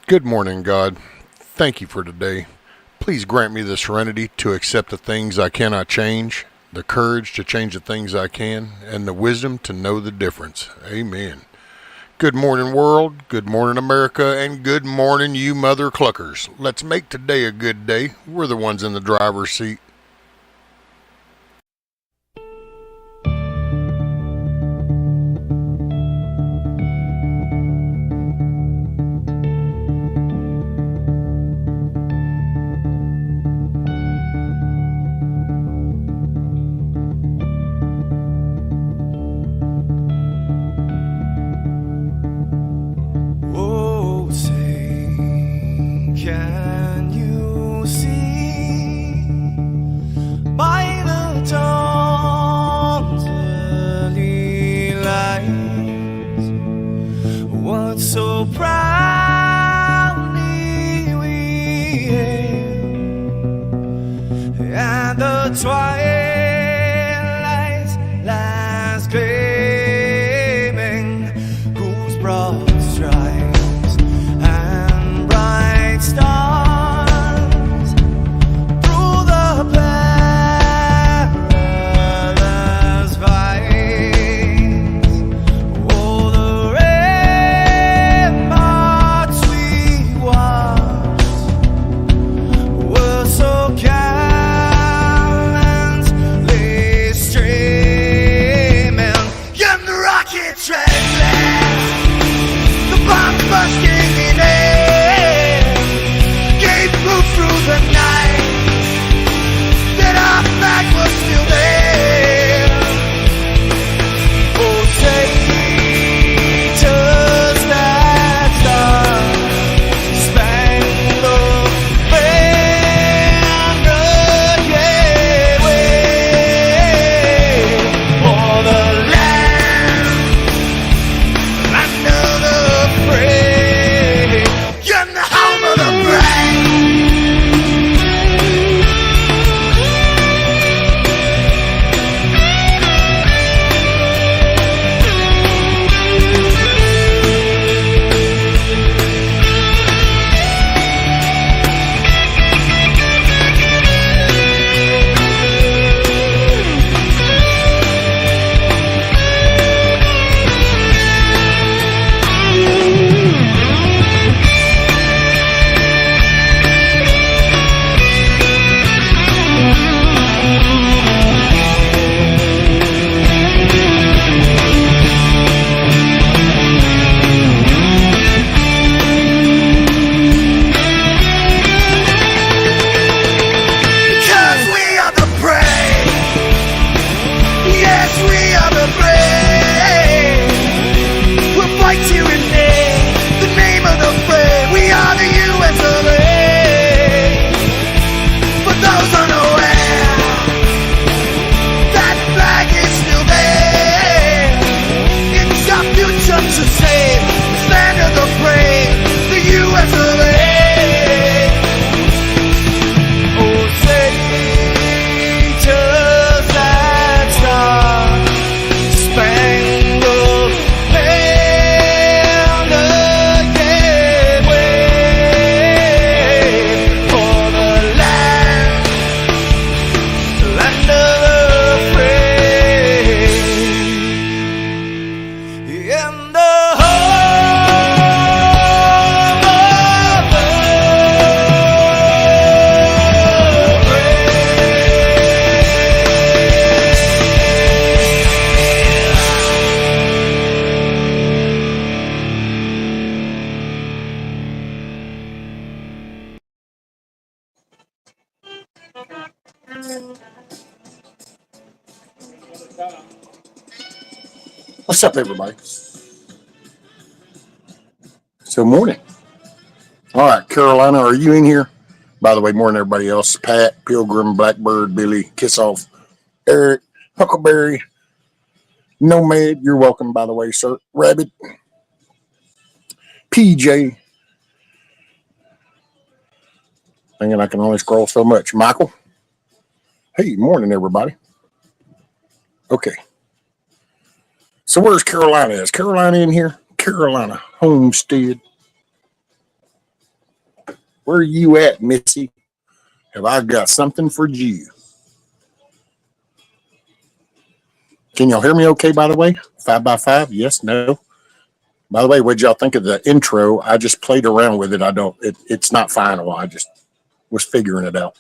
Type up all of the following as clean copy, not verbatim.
Good morning, God. Thank you for today. Please grant me the serenity to accept the things I cannot change, the courage to change the things I can, and the wisdom to know the difference. Amen. Good morning, world. Good morning, America. And good morning, you mother cluckers. Let's make today a good day. We're the ones in the driver's seat. Oh, say, can you see by the dawn's early light what so proudly we hailed at the twilight's last gleaming, whose broad stripes and bright stars through the perilous fights, oh, the ramparts we watched were so gallantly streaming, and the rockets red blast, the bomb bursting in air, gave proof through the night that our flag was still there. Oh, say, does that star-spangled banner yet wave for the land under the free, and the home of the brave? Because we are the brave. Yes, we are the brave. We'll fight to rename the name of the brave. We are the U.S. of A. For those unaware, that flag is still there. It's our future to save. It's land of the brave, the U.S. of A. Oh, say, does that star-spangled banner yet wave for the land of the free, in the home of the What's up, everybody? So, morning. All right, Carolina, are you in here? By the way, morning, everybody else. Pat, Pilgrim, Blackbird, Billy, Kiss Off, Eric, Huckleberry, Nomad, you're welcome, by the way, sir. Rabbit, PJ, thinking I can only scroll so much. Michael, hey, morning, everybody. Okay. So where's Carolina? Is Carolina in here? Carolina Homestead. Where are you at, Missy? Have I got something for you? Can y'all hear me okay, by the way? 5x5? Yes, no? By the way, what'd y'all think of the intro? I just played around with it. It's not final. I just was figuring it out.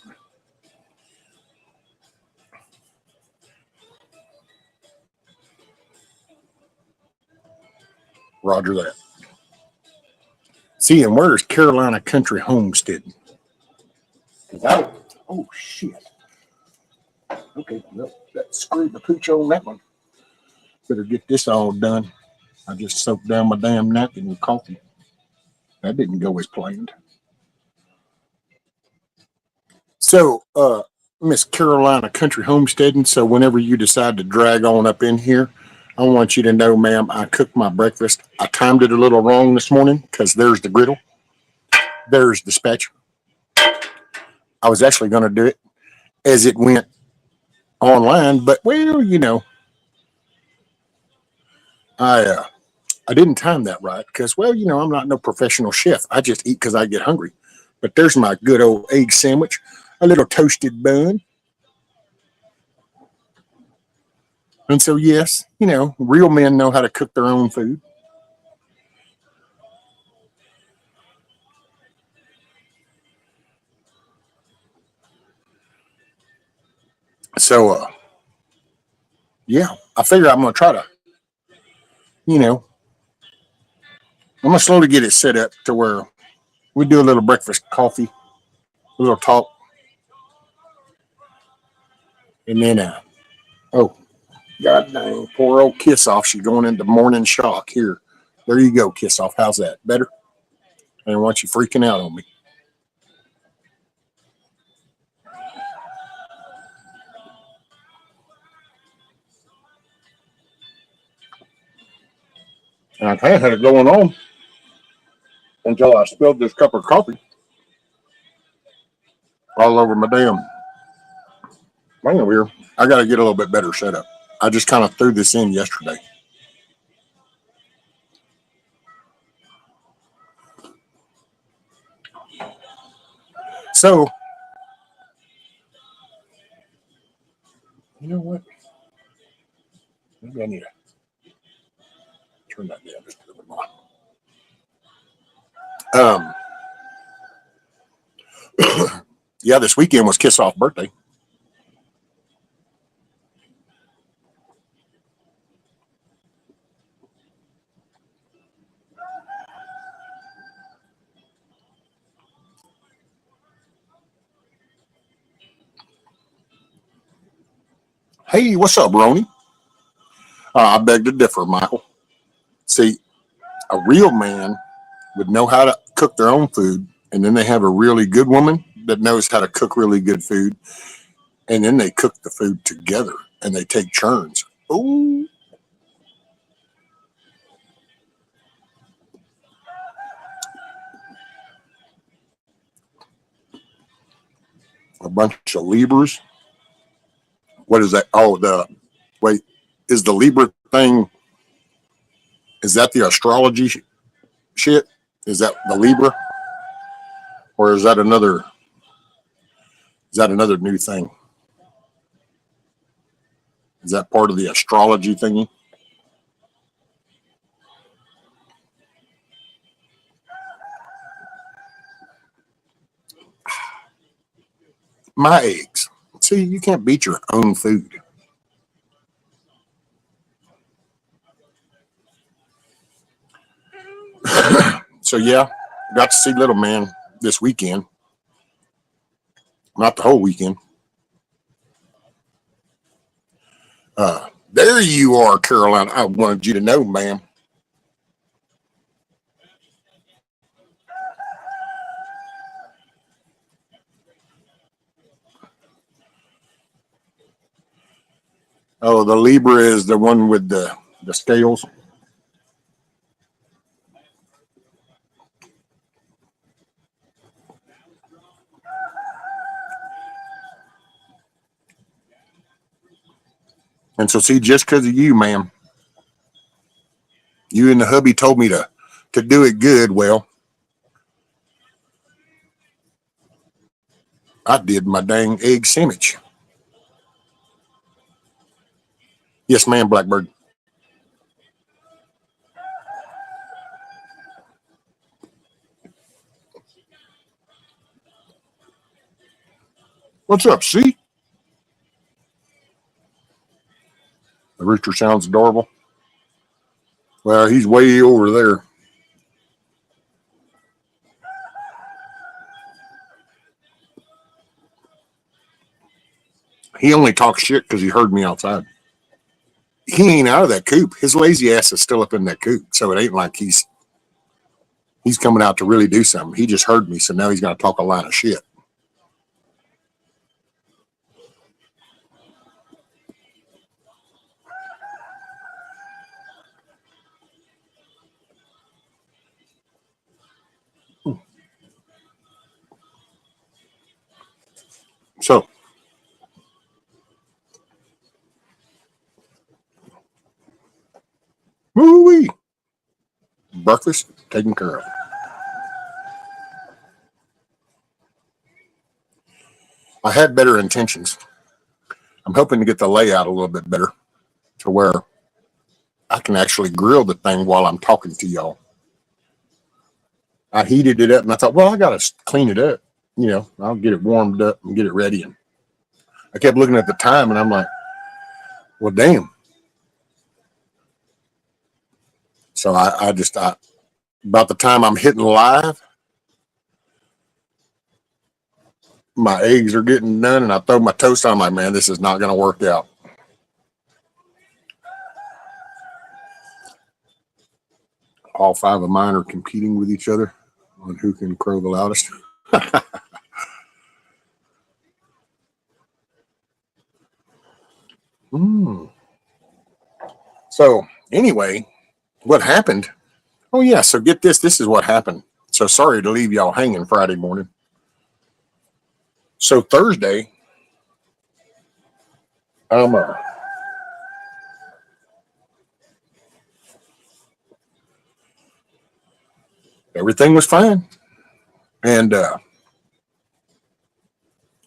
Roger that. See, and where's Carolina Country Homestead? Oh, shit. Okay, well, that screwed the pooch on that one. Better get this all done. I just soaked down my damn napkin with coffee. That didn't go as planned. So, Miss Carolina Country Homesteading. So, whenever you decide to drag on up in here, I want you to know, ma'am, I cooked my breakfast. I timed it a little wrong this morning because there's the griddle, there's the spatula. I was actually going to do it as it went online, but well, I didn't time that right because, well, I'm not no professional chef. I just eat because I get hungry. But there's my good old egg sandwich, a little toasted bun. And so, yes, real men know how to cook their own food. So, yeah, I figure I'm going to try to, I'm going to slowly get it set up to where we do a little breakfast coffee, a little talk. And then, oh, God dang, poor old Kiss Off. She's going into morning shock here. There you go, Kiss Off. How's that? Better? I don't want you freaking out on me. And I kind of had it going on until I spilled this cup of coffee all over my damn thing over here. I got to get a little bit better set up. I just kind of threw this in yesterday. So, you know what? Maybe I need to turn that down just a little bit more. Yeah, this weekend was Kiss Off birthday. Hey, what's up, Ronnie? I beg to differ, Michael. See, a real man would know how to cook their own food, and then they have a really good woman that knows how to cook really good food, and then they cook the food together and they take turns. Ooh. A bunch of Libras. What is that? Oh, wait, is the Libra thing, is that the astrology shit? Is that the Libra? Or is that another new thing? Is that part of the astrology thingy? My eggs. See, you can't beat your own food. So yeah, got to see little man this weekend. Not the whole weekend. There you are, Carolina. I wanted you to know, ma'am. Oh, the Libra is the one with the scales. And so, see, just because of you, ma'am, you and the hubby told me to do it good. Well, I did my dang egg sandwich. Yes, ma'am, Blackbird. What's up, see? The rooster sounds adorable. Well, he's way over there. He only talks shit because he heard me outside. He ain't out of that coop. His lazy ass is still up in that coop. So it ain't like he's coming out to really do something. He just heard me, so now he's gonna talk a line of shit. So woo-wee. Breakfast taken care of. I had better intentions. I'm hoping to get the layout a little bit better to where I can actually grill the thing while I'm talking to y'all. I heated it up and I thought, well, I got to clean it up. You know, I'll get it warmed up and get it ready. And I kept looking at the time and I'm like, well, damn. So I about the time I'm hitting live, my eggs are getting done and I throw my toast on. I'm like, man, this is not going to work out. All five of mine are competing with each other on who can crow the loudest. So anyway, what happened? Oh yeah, so get this. This is what happened. So sorry to leave y'all hanging Friday morning. So Thursday, everything was fine. And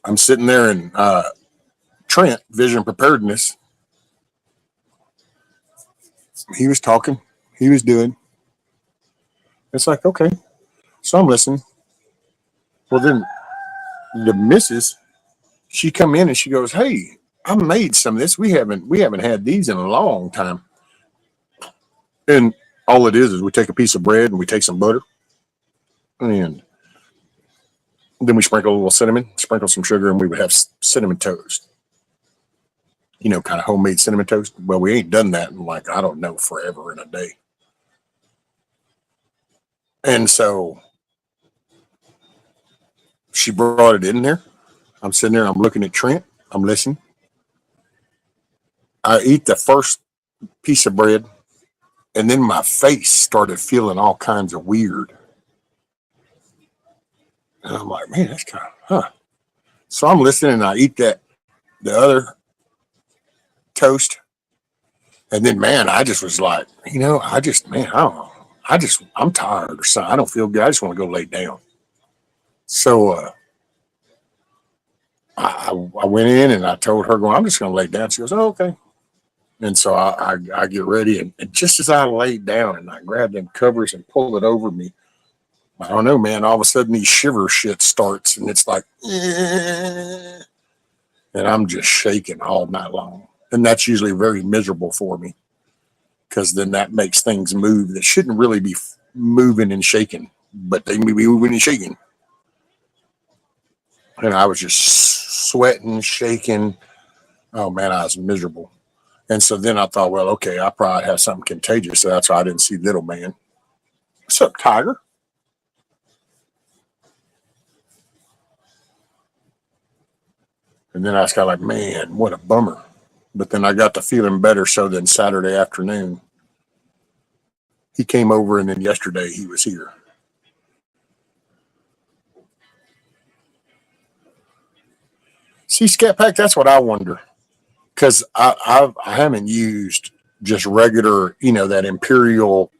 I'm sitting there in Trent, Vision Preparedness. He was talking. He was doing. It's like, okay. So I'm listening. Well, then the missus, she come in and she goes, hey, I made some of this. We haven't had these in a long time. And all it is we take a piece of bread and we take some butter. And then we sprinkle a little cinnamon, sprinkle some sugar, and we would have cinnamon toast. You know, kind of homemade cinnamon toast. Well, we ain't done that in like, I don't know, forever in a day. And so she brought it in there. I'm sitting there, I'm looking at Trent, I'm listening. I eat the first piece of bread, and then my face started feeling all kinds of weird. And I'm like, man, that's kind of, huh. So I'm listening, and I eat the other toast. And then, man, I just was like, you know, I don't know. I'm tired or something. I don't feel good. I just want to go lay down. So I went in and I told her, I'm just going to lay down. She goes, oh, okay. And so I get ready. And just as I laid down and I grabbed them covers and pulled it over me, I don't know, man, all of a sudden these shiver shit starts and it's like, and I'm just shaking all night long. And that's usually very miserable for me because then that makes things move that shouldn't really be moving and shaking, but they may be moving and shaking. And I was just sweating, shaking. Oh, man, I was miserable. And so then I thought, well, okay, I probably have something contagious. So that's why I didn't see little man. What's up, Tiger? And then I was kind of like, man, what a bummer. But then I got to feeling better. So then Saturday afternoon, he came over, and then yesterday he was here. See, Scat Pack, that's what I wonder. Because I haven't used just regular, you know, that imperial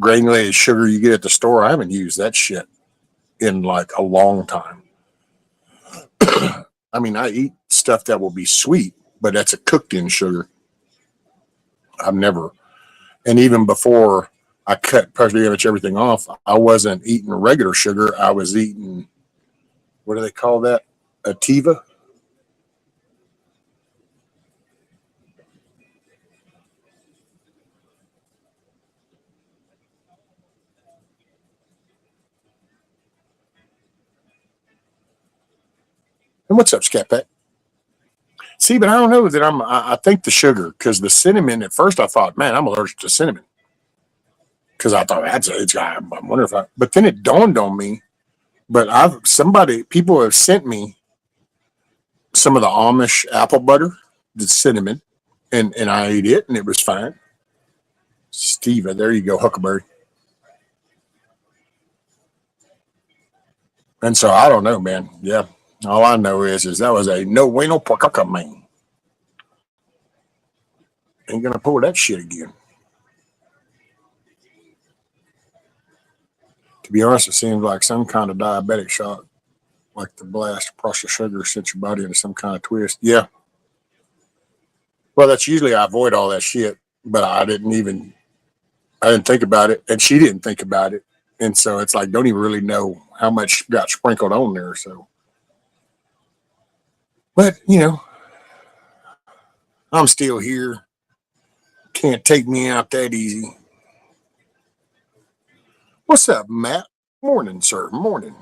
granulated sugar you get at the store. I haven't used that shit in like a long time. I mean, I eat stuff that will be sweet, but that's a cooked in sugar. I've never, and even before I cut pretty much everything off, I wasn't eating regular sugar. I was eating, what do they call that? Ativa. And what's up, Scat Pack? See, but I don't know that I think the sugar, because the cinnamon, at first I thought, man, I'm allergic to cinnamon. Because I thought I wonder if but then it dawned on me, but people have sent me some of the Amish apple butter, the cinnamon, and I ate it and it was fine. Steva, there you go, Huckleberry. And so I don't know, man. Yeah. All I know is that was a no bueno porcaca, man. Ain't gonna pull that shit again. To be honest, it seems like some kind of diabetic shock, like the blast of processed sugar sent your body into some kind of twist. Yeah. Well, that's usually I avoid all that shit, but I didn't think about it, and she didn't think about it, and so it's like don't even really know how much got sprinkled on there. So, but I'm still here. Can't take me out that easy. What's up, Matt? Morning, sir. Morning.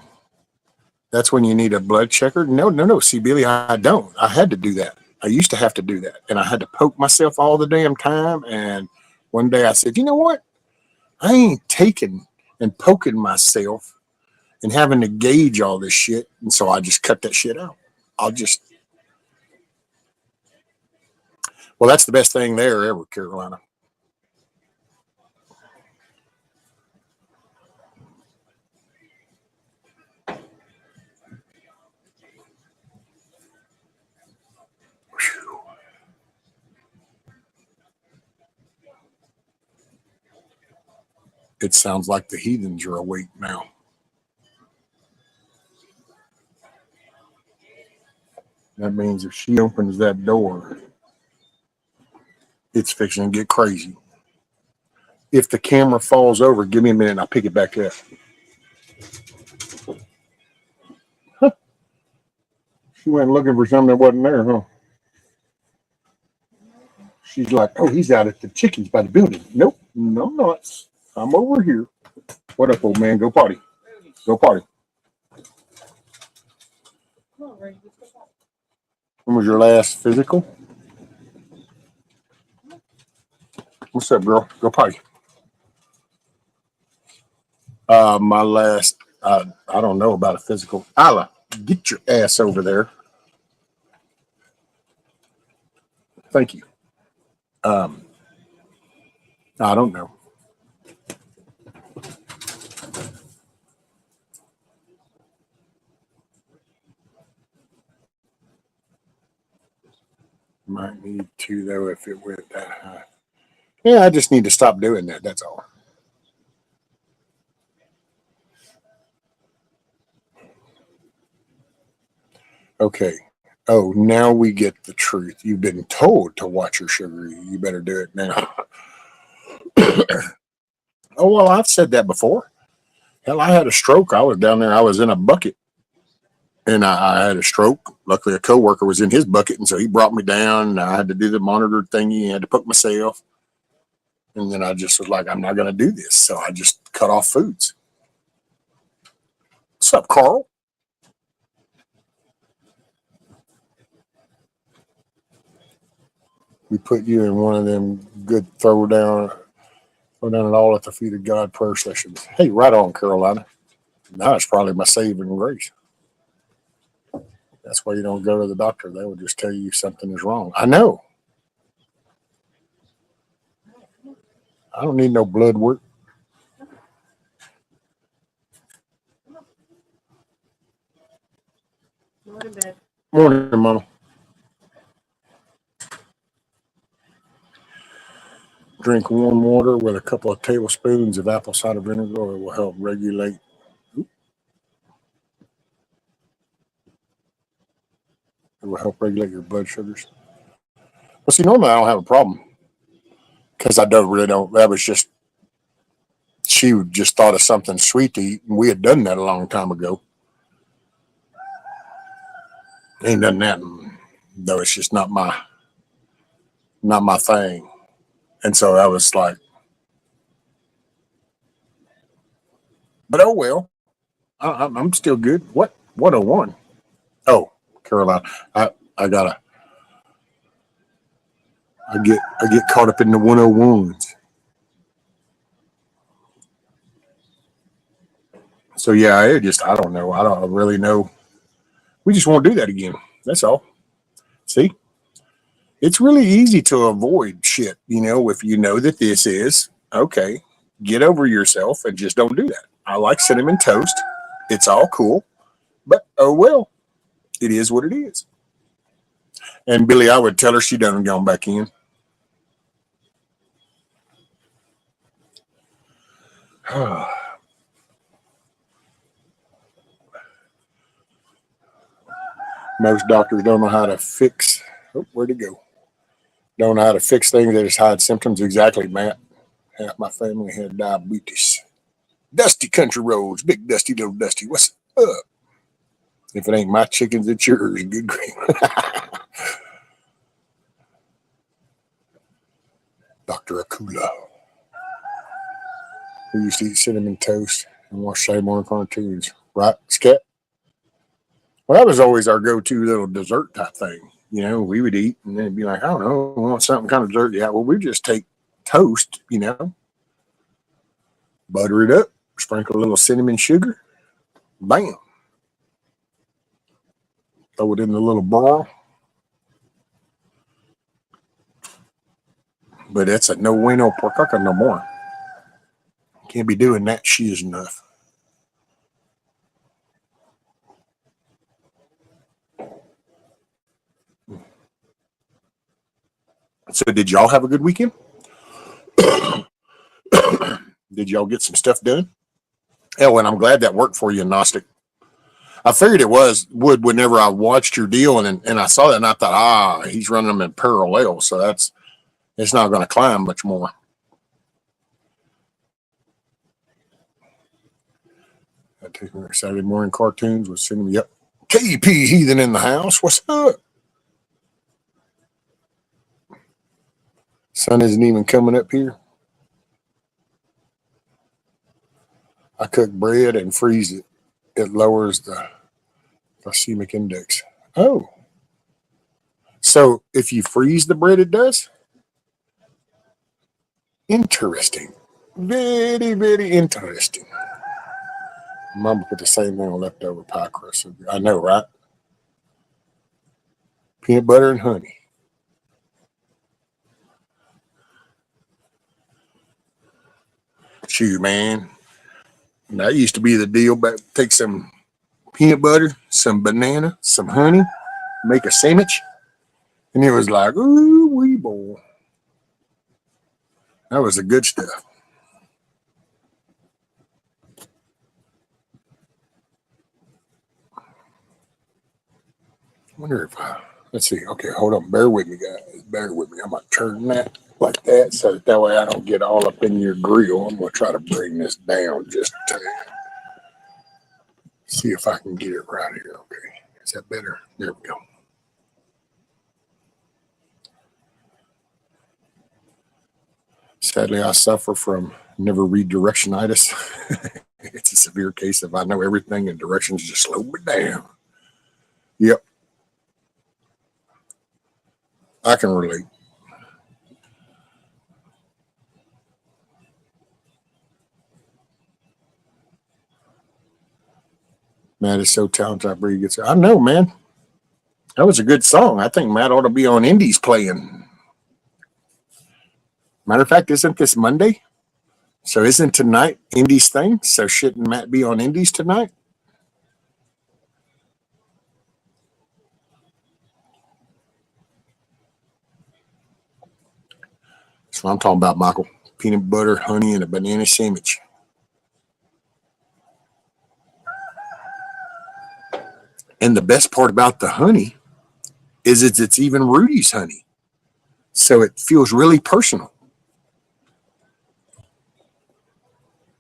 That's when you need a blood checker. No, no, no. See, Billy, I don't. I had to do that. I used to have to do that, and I had to poke myself all the damn time. And one day I said, you know what? I ain't taking and poking myself and having to gauge all this shit. And so I just cut that shit out. I'll just, well, that's the best thing there ever, Carolina. Whew. It sounds like the heathens are awake now. That means if she opens that door, it's fixing to get crazy. If the camera falls over, give me a minute and I'll pick it back up. Huh. She went looking for something that wasn't there, huh? She's like, oh, he's out at the chickens by the building. Nope, no, I'm not. I'm over here. What up, old man? Go potty. Go potty. When was your last physical? What's up, girl? Go potty. My last, I don't know about a physical. Isla, get your ass over there. Thank you. Um, I don't know. Might need to, though, if it went that high. Yeah, I just need to stop doing that. That's all. Okay. Oh, now we get the truth. You've been told to watch your sugar. You better do it now. Oh, well, I've said that before. Hell, I had a stroke. I was down there. I was in a bucket and I had a stroke. Luckily, a coworker was in his bucket. And so he brought me down and I had to do the monitor thingy. I had to poke myself. And then I just was like, I'm not going to do this. So I just cut off foods. What's up, Carl? We put you in one of them good throw down it all at the feet of God prayer sessions. Hey, right on, Carolina. Now it's probably my saving grace. That's why you don't go to the doctor. They will just tell you something is wrong. I know. I don't need no blood work. Morning, Mama. Drink warm water with a couple of tablespoons of apple cider vinegar. It will help regulate. It will help regulate your blood sugars. Well, see, normally I don't have a problem because I don't. That was just, she just thought of something sweet to eat, and we had done that a long time ago. Ain't done that, though. It's just not my thing. And so I was like, but oh well, I'm still good. What 101? Oh, Caroline, I gotta I get caught up in the 101s. So yeah, I don't know. I don't really know. We just won't do that again. That's all. See, it's really easy to avoid shit. If you know that this is okay, get over yourself and just don't do that. I like cinnamon toast. It's all cool, but oh well, it is what it is. And Billy, I would tell her she done gone back in. Most doctors don't know how to fix. Oh, where'd it go? Don't know how to fix things. They just hide symptoms. Exactly, Matt. Half my family had diabetes. Dusty country roads, big dusty, little dusty. What's up? If it ain't my chickens, it's yours. Good grief. Dr. Akula. We used to eat cinnamon toast and watch Saturday morning cartoons. Right, Scat? Well, that was always our go-to little dessert type thing. We would eat and then it'd be like, I don't know, we want something kind of dessert. Yeah, well, we just take toast, butter it up, sprinkle a little cinnamon sugar, bam. Throw it in the little bowl. But that's a no bueno porcaca no more. Can't be doing that. She is enough. So, did y'all have a good weekend? Did y'all get some stuff done? Oh, and I'm glad that worked for you, Gnostic. I figured it would whenever I watched your deal and I saw that and I thought, he's running them in parallel, so it's not going to climb much more. I take my Saturday morning cartoons with sending me up. KP Heathen in the house. What's up? Sun isn't even coming up here. I cook bread and freeze it. It lowers the glycemic index. Oh. So if you freeze the bread, it does? Interesting. Very, very interesting. Mama put the same thing on leftover pie crust. I know, right? Peanut butter and honey. Shoot, man. That used to be the deal. But take some peanut butter, some banana, some honey, make a sandwich. And it was like, ooh, wee boy. That was the good stuff. I wonder if let's see. Okay, hold on. Bear with me, guys. Bear with me. I'm going to turn that like that so that way I don't get all up in your grill. I'm going to try to bring this down just a tad. See if I can get it right here. Okay. Is that better? There we go. Sadly, I suffer from never read directionitis. It's a severe case of I know everything and directions just slow me down. Yep. I can relate. Matt is so talented. I believe he gets. I know, man. That was a good song. I think Matt ought to be on Indies playing. Matter of fact, isn't this Monday? So isn't tonight Indies thing? So shouldn't Matt be on Indies tonight? That's what I'm talking about, Michael. Peanut butter, honey, and a banana sandwich. And the best part about the honey is it's even Rudy's honey. So it feels really personal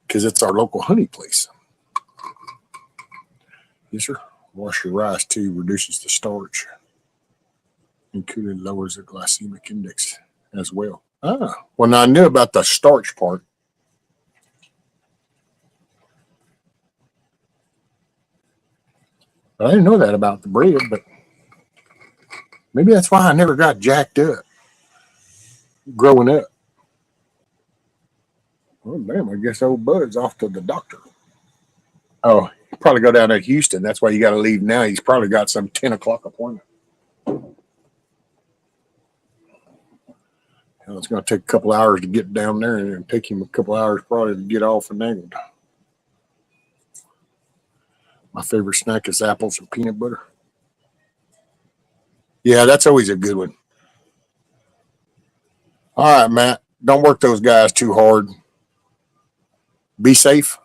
because it's our local honey place. Yes, sir. Wash your rice too, reduces the starch. Included lowers the glycemic index as well. Ah, well, now I knew about the starch part. But I didn't know that about the bread, but maybe that's why I never got jacked up growing up. Well, damn, I guess old Bud's off to the doctor. Oh, he probably go down to Houston. That's why you got to leave now. He's probably got some 10 o'clock appointment. Well, it's going to take a couple hours to get down there, and it'll take him a couple hours probably to get off and angled. My favorite snack is apples and peanut butter. Yeah, that's always a good one. All right, Matt. Don't work those guys too hard. Be safe.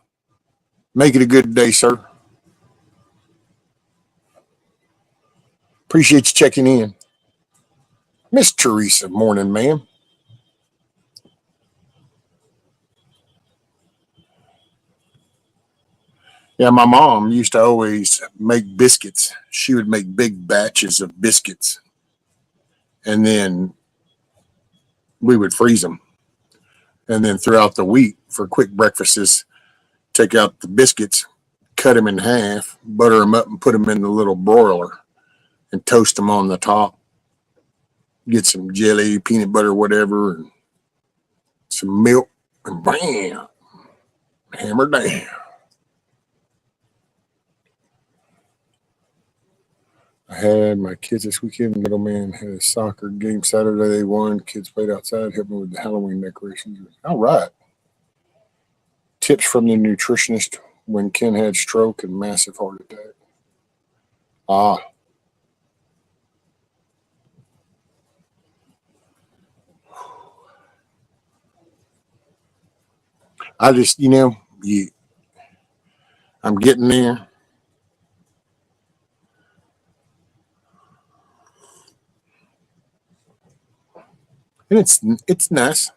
Make it a good day, sir. Appreciate you checking in. Miss Teresa, morning, ma'am. Yeah, my mom used to always make biscuits. She would make big batches of biscuits, and then we would freeze them. And then throughout the week for quick breakfasts, take out the biscuits, cut them in half, butter them up, and put them in the little broiler and toast them on the top. Get some jelly, peanut butter, whatever, and some milk, and bam, hammer down. I had my kids this weekend. Middle man had a soccer game Saturday. They won. Kids played outside, helped me with the Halloween decorations. All right. Tips from the nutritionist when Ken had stroke and massive heart attack. I just, I'm getting there. And it's nice.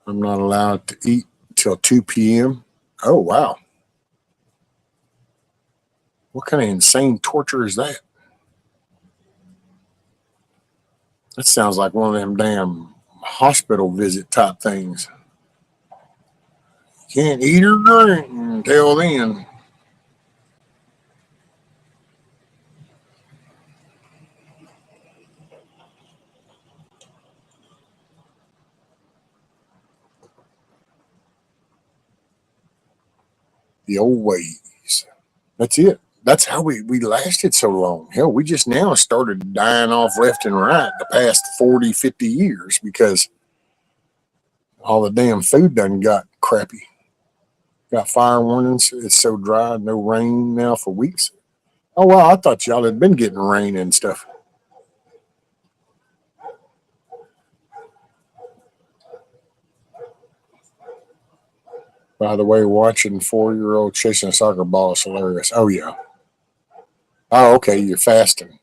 I'm not allowed to eat till 2 p.m. Oh, wow. What kind of insane torture is that? That sounds like one of them damn hospital visit type things. Can't eat or drink until then. The old ways. That's it. That's how we lasted so long. Hell, we just now started dying off left and right the past 40, 50 years because all the damn food done got crappy. Got fire warnings. It's so dry, no rain now for weeks. Oh, wow, I thought y'all had been getting rain and stuff. By the way, watching 4-year-old chasing a soccer ball is hilarious. Oh, yeah. Oh, okay, you're fasting.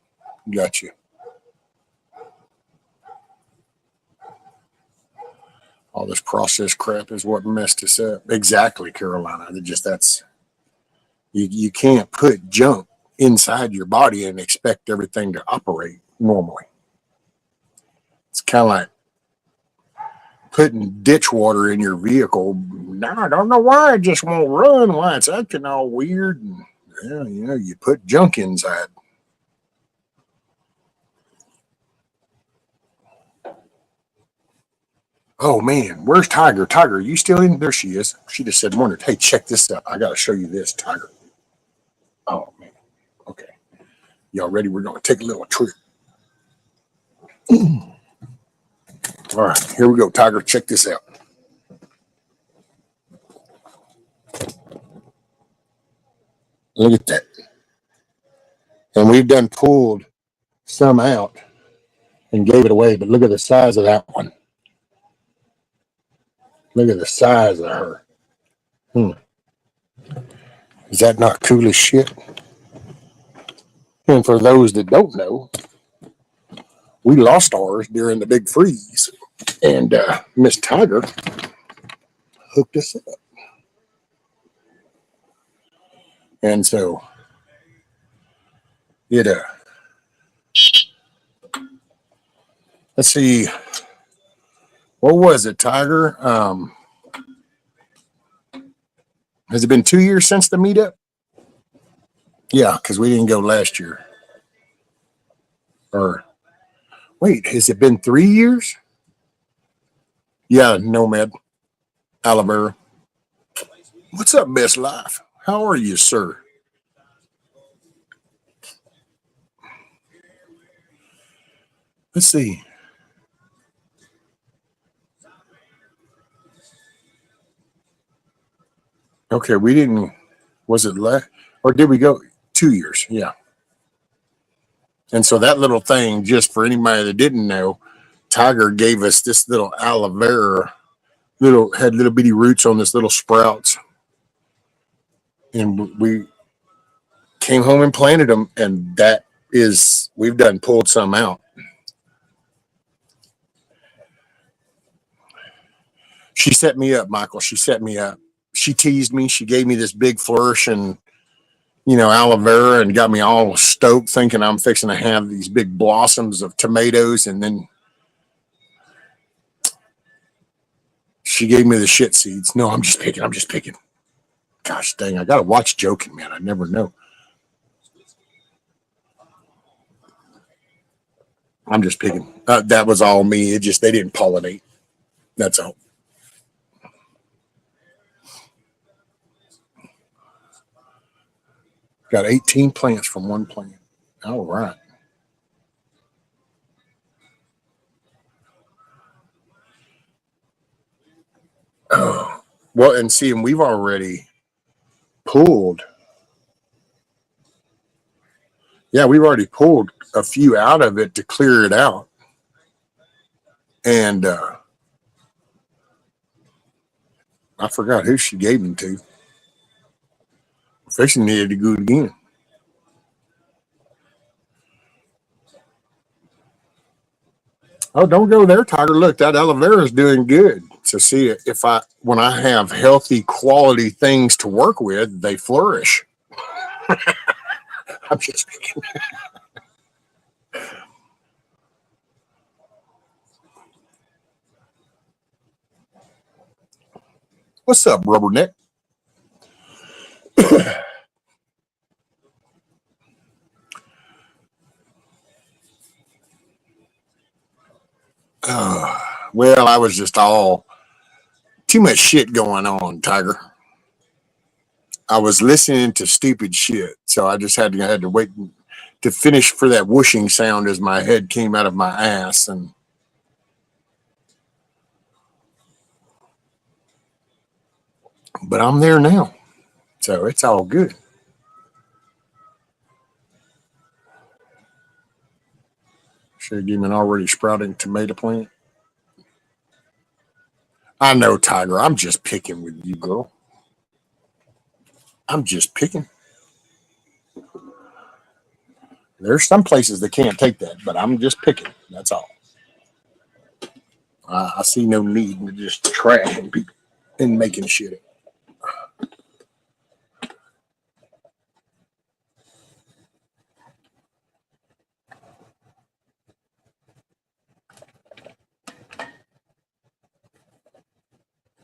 Got you. All this processed crap is what messed us up. Exactly, Carolina. You can't put junk inside your body and expect everything to operate normally. It's kind of like putting ditch water in your vehicle. Now I don't know why it just won't run. Why it's acting all weird. And, you put junk inside. Oh man, where's Tiger? Tiger, are you still in? There she is. She just said, "Morning, hey, check this out. I got to show you this, Tiger." Oh man. Okay, y'all ready? We're gonna take a little trip. All right, here we go, Tiger. Check this out. Look at that. And we've done pulled some out and gave it away, but look at the size of that one. Look at the size of her. Is that not cool as shit? And for those that don't know, we lost ours during the big freeze. And Miss Tiger hooked us up. And so it, let's see, what was it, Tiger? Has it been 2 years since the meetup? Yeah, because we didn't go last year. Or wait, has it been 3 years? Yeah, Nomad, Alabama. What's up, Best Life? How are you, sir? Let's see. Okay, we didn't. Was it last? Or did we go 2 years? Yeah. And so that little thing, just for anybody that didn't know, Tiger gave us this little aloe vera, had little bitty roots on this little sprouts, and we came home and planted them, and we've done pulled some out. She set me up, Michael. She set me up. She teased me. She gave me this big flourish and aloe vera, and got me all stoked, thinking I'm fixing to have these big blossoms of tomatoes, and then she gave me the shit seeds. No, I'm just picking. I'm just picking. Gosh dang, I gotta watch joking, man. I never know. I'm just picking. That was all me. It just they didn't pollinate. That's all. Got 18 plants from one plant. All right. Oh, well, and see, and we've already pulled. Yeah, we've already pulled a few out of it to clear it out. And I forgot who she gave them to. Fixing needed to go again. Oh, don't go there, Tiger. Look, that aloe vera is doing good. So see, when I have healthy, quality things to work with, they flourish. I'm just kidding. What's up, Rubberneck? Well, I was just all too much shit going on, Tiger. I was listening to stupid shit, so I just had to wait to finish for that whooshing sound as my head came out of my ass, but I'm there now, so it's all good. Should have given an already sprouting tomato plant. I know, Tiger. I'm just picking with you, girl. I'm just picking. There's some places that can't take that, but I'm just picking. That's all. I see no need in just trashing people and making shit.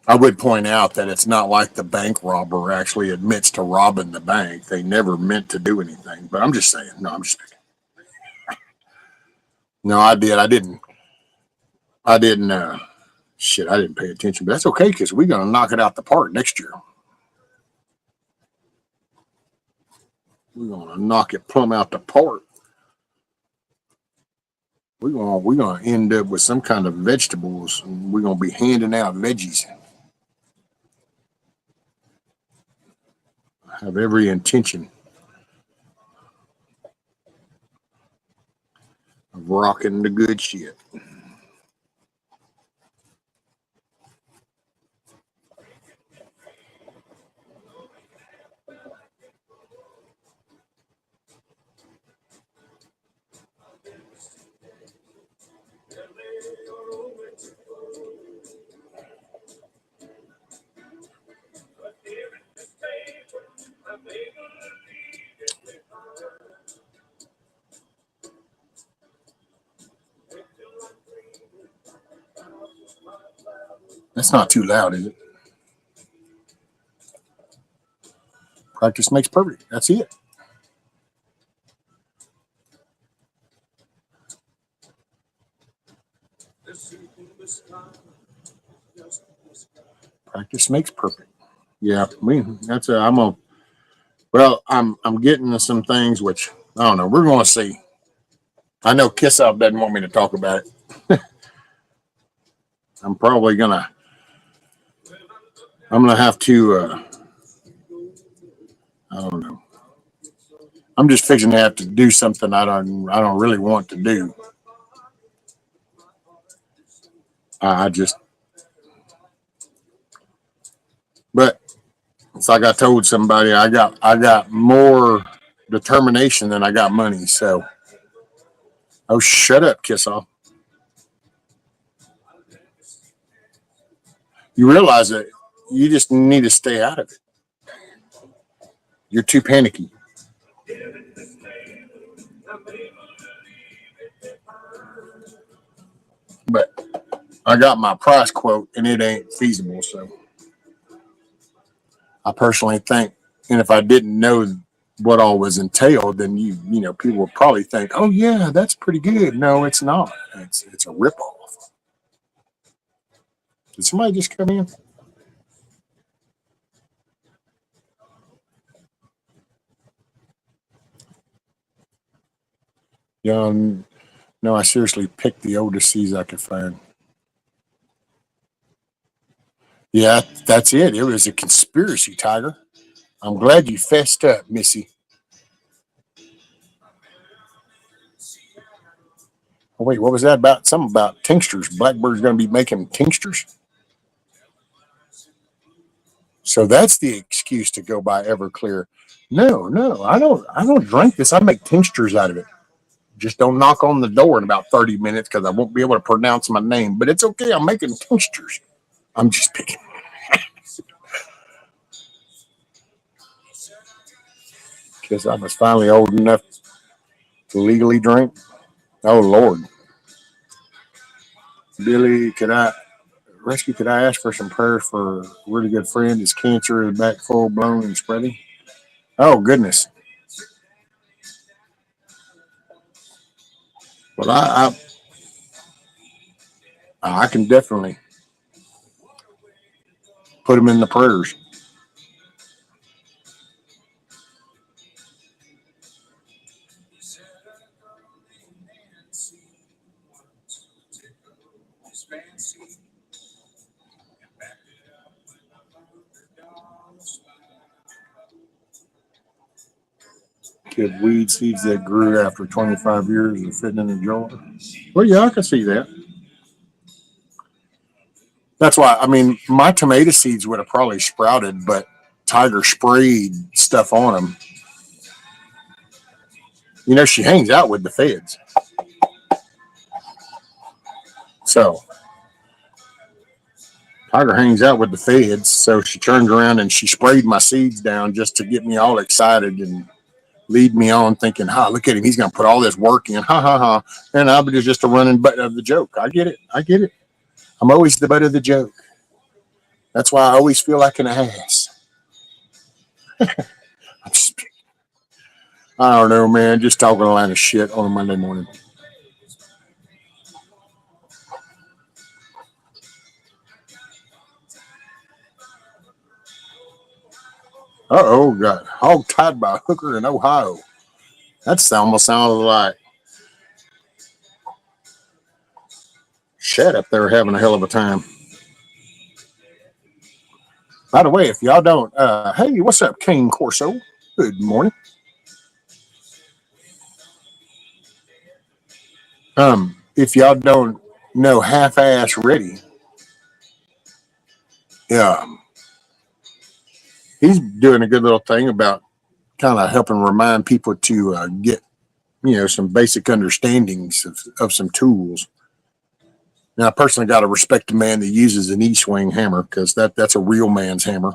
I would point out that it's not like the bank robber actually admits to robbing the bank. They never meant to do anything. But I'm just saying. No, I'm just picking. No, I did. I didn't. I didn't. Shit, I didn't pay attention. But that's okay because we're gonna knock it out the park next year. We're gonna knock it plumb out the park. We're gonna end up with some kind of vegetables. And we're gonna be handing out veggies. I have every intention of rocking the good shit. That's not too loud, is it? Practice makes perfect. That's it. Practice makes perfect. Yeah, that's a. I'm a. Well, I'm getting to some things which I don't know. We're going to see. I know Kiss Off doesn't want me to talk about it. I'm probably gonna. I'm gonna have to. I don't know. I'm just fixing to have to do something I don't. I don't really want to do. I just. But it's like I told somebody. I got more determination than I got money. So. Oh, shut up, Kiss Off. You realize that you just need to stay out of it. You're too panicky. But I got my price quote and it ain't feasible. So I personally think, and if I didn't know what all was entailed, then people would probably think, oh yeah, that's pretty good. No, it's not. It's a ripoff. Did somebody just come in? Yeah, no, I seriously picked the oldest seas I could find. Yeah, that's it. It was a conspiracy, Tiger. I'm glad you fessed up, Missy. Oh, wait, what was that about? Something about tinctures. Blackbird's going to be making tinctures. So that's the excuse to go buy Everclear. No, no, I don't. I don't drink this. I make tinctures out of it. Just don't knock on the door in about 30 minutes because I won't be able to pronounce my name. But it's okay. I'm making tinctures. I'm just picking. Because I was finally old enough to legally drink. Oh Lord, Billy, could I ask for some prayers for a really good friend? His cancer is back full blown and spreading. Oh goodness. Well, I can definitely put him in the prayers. Kid weed seeds that grew after 25 years of fitting in a jar. Well, yeah, I can see that. That's why, I mean, my tomato seeds would have probably sprouted, but Tiger sprayed stuff on them. She hangs out with the feds. So Tiger hangs out with the feds. So she turned around and she sprayed my seeds down just to get me all excited and lead me on thinking, look at him. He's going to put all this work in. Ha, ha, ha. And I was just a running butt of the joke. I get it. I get it. I'm always the butt of the joke. That's why I always feel like an ass. I don't know, man. Just talking a lot of shit on a Monday morning. Got hog tied by a hooker in Ohio. That's almost sounded like Shed up there having a hell of a time. By the way, if y'all don't, hey, what's up, Kane Corso? Good morning. If y'all don't know half-ass ready, yeah, he's doing a good little thing about kind of helping remind people to get some basic understandings of some tools. Now, I personally got to respect the man that uses an E-swing hammer because that's a real man's hammer.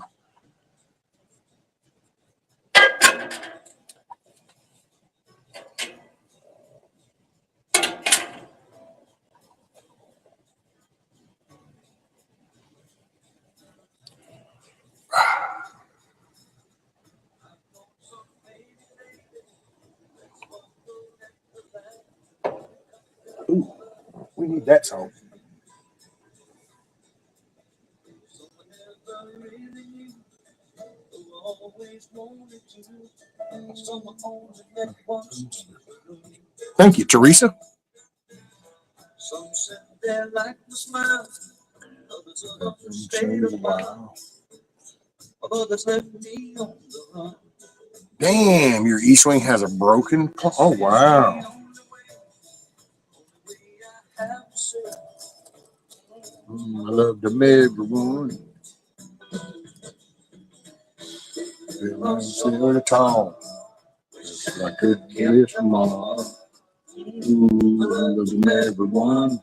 need that song. Thank you, Teresa. Damn, your E-swing has a broken. Oh wow. I love them everyone. I'm sitting tall. I could kiss them all. Ooh, I love them everyone.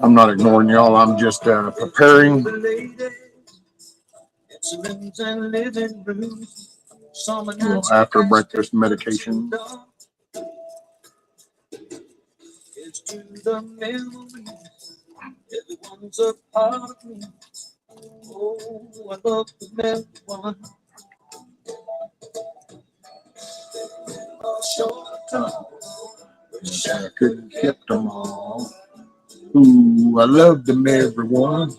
I'm not ignoring y'all. I'm just preparing. After breakfast medication. Wish I could have kept them all. Ooh, I love them everyone.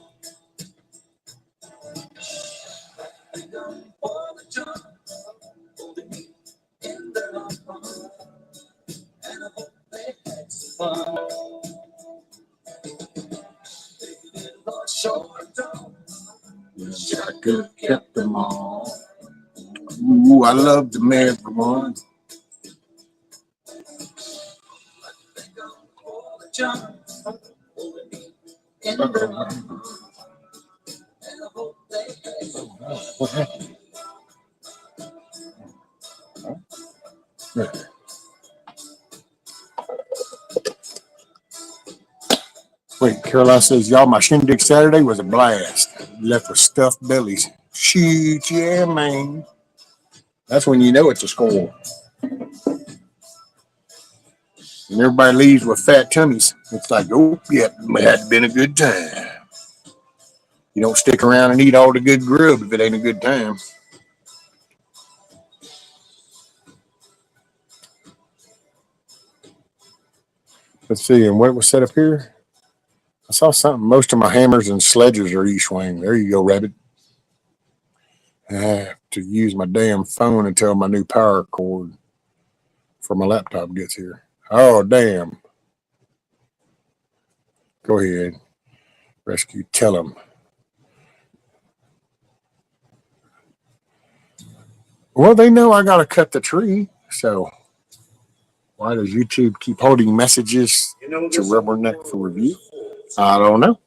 Wish I could have kept them all. Ooh, I love them everyone. Wait, Caroline says, y'all, my shindig Saturday was a blast. Left with stuffed bellies. Shoot, yeah, man. That's when you know it's a score. And everybody leaves with fat tummies. It's like, oh, yeah, it had been a good time. You don't stick around and eat all the good grub if it ain't a good time. Let's see, and what was set up here? I saw something. Most of my hammers and sledges are E-swing. There you go, Rabbit. I have to use my damn phone until my new power cord for my laptop gets here. Oh, damn. Go ahead. Rescue, tell them. Well, they know I got to cut the tree. So why does YouTube keep holding messages to Rubberneck for review? I don't know.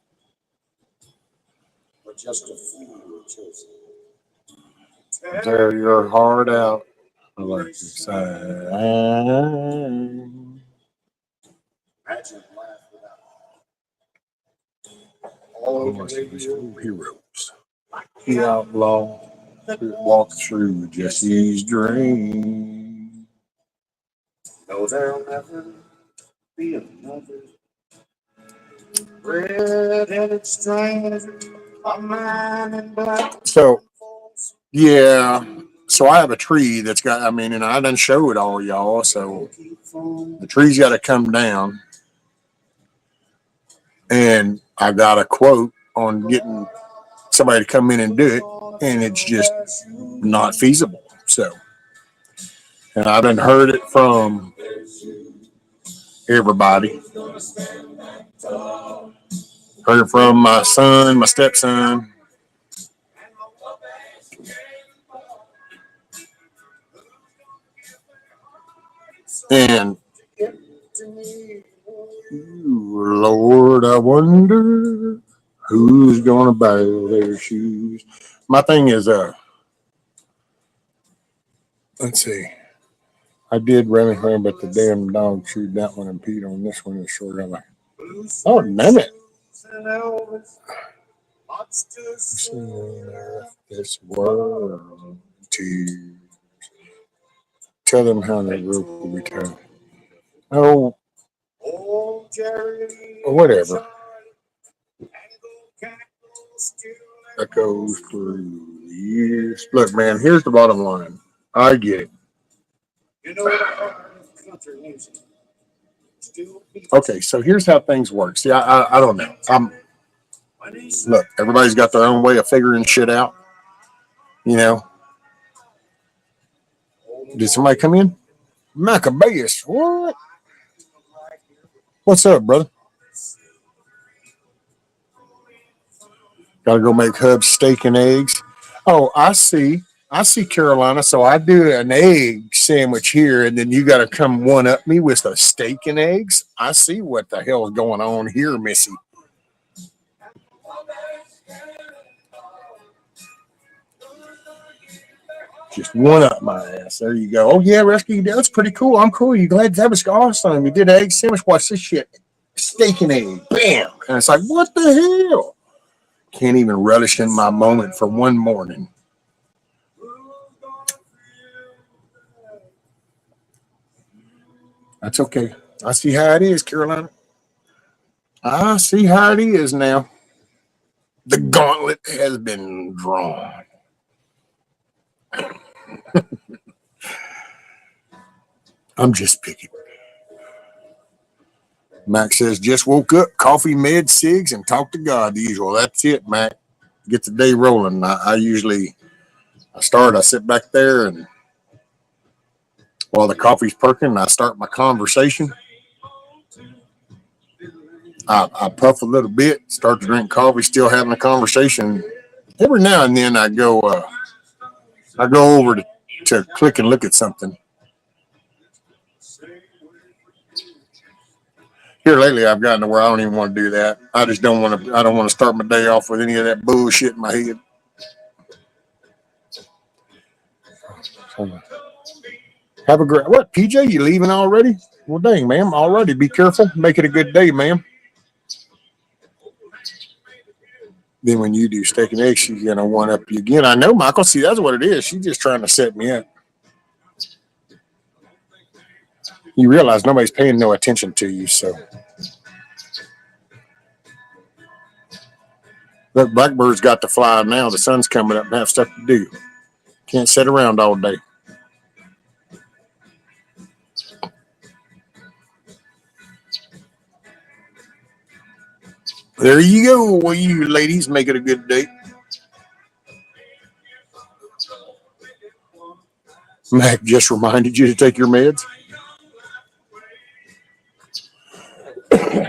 Tear your heart out. Electric sign. Heroes. The outlaw walk through Jesse's dream. No, there'll never be another red-headed stranger. A man in black. So, yeah. So I have a tree that's got, I mean, and I done show it all y'all. So the tree's got to come down. And I got a quote on getting somebody to come in and do it. And it's just not feasible. So, and I done heard it from everybody. Heard it from my son, my stepson. And Lord, I wonder who's gonna buy their shoes. My thing is, let's see. I did run her, but the damn dog chewed that one and peed on this one. Is short. I'm like, oh, damn it! This world to tell them how the rope will be tied. Oh, whatever. That goes through years. Look, man, here's the bottom line. I get it. Okay, so here's how things work. See, I don't know. Look, everybody's got their own way of figuring shit out. You know, did somebody come in? Maccabeus, what? What's up, brother? Got to go make Hub's steak and eggs. Oh, I see. I see, Carolina. So I do an egg sandwich here, and then you got to come one up me with a steak and eggs. I see what the hell is going on here, Missy. Just one up my ass. There you go. Oh yeah, Rescue. That's pretty cool. I'm cool. You glad that was awesome? You did an egg sandwich. Watch this shit. Steak and egg. Bam. And it's like, what the hell? Can't even relish in my moment for one morning. That's okay. I see how it is, Carolina. I see how it is now. The gauntlet has been drawn. I'm just picking. Mac says, just woke up, coffee, med, cigs, and talk to God, the usual. That's it, Mac. Get the day rolling. I sit back there, and while the coffee's perking, I start my conversation. I puff a little bit, start to drink coffee, still having a conversation. Every now and then I go over to click and look at something. Here lately, I've gotten to where I don't even want to do that. I don't want to start my day off with any of that bullshit in my head. Have a great, what, PJ, you leaving already? Well, dang, ma'am, already. Be careful. Make it a good day, ma'am. Then when you do steak and eggs, she's going to one up you again. I know, Michael. See, that's what it is. She's just trying to set me up. You realize nobody's paying no attention to you, so. Look, Blackbird's got to fly now. The sun's coming up and have stuff to do. Can't sit around all day. There you go. Well, you ladies, make it a good day. Mac just reminded you to take your meds.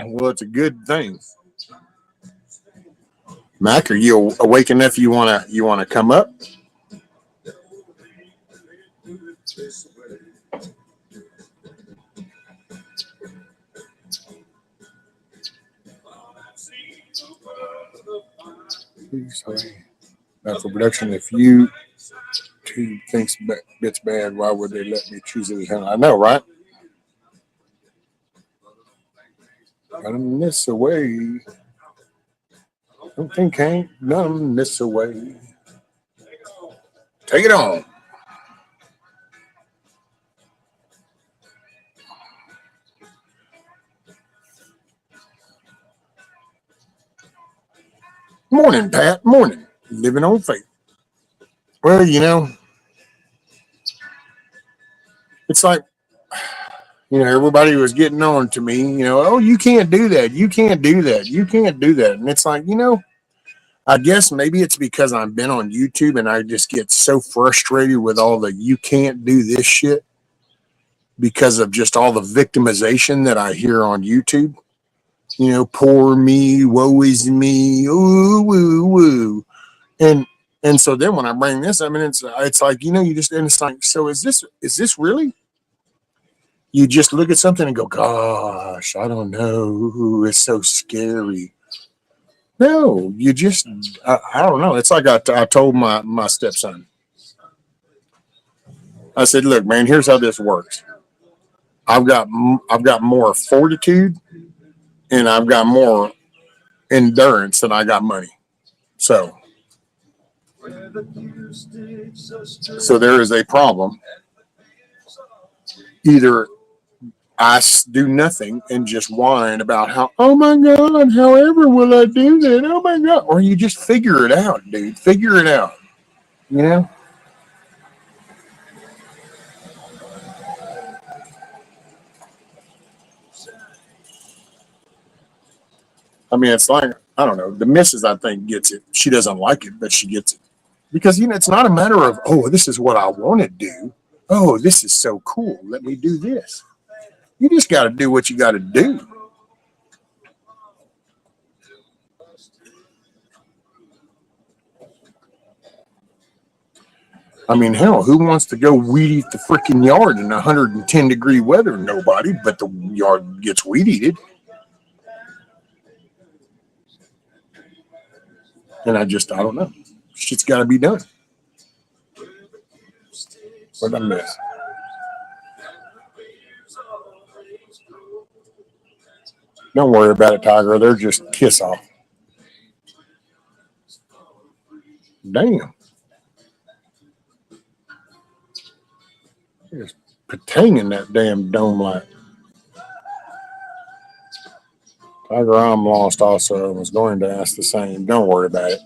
Well, it's a good thing. Mac, are you awake enough? You wanna come up? Not for production. If you two thinks it's bad, why would they let me choose it? I know, right? None this away. Don't think ain't none this away. Take it on. Morning, Pat. Morning. Living on faith. Well, it's like, everybody was getting on to me, oh, you can't do that. You can't do that. You can't do that. And it's like, I guess maybe it's because I've been on YouTube and I just get so frustrated with all the you can't do this shit because of just all the victimization that I hear on YouTube. Poor me, woe is me, ooh, woo, woo. And so then when I bring this, I mean, it's like, you just, and it's like, so is this really? You just look at something and go, gosh, I don't know. Ooh, it's so scary. No, you just, I don't know. It's like I told my stepson. I said, look, man, here's how this works. I've got more fortitude and I've got more endurance than I got money. So there is a problem either do nothing and just whine about how, oh my God, however will I do that? Oh my God. Or you just figure it out, dude. Figure it out. You know? I mean, it's like, I don't know. The missus, I think, gets it. She doesn't like it, but she gets it. Because, it's not a matter of, oh, this is what I want to do. Oh, this is so cool. Let me do this. You just got to do what you got to do. I mean, hell, who wants to go weed eat the freaking yard in 110-degree weather? Nobody, but the yard gets weed eated. And I don't know. Shit's got to be done. What I miss? Don't worry about it, Tiger. They're just kiss off. Damn. Just patanging that damn dome light. Tiger, I'm lost also. I was going to ask the same. Don't worry about it.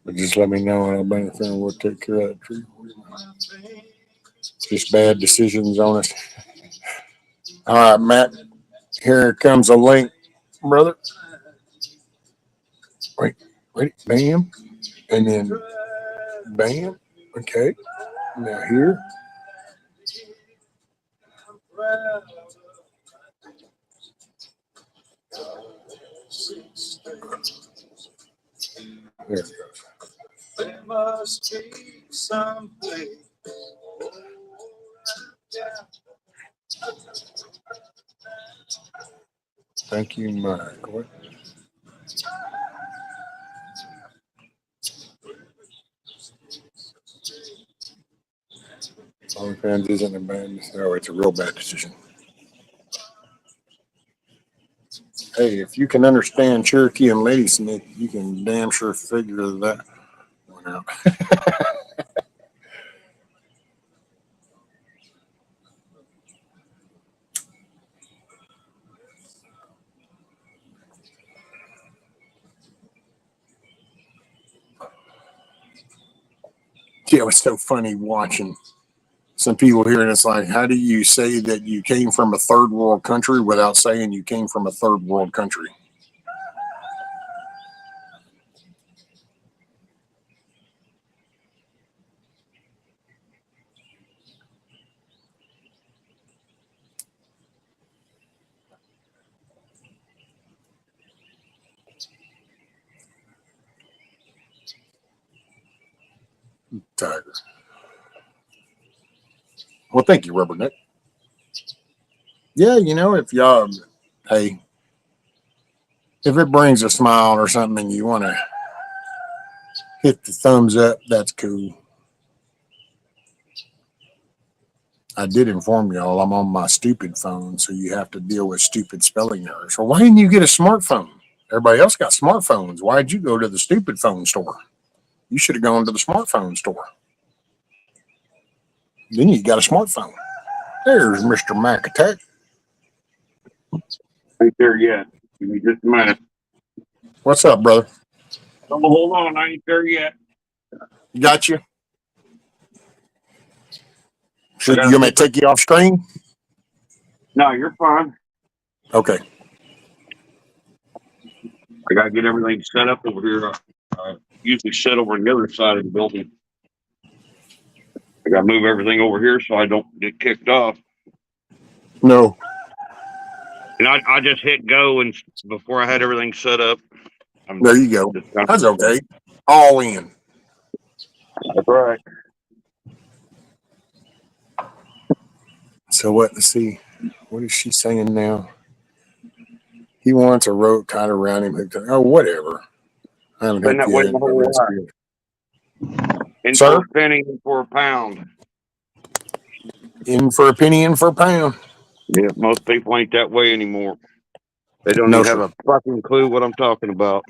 But just let me know and I'll bring it and we'll take care of that tree. Just bad decisions on us. All right, Matt. Here comes a link, brother. Wait. Bam. And then bam. Okay. Now here. There it goes. There must be some place. Thank you, Mike. What? OnlyFans isn't a bad decision. Oh, it's a real bad decision. Hey, if you can understand Cherokee and Ladysmith, you can damn sure figure that one out. Yeah, it was so funny watching some people here, and it's like, how do you say that you came from a third world country without saying you came from a third world country? Tiger. Well, thank you, Rubberneck. Yeah, if y'all, hey, if it brings a smile or something and you want to hit the thumbs up, that's cool. I did inform y'all I'm on my stupid phone, so you have to deal with stupid spelling errors. Well, why didn't you get a smartphone? Everybody else got smartphones. Why'd you go to the stupid phone store? You should have gone to the smartphone store. Then you got a smartphone. There's Mr. Mac Attack. Ain't there yet. Give me just a minute. What's up, brother? Oh, hold on, I ain't there yet. Got you. Should you want me to take you off screen? No, you're fine. Okay. I gotta get everything set up over here. I usually sit over on the other side of the building. I gotta move everything over here so I don't get kicked off. No. And I just hit go and before I had everything set up. There you go. That's okay. All in. That's right. So what? Let's see. What is she saying now? He wants a rope tied around him. Oh, whatever. I haven't Been that way my whole life. In for a penny, in for a pound. In for a penny, in for a pound. Yeah, most people ain't that way anymore. They don't even have a fucking clue what I'm talking about.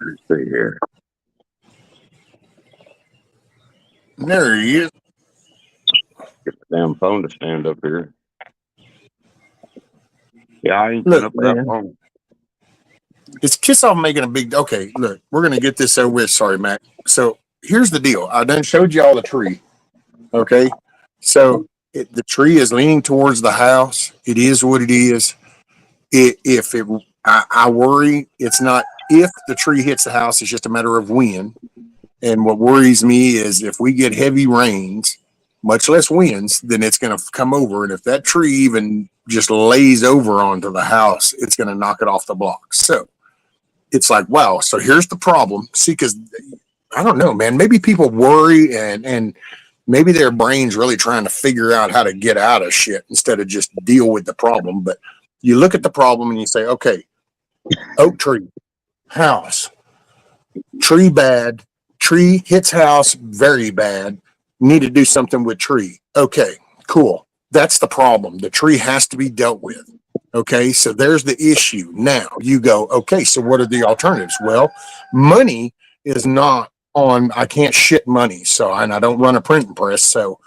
Let's see here. There he is. Get the damn phone to stand up here. Yeah, I ain't been Look, up that man. long. Is Kiss Off making a big? Okay, look, we're gonna get this over with. Sorry, Mac. So here's the deal. I done showed you all the tree. Okay, so the tree is leaning towards the house. It is what it is. If it, I worry it's not if the tree hits the house. It's just a matter of when. And what worries me is if we get heavy rains, much less winds, then it's going to come over. And if that tree even just lays over onto the house, it's going to knock it off the block. So it's like, wow. So here's the problem. See, because I don't know, man. Maybe people worry and maybe their brain's really trying to figure out how to get out of shit instead of just deal with the problem. But you look at the problem and you say, okay, oak tree, house, tree bad, tree hits house very bad. Need to do something with tree. Okay, cool. That's the problem. The tree has to be dealt with. Okay, so there's the issue. Now you go, okay, so what are the alternatives? Well, money is not on, I can't shit money. So, and I don't run a printing press. So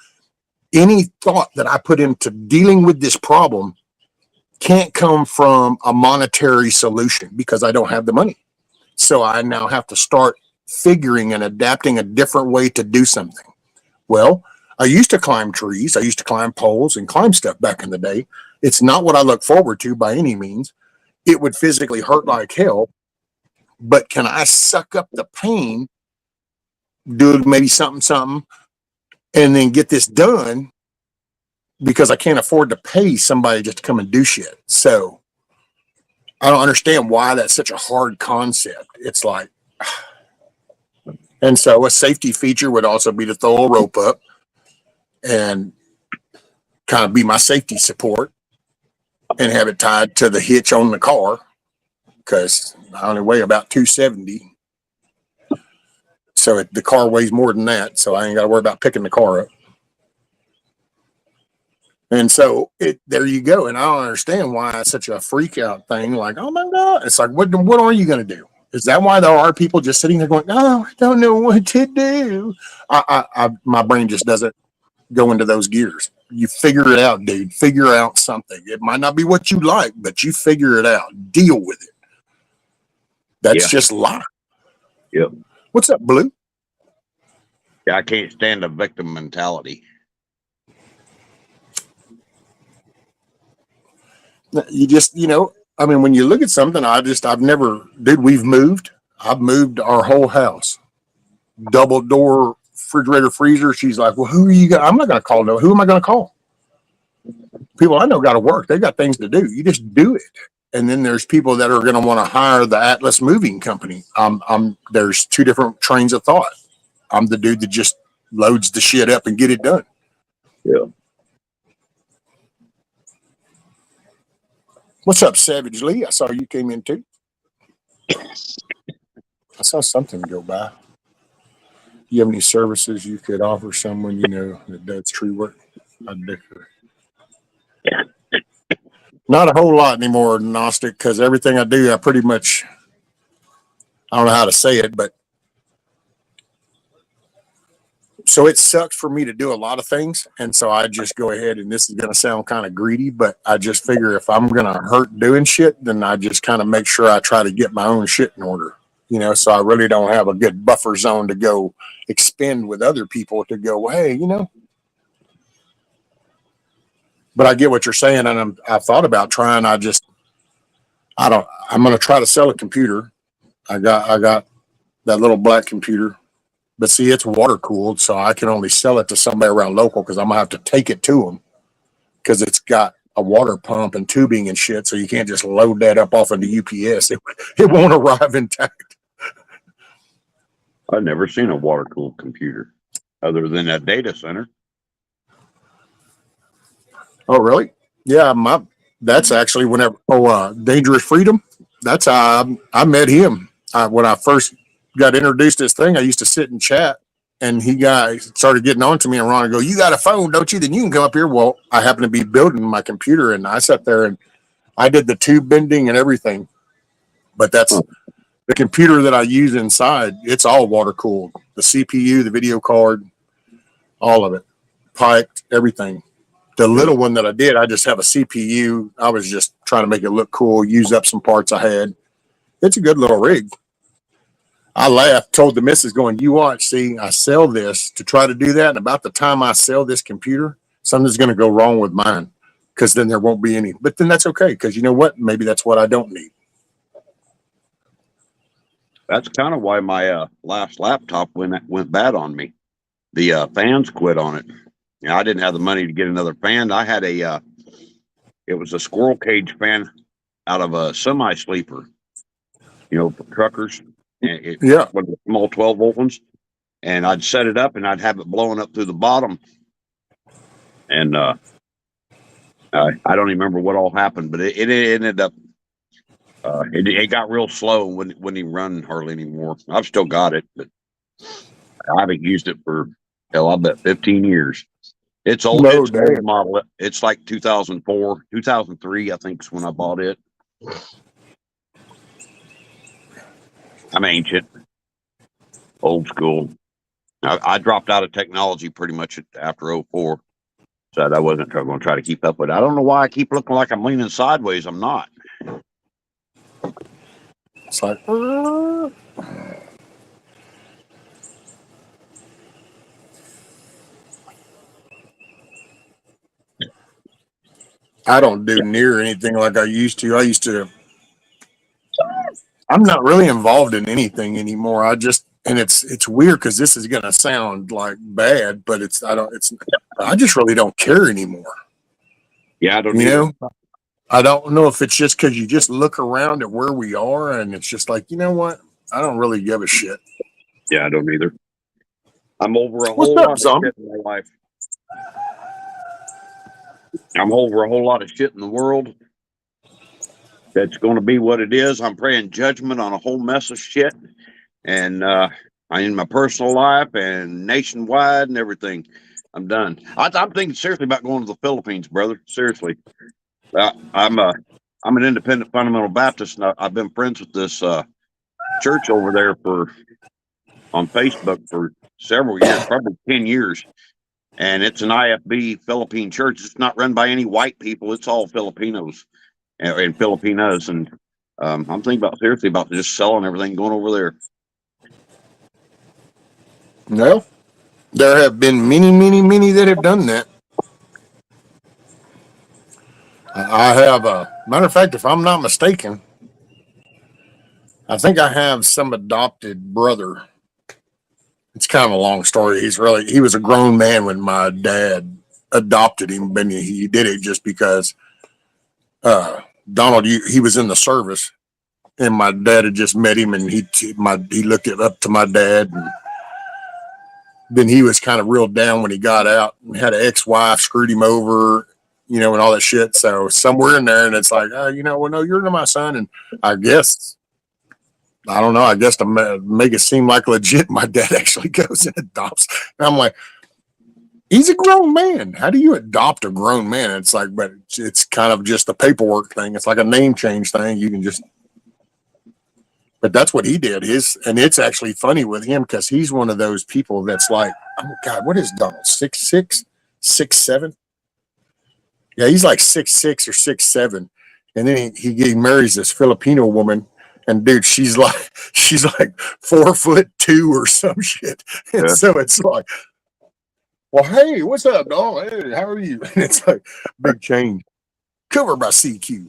any thought that I put into dealing with this problem can't come from a monetary solution because I don't have the money. So I now have to start figuring and adapting a different way to do something. Well, I used to climb trees. I used to climb poles and climb stuff back in the day. It's not what I look forward to by any means. It would physically hurt like hell. But can I suck up the pain, do maybe something, and then get this done because I can't afford to pay somebody just to come and do shit. So I don't understand why that's such a hard concept. It's like, and so a safety feature would also be to throw a rope up and kind of be my safety support and have it tied to the hitch on the car because I only weigh about 270. So the car weighs more than that. So I ain't got to worry about picking the car up. And so there you go. And I don't understand why it's such a freak out thing. Like, oh my God. It's like, what are you going to do? Is that why there are people just sitting there going, oh, I don't know what to do? My brain just doesn't go into those gears. You figure it out, dude. Figure out something. It might not be what you like, but you figure it out. Deal with it. That's just life. Yep. What's up, Blue? Yeah, I can't stand the victim mentality. You just, I mean, when you look at something, we've moved. I've moved our whole house. Double door refrigerator freezer. She's like, well, who are you? I'm not going to call no. Who am I going to call? People I know got to work. They got things to do. You just do it. And then there's people that are going to want to hire the Atlas Moving Company. There's two different trains of thought. I'm the dude that just loads the shit up and get it done. Yeah. What's up, Savage Lee? I saw you came in too. I saw something go by. You have any services you could offer someone that does tree work? Yeah. Not a whole lot anymore, Gnostic, because everything I do, I pretty much, I don't know how to say it, but so it sucks for me to do a lot of things. And so I just go ahead, and this is going to sound kind of greedy, but I just figure if I'm going to hurt doing shit, then I just kind of make sure I try to get my own shit in order, so I really don't have a good buffer zone to go expend with other people to go, hey, But I get what you're saying, and I've thought about trying. I'm going to try to sell a computer. I got that little black computer, but see, it's water cooled, so I can only sell it to somebody around local because I'm gonna have to take it to them because it's got a water pump and tubing and shit. So you can't just load that up off of the UPS. It won't arrive intact. I've never seen a water cooled computer other than a data center. Oh, really? Yeah, that's actually whenever. Dangerous Freedom. That's how I met him. When I first got introduced to this thing, I used to sit and chat, and started getting on to me, and Ron go, "You got a phone, don't you? Then you can come up here." Well, I happened to be building my computer, and I sat there and I did the tube bending and everything. But The computer that I use inside, it's all water cooled. The CPU, the video card, all of it, piped, everything. The little one that I did, I just have a CPU. I was just trying to make it look cool, use up some parts I had. It's a good little rig. I laughed, told the missus, going, "You watch, see, I sell this to try to do that. And about the time I sell this computer, something's going to go wrong with mine because then there won't be any. But then that's okay because you know what? Maybe that's what I don't need." That's kind of why my last laptop went bad on me. The fans quit on it. You know, I didn't have the money to get another fan. I had it was a squirrel cage fan out of a semi sleeper, you know, for truckers. And it Yeah. was the small 12-volt ones. And I'd set it up and I'd have it blowing up through the bottom. And I don't even remember what all happened, but it ended up, it got real slow and wouldn't even run hardly anymore. I've still got it, but I haven't used it for, hell, I bet 15 years. It's old. No, It's old damn. model. It's like 2004, 2003, I think is when I bought it. I'm ancient, old school. I dropped out of technology pretty much after 04. So I wasn't going to try to keep up with it. I don't know why I keep looking like I'm leaning sideways. I'm not. It's like, I don't do near anything like I used to. I'm not really involved in anything anymore. And it's weird because this is going to sound like bad, but I just really don't care anymore. Yeah, I don't You either. know, I don't know if it's just because you just look around at where we are and it's just like, you know what? I don't really give a shit. Yeah, I don't either. I'm over a What's whole up, lot of zombie? shit in my life. I'm over a whole lot of shit in the world. That's going to be what it is. I'm praying judgment on a whole mess of shit. And in my personal life and nationwide and everything. I'm done. I'm thinking seriously about going to the Philippines, brother. Seriously. I'm an independent fundamental Baptist, and I've been friends with this church over there on Facebook for several years, probably 10 years. And it's an IFB Philippine church. It's not run by any white people. It's all Filipinos and Filipinas. And I'm thinking seriously about just selling everything, going over there. No, there have been many, many, many that have done that. I have a matter of fact, if I'm not mistaken, I think I have some adopted brother. It's kind of a long story. He was a grown man when my dad adopted him, but he did it just because Donald, he was in the service, and my dad had just met him, and he looked it up to my dad, and then he was kind of real down when he got out. He had an ex-wife, screwed him over, you know, and all that shit. So somewhere in there, and it's like, you know, well, no, you're my son, and I guess I don't know. I guess to make it seem like legit, my dad actually goes and adopts. And I'm like, he's a grown man. How do you adopt a grown man? It's like, but it's kind of just a paperwork thing. It's like a name change thing. You can just, but that's what he did. And it's actually funny with him because he's one of those people that's like, oh God, what is Donald? 6'6", 6'7"? Yeah, he's like 6'6" or 6'7", and then he marries this Filipino woman. And dude, she's like 4'2" or some shit. And Yeah. so it's like, well, hey, what's up, dog? Hey, how are you? And it's like big change. Covered by CQ.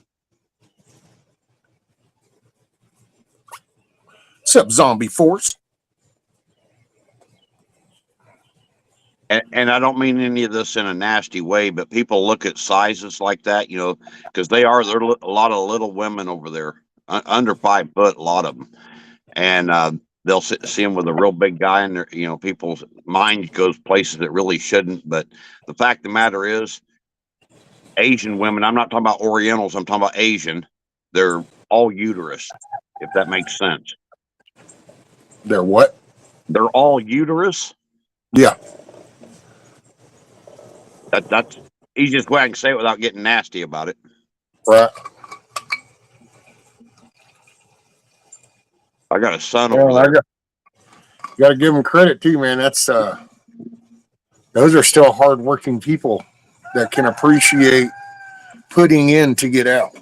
What's up, Zombie Force? And I don't mean any of this in a nasty way, but people look at sizes like that, you know, because there are a lot of little women over there, under 5 foot, a lot of them. And they'll see them with a real big guy, and you know, people's mind goes places that really shouldn't. But the fact of the matter is, Asian women, I'm not talking about Orientals, I'm talking about Asian, they're all uterus, if that makes sense. They're what? They're all uterus. Yeah. That's easiest way I can say it without getting nasty about it. Right. I got a son Well, over there. got to give them credit too, man. That's those are still hardworking people that can appreciate putting in to get out.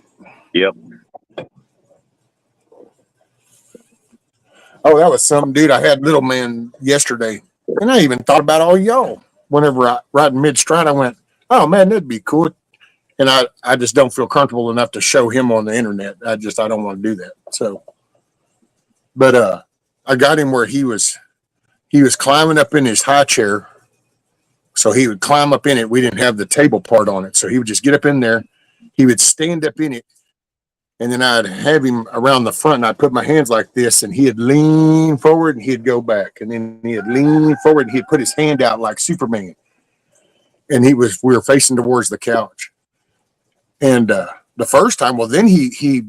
Yep. Oh, that was some dude. I had little man yesterday, and I even thought about all y'all. Whenever I right in mid stride, I went, "Oh man, that'd be cool." And I just don't feel comfortable enough to show him on the internet. I don't want to do that. So, but I got him where he was climbing up in his high chair. So he would climb up in it. We didn't have the table part on it, so he would just get up in there. He would stand up in it, and then I'd have him around the front, and I'd put my hands like this, and he'd lean forward, and he'd go back, and then he'd lean forward, and he'd put his hand out like Superman. And we were facing towards the couch. And the first time, well, then he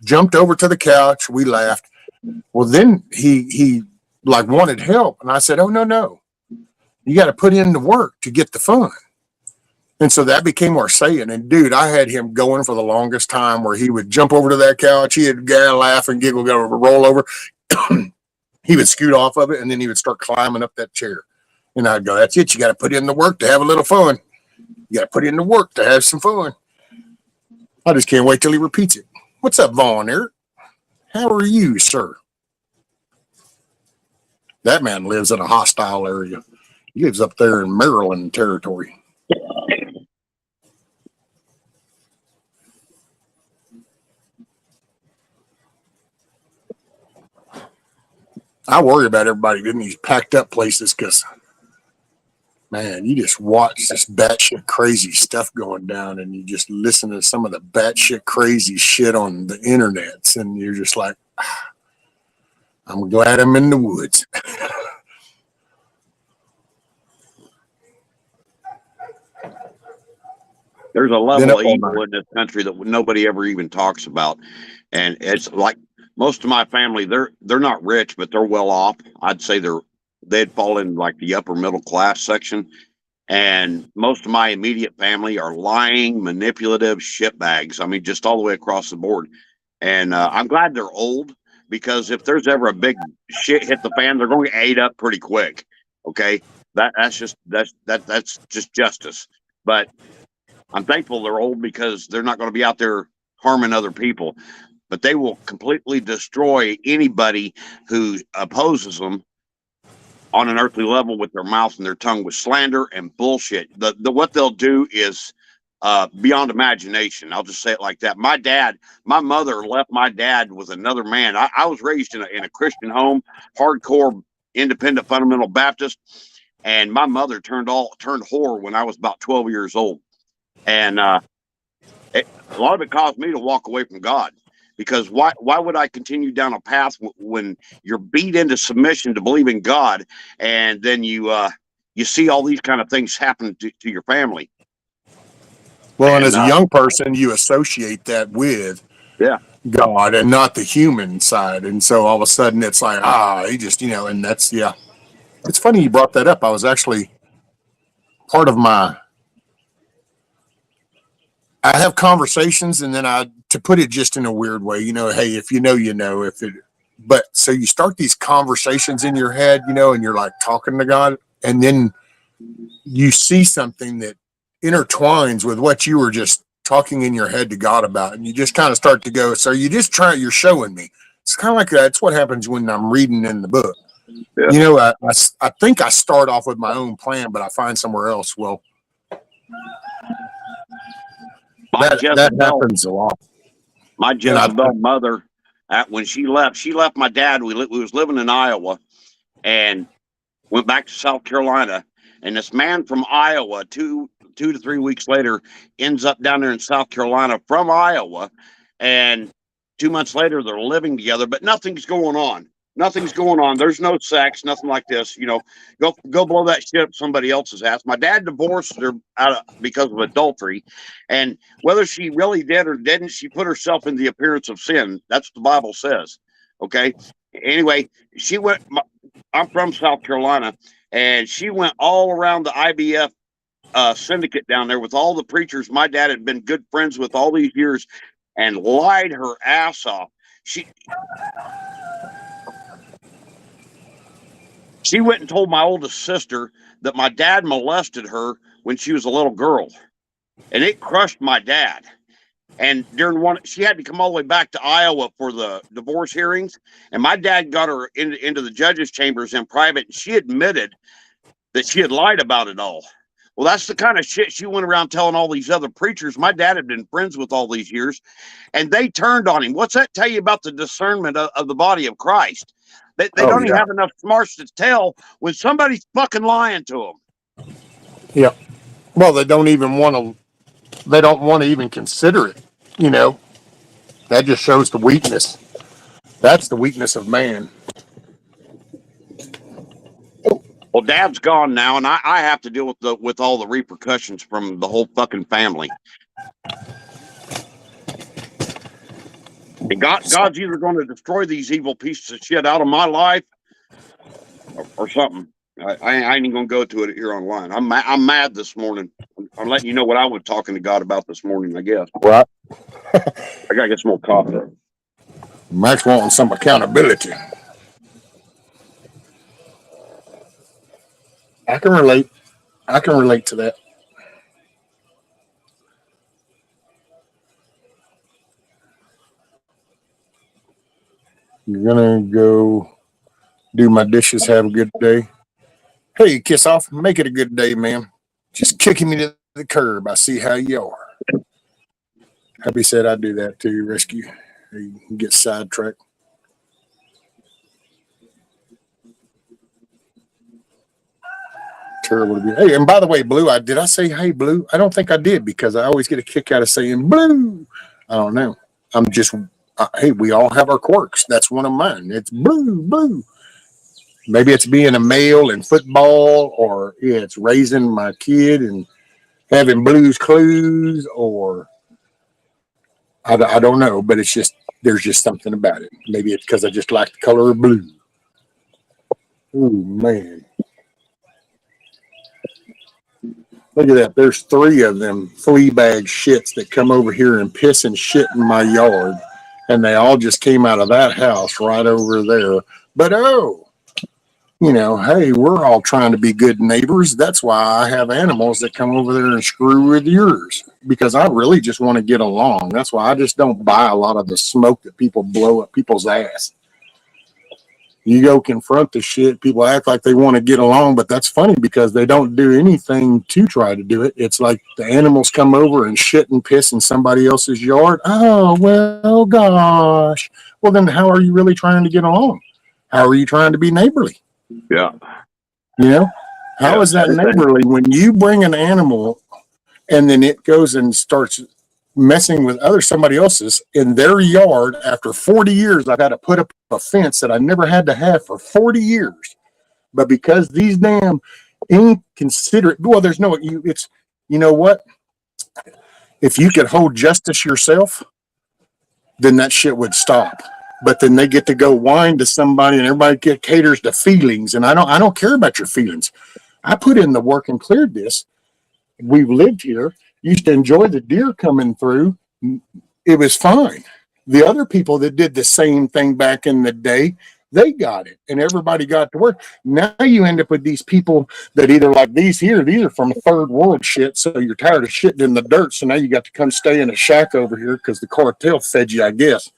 jumped over to the couch. We laughed. Well, then he like wanted help, and I said, "Oh no, you got to put in the work to get the fun." And so that became our saying. And dude, I had him going for the longest time where he would jump over to that couch, he'd laugh and giggle, go roll over. He would scoot off of it, and then he would start climbing up that chair. And I'd go, "That's it. You got to put in the work to have a little fun. You got to put in the work to have some fun." I just can't wait till he repeats it. "What's up, Vaughn, Eric? How are you, sir?" That man lives in a hostile area. He lives up there in Maryland territory. I worry about everybody in these packed up places because, man, you just watch this batshit crazy stuff going down, and you just listen to some of the batshit crazy shit on the internets, and you're just like, I'm glad I'm in the woods. There's a Been level up of all evil night. in this country that nobody ever even talks about, and it's like most of my family. They're not rich, but they're well off. I'd say they'd fall in like the upper middle class section. And most of my immediate family are lying, manipulative shitbags. I mean, just all the way across the board. And I'm glad they're old because if there's ever a big shit hit the fan, they're going to get ate up pretty quick. Okay, that's just justice. But I'm thankful they're old because they're not going to be out there harming other people. But they will completely destroy anybody who opposes them on an earthly level with their mouth and their tongue with slander and bullshit. The what they'll do is beyond imagination. I'll just say it like that. My mother left my dad with another man. I was raised in a Christian home, hardcore independent fundamental Baptist, and my mother turned whore when I was about 12 years old. And a lot of it caused me to walk away from God. Because why would I continue down a path when you're beat into submission to believe in God, and then you see all these kind of things happen to your family? Well, and as a young person, you associate that with Yeah, God and not the human side. And so all of a sudden it's like, he just, and that's, yeah. It's funny you brought that up. I was actually part of I have conversations, and then to put it just in a weird way, hey, if you know, but so you start these conversations in your head, and you're like talking to God, and then you see something that intertwines with what you were just talking in your head to God about, and you just kind of start to go, so you're showing me. It's kind of like that. It's what happens when I'm reading in the book. yeah. I think I start off with my own plan, but I find somewhere else. Well, that happens a lot. My Jezebel mother, when she left my dad. We was living in Iowa, and went back to South Carolina. And this man from Iowa, two to 3 weeks later, ends up down there in South Carolina from Iowa. And 2 months later, they're living together, but nothing's going on. Nothing's going on. There's no sex, nothing like this. Go blow that shit up somebody else's ass. My dad divorced her because of adultery, and whether she really did or didn't, she put herself in the appearance of sin. That's what the Bible says. Okay. Anyway, she went. I'm from South Carolina, and she went all around the IBF syndicate down there with all the preachers my dad had been good friends with all these years, and lied her ass off. She went and told my oldest sister that my dad molested her when she was a little girl, and it crushed my dad. And during one, she had to come all the way back to Iowa for the divorce hearings, and my dad got her into the judge's chambers in private, and she admitted that she had lied about it all. Well, that's the kind of shit she went around telling all these other preachers my dad had been friends with all these years, and they turned on him. What's that tell you about the discernment of the body of Christ? They Oh don't even yeah, have enough smarts to tell when somebody's fucking lying to them. yeah. Well, they don't even want to. They don't want to even consider it. You know, that just shows the weakness. That's the weakness of man. Well, Dad's gone now, and I have to deal with all the repercussions from the whole fucking family. And God's either going to destroy these evil pieces of shit out of my life, or something. I ain't even gonna go to it here online. I'm mad this morning. I'm letting you know what I was talking to God about this morning. I guess Right. I gotta get some more coffee. Max wanting some accountability. I can relate. I can relate to that. You're gonna go do my dishes. Have a good day. Hey, kiss off. Make it a good day, man. Just kicking me to the curb. I see how you are. Happy said I'd do that too. Rescue. You get sidetracked. Terrible to be. Hey, and by the way, Blue, did I say hey, Blue? I don't think I did because I always get a kick out of saying Blue. I don't know. I'm just, hey, we all have our quirks. That's one of mine. It's Blue, Blue. Maybe it's being a male in football, or yeah, it's raising my kid and having Blue's Clues, or I don't know, but it's just, there's just something about it. Maybe it's because I just like the color of blue. Oh, man. Look at that. There's 3 of them flea bag shits that come over here and piss and shit in my yard. And they all just came out of that house right over there. But oh, you know, hey, we're all trying to be good neighbors. That's why I have animals that come over there and screw with yours, because I really just want to get along. That's why I just don't buy a lot of the smoke that people blow up people's ass. You go confront the shit, people act like they want to get along, but that's funny because they don't do anything to try to do it. It's like the animals come over and shit and piss in somebody else's yard. Oh, well, gosh. Well, then how are you really trying to get along? How are you trying to be neighborly? Yeah. You know, how Yeah. is that neighborly when you bring an animal and then it goes and starts messing with somebody else's in their yard? After 40 years, I've had to put up a fence that I never had to have for 40 years. But because these damn inconsiderate, well, there's no, it's, you know what? If you could hold justice yourself, then that shit would stop. But then they get to go whine to somebody, and everybody caters to feelings. And I don't care about your feelings. I put in the work and cleared this. We've lived here, used to enjoy the deer coming through. It was fine. The other people that did the same thing back in the day, they got it, and everybody got to work. Now you end up with these people that either like these are from third world shit, so you're tired of shitting in the dirt, so now you got to come stay in a shack over here because the cartel fed you, I guess.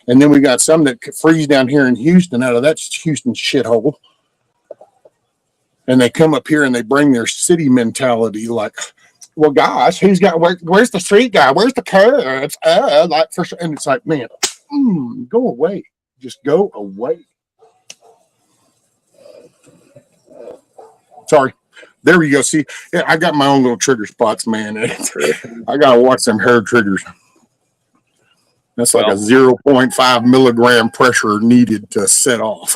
And then we got some that freeze down here in Houston out of that Houston shithole. And they come up here and they bring their city mentality, like, well, gosh, where's the street guy? Where's the curbs? Like, for sure. And it's like, man, go away. Just go away. Sorry. There we go. See, yeah, I got my own little trigger spots, man. I got to watch them hair triggers. That's like a 0.5 milligram pressure needed to set off.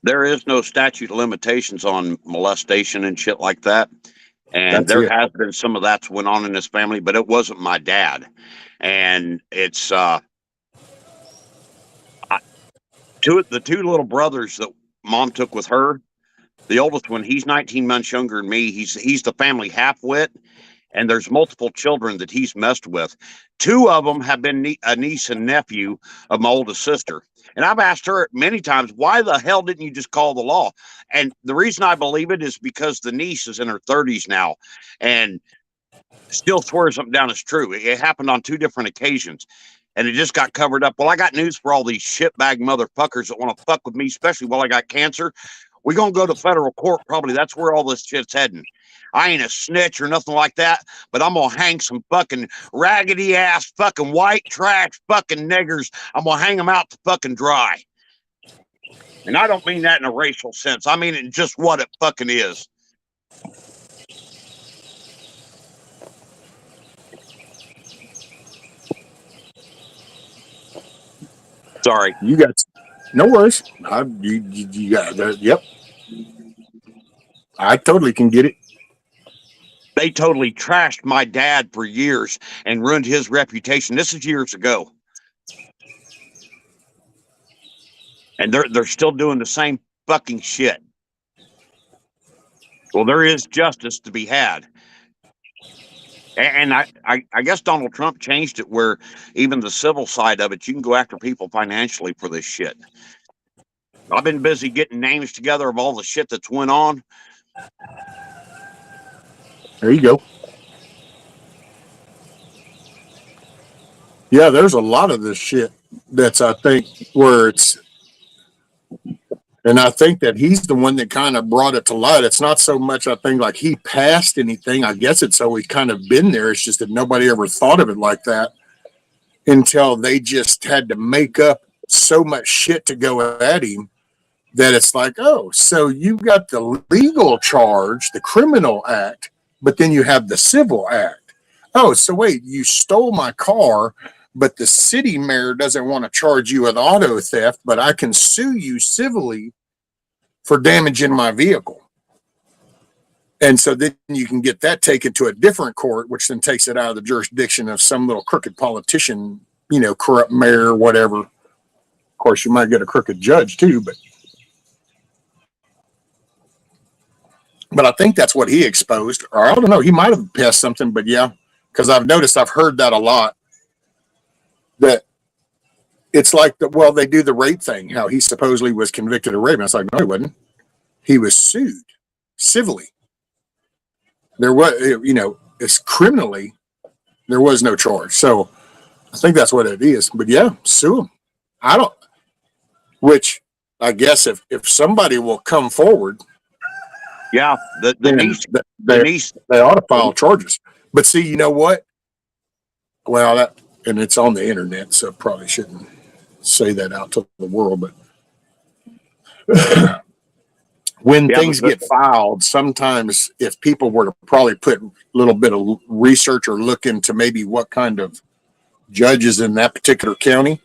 There is no statute of limitations on molestation and shit like that. And there has been some of that's went on in this family, but it wasn't my dad. And it's the 2 little brothers that mom took with her. The oldest one, he's 19 months younger than me. He's the family half-wit. and there's multiple children that he's messed with. Two of them have been a niece and nephew of my oldest sister. And I've asked her many times, why the hell didn't you just call the law? And the reason I believe it is because the niece is in her 30s now and still swears something down as true. It happened on two different occasions and it just got covered up. Well, I got news for all these shitbag motherfuckers that want to fuck with me, especially while I got cancer. We're going to go to federal court. Probably that's where all this shit's heading. I ain't a snitch or nothing like that, but I'm going to hang some fucking raggedy ass fucking white trash fucking niggers. I'm going to hang them out to fucking dry. And I don't mean that in a racial sense. I mean it in just what it fucking is. Sorry. You got no worries. You got that. Yep. I totally can get it. They totally trashed my dad for years and ruined his reputation. This is years ago. And they're still doing the same fucking shit. Well, there is justice to be had. And I guess Donald Trump changed it where even the civil side of it, you can go after people financially for this shit. I've been busy getting names together of all the shit that's went on. There you go. Yeah, there's a lot of this shit that's, I think, where it's, and I think that he's the one that kind of brought it to light. It's not so much, I think, like he passed anything. I guess it's always kind of been there. It's just that nobody ever thought of it like that until they just had to make up so much shit to go at him that it's like, oh, so you got the legal charge, the criminal act, but then you have the civil act. Oh, so wait, you stole my car, but the city mayor doesn't want to charge you with auto theft, but I can sue you civilly for damaging my vehicle. And so then you can get that taken to a different court, which then takes it out of the jurisdiction of some little crooked politician, you know, corrupt mayor, whatever. Of course, you might get a crooked judge too, but I think that's what he exposed. Or I don't know, he might have passed something, but yeah, because I've heard that a lot. That it's like, well, they do the rape thing, how he supposedly was convicted of rape. And I was like, no, he wasn't. He was sued civilly. There was, you know, it's criminally, there was no charge. So I think that's what it is. But yeah, sue him. Which I guess if somebody will come forward, yeah, the niece, they ought to file charges. But see, you know what? Well, and it's on the internet, so probably shouldn't say that out to the world. But when things get filed, sometimes if people were to probably put a little bit of research or look into maybe what kind of judges in that particular county,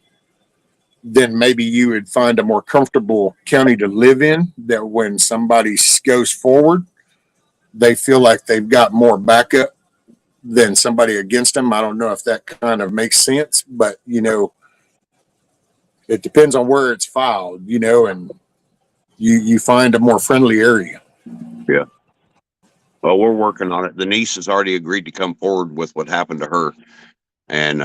then maybe you would find a more comfortable county to live in, that when somebody goes forward, they feel like they've got more backup than somebody against them. I don't know if that kind of makes sense, but, you know, it depends on where it's filed, you know, and you find a more friendly area. Yeah. Well, we're working on it. The niece has already agreed to come forward with what happened to her. And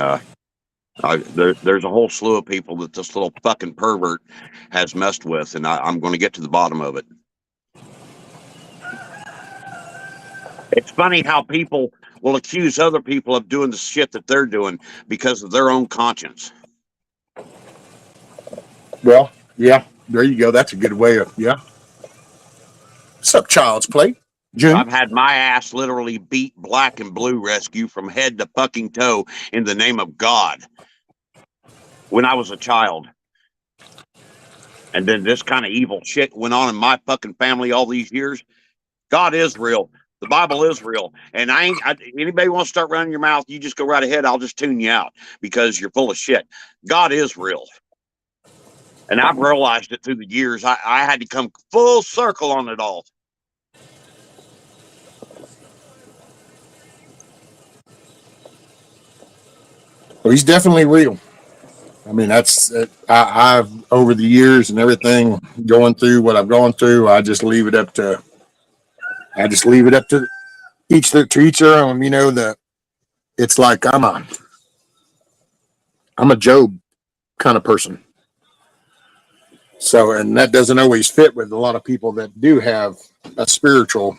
there's a whole slew of people that this little fucking pervert has messed with, and I'm going to get to the bottom of it. It's funny how people will accuse other people of doing the shit that they're doing because of their own conscience. Well, yeah, there you go. That's a good way of, yeah. What's up, Child's Play? June? I've had my ass literally beat black and blue rescue from head to fucking toe in the name of God when I was a child. And then this kind of evil shit went on in my fucking family all these years. God is real. The Bible is real. And anybody wants to start running your mouth, you just go right ahead. I'll just tune you out because you're full of shit. God is real. And I've realized it through the years. I had to come full circle on it all. Well, he's definitely real. I mean, that's I've over the years and everything going through what I've gone through. I just leave it up to to each their own. It's like I'm a Job kind of person. So, and that doesn't always fit with a lot of people that do have a spiritual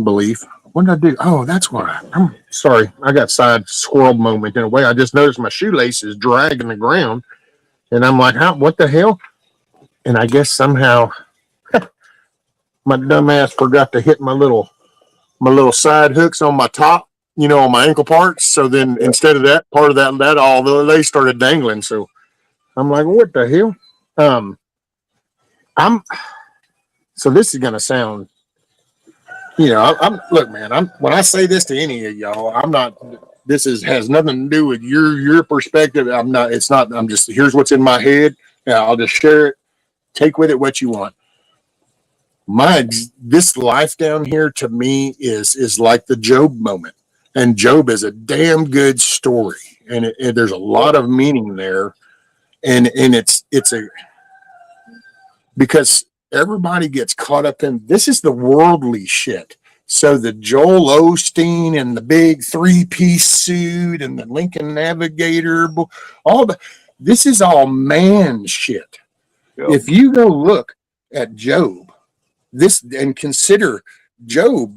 belief. What did I do? Oh, that's why. I'm sorry. I got side squirrel moment in a way. I just noticed my shoelace is dragging the ground, and I'm like, how? What the hell? And I guess somehow my dumb ass forgot to hit my little side hooks on my top, on my ankle parts. So then instead of that part of that all they started dangling. So I'm like, what the hell? I'm so this is gonna sound, I'm look, man. I'm when I say this to any of y'all, I'm not. This has nothing to do with your perspective. I'm not. It's not. I'm just here's what's in my head. I'll just share it. Take with it what you want. This life down here to me is like the Job moment, and Job is a damn good story, and there's a lot of meaning there, and it's a because everybody gets caught up in this is the worldly shit. So the Joel Osteen and the big 3-piece suit and the Lincoln Navigator, all this is all man shit. Yep. If you go look at Job, this and consider Job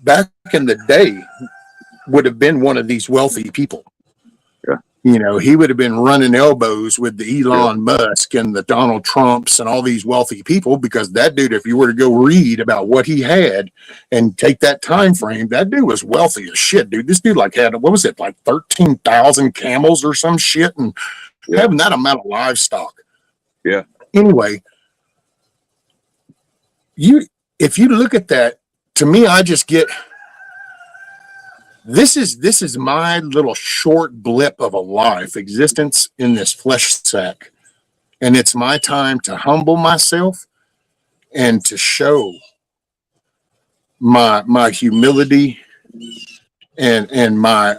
back in the day would have been one of these wealthy people. He would have been running elbows with the Elon Musk and the Donald Trumps and all these wealthy people because that dude, if you were to go read about what he had and take that time frame, that dude was wealthy as shit, dude. This dude had, what was it, like 13,000 camels or some shit and having that amount of livestock. Yeah. Anyway, if you look at that, to me, I just get this is my little short blip of a life existence in this flesh sack, and it's my time to humble myself and to show my humility and my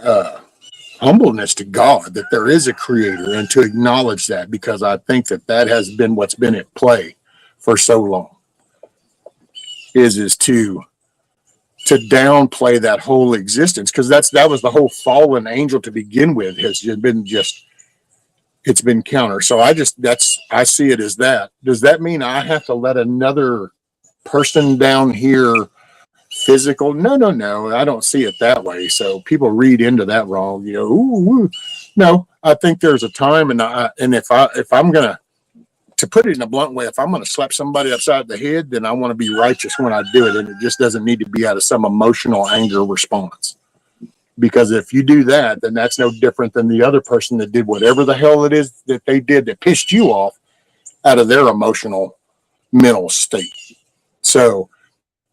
humbleness to God that there is a creator, and to acknowledge that, because I think that has been what's been at play for so long is to downplay that whole existence, because that was the whole fallen angel to begin with, has been it's been counter. So I see it as that. Does that mean I have to let another person down here physical? No, I don't see it that way. So people read into that wrong. No, I think there's a time, and if I'm gonna, to put it in a blunt way, if I'm going to slap somebody upside the head, then I want to be righteous when I do it. And it just doesn't need to be out of some emotional anger response. Because if you do that, then that's no different than the other person that did whatever the hell it is that they did that pissed you off out of their emotional mental state. So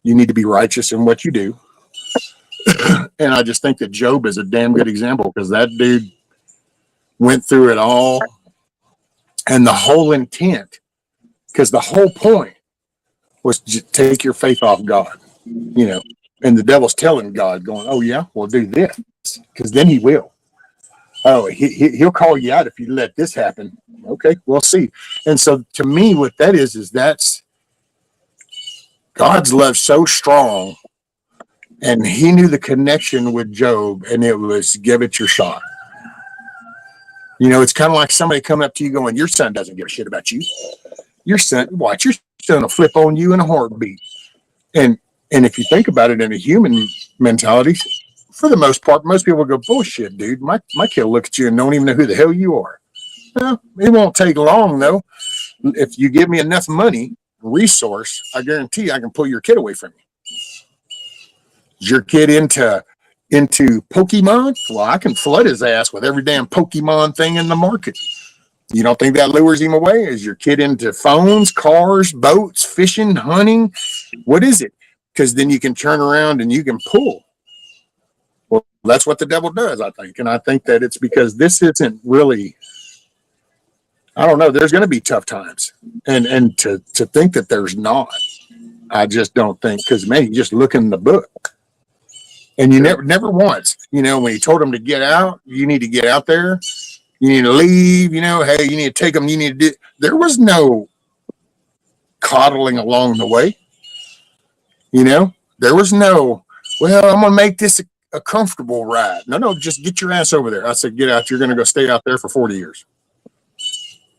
you need to be righteous in what you do. And I just think that Job is a damn good example, because that dude went through it all. And the whole intent, because the whole point was to take your faith off God, and the devil's telling God, going, oh yeah, well, do this, because then he will. Oh, he'll call you out if you let this happen. Okay, we'll see. And so to me, what that is that's God's love so strong, and he knew the connection with Job, and it was give it your shot. It's kind of like somebody coming up to you going, your son doesn't give a shit about you. Your son will flip on you in a heartbeat. And if you think about it in a human mentality, for the most part, most people go, bullshit, dude. My kid look at you and don't even know who the hell you are. Well, it won't take long, though. If you give me enough money, resource, I guarantee I can pull your kid away from you. Is your kid into Pokemon? Well, I can flood his ass with every damn Pokemon thing in the market. You don't think that lures him away? Is your kid into phones, cars, boats, fishing, hunting? What is it? Because then you can turn around and you can pull. Well, that's what the devil does, I think. And I think that it's because this isn't really, I don't know, there's going to be tough times. And to think that there's not, I just don't think, because, man, you just look in the book. And you never once, when he told him to get out, you need to get out there. You need to leave, hey, you need to take them. You need to do. There was no coddling along the way. There was no, Well, I'm gonna make this a comfortable ride. No, just get your ass over there. I said, get out. You're gonna go stay out there for 40 years.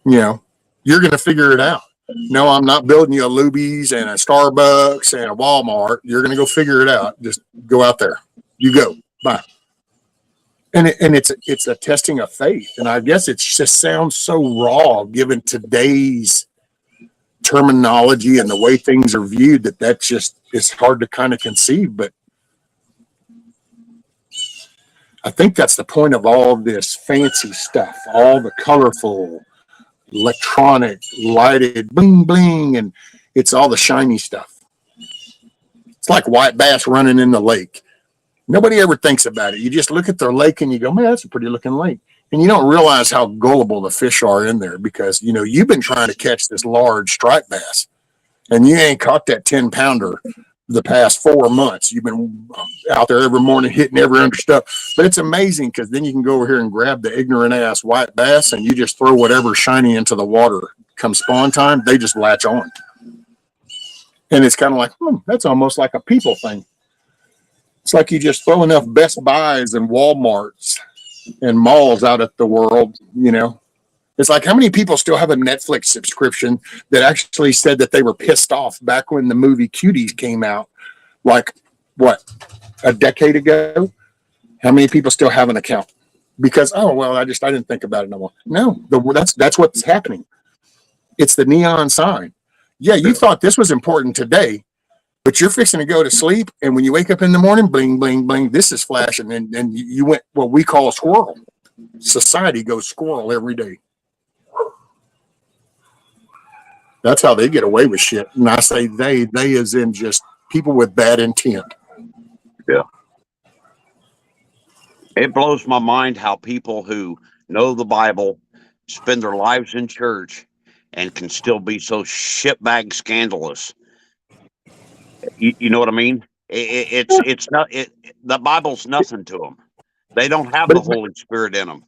You know, you're gonna figure it out. No, I'm not building you a Luby's and a Starbucks and a Walmart. You're gonna go figure it out. Just go out there. You go. Bye. And it's a testing of faith. And I guess it just sounds so raw given today's terminology and the way things are viewed that just is hard to kind of conceive. But I think that's the point of all this fancy stuff, all the colorful, electronic, lighted, bling bling, and it's all the shiny stuff. It's like white bass running in the lake. Nobody ever thinks about it. You just look at their lake and you go, man, that's a pretty looking lake. And you don't realize how gullible the fish are in there because, you've been trying to catch this large striped bass and you ain't caught that 10-pounder the past 4 months. You've been out there every morning hitting every under stuff. But it's amazing because then you can go over here and grab the ignorant ass white bass and you just throw whatever shiny into the water. Come spawn time, they just latch on. And it's kind of like, that's almost like a people thing. It's like you just throw enough Best Buys and Walmarts and malls out at the world, It's like how many people still have a Netflix subscription that actually said that they were pissed off back when the movie Cuties came out, like, what, a decade ago? How many people still have an account? Because, I didn't think about it no more. No, that's what's happening. It's the neon sign. Yeah, you thought this was important today, but you're fixing to go to sleep, and when you wake up in the morning, bling, bling, bling, this is flashing, and you went what we call a squirrel. Society goes squirrel every day. That's how they get away with shit. And I say they as in just people with bad intent. Yeah. It blows my mind how people who know the Bible spend their lives in church and can still be so shitbag scandalous. You know what I mean? It's not the Bible's nothing to them. They don't have But the Holy Spirit in them.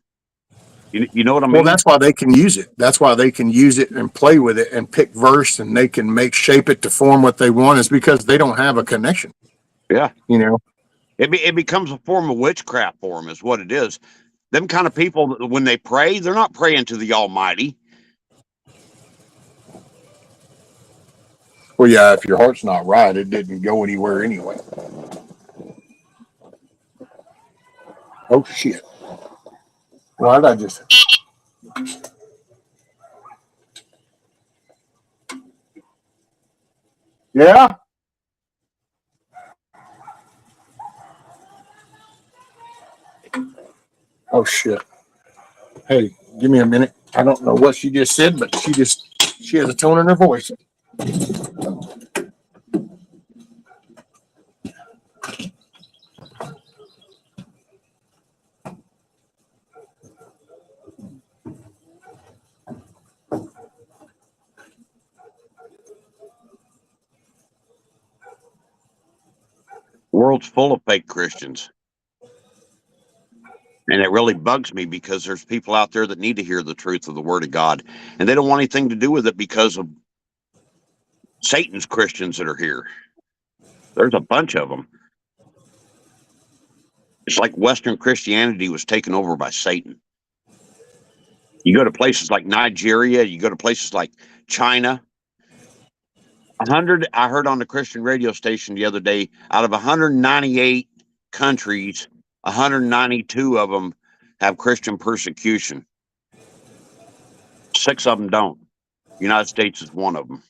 You know what I mean? Well, that's why they can use it. That's why they can use it and play with it and pick verse and they can shape it to form what they want is because they don't have a connection. Yeah. It becomes a form of witchcraft for them is what it is. Them kind of people, when they pray, they're not praying to the Almighty. Well, yeah, if your heart's not right, it didn't go anywhere anyway. Oh, shit. Why did I just... Yeah? Oh, shit. Hey, give me a minute. I don't know what she just said, but she has a tone in her voice. World's full of fake Christians. And it really bugs me because there's people out there that need to hear the truth of the Word of God. And they don't want anything to do with it because of Satan's Christians that are here. There's a bunch of them. It's like Western Christianity was taken over by Satan. You go to places like Nigeria, you go to places like China. I heard on the Christian radio station the other day, out of 198 countries, 192 of them have Christian persecution. 6 of them don't. The United States is one of them.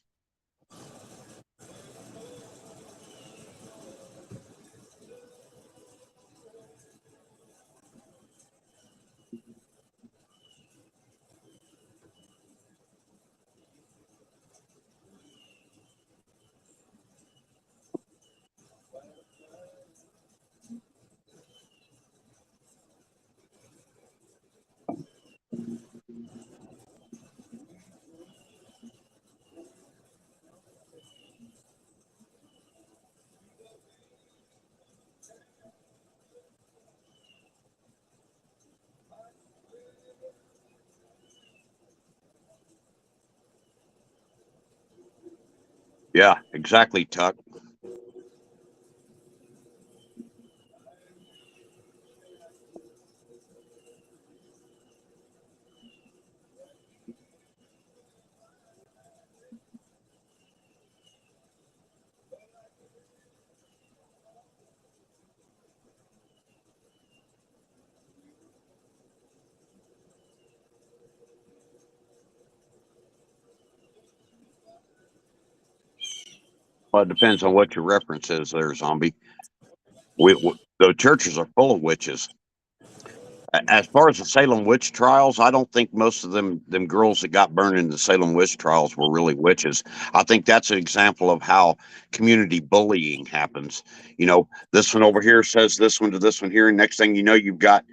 Yeah, exactly, Tuck. Well, it depends on what your reference is there, zombie. The churches are full of witches. As far as the Salem witch trials, I don't think most of them girls that got burned in the Salem witch trials were really witches. I think that's an example of how community bullying happens. You know, this one over here says this one to this one here, and next thing you know, you've got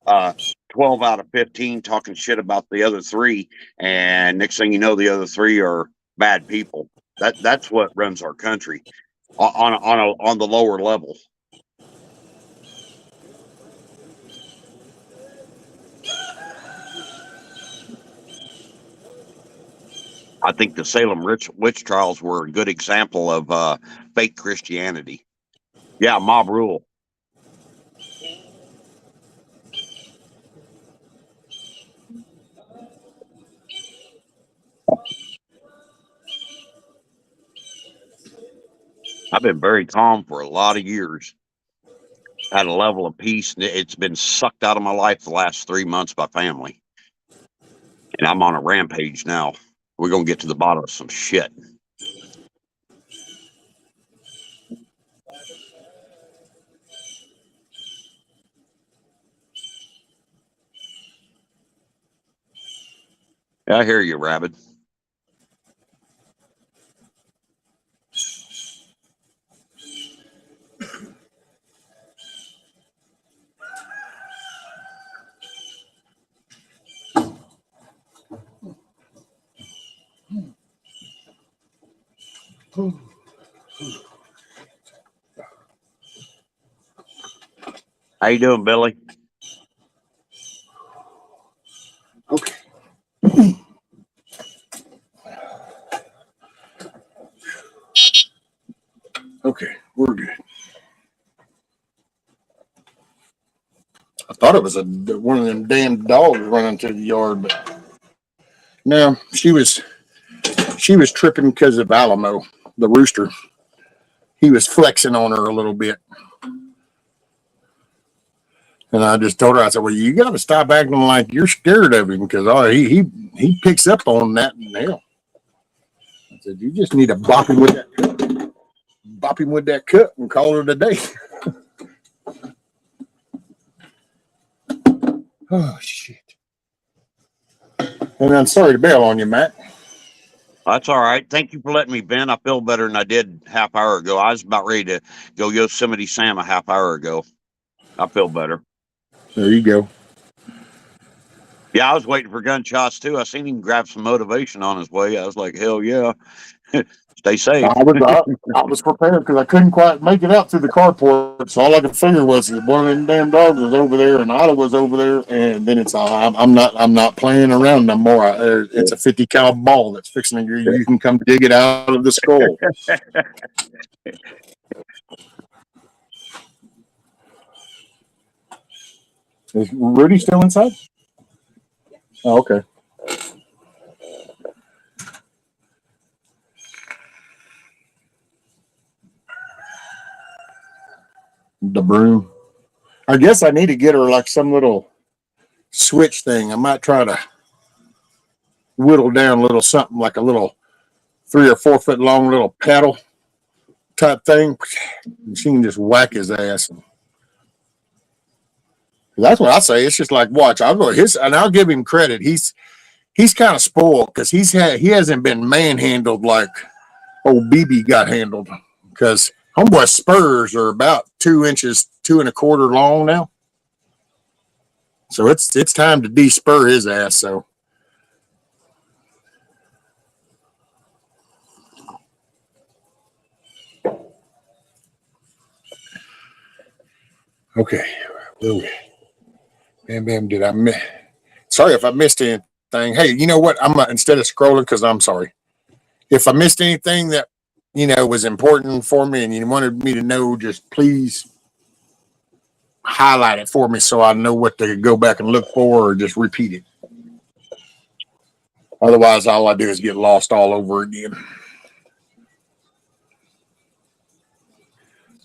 12 out of 15 talking shit about the other three, and next thing you know, the other three are bad people. That's what runs our country on the lower level. I think the Salem witch trials were a good example of fake Christianity. Yeah, mob rule. I've been very calm for a lot of years. Had a level of peace. It's been sucked out of my life the last 3 months by family. And I'm on a rampage now. We're going to get to the bottom of some shit. I hear you, Rabbit. How you doing, Billy? Okay. Okay, we're good. I thought it was one of them damn dogs running through the yard, but no, she was tripping because of Alamo, the rooster. He was flexing on her a little bit. And I just told her, I said, well, you got to stop acting like you're scared of him because he picks up on that and hell. I said, you just need to bop him with that cut and call it a day. Oh, shit. And I'm sorry to bail on you, Matt. That's all right. Thank you for letting me vent. I feel better than I did half hour ago. I was about ready to go Yosemite Sam a half hour ago. I feel better. There you go. Yeah, I was waiting for gunshots too. I seen him grab some motivation on his way. I was like, hell yeah. Stay safe. I was prepared because I couldn't quite make it out through the carport. So all I could figure was that one of them damn dogs was over there and Otto was over there. And then it's I'm not playing around no more. It's a 50 cal ball that's fixing to you can come dig it out of the skull. Is Rudy still inside? Oh, okay. The broom. I guess I need to get her like some little switch thing. I might try to whittle down a little something like a little 3 or 4 foot long little paddle type thing. And she can just whack his ass. That's what I say. It's just like, watch. I'll give him credit. He's kind of spoiled because he hasn't been manhandled like old BB got handled. Because homeboy's spurs are about 2 inches, 2.25 long now. So it's time to de-spur his ass. So okay, bam, did I miss? Sorry if I missed anything. Hey, you know what? I'm instead of scrolling because I'm sorry if I missed anything that was important for me and you wanted me to know. Just please highlight it for me so I know what to go back and look for, or just repeat it. Otherwise, all I do is get lost all over again.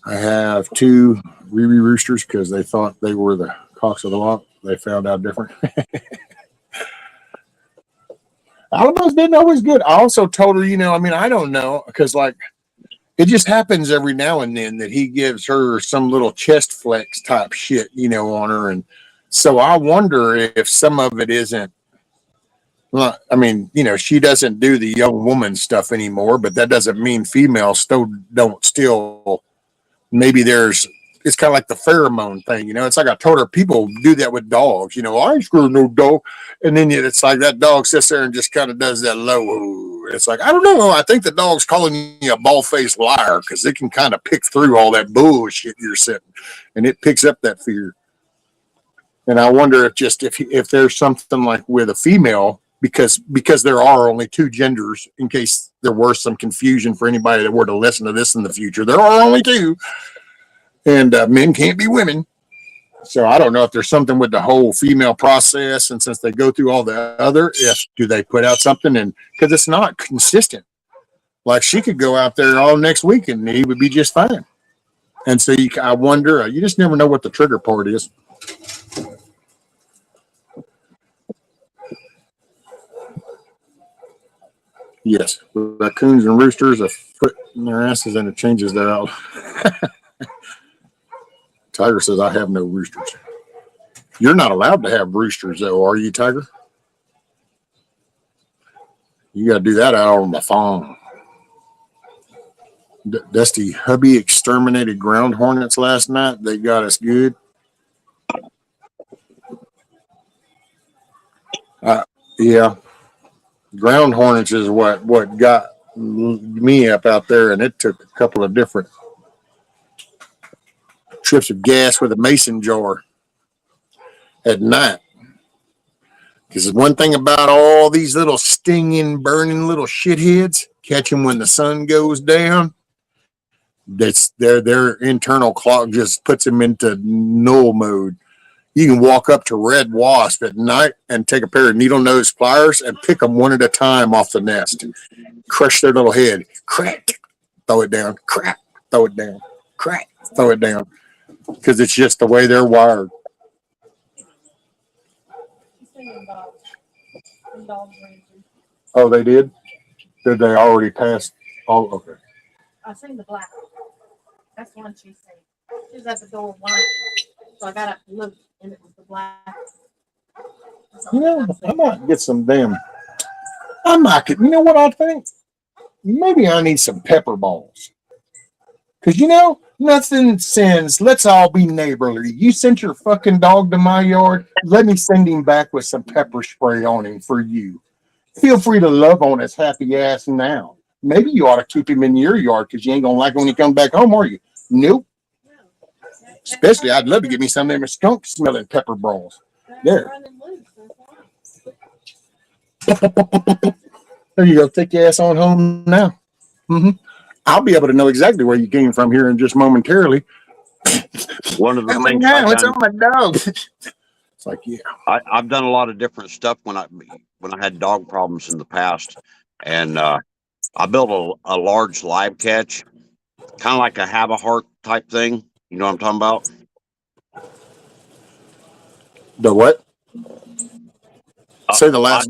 I have 2 Riri roosters because they thought they were the cocks of the lot. They found out different. Alamo's been always good. I also told her, I don't know, because like it just happens every now and then that he gives her some little chest flex type shit, on her. And so I wonder if some of it isn't, well, I mean, she doesn't do the young woman stuff anymore, but that doesn't mean females still don't still, maybe it's kind of like the pheromone thing, it's like I told her people do that with dogs, I ain't screwing no dog. And then it's like that dog sits there and just kind of does that low. It's like, I don't know. I think the dog's calling you a bald-faced liar because it can kind of pick through all that bullshit you're sitting, and it picks up that fear. And I wonder if there's something like with a female, because there are only two genders, in case there were some confusion for anybody that were to listen to this in the future. There are only two, and men can't be women. So I don't know if there's something with the whole female process, and since they go through all the other, do they put out something? And because it's not consistent, like she could go out there all next week and he would be just fine. And so I wonder, you just never know what the trigger part is. Yes, raccoons and roosters, a foot in their asses, and it changes that out. Tiger says, I have no roosters. You're not allowed to have roosters, though, are you, Tiger? You got to do that out on the farm. Dusty hubby exterminated ground hornets last night. They got us good. Yeah. Ground hornets is what got me up out there, and it took a couple of different trips of gas with a mason jar at night. Because one thing about all these little stinging, burning little shitheads, catch them when the sun goes down. That's their internal clock just puts them into null mode. You can walk up to red wasp at night and take a pair of needle nose pliers and pick them one at a time off the nest. Crush their little head. Crack. Throw it down. Crack. Throw it down. Crack. Throw it down. Because it's just the way they're wired. Oh, they did? Did they already pass? Oh, okay. I seen the black one. That's the one she seen. She was at the door whining. So I got up to look, and it was the black. I might get some damn. I might get, you know what I think? Maybe I need some pepper balls. Because, nothing sends. Let's all be neighborly. You sent your fucking dog to my yard. Let me send him back with some pepper spray on him for you. Feel free to love on his happy ass now. Maybe you ought to keep him in your yard because you ain't going to like him when he comes back home, are you? Nope. Especially, I'd love to get me some of them skunk smelling pepper balls. There. There you go. Take your ass on home now. Mm-hmm. I'll be able to know exactly where you came from here in just momentarily. One of the things it's on my dog. It's like, yeah. I've done a lot of different stuff when I had dog problems in the past, and I built a large live catch, kind of like a have a heart type thing. You know what I'm talking about? The what? Say the last.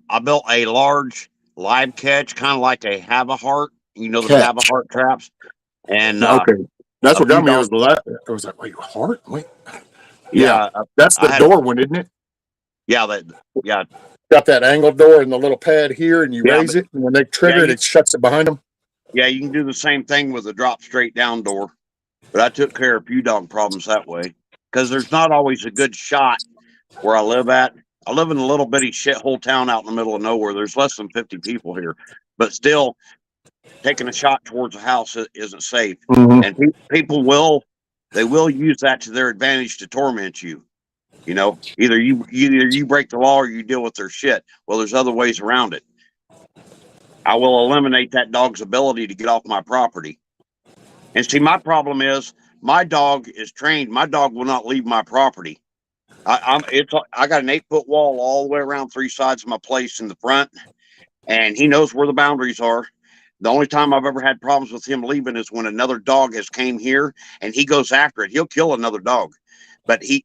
I built a large live catch, kind of like a have a heart. You know the catch. have a heart traps. And okay, that's what got me. Was the last. I was like, wait, heart? Wait. Yeah, that's the door one, isn't it? Yeah, Got that angle door and the little pad here, and you raise it, and when they trigger it, it shuts it behind them. Yeah, you can do the same thing with a drop straight down door. But I took care of a few dog problems that way because there's not always a good shot where I live at. I live in a little bitty shithole town out in the middle of nowhere. There's less than 50 people here, but still taking a shot towards a house isn't safe. Mm-hmm. And people will use that to their advantage to torment you. Either you break the law or you deal with their shit. Well, there's other ways around it. I will eliminate that dog's ability to get off my property. And see, my problem is my dog is trained. My dog will not leave my property. I got an 8-foot wall all the way around 3 sides of my place in the front, and he knows where the boundaries are. The only time I've ever had problems with him leaving is when another dog has came here and he goes after it. He'll kill another dog, but if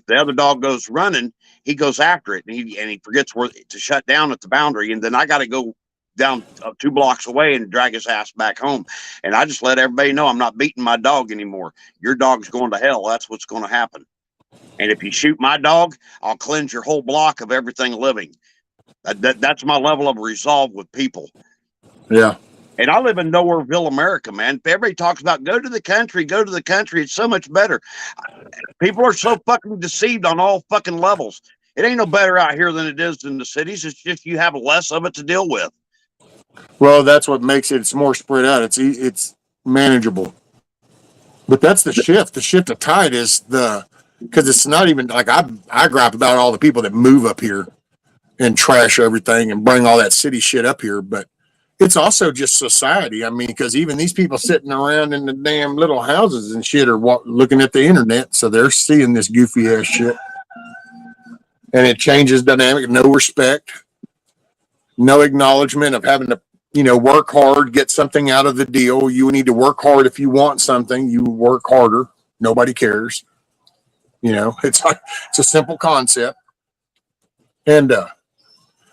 the other dog goes running, he goes after it and he forgets where to shut down at the boundary, and then I got to go down 2 blocks away and drag his ass back home. And I just let everybody know I'm not beating my dog anymore. Your dog's going to hell. That's what's going to happen. And if you shoot my dog, I'll cleanse your whole block of everything living. That's my level of resolve with people. Yeah. And I live in Nowhereville, America, man. Everybody talks about go to the country. It's so much better. People are so fucking deceived on all fucking levels. It ain't no better out here than it is in the cities. It's just you have less of it to deal with. Well, that's what makes it. It's more spread out. It's manageable. But that's the shift. The shift of tide is because it's not even like I gripe about all the people that move up here and trash everything and bring all that city shit up here. But it's also just society. I mean, because even these people sitting around in the damn little houses and shit are looking at the internet, so they're seeing this goofy ass shit, and it changes dynamic. No respect, no acknowledgement of having to, work hard, get something out of the deal. You need to work hard if you want something. You work harder. Nobody cares. It's a simple concept. And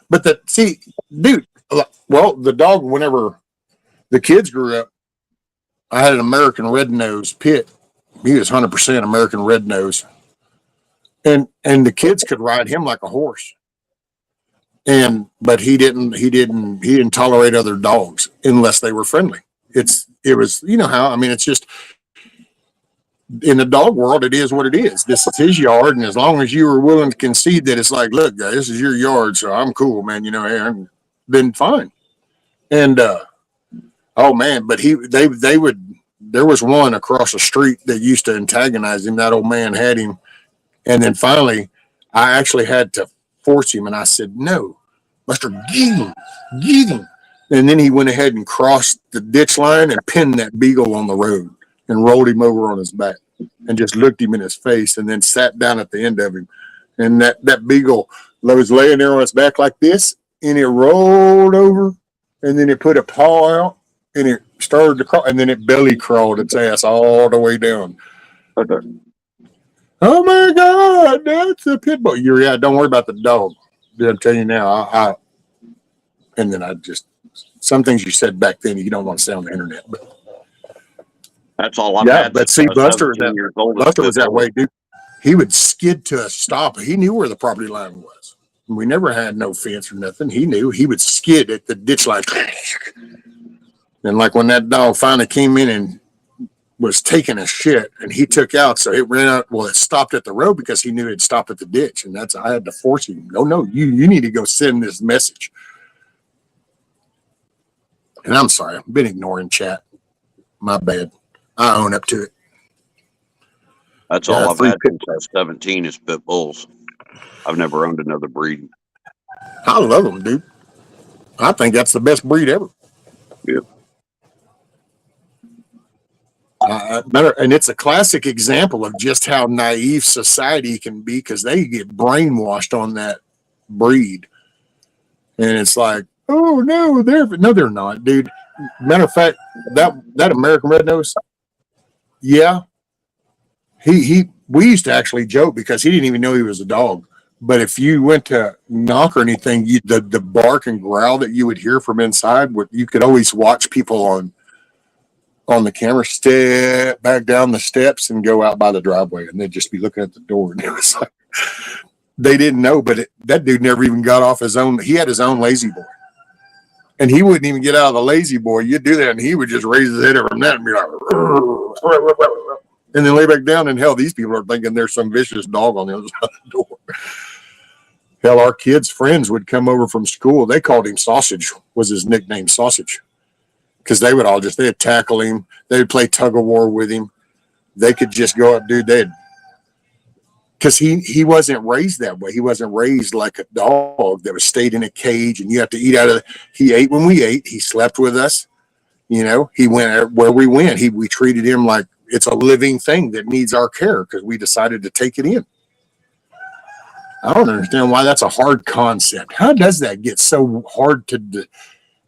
but dude. Well, the dog. Whenever the kids grew up, I had an American red nose pit. He was 100% American red nose, and the kids could ride him like a horse. But he didn't tolerate other dogs unless they were friendly. It was how, I mean, it's just in the dog world, it is what it is. This is his yard, and as long as you were willing to concede that it's like, look, guys, this is your yard, so I'm cool, man. Hey, then fine. And oh man, but they would. There was one across the street that used to antagonize him. That old man had him, and then finally, I actually had to force him, and I said, no, Buster, get him. And then he went ahead and crossed the ditch line and pinned that beagle on the road and rolled him over on his back and just looked him in his face and then sat down at the end of him. And that beagle was laying there on its back like this, and it rolled over, and then it put a paw out, and it started to crawl, and then it belly crawled its ass all the way down. Okay. Oh my God, that's a pit bull. Don't worry about the dog. I'm telling you now. And then some things you said back then you don't want to say on the internet, but that's all I've had. But see, Buster was that way, dude. He would skid to a stop. He knew where the property line was. We never had no fence or nothing. He knew. He would skid at the ditch line. And like when that dog finally came in and was taking a shit, and he took out, so it ran out. Well, it stopped at the road because he knew it'd stop at the ditch, and I had to force him. No, you need to go send this message. And I'm sorry, I've been ignoring chat. My bad. I own up to it. That's all I've had since I was 17 is pit bulls. I've never owned another breed. I love them, dude. I think that's the best breed ever. Yep. And it's a classic example of just how naive society can be, because they get brainwashed on that breed. And it's like, oh no, they're not, dude. Matter of fact, that American Red Nose, yeah, we used to actually joke because he didn't even know he was a dog. But if you went to knock or anything, the bark and growl that you would hear from inside, you could always watch people on the camera step back down the steps and go out by the driveway, and they'd just be looking at the door. And it was like, they didn't know, but that dude never even got off his own. He had his own lazy boy, and he wouldn't even get out of the lazy boy. You'd do that, and he would just raise his head from that and be like, and then lay back down. And hell, these people are thinking there's some vicious dog on the other side of the door. Hell, our kids' friends would come over from school. They called him Sausage, was his nickname, Sausage. Because they'd tackle him. They'd play tug of war with him. They could just go up, dude. Because he wasn't raised that way. He wasn't raised like a dog that was stayed in a cage and you have to eat out of it. He ate when we ate. He slept with us. He went where we went. We treated him like it's a living thing that needs our care because we decided to take it in. I don't understand why that's a hard concept. How does that get so hard to do?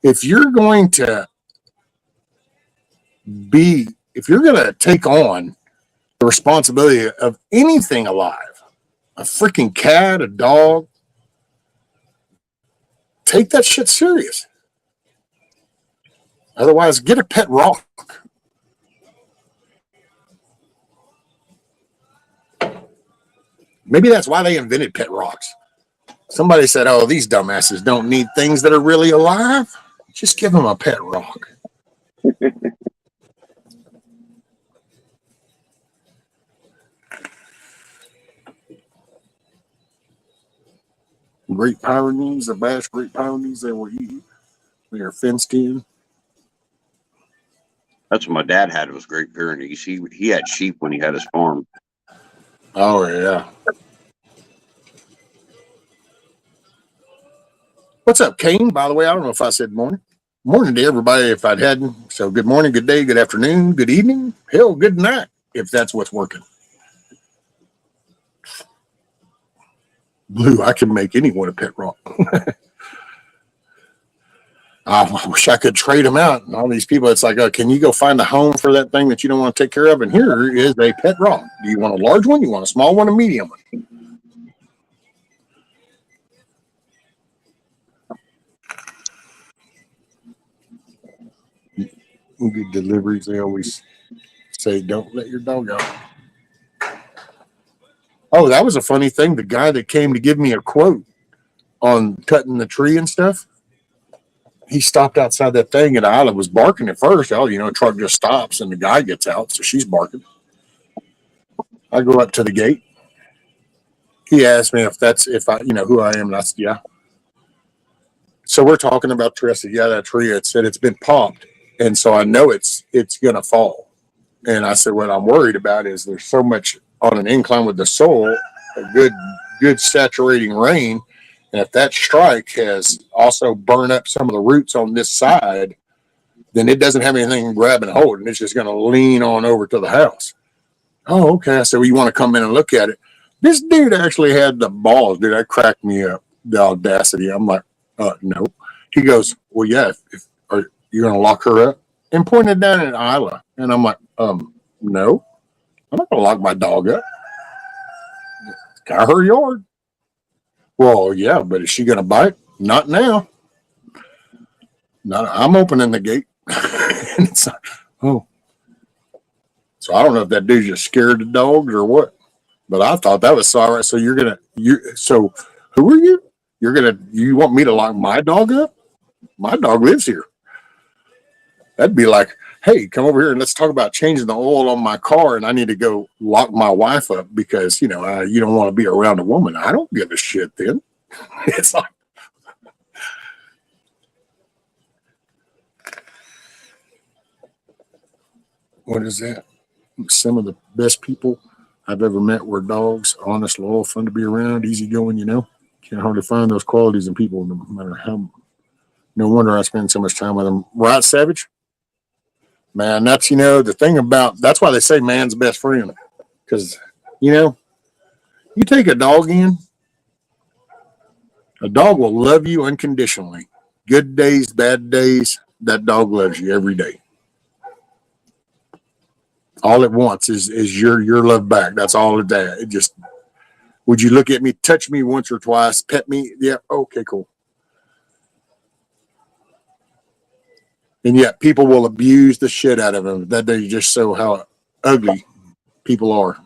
If you're going to take on the responsibility of anything alive, a freaking cat, a dog, take that shit serious. Otherwise, get a pet rock. Maybe that's why they invented pet rocks. Somebody said, "Oh, these dumbasses don't need things that are really alive. Just give them a pet rock." Great Pyrenees, the Basque Great Pyrenees, they were eaten. They are fenced in. That's what my dad had, was Great Pyrenees. He had sheep when he had his farm. Oh yeah. What's up, Kane? By the way, I don't know if I said morning. Morning to everybody if I hadn't. So good morning, good day, good afternoon, good evening, hell, good night, if that's what's working. Blue, I can make anyone a pet rock. I wish I could trade them out. And all these people, it's like, can you go find a home for that thing that you don't want to take care of? And here is a pet rock. Do you want a large one? You want a small one, a medium one? We get deliveries. They always say, don't let your dog out. Oh, that was a funny thing. The guy that came to give me a quote on cutting the tree and stuff, he stopped outside that thing, and Isla was barking at first. Oh, a truck just stops and the guy gets out, so she's barking. I go up to the gate. He asked me if I, who I am, and I said, yeah. So we're talking about tree. I said, yeah, that tree. It said it's been popped, and so I know it's gonna fall. And I said, what I'm worried about is there's so much on an incline with the soil, a good saturating rain, and if that strike has also burned up some of the roots on this side, then it doesn't have anything to grab and hold, and it's just going to lean on over to the house. Oh, okay. I said, well, you want to come in and look at it? This dude actually had the balls, dude. That cracked me up, the audacity. I'm like, no. He goes, well, yeah, if are you going to lock her up? And pointed down at Isla. And I'm like, no, I'm not going to lock my dog up. Got her yard. Well, yeah, but is she going to bite? Not now. Not, I'm opening the gate. And it's like, oh. So I don't know if that dude's just scared of dogs or what, but I thought that was all right. So so who are you? You want me to lock my dog up? My dog lives here. That'd be like, hey, come over here and let's talk about changing the oil on my car, and I need to go lock my wife up because you don't want to be around a woman. I don't give a shit then. It's like, what is that? Some of the best people I've ever met were dogs, honest, loyal, fun to be around, easygoing, Can't hardly find those qualities in people, no matter how. No wonder I spend so much time with them. Right, Savage? Man, that's, the thing about, that's why they say man's best friend. Because, you take a dog in, a dog will love you unconditionally. Good days, bad days, that dog loves you every day. All it wants is your love back. That's all it does. It just, would you look at me, touch me once or twice, pet me? Yeah, okay, cool. And yet people will abuse the shit out of them. That they just show how ugly people are.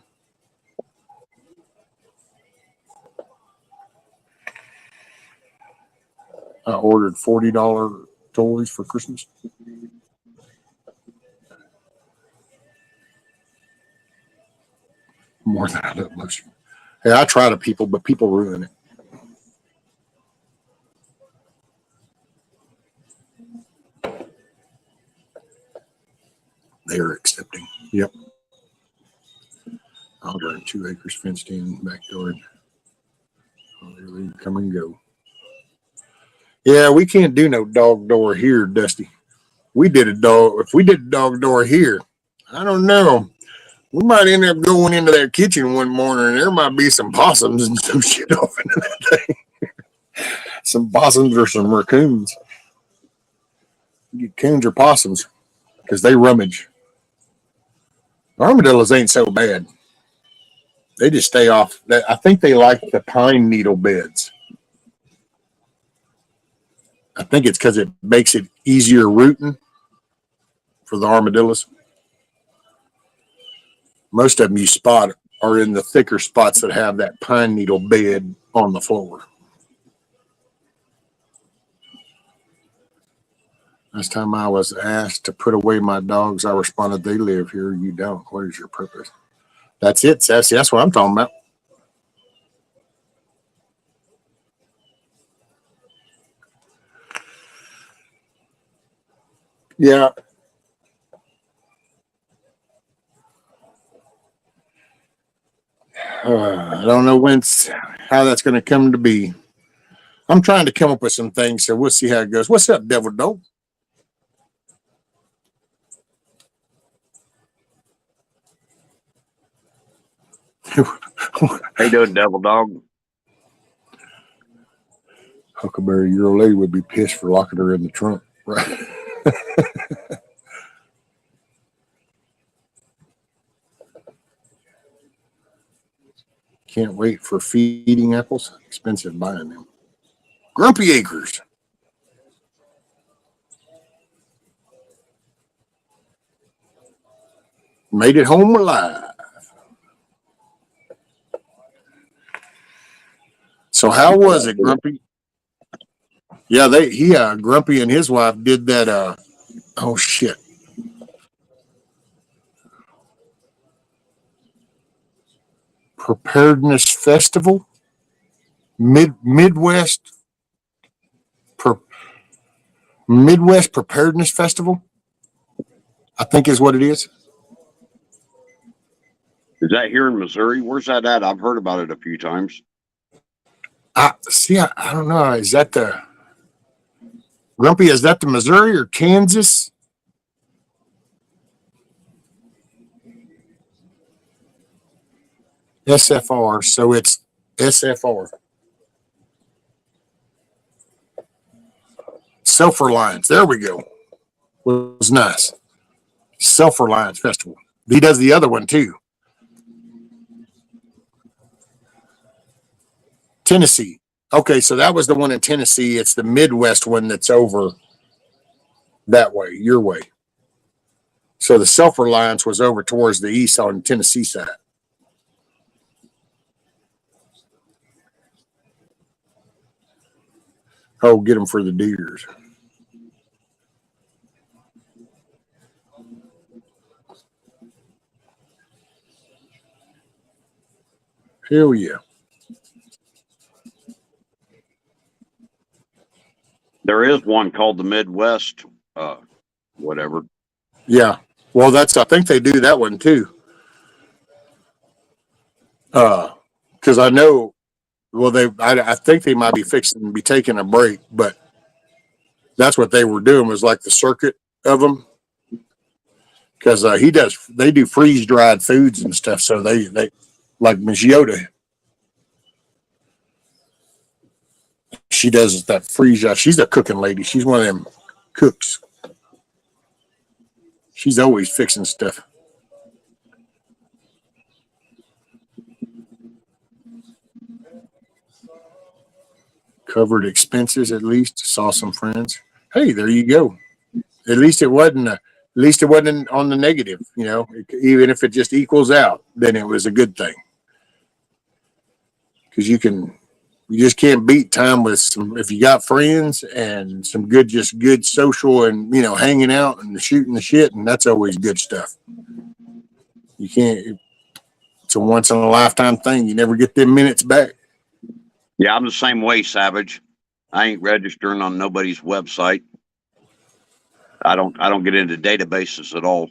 I ordered $40 toys for Christmas. More than I love most. Hey, I try to people, but people ruin it. They are accepting. Yep. I'll run 2 acres fenced in backyard. I'll come and go. Yeah, we can't do no dog door here, Dusty. If we did a dog door here, I don't know. We might end up going into their kitchen one morning and there might be some possums and some shit off into that thing. Some possums or some raccoons. Coons or possums because they rummage. Armadillos ain't so bad. They just stay off. I think they like the pine needle beds. I think it's because it makes it easier rooting. for the armadillos. Most of them you spot are in the thicker spots that have that pine needle bed on the floor. Last time I was asked to put away my dogs, I responded, "They live here. You don't. What is your purpose?" That's it, Sassy. That's what I'm talking about. Yeah. I don't know how that's going to come to be. I'm trying to come up with some things, so we'll see how it goes. What's up, Devil Dog? How you doing, Devil Dog? Huckleberry, your old lady would be pissed for locking her in the trunk, right? Can't wait for feeding apples. Expensive buying them. Grumpy Acres. Made it home alive. So how was it, Grumpy? Yeah, Grumpy and his wife did that. Oh shit. Preparedness Festival, Midwest Midwest Preparedness Festival, I think is what it is. Is that here in Missouri? Where's that at? I've heard about it a few times. I don't know. Is that the Grumpy? Is that the Missouri or Kansas? SFR. So it's SFR. Self-Reliance. There we go. Was nice. Self-Reliance Festival. He does the other one too. Tennessee. Okay, so that was the one in Tennessee. It's the Midwest one that's over that way, your way. So the Self-Reliance was over towards the east on the Tennessee side. Oh, get them for the deers. Hell yeah. There is one called the Midwest, whatever. Yeah. Well, I think they do that one too. Because I know, well, I think they might be fixing to be taking a break, but that's what they were doing was like the circuit of them. Because they do freeze dried foods and stuff. So they like Miss Yoda, she does that freeze dried. She's a cooking lady. She's one of them cooks. She's always fixing stuff. Covered expenses at least. Saw some friends. Hey, there you go. At least it wasn't. At least it wasn't on the negative. You know, even if it just equals out, then it was a good thing. Because you just can't beat time with some. If you got friends and some good social and hanging out and shooting the shit, and that's always good stuff. You can't. It's a once in a lifetime thing. You never get them minutes back. Yeah, I'm the same way, Savage. I ain't registering on nobody's website. I don't get into databases at all.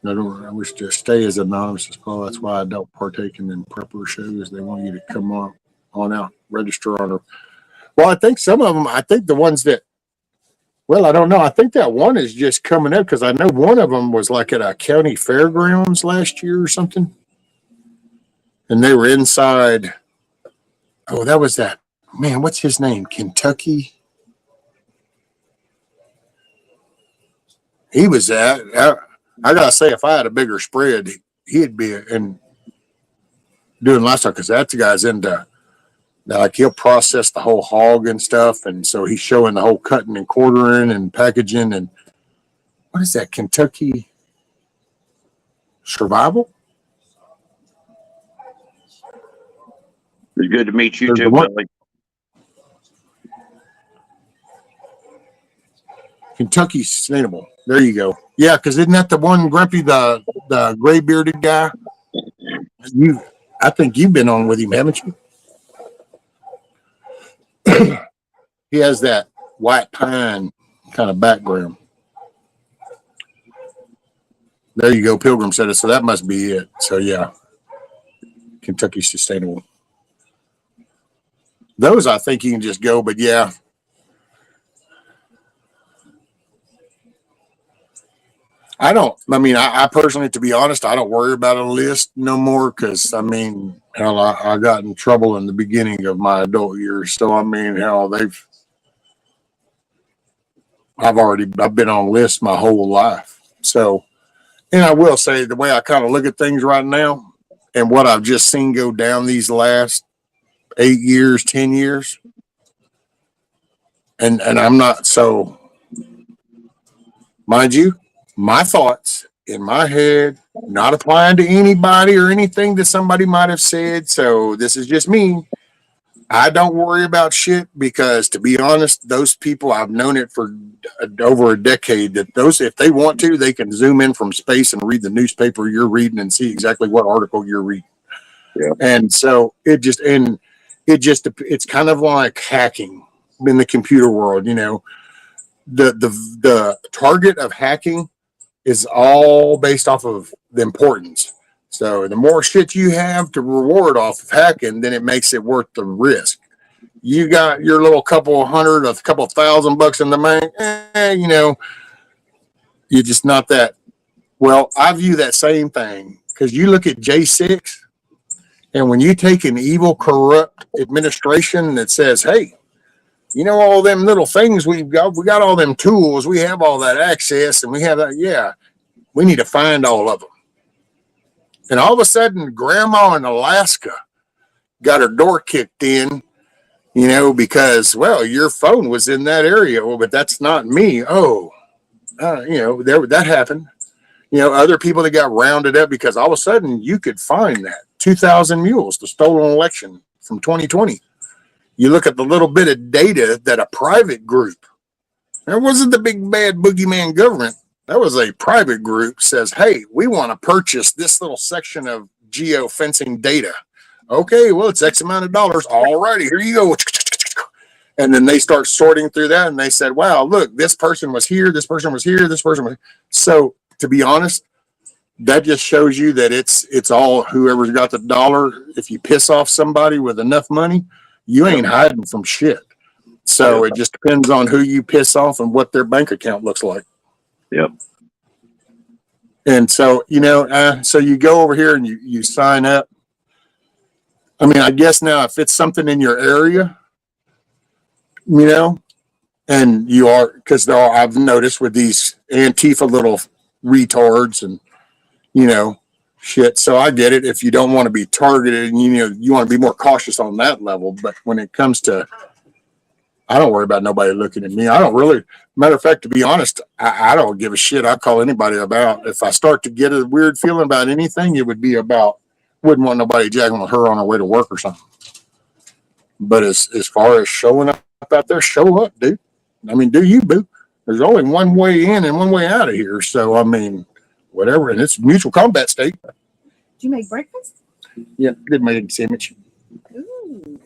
I wish to stay as anonymous as possible. That's why I don't partake in them prepper shows. They want you to come on out, register on her. Well, I think some of them. I think the ones that. Well, I don't know. I think that one is just coming up because I know one of them was like at a county fairgrounds last year or something, and they were inside. Oh, that was that man. What's his name? Kentucky. He was at. I gotta say, if I had a bigger spread, he'd be in doing lifestyle because that guy's into Like he'll process the whole hog and stuff, and so he's showing the whole cutting and quartering and packaging and what is that? Kentucky Survival? It's good to meet you There's the too, one. Billy. Kentucky Sustainable. There you go. Yeah, because isn't that the one Grumpy, the gray bearded guy? I think you've been on with him, haven't you? He has that white pine kind of background. There you go. Pilgrim said it, so that must be it. So yeah, Kentucky Sustainable. Those I think you can just go, but yeah. I personally, to be honest, I don't worry about a list no more because, I mean, hell, I got in trouble in the beginning of my adult years. So, I mean, hell, I've been on lists my whole life. So, and I will say the way I kind of look at things right now and what I've just seen go down these last 8 years, 10 years, and I'm not so, mind you, my thoughts in my head, not applying to anybody or anything that somebody might have said. So this is just me. I don't worry about shit because, to be honest, those people, I've known it for over a decade, that those, if they want to, they can zoom in from space and read the newspaper you're reading and see exactly what article you're reading. Yeah. And so it's kind of like hacking in the computer world. You know, the target of hacking is all based off of the importance. So the more shit you have to reward off of hacking, then it makes it worth the risk. You got your little couple hundred, a couple $1,000 in the bank, you know, you're just not that. Well, I view that same thing because you look at J6, and when you take an evil, corrupt administration that says, hey, you know, all them little things we got all them tools, we have all that access, and we have that, yeah, we need to find all of them. And all of a sudden, grandma in Alaska got her door kicked in, you know, because, well, your phone was in that area. Well, but that's not me. Oh, you know, that happened. You know, other people that got rounded up because all of a sudden you could find that 2,000 mules, the stolen election from 2020. You look at the little bit of data that a private group, that wasn't the big bad boogeyman government. That was a private group says, hey, we want to purchase this little section of geofencing data. Okay, well, it's X amount of dollars. All righty, here you go. And then they start sorting through that and they said, wow, look, this person was here, this person was here, this person was. So to be honest, that just shows you that it's all whoever's got the dollar. If you piss off somebody with enough money, you ain't hiding from shit. So it just depends on who you piss off and what their bank account looks like. Yep. And so, you know, so you go over here and you sign up. I mean, I guess now if it's something in your area, you know, and you are, because I've noticed with these Antifa little retards and, you know, shit. So I get it. If you don't want to be targeted and, you know, you want to be more cautious on that level. But when it comes to, I don't worry about nobody looking at me. I don't really, matter of fact, to be honest, I don't give a shit. I call anybody about, if I start to get a weird feeling about anything, it would be about, wouldn't want nobody jacking with her on her way to work or something. But as far as showing up out there, show up, dude. I mean, do you, boo? There's only one way in and one way out of here. So, I mean, whatever. And it's mutual combat state. Did you make breakfast? Yeah, did make a sandwich. Ooh.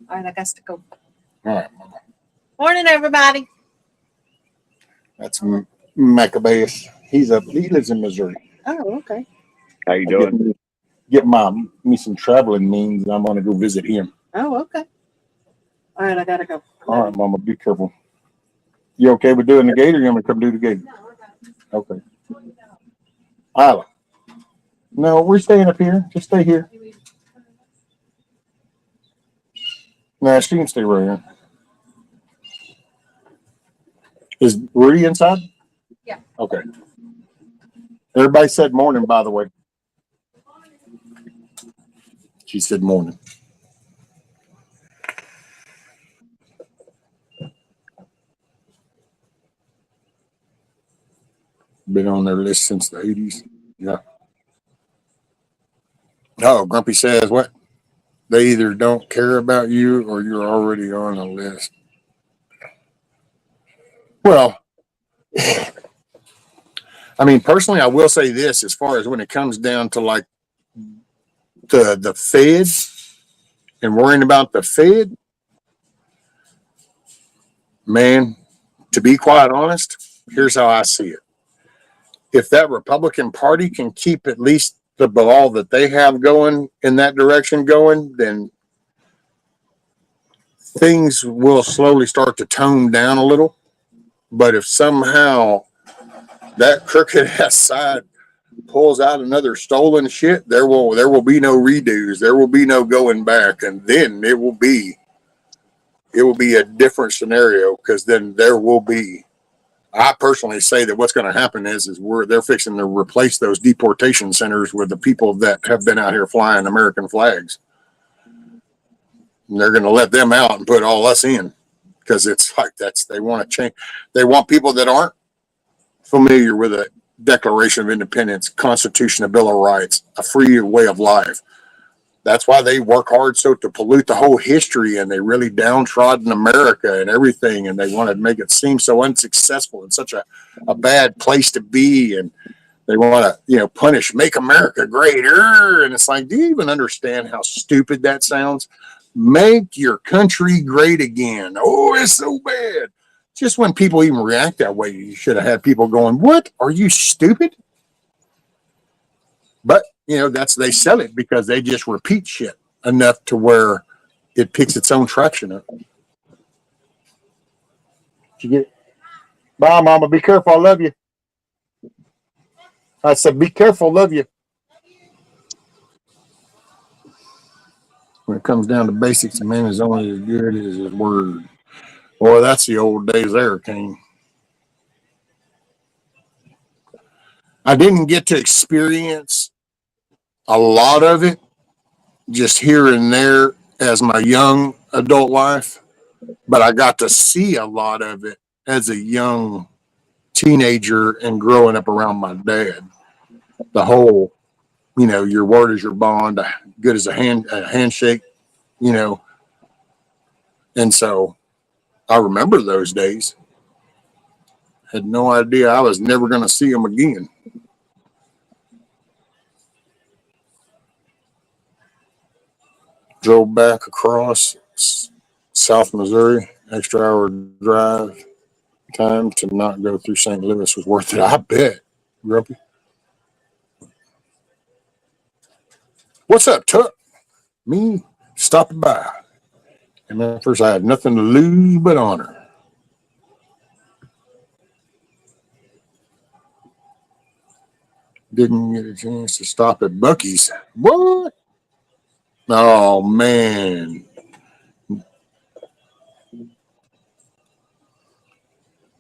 All right, I got to go. All right, Mama. Morning, everybody. That's Maccabeus. He lives in Missouri. Oh, okay. How you doing? Get me some traveling means, and I'm going to go visit him. Oh, okay. All right, I got to go. All right, Mama, be careful. You okay with doing the gate, or you want me to come do the gate? Okay. Isla. No, we're staying up here. Just stay here. No, she can stay right here. Is Rudy inside? Yeah. Okay. Everybody said morning, by the way. She said morning. Been on their list since the 80s. Yeah. Oh, Grumpy says what? They either don't care about you or you're already on a list. Well, I mean, personally, I will say this as far as when it comes down to like the Fed and worrying about the Fed, man, to be quite honest, here's how I see it. If that Republican Party can keep at least the ball that they have going in that direction going, then things will slowly start to tone down a little. But if somehow that crooked ass side pulls out another stolen shit, there will be no redos. There will be no going back, and then it will be a different scenario because then there will be. I personally say that what's going to happen is they're fixing to replace those deportation centers with the people that have been out here flying American flags. And they're going to let them out and put all us in because it's like they want to change. They want people that aren't familiar with a Declaration of Independence, Constitution, a Bill of Rights, a free way of life. That's why they work hard so to pollute the whole history, and they really downtrodden America and everything, and they want to make it seem so unsuccessful and such a bad place to be, and they want to punish, make America greater. And it's like, do you even understand how stupid that sounds? Make your country great again. Oh, it's so bad. Just when people even react that way, you should have had people going, what? Are you stupid? But, they sell it because they just repeat shit enough to where it picks its own traction up. Did you get it? Bye, Mama. Be careful. I love you. I said, be careful. Love you. When it comes down to basics, a man is only as good as his word. Boy, that's the old days there, King. I didn't get to experience a lot of it, just here and there as my young adult life, but I got to see a lot of it as a young teenager and growing up around my dad. The whole, your word is your bond, good as a handshake, and so I remember those days. Had no idea I was never going to see them again. Drove back across South Missouri, extra hour drive time to not go through St. Louis was worth it. I bet. Grumpy. What's up, Tuck? Me stopping by. And at first I had nothing to lose but honor. Didn't get a chance to stop at Buc-ee's. What? Oh, man.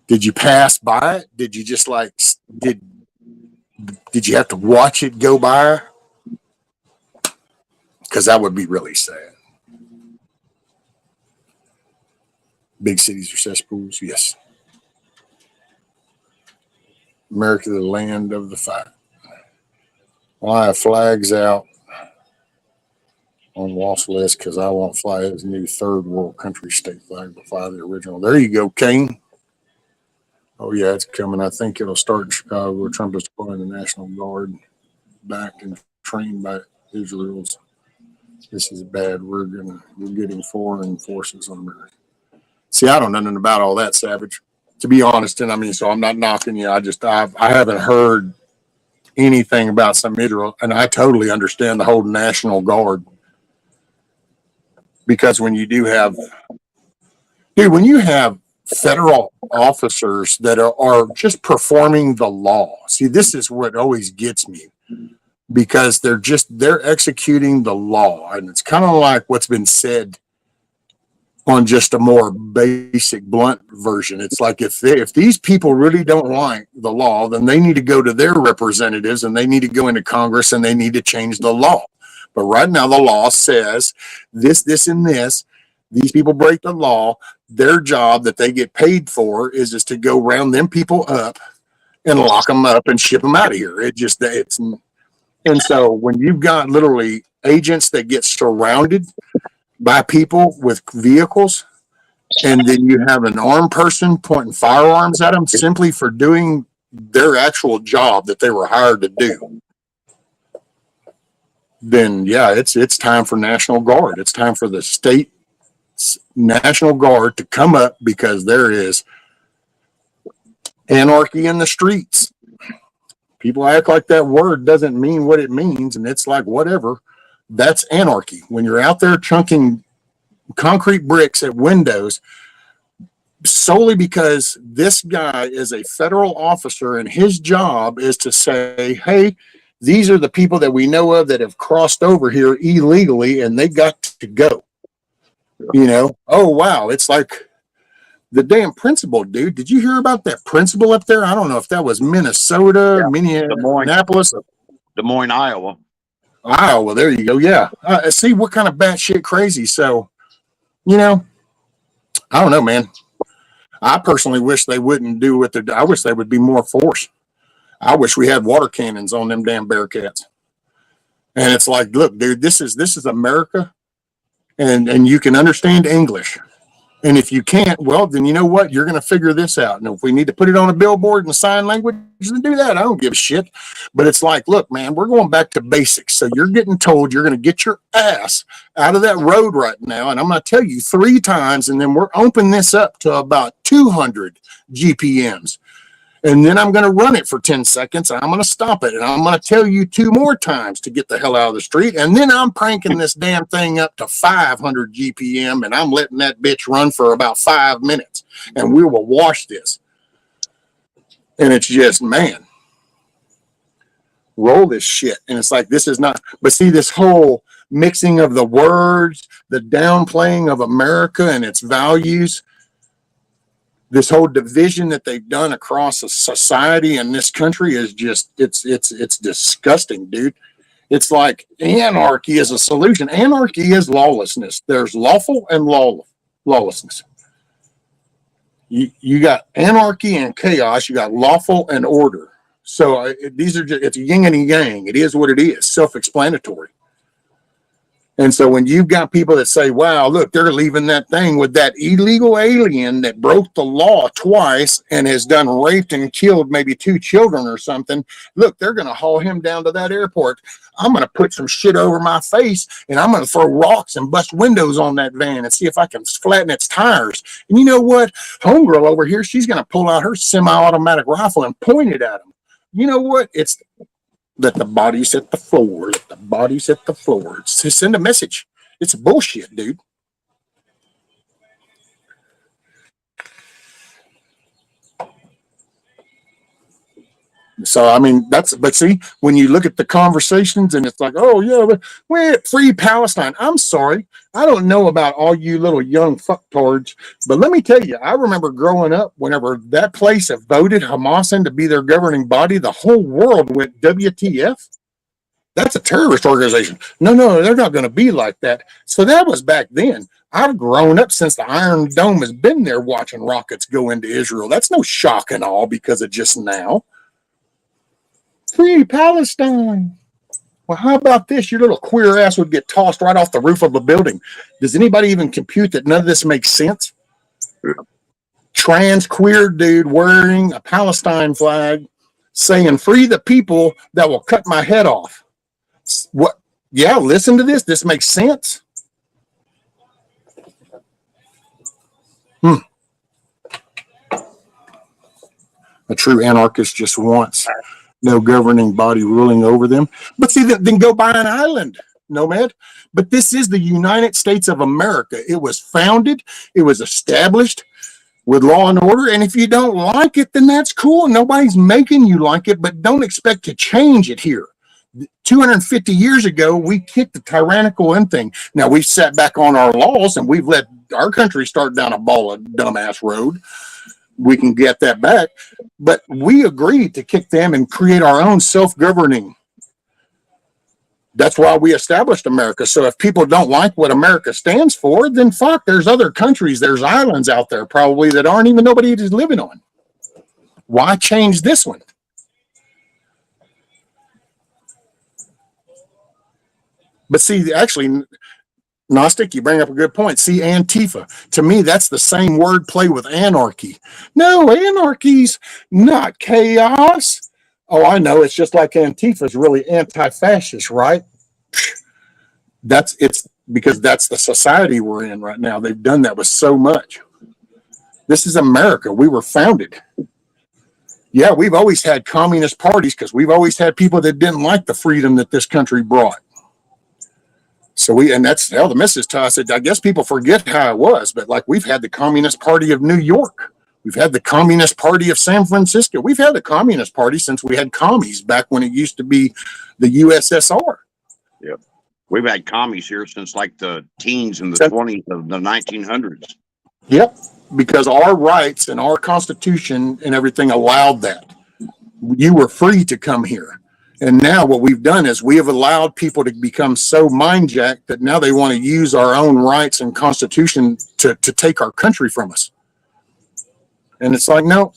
Did you pass by it? Did you just did you have to watch it go by? Because that would be really sad. Big cities are cesspools, yes. America, the land of the fight. Well, I have flags out on Walt's list because I won't fly his new third world country state flag, but fly the original. There you go, Kane. Oh, yeah, it's coming. I think it'll start in Chicago where Trump is deploying the National Guard backed and trained by Israel's. This is bad. We're getting foreign forces on America. See, I don't know nothing about all that, Savage. To be honest, and so I'm not knocking you. I haven't heard anything about some Israel, and I totally understand the whole National Guard. Because when you have federal officers that are just performing the law. See, this is what always gets me because they're executing the law. And it's kind of like what's been said on just a more basic, blunt version. It's like if these people really don't like the law, then they need to go to their representatives and they need to go into Congress and they need to change the law. But right now the law says this, and this. These people break the law. Their job that they get paid for is to go round them people up and lock them up and ship them out of here. And so when you've got literally agents that get surrounded by people with vehicles, and then you have an armed person pointing firearms at them simply for doing their actual job that they were hired to do, then yeah, it's time for National Guard. It's time for the state National Guard to come up, because there is anarchy in the streets. People act like that word doesn't mean what it means, and it's like, whatever. That's anarchy. When you're out there chunking concrete bricks at windows solely because this guy is a federal officer and his job is to say, hey, these are the people that we know of that have crossed over here illegally and they got to go. You know, oh, wow. It's like the damn principal, dude. Did you hear about that principal up there? I don't know if that was Minnesota, Yeah. Minneapolis, Des Moines, Iowa. Iowa. There you go. Yeah. See what kind of batshit crazy. So, you know, I don't know, man. I personally wish they wouldn't do what they're doing. I wish they would be more force. I wish we had water cannons on them damn Bearcats. And it's like, look, dude, this is America, and you can understand English. And if you can't, well, then you know what? You're going to figure this out. And if we need to put it on a billboard in sign language, then do that. I don't give a shit. But it's like, look, man, we're going back to basics. So you're getting told you're going to get your ass out of that road right now. And I'm going to tell you 3 times, and then we're opening this up to about 200 GPMs. And then I'm going to run it for 10 seconds. And I'm going to stop it. And I'm going to tell you 2 more times to get the hell out of the street. And then I'm cranking this damn thing up to 500 GPM. And I'm letting that bitch run for about 5 minutes. And we will wash this. And it's just, man, roll this shit. And it's like, this is not, but see, this whole mixing of the words, the downplaying of America and its values, this whole division that they've done across a society in this country is just, it's disgusting, dude. It's like anarchy is a solution. Anarchy is lawlessness. There's lawful and lawlessness. You got anarchy and chaos. You got lawful and order. So these are just, it's a yin and a yang. It is what it is. Self-explanatory. And so when you've got people that say, wow, look, they're leaving that thing with that illegal alien that broke the law twice and has done raped and killed maybe 2 children or something. Look, they're going to haul him down to that airport. I'm going to put some shit over my face and I'm going to throw rocks and bust windows on that van and see if I can flatten its tires. And you know what? Homegirl over here, she's going to pull out her semi-automatic rifle and point it at him. You know what? It's let the bodies hit the floor. Let the bodies hit the floor. It's to send a message. It's bullshit, dude. So, I mean, but see, when you look at the conversations and it's like, oh, yeah, but we're free Palestine. I'm sorry. I don't know about all you little young fucktards, but let me tell you, I remember growing up, whenever that place voted Hamas in to be their governing body, the whole world went, WTF? That's a terrorist organization. No, they're not going to be like that. So that was back then. I've grown up since the Iron Dome has been there watching rockets go into Israel. That's no shock and all because of just now. Free Palestine. Well, how about this? Your little queer ass would get tossed right off the roof of a building. Does anybody even compute that none of this makes sense? Trans queer dude wearing a Palestine flag saying, free the people that will cut my head off. What? Yeah, listen to this. This makes sense. A true anarchist just wants no governing body ruling over them. But see, then go buy an island, nomad. But this is the United States of America. It was founded, it was established with law and order. And if you don't like it, then that's cool. Nobody's making you like it, but don't expect to change it here. 250 years ago, we kicked the tyrannical in thing. Now we've sat back on our laws and we've let our country start down a ball of dumbass road. We can get that back, but we agreed to kick them and create our own self-governing. That's why we established America. So if people don't like what America stands for, then fuck, there's other countries, there's islands out there probably that aren't even nobody is living on. Why change this one? But see, actually, Gnostic, you bring up a good point. See, Antifa. To me, that's the same word play with anarchy. No, anarchy's not chaos. Oh, I know. It's just like Antifa is really anti-fascist, right? It's because that's the society we're in right now. They've done that with so much. This is America. We were founded. Yeah, we've always had communist parties because we've always had people that didn't like the freedom that this country brought. So and that's hell, the message to us. I guess people forget how it was, but like we've had the Communist Party of New York. We've had the Communist Party of San Francisco. We've had the Communist Party since we had commies back when it used to be the USSR. Yep. We've had commies here since like the teens and the 20s of the 1900s. Yep, because our rights and our Constitution and everything allowed that. You were free to come here. And now what we've done is we have allowed people to become so mind-jacked that now they want to use our own rights and Constitution to take our country from us. And it's like, no.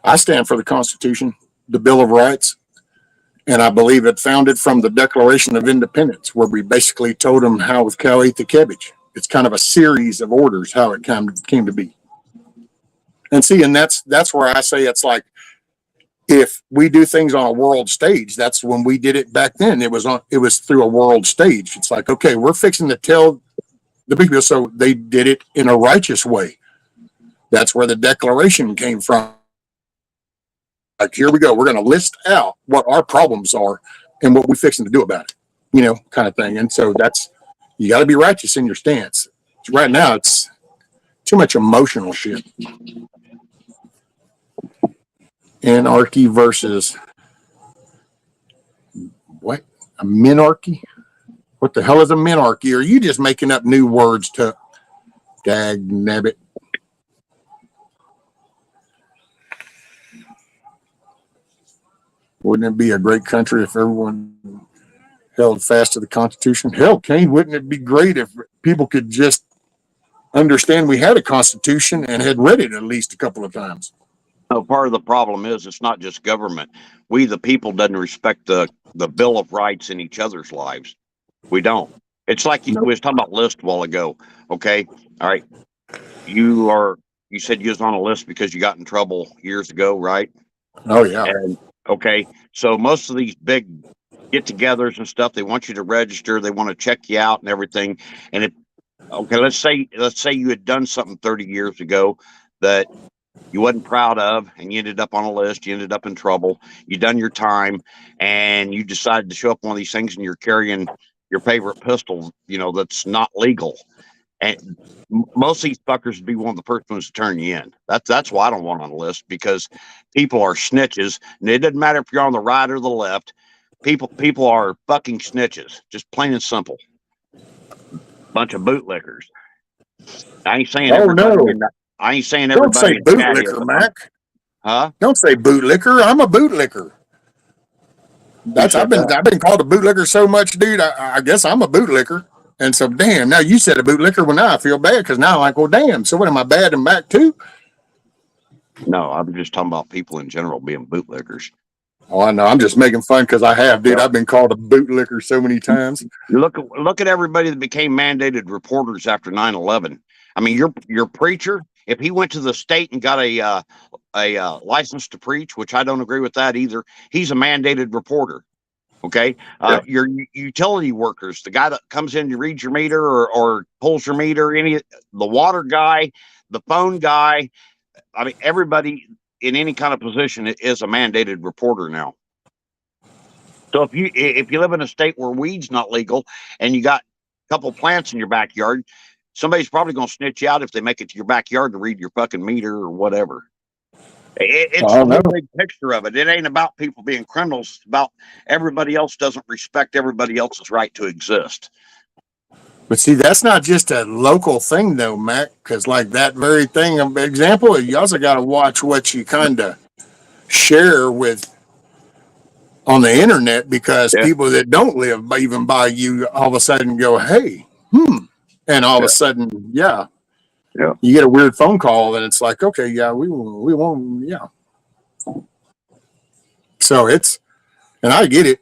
I stand for the Constitution, the Bill of Rights, and I believe it founded from the Declaration of Independence, where we basically told them how the cow ate the cabbage. It's kind of a series of orders how it came to be. And see, and that's where I say it's like, if we do things on a world stage, that's when we did it back then. It was through a world stage. It's like, okay, we're fixing to tell the people, so they did it in a righteous way. That's where the Declaration came from. Like, here we go. We're going to list out what our problems are and what we're fixing to do about it, kind of thing. And so you got to be righteous in your stance. Right now, it's too much emotional shit. Anarchy versus what? A minarchy? What the hell is a minarchy? Or are you just making up new words to dag nabbit? Wouldn't it be a great country if everyone held fast to the Constitution? Hell, Kane, wouldn't it be great if people could just understand we had a Constitution and had read it at least a couple of times? No, part of the problem is it's not just government. We, the people, doesn't respect the Bill of Rights in each other's lives. We don't. It's like we was talking about list a while ago. Okay, all right. You said you was on a list because you got in trouble years ago, right? Oh yeah. And okay, so most of these big get-togethers and stuff, they want you to register. They want to check you out and everything. And let's say you had done something 30 years ago that you wasn't proud of, and you ended up on a list. You ended up in trouble. You done your time, and you decided to show up on one of these things, and you're carrying your favorite pistol, that's not legal. And most of these fuckers would be one of the first ones to turn you in. That's why I don't want on the list, because people are snitches, and it doesn't matter if you're on the right or the left. People are fucking snitches, just plain and simple. Bunch of bootlickers. I ain't saying everybody. No. I ain't saying everybody. Don't say bootlicker, Mac. Huh? Don't say bootlicker. I'm a bootlicker. I've been called a bootlicker so much, dude. I guess I'm a bootlicker. And so, damn, now you said a bootlicker. Well, now I feel bad because now I'm like, well, damn. So what, am I bad and back too? No, I'm just talking about people in general being bootlickers. Oh, I know. I'm just making fun because I have, dude. I've been called a bootlicker so many times. Look at everybody that became mandated reporters after 9/11. I mean, your preacher, if he went to the state and got a license to preach, which I don't agree with that either, he's a mandated reporter. Okay. Your utility workers, the guy that comes in to read your meter or pulls your meter, the water guy, the phone guy. I mean, everybody in any kind of position is a mandated reporter now. So if you live in a state where weed's not legal and you got a couple plants in your backyard, somebody's probably going to snitch you out if they make it to your backyard to read your fucking meter or whatever. It's the whole big picture of it. It ain't about people being criminals. It's about everybody else doesn't respect everybody else's right to exist. But see, that's not just a local thing, though, Mac, because like that very thing, example, you also got to watch what you kind of share with on the internet, because people that don't live even by you all of a sudden go, hey, and all of a sudden, Yeah. You get a weird phone call and it's like, okay, yeah, we won't, yeah. So and I get it.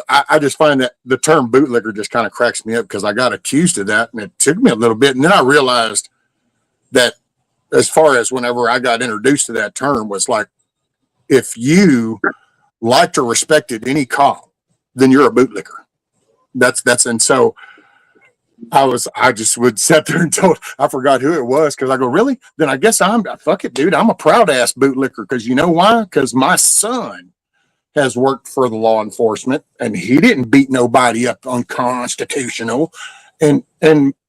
I just find that the term bootlicker just kind of cracks me up because I got accused of that and it took me a little bit. And then I realized that as far as whenever I got introduced to that term was like, if you liked or respected any cop, then you're a bootlicker. And so I just would sit there and told, I forgot who it was because I go, really? Then I guess fuck it, dude. I'm a proud ass bootlicker because you know why? Because my son has worked for the law enforcement and he didn't beat nobody up unconstitutional. And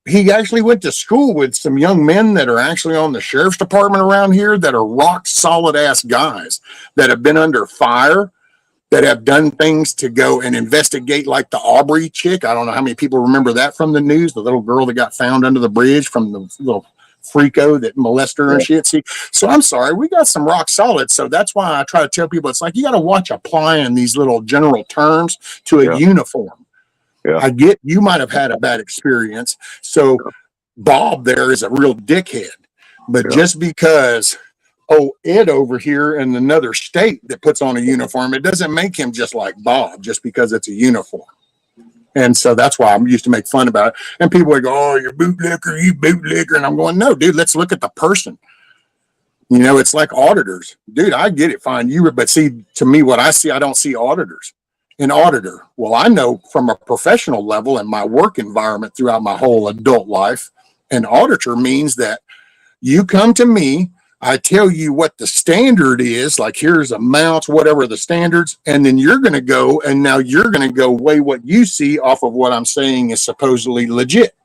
he actually went to school with some young men that are actually on the sheriff's department around here that are rock solid ass guys that have been under fire, that have done things to go and investigate, like the Aubrey chick. I don't know how many people remember that from the news, the little girl that got found under the bridge from the little freako that molested her and shit. See, so I'm sorry, we got some rock solid. So that's why I try to tell people it's like you got to watch applying these little general terms to a uniform. Yeah. I get you might have had a bad experience. So Bob there is a real dickhead, but just because Ed over here in another state that puts on a uniform, it doesn't make him just like Bob just because it's a uniform. And so that's why I'm used to make fun about it. And people would go, oh, you're bootlicker, you bootlicker. And I'm going, no, dude, let's look at the person. You know, it's like auditors. Dude, I get it, fine. But see, to me, what I see, I don't see auditors. An auditor, well, I know from a professional level and my work environment throughout my whole adult life, an auditor means that you come to me, I tell you what the standard is, like here's amounts, whatever the standards, and then you're going to go, and now you're going to go weigh what you see off of what I'm saying is supposedly legit.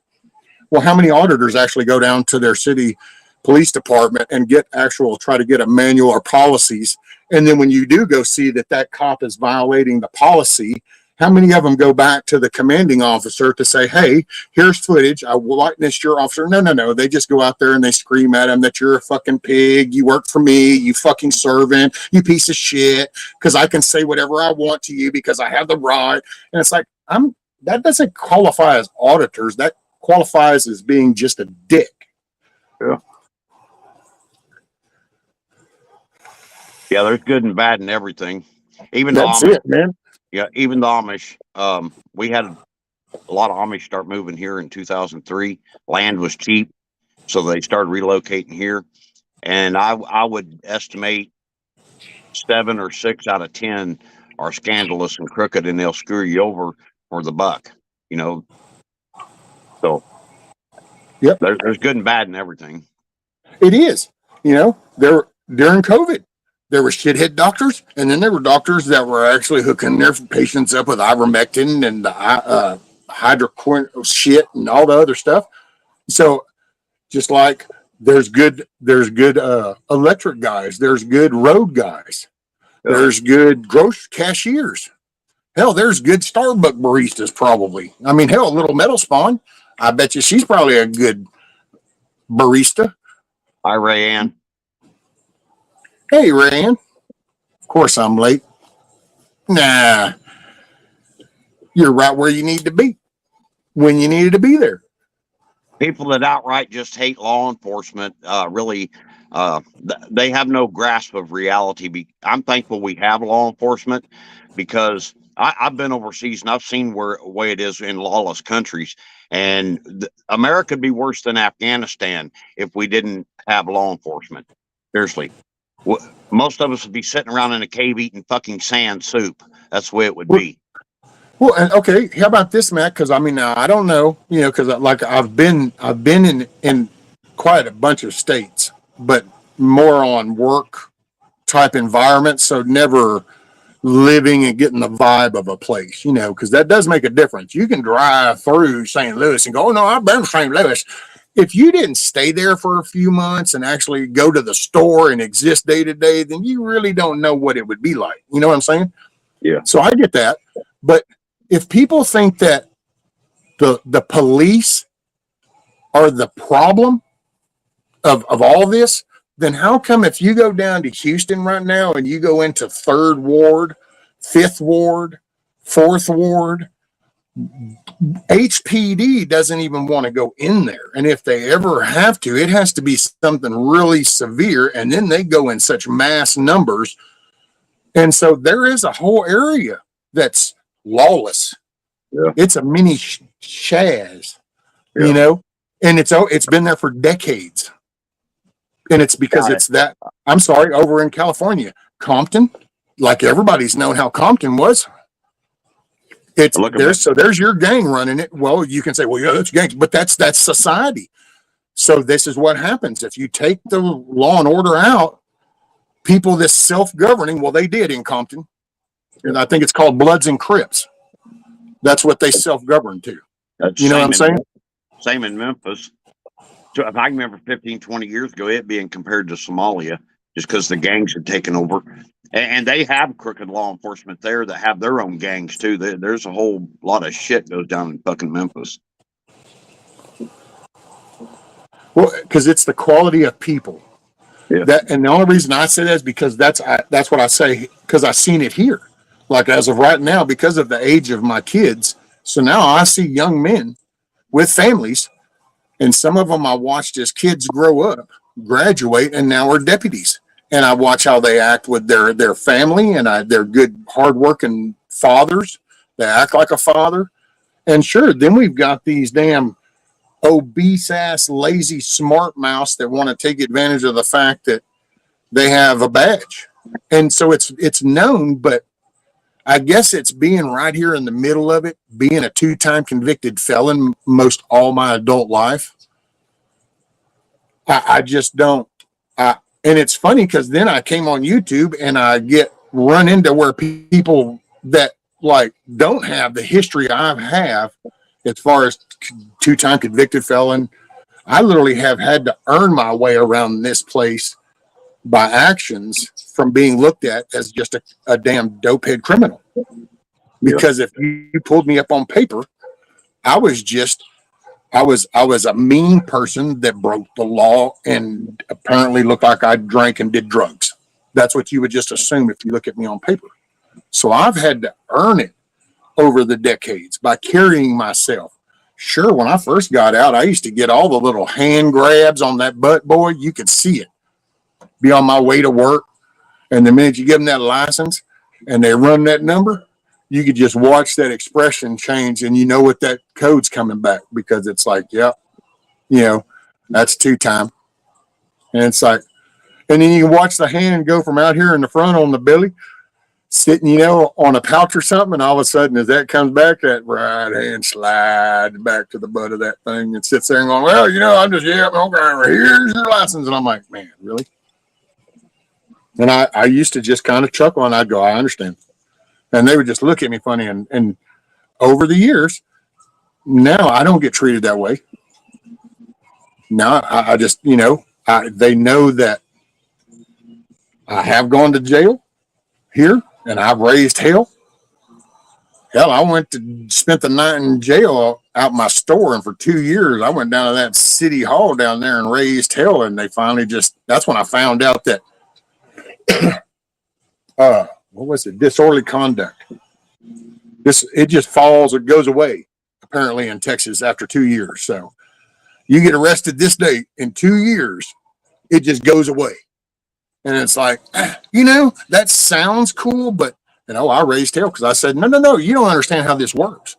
Well, how many auditors actually go down to their city police department and try to get a manual or policies? And then when you do go see that cop is violating the policy, how many of them go back to the commanding officer to say, hey, here's footage. I witnessed your officer. No. They just go out there and they scream at him that you're a fucking pig. You work for me. You fucking servant. You piece of shit. Because I can say whatever I want to you because I have the right. And it's like, that doesn't qualify as auditors. That qualifies as being just a dick. Yeah. Yeah, there's good and bad in everything. Even that's the Amish, it, man. Yeah, even the Amish. We had a lot of Amish start moving here in 2003. Land was cheap, so they started relocating here. And I would estimate 7 or 6 out of 10 are scandalous and crooked, and they'll screw you over for the buck. You know, so Yep, there's good and bad in everything. it is. You know, during COVID, there were shithead doctors, and then there were doctors that were actually hooking their patients up with ivermectin and hydroquin shit and all the other stuff. So just like there's good electric guys, there's good road guys, there's good grocery cashiers. Hell, there's good Starbucks baristas probably. I mean, hell, Little Metal Spawn, I bet you she's probably a good barista. Hi, Rayanne. Hey, Rand. Of course I'm late. Nah, you're right where you need to be when you needed to be there. People that outright just hate law enforcement really they have no grasp of reality. I'm thankful we have law enforcement because I've been overseas and I've seen the way it is in lawless countries, and America would be worse than Afghanistan if we didn't have law enforcement. Seriously, most of us would be sitting around in a cave eating fucking sand soup. That's the way it would be. Well, and okay, how about this, Matt? Because I mean, I don't know, you know, because like I've been in quite a bunch of states, but more on work type environments, so never living and getting the vibe of a place, you know, because that does make a difference. You can drive through St. Louis and go, oh no, I've been to St. Louis. If you didn't stay there for a few months and actually go to the store and exist day to day, then you really don't know what it would be like. You know what I'm saying? Yeah. So I get that, but if people think that the police are the problem of all this, then how come if you go down to Houston right now and you go into 3rd Ward, 5th Ward, 4th Ward, HPD doesn't even want to go in there. And if they ever have to, it has to be something really severe. And then they go in such mass numbers. And so there is a whole area that's lawless. Yeah. It's a mini Shaz, Yeah. you know, and it's been there for decades. And it's because it's that, I'm sorry, over in California, Compton, like everybody's known how Compton was. It's there's your gang running it. Well, you can say, well, yeah, that's gangs, but that's society. So this is what happens if you take the law and order out. People this self-governing, well, they did in Compton, and I think it's called Bloods and Crips. That's what they self-govern to. You know what I'm saying? Same in Memphis. So if I remember 15, 20 years ago, it being compared to Somalia, just because the gangs had taken over. And they have crooked law enforcement there that have their own gangs too. There's a whole lot of shit goes down in fucking Memphis. Well, because it's the quality of people. Yeah. And the only reason I say that is because that's what I say, because I've seen it here. Like as of right now, because of the age of my kids. So now I see young men with families, and some of them I watched as kids grow up, graduate, and now are deputies. And I watch how they act with their family, and they're good, hardworking fathers. They act like a father. And sure, then we've got these damn obese ass, lazy smart mouse that want to take advantage of the fact that they have a badge. And so it's known, but I guess it's being right here in the middle of it, being a 2-time convicted felon most all my adult life. I just don't. And it's funny because then I came on YouTube and I get run into where people that like don't have the history I have as far as 2-time convicted felon. I literally have had to earn my way around this place by actions from being looked at as just a damn dopehead criminal. Because if you pulled me up on paper, I was a mean person that broke the law and apparently looked like I drank and did drugs. That's what you would just assume if you look at me on paper. So I've had to earn it over the decades by carrying myself. Sure, when I first got out, I used to get all the little hand grabs on that butt, boy. You could see it. Be on my way to work. And the minute you give them that license and they run that number, you could just watch that expression change, and you know what that code's coming back, because it's like, yep, that's 2-time. And it's like, and then you watch the hand go from out here in the front on the belly, sitting, on a pouch or something, and all of a sudden, as that comes back, that right hand slides back to the butt of that thing and sits there and going, well, I'm just, okay, here's your license. And I'm like, man, really? And I used to just kind of chuckle, and I'd go, I understand. And they would just look at me funny. And over the years, now I don't get treated that way. Now I just, they know that I have gone to jail here and I've raised hell. Hell, I spent the night in jail out my store, and for 2 years, I went down to that city hall down there and raised hell. And they finally that's when I found out that, what was it? Disorderly conduct. It just it goes away, apparently, in Texas after 2 years. So you get arrested this date, in 2 years, it just goes away. And it's like, that sounds cool, but I raised hell because I said, no, you don't understand how this works.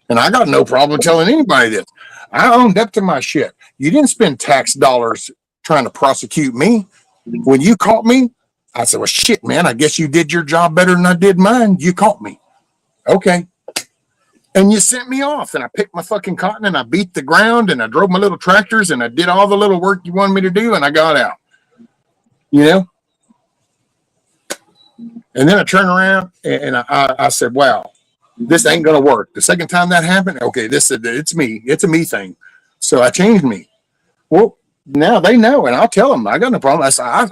And I got no problem telling anybody this. I owned up to my shit. You didn't spend tax dollars trying to prosecute me. When you caught me, I said, well, shit, man, I guess you did your job better than I did mine. You caught me. Okay. And you sent me off, and I picked my fucking cotton, and I beat the ground, and I drove my little tractors, and I did all the little work you wanted me to do, and I got out. And then I turned around, and I said, wow, this ain't going to work. The second time that happened, okay, it's me. It's a me thing. So I changed me. Well, now they know, and I'll tell them I got no problem. I said,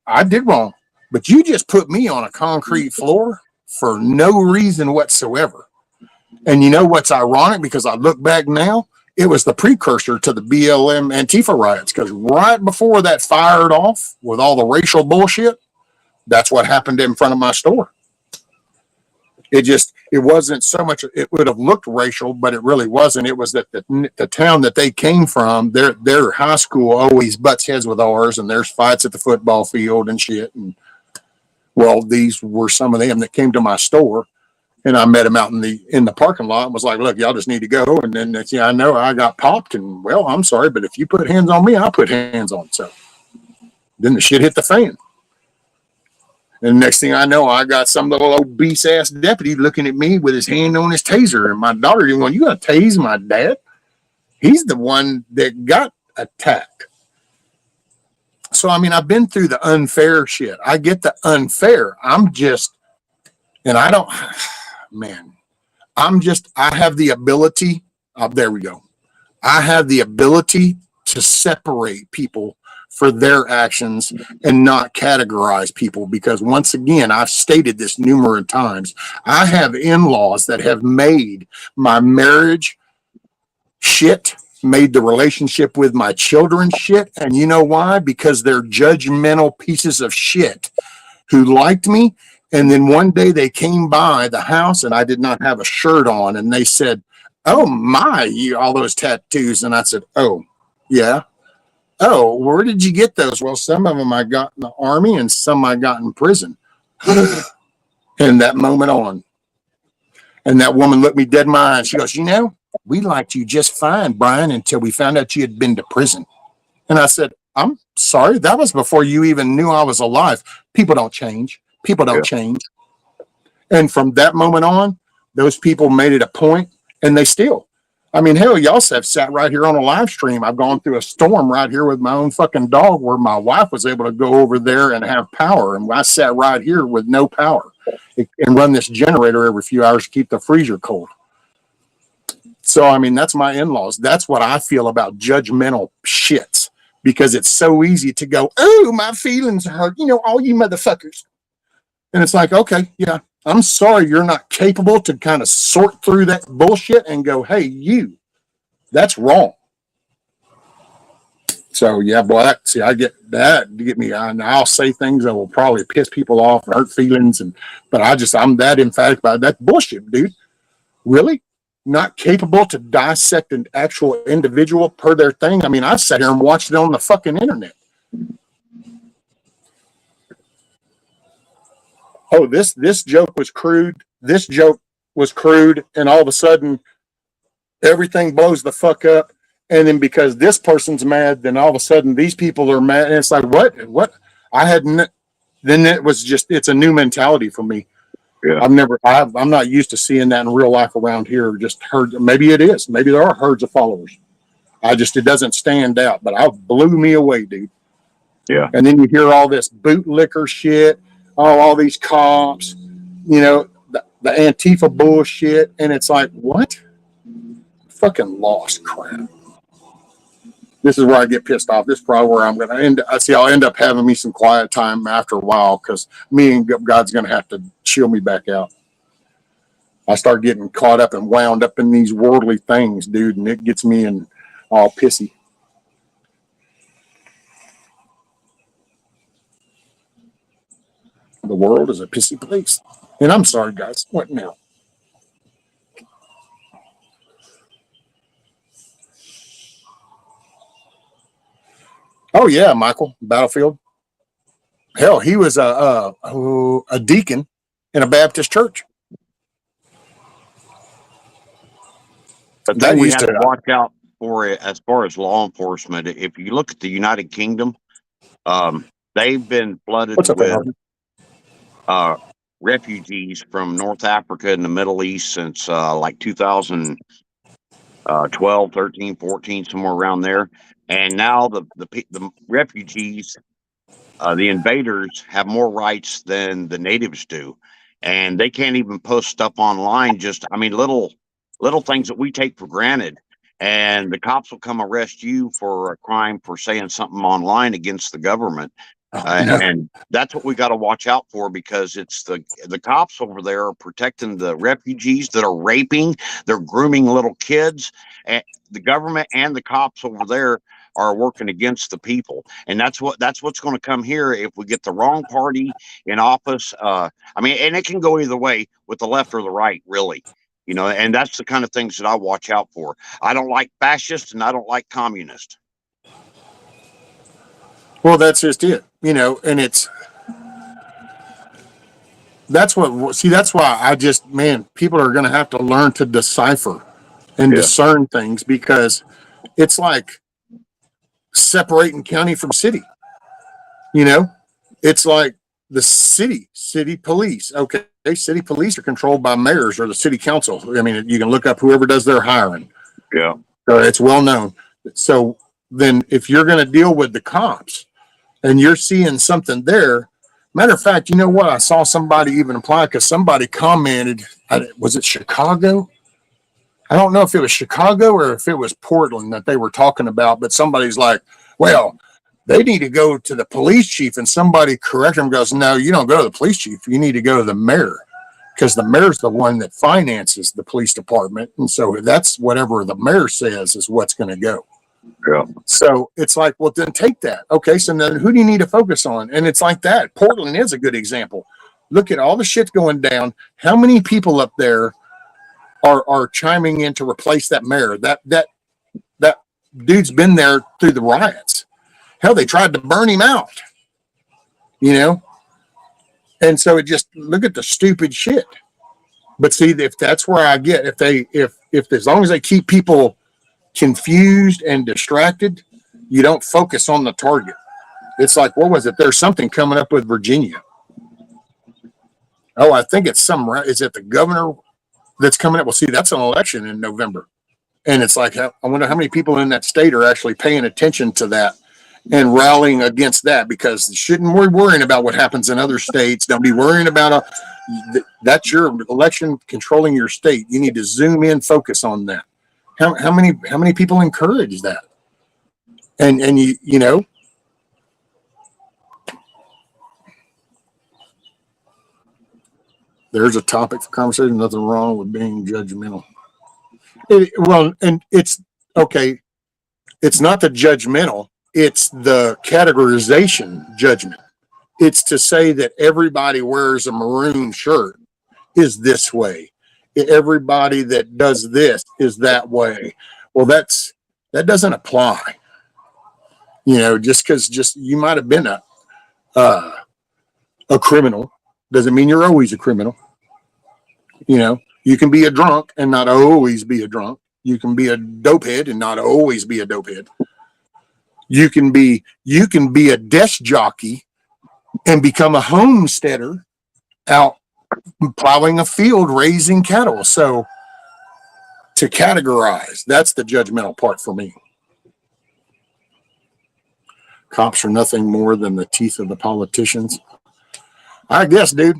I did wrong, but you just put me on a concrete floor for no reason whatsoever. And you know what's ironic? Because I look back now, it was the precursor to the BLM Antifa riots. Because right before that fired off with all the racial bullshit, that's what happened in front of my store. It wasn't so much, it would have looked racial, but it really wasn't. It was that the town that they came from, their high school always butts heads with ours, and there's fights at the football field and shit. And well, these were some of them that came to my store, and I met them out in the parking lot and was like, look, y'all just need to go. And then next thing I know, I got popped, and well, I'm sorry, but if you put hands on me, I'll put hands on. So then the shit hit the fan. And next thing I know, I got some little obese ass deputy looking at me with his hand on his taser. And my daughter even going, you gonna tase my dad? He's the one that got attacked. So, I mean, I've been through the unfair shit. I get the unfair. I'm just, and I don't, man, I have the ability, there we go. I have the ability to separate people for their actions and not categorize people, because once again, I've stated this numerous times. I have in-laws that have made my marriage shit, made the relationship with my children shit. And you know why? Because they're judgmental pieces of shit who liked me. And then one day they came by the house and I did not have a shirt on. And they said, oh my, all those tattoos. And I said, oh, yeah. Oh, where did you get those? Well, some of them I got in the army and some I got in prison. And that moment on. And that woman looked me dead in my eye and she goes, you know, we liked you just fine, Brian, until we found out you had been to prison. And I said, I'm sorry. That was before you even knew I was alive. People don't change. People don't change. And from that moment on, those people made it a point, and they still. I mean, hell, y'all have sat right here on a live stream. I've gone through a storm right here with my own fucking dog where my wife was able to go over there and have power. And I sat right here with no power and run this generator every few hours to keep the freezer cold. So, I mean, that's my in-laws. That's what I feel about judgmental shits, because it's so easy to go, oh, my feelings hurt, you know, all you motherfuckers. And it's like, okay, yeah, I'm sorry you're not capable to kind of sort through that bullshit and go, hey, you, that's wrong. So, yeah, boy, I get that. You get me, I'll say things that will probably piss people off and hurt feelings. But I'm that emphatic about it. That's bullshit, dude. Really? Not capable to dissect an actual individual per their thing? I mean, I've sat here and watched it on the fucking internet. Oh, this joke was crude. This joke was crude, and all of a sudden, everything blows the fuck up. And then because this person's mad, then all of a sudden these people are mad, and it's like, what? Then it was just, it's a new mentality for me. Yeah. I'm not used to seeing that in real life around here. Just heard, maybe it is. Maybe there are herds of followers. It doesn't stand out, but it blew me away, dude. Yeah. And then you hear all this bootlicker shit. All these cops, you know, the Antifa bullshit. And it's like, what? Fucking lost crap. This is where I get pissed off. This is probably where I'm going to end. I'll end up having me some quiet time after a while, because me and God's going to have to chill me back out. I start getting caught up and wound up in these worldly things, dude, and it gets me all pissy. The world is a pissy place. And I'm sorry, guys. What now? Oh, yeah, Michael. Battlefield. Hell, he was a deacon in a Baptist church. The thing we have to watch out for, as far as law enforcement, if you look at the United Kingdom, they've been flooded with refugees from North Africa and the Middle East since like 2012, 13, 14, somewhere around there. And now the refugees, the invaders, have more rights than the natives do. And they can't even post stuff online. Little things that we take for granted. And the cops will come arrest you for a crime for saying something online against the government. And that's what we got to watch out for, because it's the cops over there are protecting the refugees that are raping, they're grooming little kids, and the government and the cops over there are working against the people. And that's what's going to come here if we get the wrong party in office. I mean, and it can go either way with the left or the right, really. And that's the kind of things that I watch out for. I don't like fascists and I don't like communists. Well, that's just it, and that's why people are going to have to learn to decipher and Yeah. discern things, because it's like separating county from city. It's like the city police. Okay, city police are controlled by mayors or the city council. I mean, you can look up whoever does their hiring. Yeah. It's well known. So then, if you're going to deal with the cops and you're seeing something there, matter of fact, you know what? I saw somebody even apply, because somebody commented. Was it Chicago? I don't know if it was Chicago or if it was Portland that they were talking about, but somebody's like, well, they need to go to the police chief, and somebody corrected him, goes, no, you don't go to the police chief. You need to go to the mayor, because the mayor's the one that finances the police department. And so that's whatever the mayor says is what's going to go. Yeah. So it's like, well, then take that. Okay, so then who do you need to focus on? And it's like that. Portland is a good example. Look at all the shit going down. How many people up there are chiming in to replace that mayor? That dude's been there through the riots. Hell, they tried to burn him out. And so it just, look at the stupid shit. But see, if that's where I get, if as long as they keep people confused and distracted, you don't focus on the target. It's like, what was it? There's something coming up with Virginia. Oh, I think it's is it the governor that's coming up? Well, see, that's an election in November. And it's like, I wonder how many people in that state are actually paying attention to that and rallying against that, because shouldn't we worrying about what happens in other states? Don't be worrying about that's your election controlling your state. You need to zoom in, focus on that. How many people encourage that? And there's a topic for conversation. Nothing wrong with being judgmental. And it's okay. It's not the judgmental. It's the categorization judgment. It's to say that everybody wears a maroon shirt is this way. Everybody that does this is that way. Well, that doesn't apply. Just because you might have been a criminal doesn't mean you're always a criminal. You can be a drunk and not always be a drunk. You can be a dopehead and not always be a dopehead. You can be a desk jockey and become a homesteader out plowing a field, raising cattle. So to categorize, that's the judgmental part for me. Cops are nothing more than the teeth of the politicians. I guess, dude.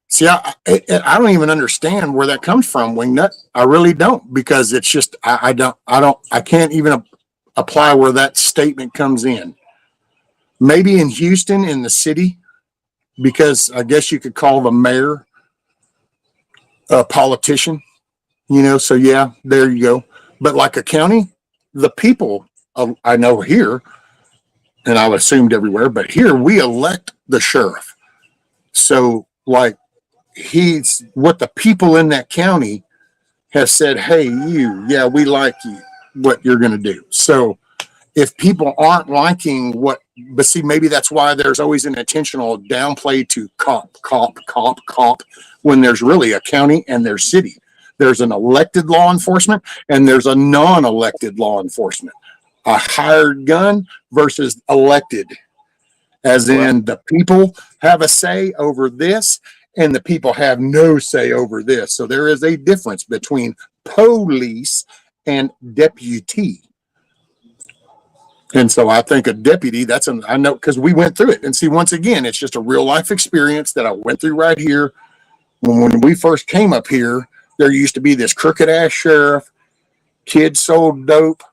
See, I don't even understand where that comes from, Wingnut. I really don't, because it's just I can't even apply where that statement comes in. Maybe in Houston, in the city, because I guess you could call the mayor a politician, so yeah, there you go. But like a county, the people, I know here, and I've assumed everywhere, but here we elect the sheriff. So like, he's what the people in that county have said, hey, we like you, what you're going to do. So if people aren't liking but see, maybe that's why there's always an intentional downplay to cop, when there's really a county and there's city. There's an elected law enforcement and there's a non-elected law enforcement. A hired gun versus elected, as in the people have a say over this and the people have no say over this. So there is a difference between police and deputy. And so I think a deputy, I know, because we went through it. And see, once again, it's just a real life experience that I went through right here. When we first came up here, there used to be this crooked ass sheriff. Kids sold dope.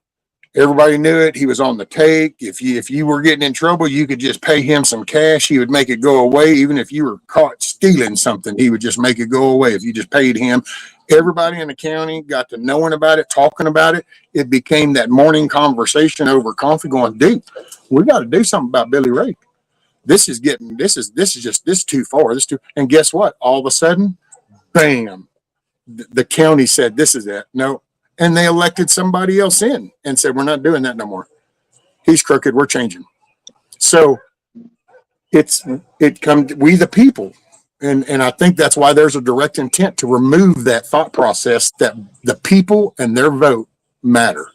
Everybody knew it. He was on the take. If you were getting in trouble, you could just pay him some cash. He would make it go away. Even if you were caught stealing something, he would just make it go away if you just paid him. Everybody in the county got to knowing about it, talking about it. It became that morning conversation over coffee going, dude, we got to do something about Billy Ray. This is too far. And guess what? All of a sudden, bam, the county said, this is it. No. And they elected somebody else in and said, we're not doing that no more. He's crooked. We're changing. So we the people. And I think that's why there's a direct intent to remove that thought process that the people and their vote matter.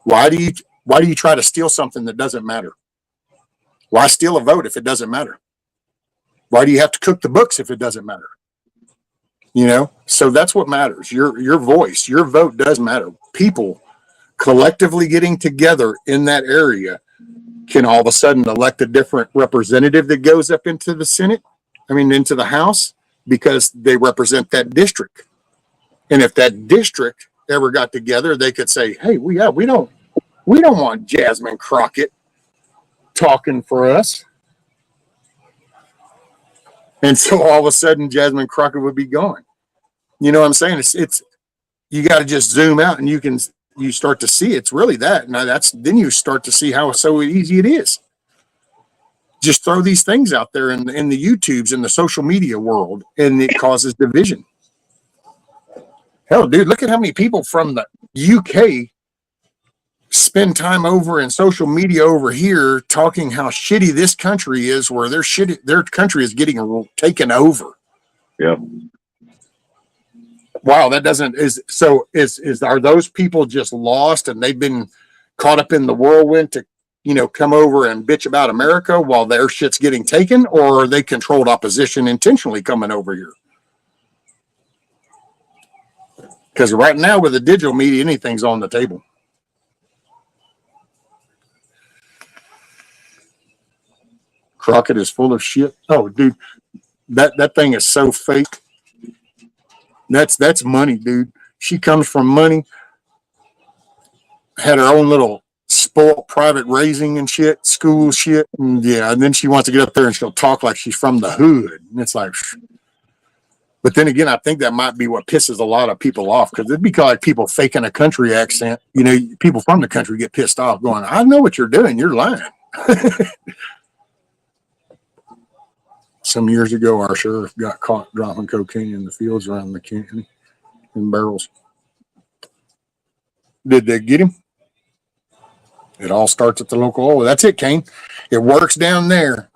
Why do you try to steal something that doesn't matter? Why steal a vote if it doesn't matter? Why do you have to cook the books if it doesn't matter? So that's what matters. Your voice, your vote does matter. People collectively getting together in that area can all of a sudden elect a different representative that goes up into the Senate. Into the House, because they represent that district. And if that district ever got together, they could say, hey, we don't want Jasmine Crockett talking for us. And so all of a sudden Jasmine Crockett would be gone. You know what I'm saying? It's you got to just zoom out and you start to see it's really that. Now then you start to see how so easy it is. Just throw these things out there in the YouTubes, in the social media world, and it causes division. Hell, dude, look at how many people from the UK spend time over in social media over here talking how shitty this country is, where their country is getting taken over. Yeah. Wow, are those people just lost and they've been caught up in the whirlwind to come over and bitch about America while their shit's getting taken, or are they controlled opposition intentionally coming over here? Because right now with the digital media, anything's on the table. Crockett is full of shit. Oh, dude, that thing is so fake. That's money, dude. She comes from money. Had her own little spoiled private raising and shit, school shit, and then she wants to get up there and she'll talk like she's from the hood, and it's like, but then again, I think that might be what pisses a lot of people off, because it'd be like people faking a country accent. People from the country get pissed off going, I know what you're doing, you're lying. Some years ago, our sheriff got caught dropping cocaine in the fields around the county in barrels. Did they get him? It all starts at the local oil. That's it, Kane. It works down there.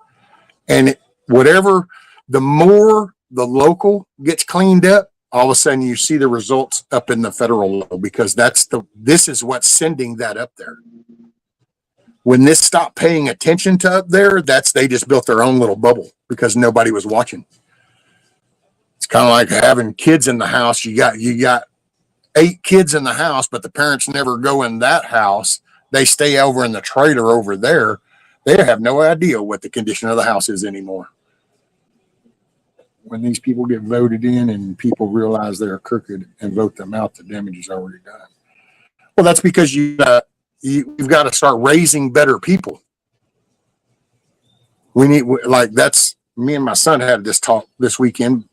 And the more the local gets cleaned up, all of a sudden you see the results up in the federal level, because this is what's sending that up there. When this stopped paying attention to up there, they just built their own little bubble because nobody was watching. It's kind of like having kids in the house. You got 8 kids in the house, but the parents never go in that house. They stay over in the trailer over there. They have no idea what the condition of the house is anymore. When these people get voted in and people realize they're crooked and vote them out, the damage is already done. Well, that's because you've got to start raising better people. Me and my son had this talk this weekend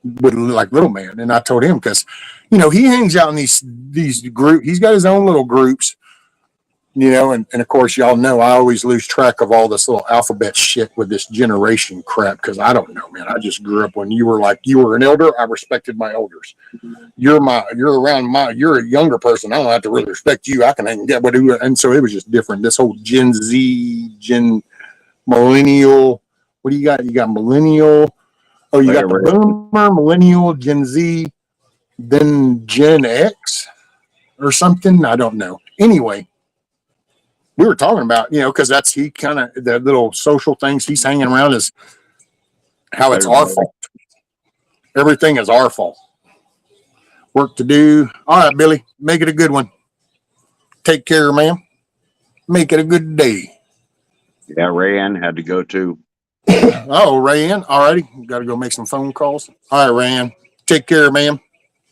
with little man, and I told him, because he hangs out in these groups. He's got his own little groups, and of course, y'all know I always lose track of all this little alphabet shit with this generation crap, because I don't know, man. I just grew up when you were an elder. I respected my elders. You're a younger person. I don't have to really respect you. I can get what do, and so it was just different. This whole Gen Z, millennial. What do you got? You got millennial. Oh, you got the boomer, millennial, Gen Z, then Gen X or something. I don't know. Anyway, we were talking about, because that's the little social things he's hanging around is how it's our fault. Everything is our fault. Work to do. All right, Billy, make it a good one. Take care, ma'am. Make it a good day. Yeah, Rayanne had to go too. Oh, Rayanne. All righty. Got to go make some phone calls. All right, Rayanne. Take care, ma'am.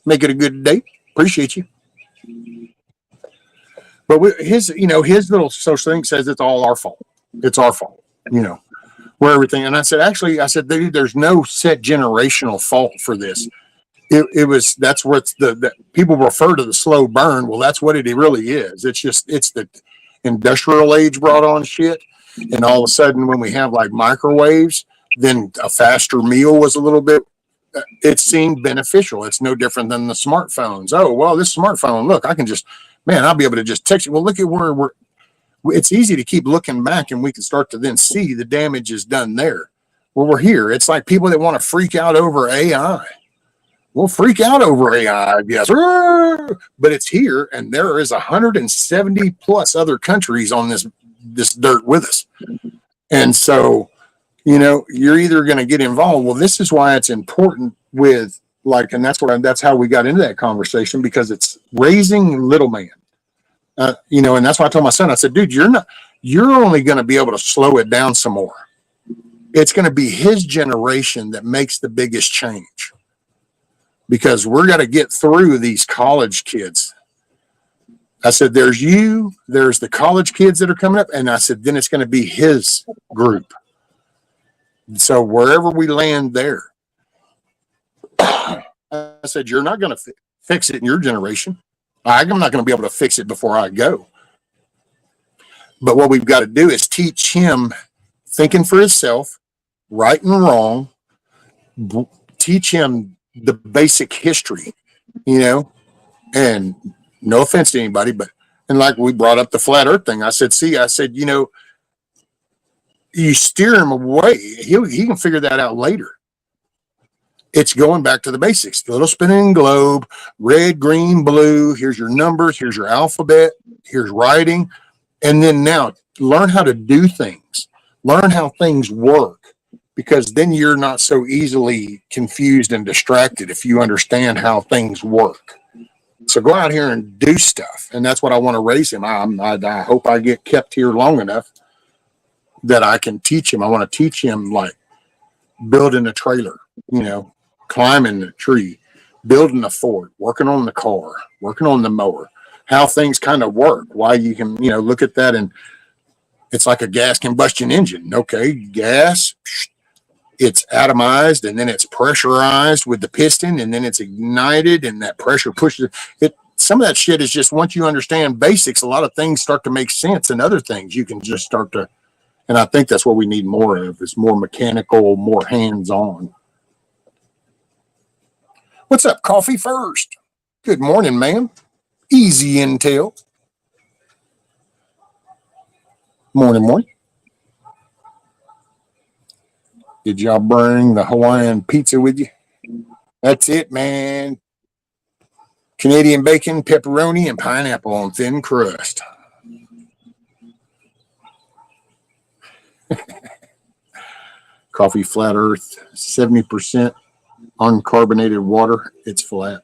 Make it a good day. Appreciate you. But his little social thing says it's all our fault. It's our fault, where everything. And I said, actually, dude, there's no set generational fault for this. That's what the people refer to the slow burn. Well, that's what it really is. It's the industrial age brought on shit. And all of a sudden, when we have like microwaves, then a faster meal was a little bit, it seemed beneficial. It's no different than the smartphones. Oh, well, this smartphone, look, I can just, man, I'll be able to just text you. Well, look at where it's easy to keep looking back and we can start to then see the damage is done there. Well, we're here. It's like people that want to freak out over AI. We'll freak out over AI, yes, but it's here, and there is 170 plus other countries on this dirt with us, and so you're either going to get involved. Well, this is why it's important with and that's how we got into that conversation, because it's raising little man, and that's why I told my son, I said, dude, you're only going to be able to slow it down some more. It's going to be his generation that makes the biggest change. Because we're going to get through these college kids. I said, there's the college kids that are coming up. And I said, then it's going to be his group. So wherever we land there, I said, you're not going to fix it in your generation. I'm not going to be able to fix it before I go. But what we've got to do is teach him thinking for himself, right and wrong, teach him the basic history, and no offense to anybody, but, and like we brought up the flat earth thing. I said, you steer him away. He can figure that out later. It's going back to the basics, the little spinning globe, red, green, blue. Here's your numbers. Here's your alphabet. Here's writing. And then now learn how to do things, learn how things work. Because then you're not so easily confused and distracted if you understand how things work. So go out here and do stuff. And that's what I want to raise him. I hope I get kept here long enough that I can teach him. I want to teach him like building a trailer, climbing the tree, building a fort, working on the car, working on the mower, how things kind of work, why you can, look at that. And it's like a gas combustion engine. Okay, gas, it's atomized and then it's pressurized with the piston and then it's ignited and that pressure pushes it. Some of that shit is just, once you understand basics, a lot of things start to make sense, and other things you can just start to, and I think that's what we need more of, is more mechanical, more hands-on. What's up, Coffee First? Good morning, ma'am. Easy Intel. Morning. Did y'all bring the Hawaiian pizza with you? That's it, man. Canadian bacon, pepperoni, and pineapple on thin crust. Coffee flat earth, 70% uncarbonated water. It's flat.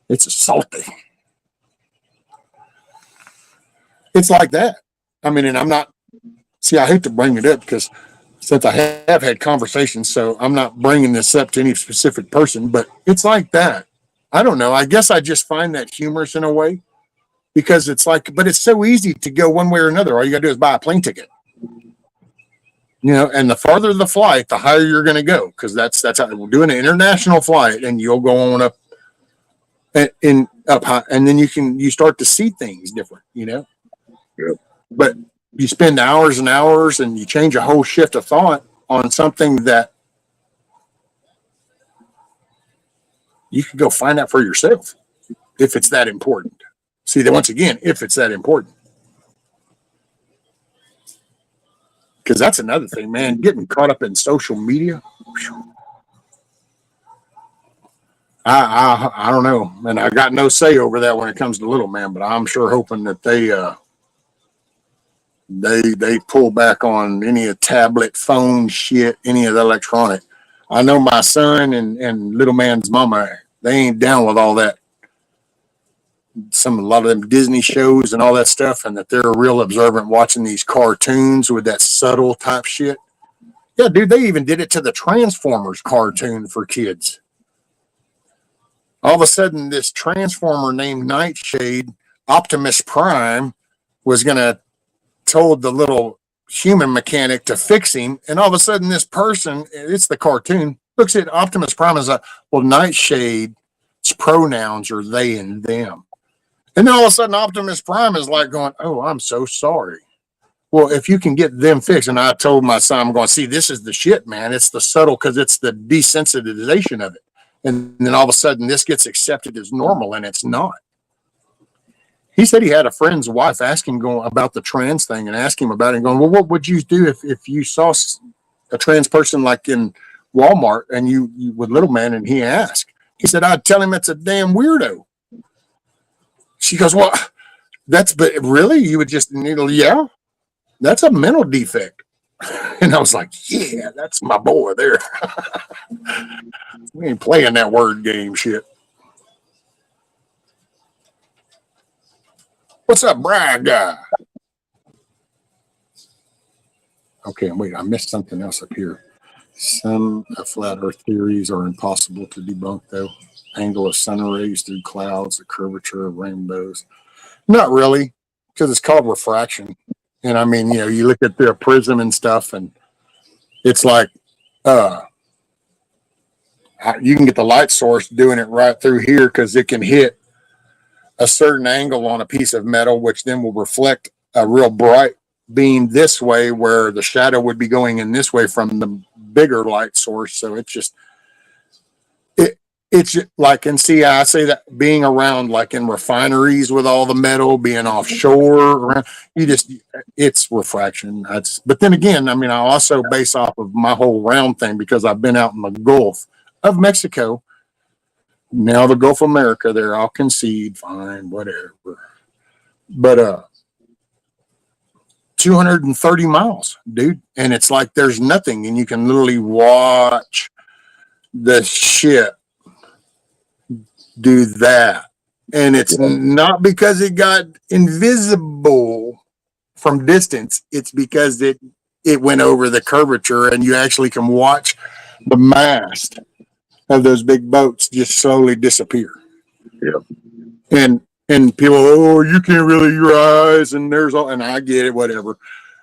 It's salty. It's like that. I mean, and I'm not, see, I hate to bring it up because since I have had conversations, so I'm not bringing this up to any specific person, but it's like that. I don't know. I guess I just find that humorous in a way, because it's like, but it's so easy to go one way or another. All you got to do is buy a plane ticket, and the farther the flight, the higher you're going to go, because that's how we're doing an international flight, and you'll go on up and up high, and then you start to see things different, Yep. But you spend hours and hours and you change a whole shift of thought on something that you can go find out for yourself if it's that important. See, that once again, if it's that important. Because that's another thing, man, getting caught up in social media. I don't know. And I got no say over that when it comes to little man, but I'm sure hoping that they pull back on any of tablet, phone shit, any of the electronic. I know my son and little man's mama, they ain't down with all that. A lot of them Disney shows and all that stuff, and that they're real observant watching these cartoons with that subtle type shit. Yeah, dude, they even did it to the Transformers cartoon for kids. All of a sudden, this transformer named Nightshade, Optimus Prime, was going to told the little human mechanic to fix him. And all of a sudden, this person, it's the cartoon, looks at Optimus Prime and is like, well, Nightshade's pronouns are they and them. And then all of a sudden, Optimus Prime is like going, oh, I'm so sorry. Well, if you can get them fixed, and I told my son, I'm going, see, this is the shit, man. It's the subtle, because it's the desensitization of it. And then all of a sudden, this gets accepted as normal, and it's not. He said he had a friend's wife ask him going about the trans thing and ask him about it and going, well, what would you do if you saw a trans person like in Walmart and you with little man and he asked? He said, I'd tell him it's a damn weirdo. She goes, well, but really? You would just yeah, that's a mental defect. And I was like, yeah, that's my boy there. We ain't playing that word game shit. What's up, Brad guy? Okay, wait, I missed something else up here. Some flat earth theories are impossible to debunk, though. Angle of sun rays through clouds, the curvature of rainbows. Not really, because it's called refraction. And I mean, you look at the prism and stuff, and it's like you can get the light source doing it right through here because it can hit a certain angle on a piece of metal, which then will reflect a real bright beam this way, where the shadow would be going in this way from the bigger light source. So it's like, and see, I say that being around like in refineries with all the metal being offshore, it's refraction. But then again, I mean, I also base off of my whole round thing because I've been out in the Gulf of Mexico, now the Gulf of America there, I'll concede, fine, whatever. But 230 miles, dude. And it's like there's nothing, and you can literally watch the ship do that. And it's not because it got invisible from distance, it's because it went over the curvature, and you actually can watch the mast of those big boats just slowly disappear. Yeah. And people, oh, you can't really your eyes, and there's all, and I get it, whatever.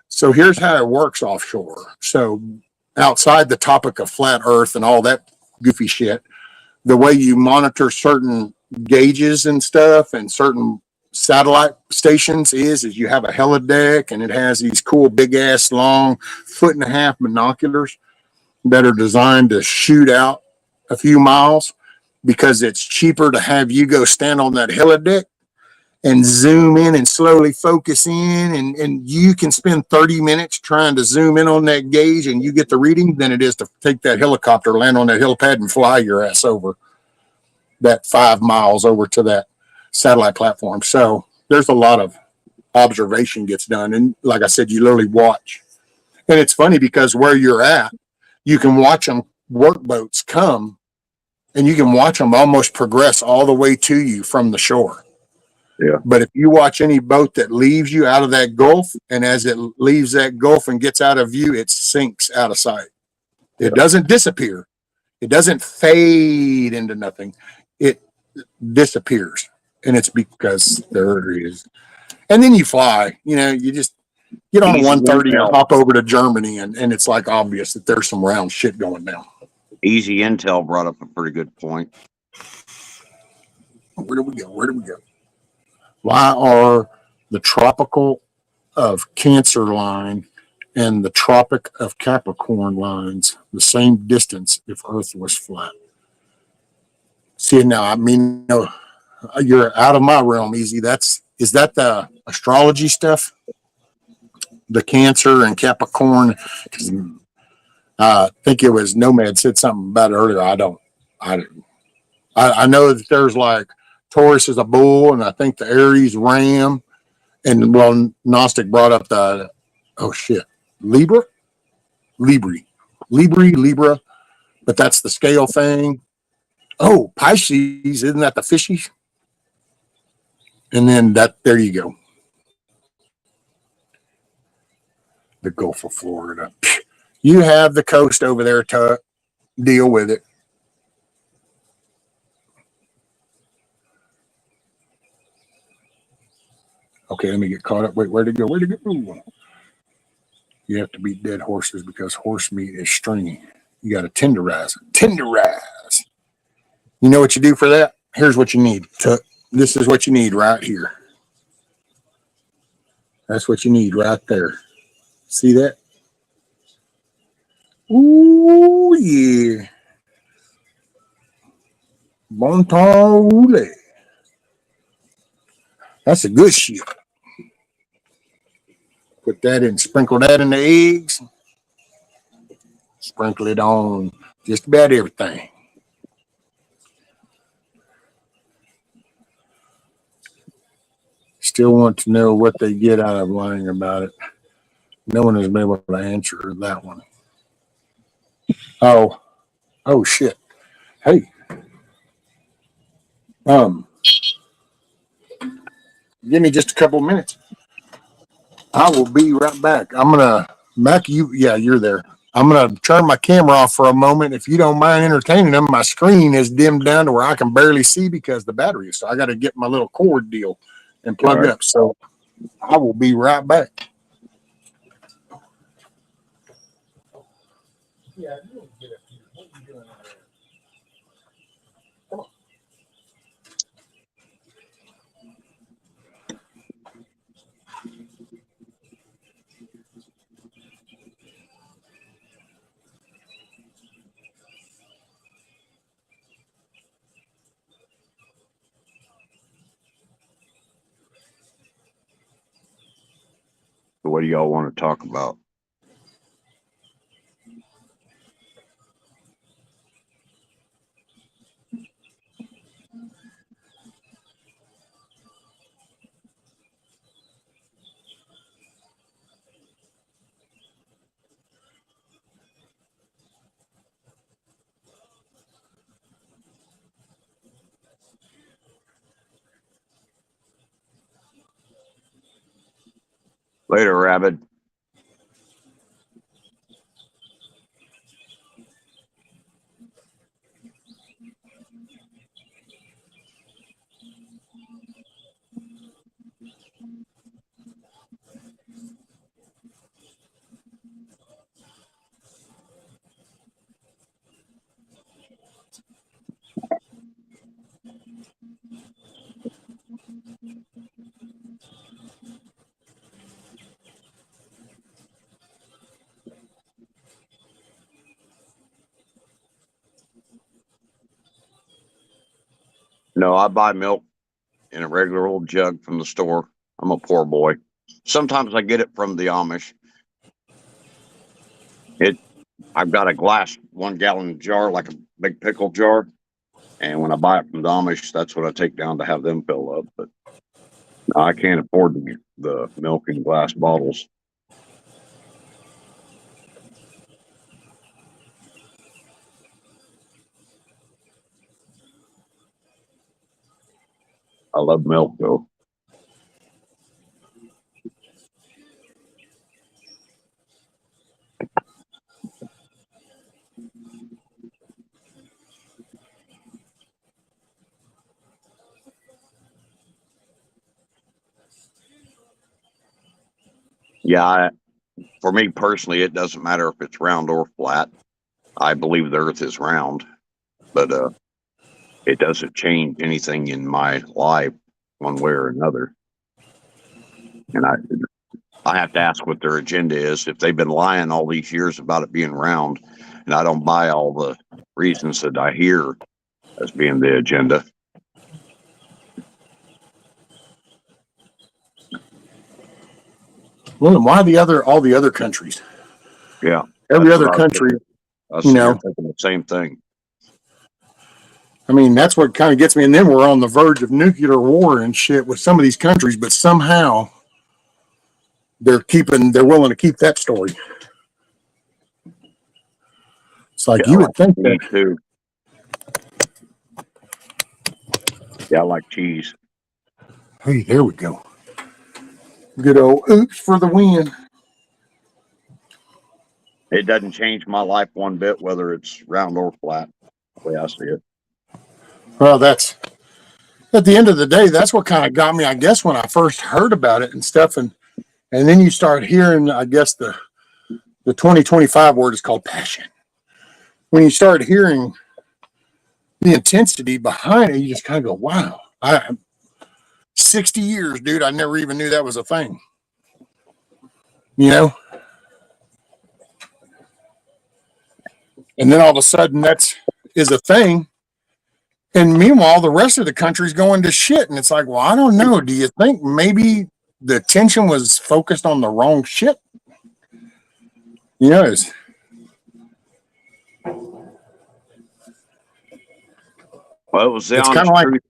So here's how it works offshore. So outside the topic of flat earth and all that goofy shit, the way you monitor certain gauges and stuff and certain satellite stations is you have a helideck, and it has these cool big ass long 1.5 foot binoculars that are designed to shoot out a few miles, because it's cheaper to have you go stand on that helideck and zoom in and slowly focus in, and you can spend 30 minutes trying to zoom in on that gauge and you get the reading than it is to take that helicopter, land on that helipad, and fly your ass over that 5 miles over to that satellite platform. So there's a lot of observation gets done, and like I said, you literally watch. And it's funny because where you're at, you can watch them workboats come, and you can watch them almost progress all the way to you from the shore. Yeah. But if you watch any boat that leaves you out of that gulf, and as it leaves that gulf and gets out of view, it sinks out of sight. It doesn't disappear. It doesn't fade into nothing. It disappears. And it's because there it is. And then you fly, you just get on a 130 and hop over to Germany, and it's like obvious that there's some round shit going down. Easy Intel brought up a pretty good point. Where do we go? Why are the tropical of Cancer line and the Tropic of Capricorn lines the same distance if Earth was flat? See, now, I mean, you're out of my realm, Easy. Is that the astrology stuff? The Cancer and Capricorn? I think it was Nomad said something about it earlier. I know that there's like Taurus is a bull, and I think the Aries ram, and well, Gnostic brought up the Libra, but that's the scale thing. Oh, Pisces, isn't that the fishies? And then there you go. The Gulf of Florida. You have the coast over there to deal with it. Okay, let me get caught up. Wait, where'd it go? Where'd it go? You have to beat dead horses because horse meat is stringy. You got to tenderize it. Tenderize. You know what you do for that? Here's what you need. This is what you need right here. That's what you need right there. See that? Ooh, yeah. Bon temps roulé. That's a good shit. Put that in, sprinkle that in the eggs. Sprinkle it on just about everything. Still want to know what they get out of lying about it. No one has been able to answer that one. Oh shit. Hey, um, give me just a couple minutes. I will be right back. I'm gonna Mac. You're there. I'm gonna turn my camera off for a moment. If you don't mind entertaining them, my screen is dimmed down to where I can barely see because the battery. So I got to get my little cord deal and plug right. up. So I will be right back. Yeah, you don't get up here. What are you doing out there? Come on. So what do y'all want to talk about? Later, Rabbit. No, I buy milk in a regular old jug from the store. I'm a poor boy. Sometimes I get it from the Amish. It I've got a glass 1 gallon jar, like a big pickle jar. And when I buy it from the Amish, that's what I take down to have them fill up. But no, I can't afford the milk in glass bottles. I love milk though. Yeah, for me personally, it doesn't matter if it's round or flat. I believe the Earth is round, but it doesn't change anything in my life one way or another. And I have to ask what their agenda is. If they've been lying all these years about it being round, and I don't buy all the reasons that I hear as being the agenda. Well, then why all the other countries? Yeah, Every that's what other I was country, thinking. I was you sitting here know. thinking the same thing. I mean, that's what kind of gets me. And then we're on the verge of nuclear war and shit with some of these countries, but somehow they're willing to keep that story. It's like Yeah, I you would like think that. cheese too. Yeah, I like cheese. Hey, there we go. Good old oops for the win. It doesn't change my life one bit, whether it's round or flat. The way I see it. Well, that's at the end of the day, that's what kind of got me, I guess, when I first heard about it and stuff. And then you start hearing, I guess, the 2025 word is called passion. When you start hearing the intensity behind it, you just kind of go, wow, 60 years, dude, I never even knew that was a thing. You know? And then all of a sudden is a thing. And meanwhile, the rest of the country's going to shit. And it's like, well, I don't know. Do you think maybe the attention was focused on the wrong shit? You know, Well, it was the it's kind honest of like, truth.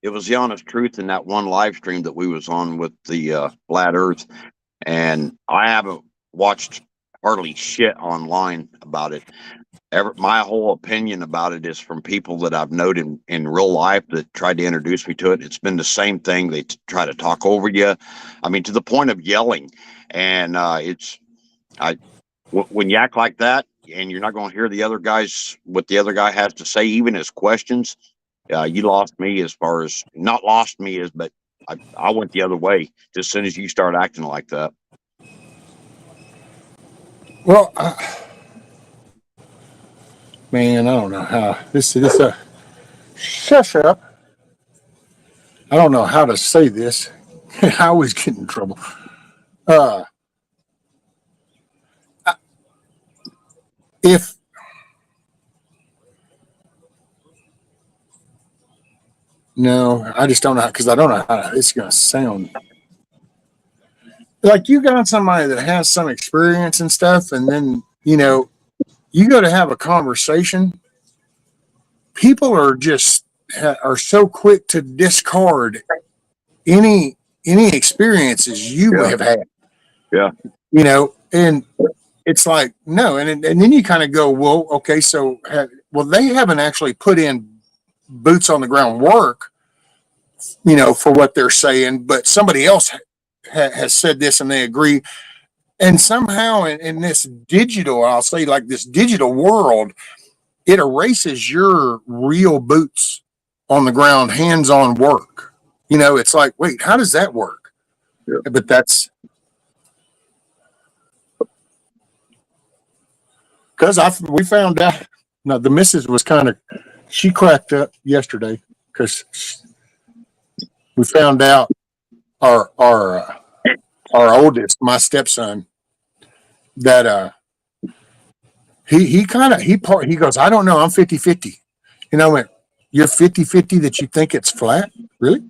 It was the honest truth in that one live stream that we was on with the flat Earth, and I haven't watched hardly shit online about it. My whole opinion about it is from people that I've known in real life that tried to introduce me to it. It's been the same thing. They try to talk over you. I mean, to the point of yelling. And when you act like that and you're not going to hear what the other guy has to say, even his questions, you lost me as far as not lost me as, but I went the other way just as soon as you start acting like that. well, man, I don't know how shush up. I don't know how to say this. I always get in trouble. If no, I just don't know because I don't know how it's going to sound. Like you got somebody that has some experience and stuff, and then you go to have a conversation. People are so quick to discard any experiences you Yeah. have had. Yeah. And it's like no, and then you kind of go, well, okay, so they haven't actually put in boots on the ground work, for what they're saying, but somebody else has said this and they agree. And somehow in this digital, I'll say like this digital world, it erases your real boots on the ground, hands-on work. It's like, wait, how does that work? Yeah. But that's because we found out. Now the missus was she cracked up yesterday because we found out our oldest, my stepson, that he goes, I don't know, I'm 50-50. And I went, you're 50-50 that you think it's flat? Really?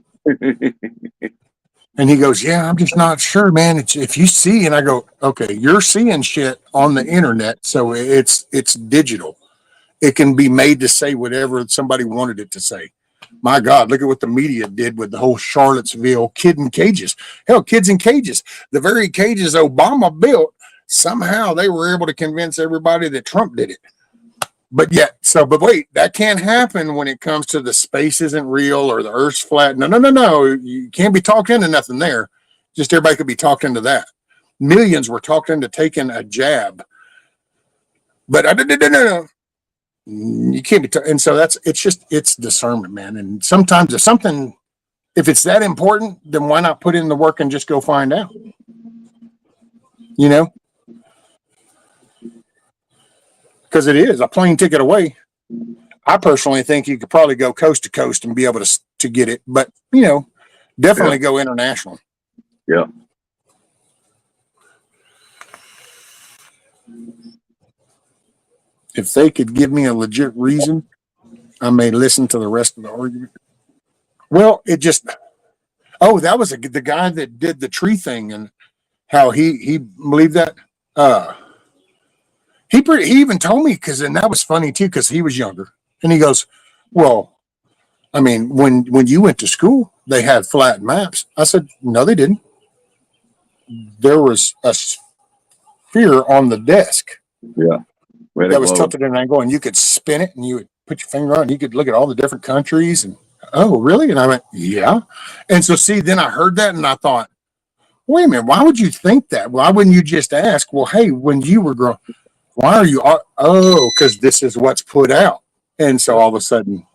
And he goes, yeah, I'm just not sure, man. It's if you see, and I go, okay, you're seeing shit on the internet, so it's digital. It can be made to say whatever somebody wanted it to say. My God, look at what the media did with the whole Charlottesville kid in cages. Hell, kids in cages. The very cages Obama built, somehow they were able to convince everybody that Trump did it. But wait, that can't happen when it comes to the space isn't real or the earth's flat. No. You can't be talked into nothing there. Just everybody could be talked into that. Millions were talked into taking a jab. But no. You can't be, and so it's discernment, man. And sometimes if it's that important, then why not put in the work and just go find out? Because it is a plane ticket away. I personally think you could probably go coast to coast and be able to get it, but definitely go international. Yeah. If they could give me a legit reason, I may listen to the rest of the argument. Well, that was the guy that did the tree thing and how he believed that. He even told me and that was funny too because he was younger and he goes, well, I mean, when you went to school, they had flat maps. I said, no, they didn't. There was a sphere on the desk. Yeah. That was tilted in an angle, and you could spin it, and you would put your finger on it, and you could look at all the different countries. And oh, really? And I went, yeah. And so, then I heard that, and I thought, wait a minute, why would you think that? Why wouldn't you just ask? Well, hey, when you were growing, why are you? Oh, because this is what's put out. And so all of a sudden,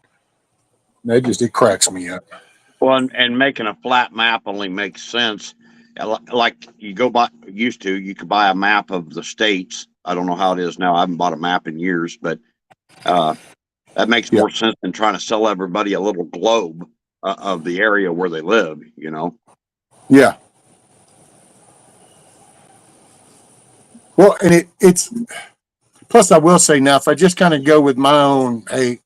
it cracks me up. Well, and making a flat map only makes sense. Like you you could buy a map of the states. I don't know how it is now. I haven't bought a map in years, but uh, that makes Yeah. more sense than trying to sell everybody a little globe of the area where they live. Yeah. Well, and it's plus I will say now, if I just kind of go with my own, hey,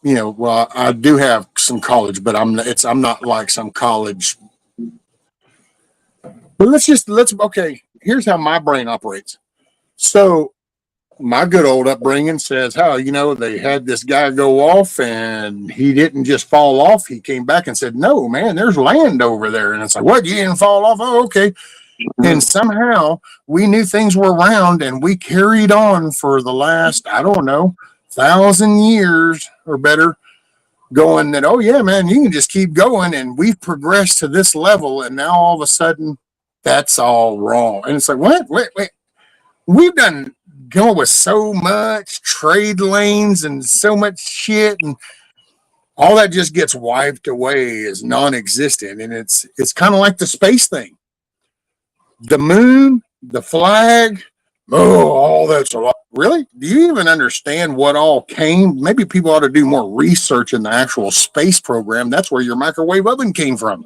well, I do have some college, but I'm not like some college. But okay. Here's how my brain operates. So my good old upbringing says how they had this guy go off and he didn't just fall off. He came back and said, no man, there's land over there. And it's like, what, you didn't fall off? Oh, okay. And somehow we knew things were around and we carried on for the last, I don't know, 1,000 years or better, going that, oh yeah man, you can just keep going. And we've progressed to this level, and now all of a sudden that's all wrong. And it's like, what, wait, we've done going with so much trade lanes and so much shit, and all that just gets wiped away as non-existent. And it's kind of like the space thing, the moon, the flag. Oh, all that's a lot. Really? Do you even understand what all came? Maybe people ought to do more research in the actual space program. That's where your microwave oven came from.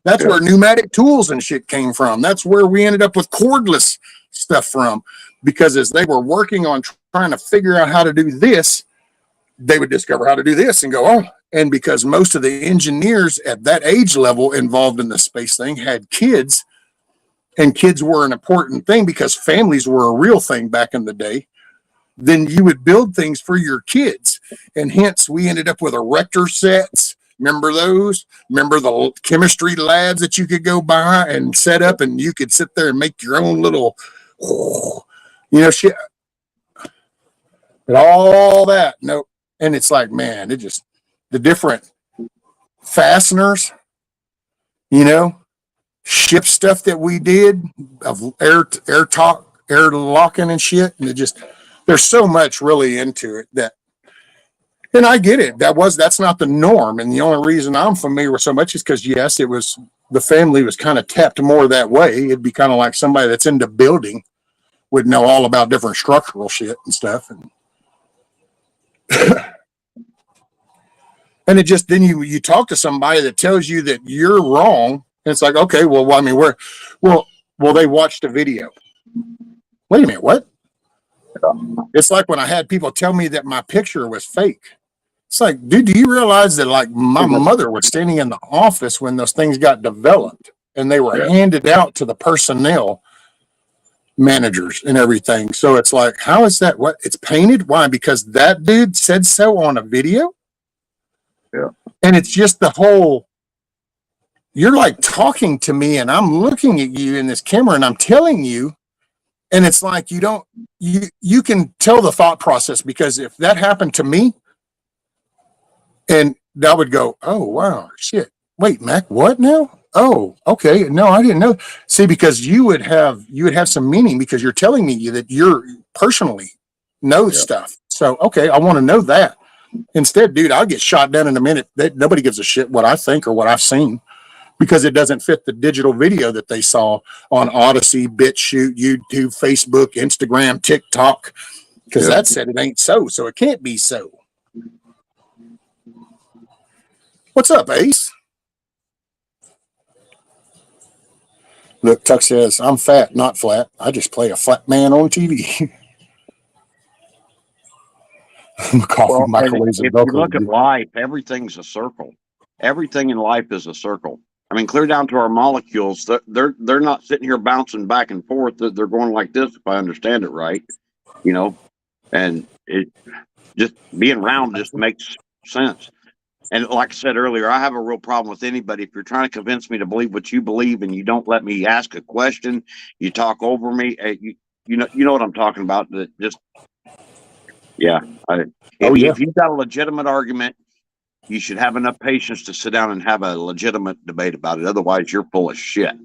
That's where pneumatic tools and shit came from. That's where we ended up with cordless stuff from. Because as they were working on trying to figure out how to do this, they would discover how to do this and go, oh. And because most of the engineers at that age level involved in the space thing had kids, and kids were an important thing because families were a real thing back in the day, then you would build things for your kids. And hence we ended up with erector sets. Remember those? Remember the chemistry labs that you could go buy and set up, and you could sit there and make your own little, shit. But all that, no. And it's like, man, the different fasteners, ship stuff that we did of air locking and shit. And there's so much really into it and I get it. That's not the norm. And the only reason I'm familiar with so much is because, yes, the family was kind of tapped more that way. It'd be kind of like somebody that's into building would know all about different structural shit and stuff. And then you talk to somebody that tells you that you're wrong. And it's like, okay, well, I mean, they watched a video. Wait a minute, what? It's like when I had people tell me that my picture was fake. It's like, dude, do you realize that like my mother was standing in the office when those things got developed and they were handed out to the personnel managers and everything? So it's like, how is that? What? It's painted? Why? Because that dude said so on a video? Yeah. And it's just the whole, you're like talking to me and I'm looking at you in this camera and I'm telling you, and it's like, you can tell the thought process, because if that happened to me, and I would go, oh, wow, shit. Wait, Mac, what now? Oh, okay. No, I didn't know. See, because you would have some meaning because you're telling me that you're personally know stuff. So, okay, I want to know that. Instead, dude, I'll get shot down in a minute. Nobody gives a shit what I think or what I've seen, because it doesn't fit the digital video that they saw on Odyssey, BitChute, YouTube, Facebook, Instagram, TikTok, because that said it ain't so. So it can't be so. What's up, Ace? Look, Tuck says, I'm fat, not flat. I just play a flat man on TV. Coffee, microwaves, and if you look Velcro. at life, everything's a circle. Everything in life is a circle. I mean, clear down to our molecules. They're not sitting here bouncing back and forth. They're going like this, if I understand it right. And it just being round just makes sense. And like I said earlier, I have a real problem with anybody. If you're trying to convince me to believe what you believe and you don't let me ask a question, you talk over me. You know what I'm talking about. That just, if you've got a legitimate argument, you should have enough patience to sit down and have a legitimate debate about it. Otherwise, you're full of shit.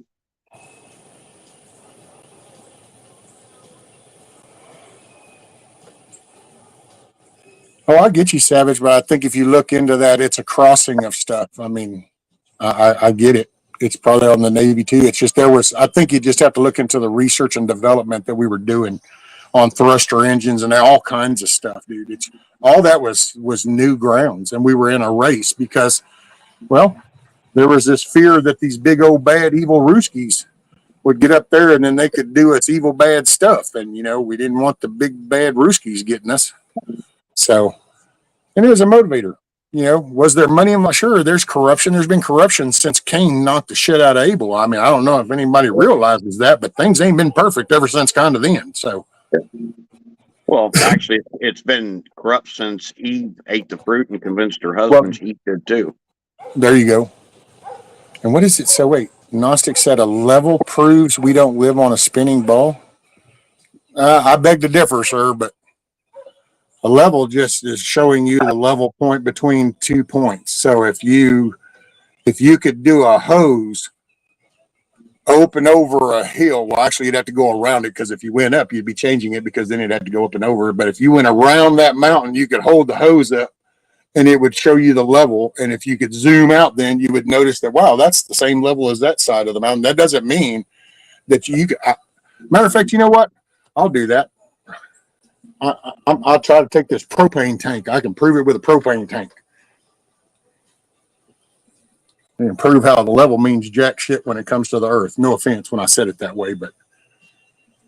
Oh, I get you, Savage, but I think if you look into that, it's a crossing of stuff. I mean, I get it. It's probably on the Navy too. It's just I think you just have to look into the research and development that we were doing on thruster engines and all kinds of stuff, dude. It's all that was new grounds, and we were in a race because, well, there was this fear that these big old bad evil Ruskies would get up there and then they could do us evil bad stuff, and we didn't want the big bad Ruskies getting us. So, and it was a motivator. Was there money? I'm not sure. There's corruption. There's been corruption since Cain knocked the shit out of Abel. I mean, I don't know if anybody realizes that, but things ain't been perfect ever since kind of then. So, Well, actually, it's been corrupt since Eve ate the fruit and convinced her well, husband she did too. there you go. And what is it? So wait, Gnostic said a level proves we don't live on a spinning ball. I beg to differ, sir, but a level just is showing you the level point between 2 points. So if you could do a hose open over a hill, well, actually you'd have to go around it, because if you went up, you'd be changing it, because then it'd have to go up and over. But if you went around that mountain, you could hold the hose up and it would show you the level. And if you could zoom out, then you would notice that, wow, that's the same level as that side of the mountain. That doesn't mean that matter of fact, you know what? I'll do that. I'll try to take this propane tank. I can prove it with a propane tank. And prove how the level means jack shit when it comes to the earth. No offense when I said it that way, but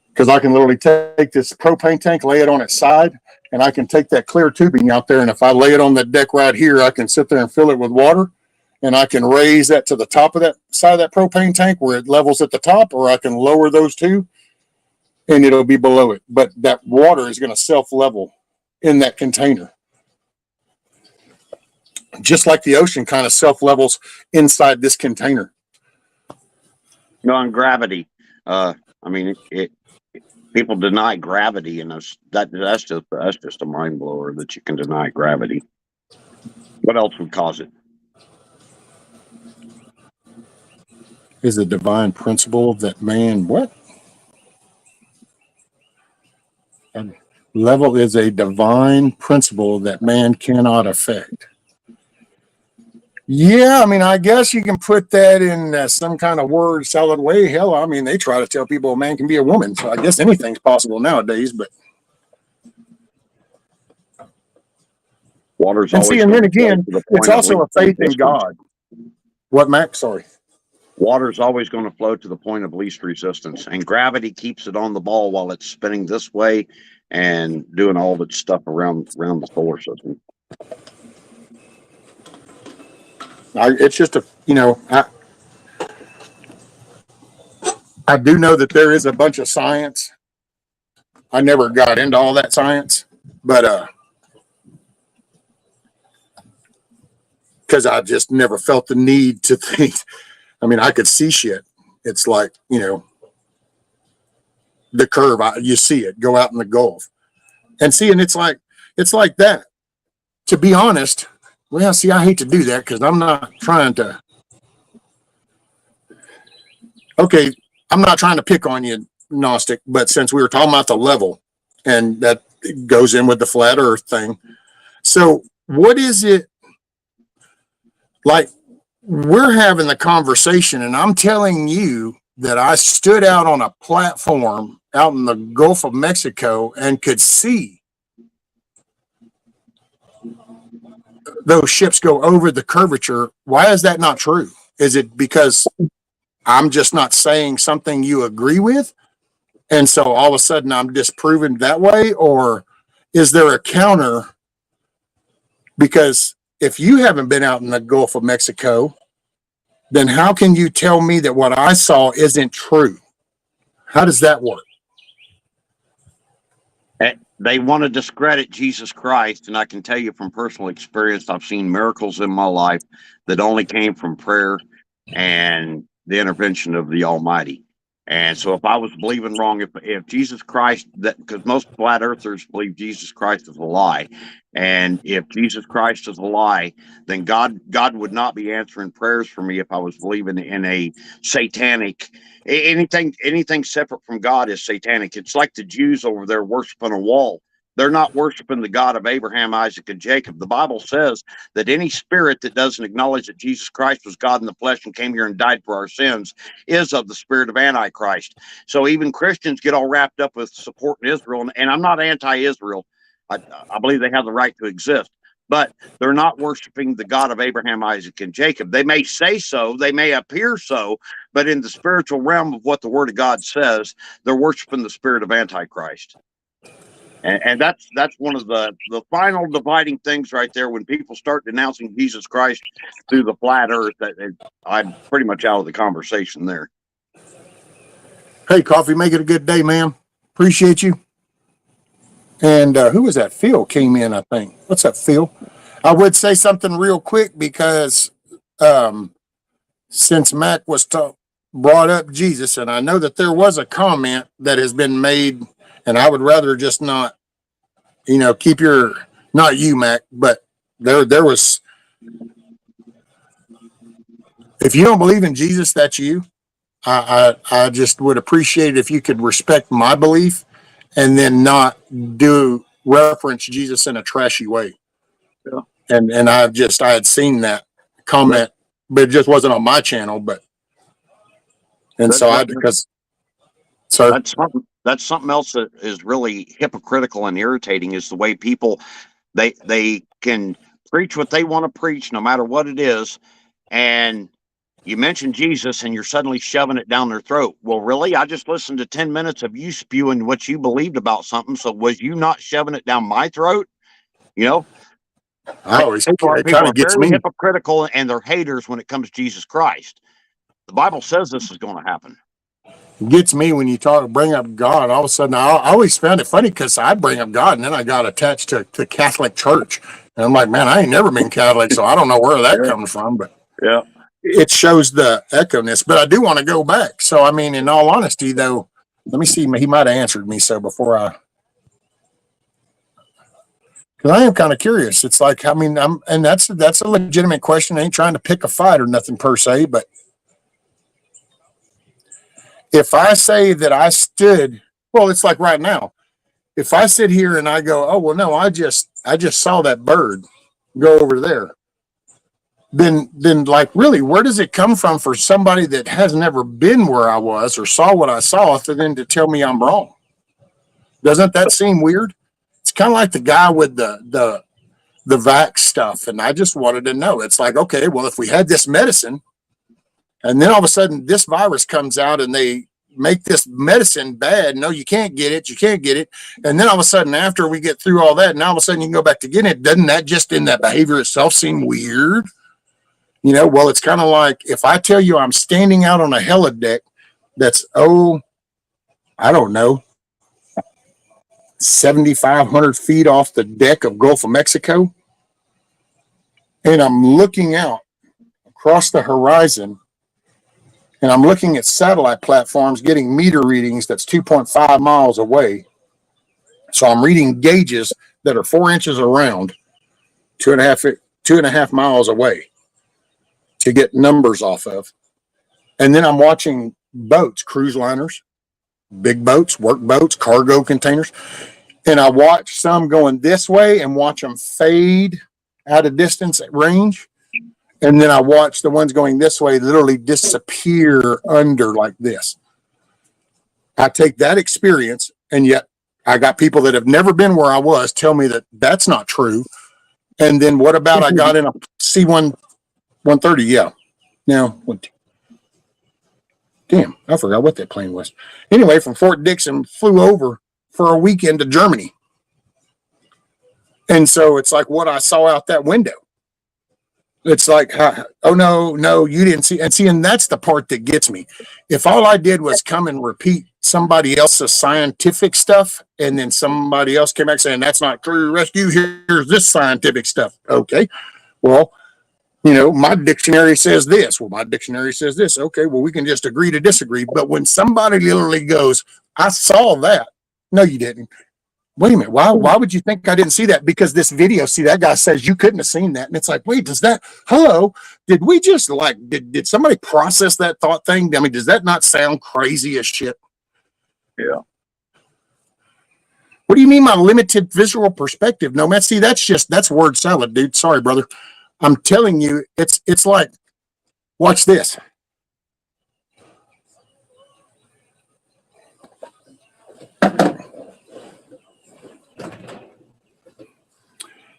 because I can literally take this propane tank, lay it on its side, and I can take that clear tubing out there. And if I lay it on the deck right here, I can sit there and fill it with water, and I can raise that to the top of that side of that propane tank where it levels at the top, or I can lower those two and it'll be below it. But that water is going to self-level in that container. Just like the ocean kind of self-levels inside this container. On gravity, I mean, people deny gravity, and that's just a mind blower that you can deny gravity. What else would cause it? Is a divine principle that man, what? And level is a divine principle that man cannot affect. Yeah, I mean, I guess you can put that in some kind of word salad way. Hell, I mean, they try to tell people a man can be a woman, so I guess anything's possible nowadays. But Water's and always see, and then again, to the it's point of also a least faith in resistance. God. What, Max? Sorry. Water's always going to flow to the point of least resistance, and gravity keeps it on the ball while it's spinning this way and doing all of its stuff around the solar system. It's just I do know that there is a bunch of science. I never got into all that science, but because I just never felt the need to think. I mean, I could see shit. It's like, the curve, you see it go out in the Gulf, and it's like that. To be honest, well, see, I hate to do that because I'm not trying to. Okay, I'm not trying to pick on you, Gnostic, but since we were talking about the level, and that goes in with the flat Earth thing, so what is it like? We're having the conversation, and I'm telling you that I stood out on a platform out in the Gulf of Mexico and could see those ships go over the curvature. Why is that not true? Is it because I'm just not saying something you agree with, and so all of a sudden I'm disproven that way? Or is there a counter? Because if you haven't been out in the Gulf of Mexico, then how can you tell me that what I saw isn't true? How does that work? They want to discredit Jesus Christ, and I can tell you from personal experience, I've seen miracles in my life that only came from prayer and the intervention of the Almighty. And so if I was believing wrong, if Jesus Christ, because most flat earthers believe Jesus Christ is a lie, and if Jesus Christ is a lie, then God would not be answering prayers for me if I was believing in a satanic, anything separate from God is satanic. It's like the Jews over there worshiping a wall. they're not worshiping the God of Abraham, Isaac, and Jacob. The Bible says that any spirit that doesn't acknowledge that Jesus Christ was God in the flesh and came here and died for our sins is of the spirit of Antichrist. So even Christians get all wrapped up with supporting Israel, and I'm not anti-Israel. I believe they have the right to exist, but they're not worshiping the God of Abraham, Isaac, and Jacob. They may say so, they may appear so, but in the spiritual realm of what the Word of God says, they're worshiping the spirit of Antichrist. And that's one of the final dividing things right there. When people start denouncing Jesus Christ through the flat earth, I'm pretty much out of the conversation there. Hey, Coffee, make it a good day, man. Appreciate you. And who was that? Phil came in, I think. What's up, Phil? I would say something real quick because since Mac was brought up Jesus, and I know that there was a comment that has been made, and I would rather just not, keep not you, Mac, but there was, if you don't believe in Jesus, that's you. I just would appreciate it if you could respect my belief and then not do reference Jesus in a trashy way. Yeah. And I had seen that comment, but it just wasn't on my channel. Sir, that's something else that is really hypocritical and irritating is the way people they can preach what they want to preach no matter what it is, and you mention Jesus and you're suddenly shoving it down their throat. Well, really? I just listened to 10 minutes of you spewing what you believed about something. So was you not shoving it down my throat? People it kind are of gets very me. hypocritical and they're haters when it comes to Jesus Christ. The Bible says this is going to happen. Gets me when you bring up God. All of a sudden, I always found it funny because I bring up God and then I got attached to the Catholic Church. And I'm like, man, I ain't never been Catholic, so I don't know where that comes from. But yeah, it shows the echo-ness. But I do want to go back. So, I mean, in all honesty, though, let me see. He might have answered me. So because I am kind of curious. It's like, I mean, and that's a legitimate question. I ain't trying to pick a fight or nothing per se, but if I say that I stood, well, it's like right now. If I sit here and I go, oh well, no, I just saw that bird go over there. Then like really, where does it come from for somebody that has never been where I was or saw what I saw, for them to tell me I'm wrong? Doesn't that seem weird? It's kind of like the guy with the vax stuff, and I just wanted to know. It's like, okay, well, if we had this medicine, and then all of a sudden this virus comes out and they make this medicine bad. No, you can't get it. You can't get it. And then all of a sudden, after we get through all that, now all of a sudden you can go back to getting it. Doesn't that just in that behavior itself seem weird? Well, it's kind of like if I tell you I'm standing out on a helideck that's, I don't know, 7,500 feet off the deck of Gulf of Mexico. And I'm looking out across the horizon and I'm looking at satellite platforms getting meter readings that's 2.5 miles away. So I'm reading gauges that are 4 inches around, 2.5 miles away to get numbers off of. And then I'm watching boats, cruise liners, big boats, work boats, cargo containers. And I watch some going this way and watch them fade out of distance at range. And then I watch the ones going this way literally disappear under like this. I take that experience, and yet I got people that have never been where I was tell me that that's not true. And then what about I got in a C-130? Yeah. Now, damn, I forgot what that plane was. Anyway, from Fort Dixon, flew over for a weekend to Germany. And so it's like what I saw out that window. It's like, oh, no, you didn't see. And that's the part that gets me. If all I did was come and repeat somebody else's scientific stuff, and then somebody else came back saying, that's not true, rescue, here's this scientific stuff. Okay, well, my dictionary says this. Well, my dictionary says this. Okay, well, we can just agree to disagree. But when somebody literally goes, I saw that. No, you didn't. Wait a minute. Why would you think I didn't see that? Because this video, see, that guy says you couldn't have seen that. And it's like, wait, did we just did somebody process that thought thing? I mean, does that not sound crazy as shit? Yeah. What do you mean my limited visual perspective? No, man, see, that's word salad, dude. Sorry, brother. I'm telling you, it's like, watch this.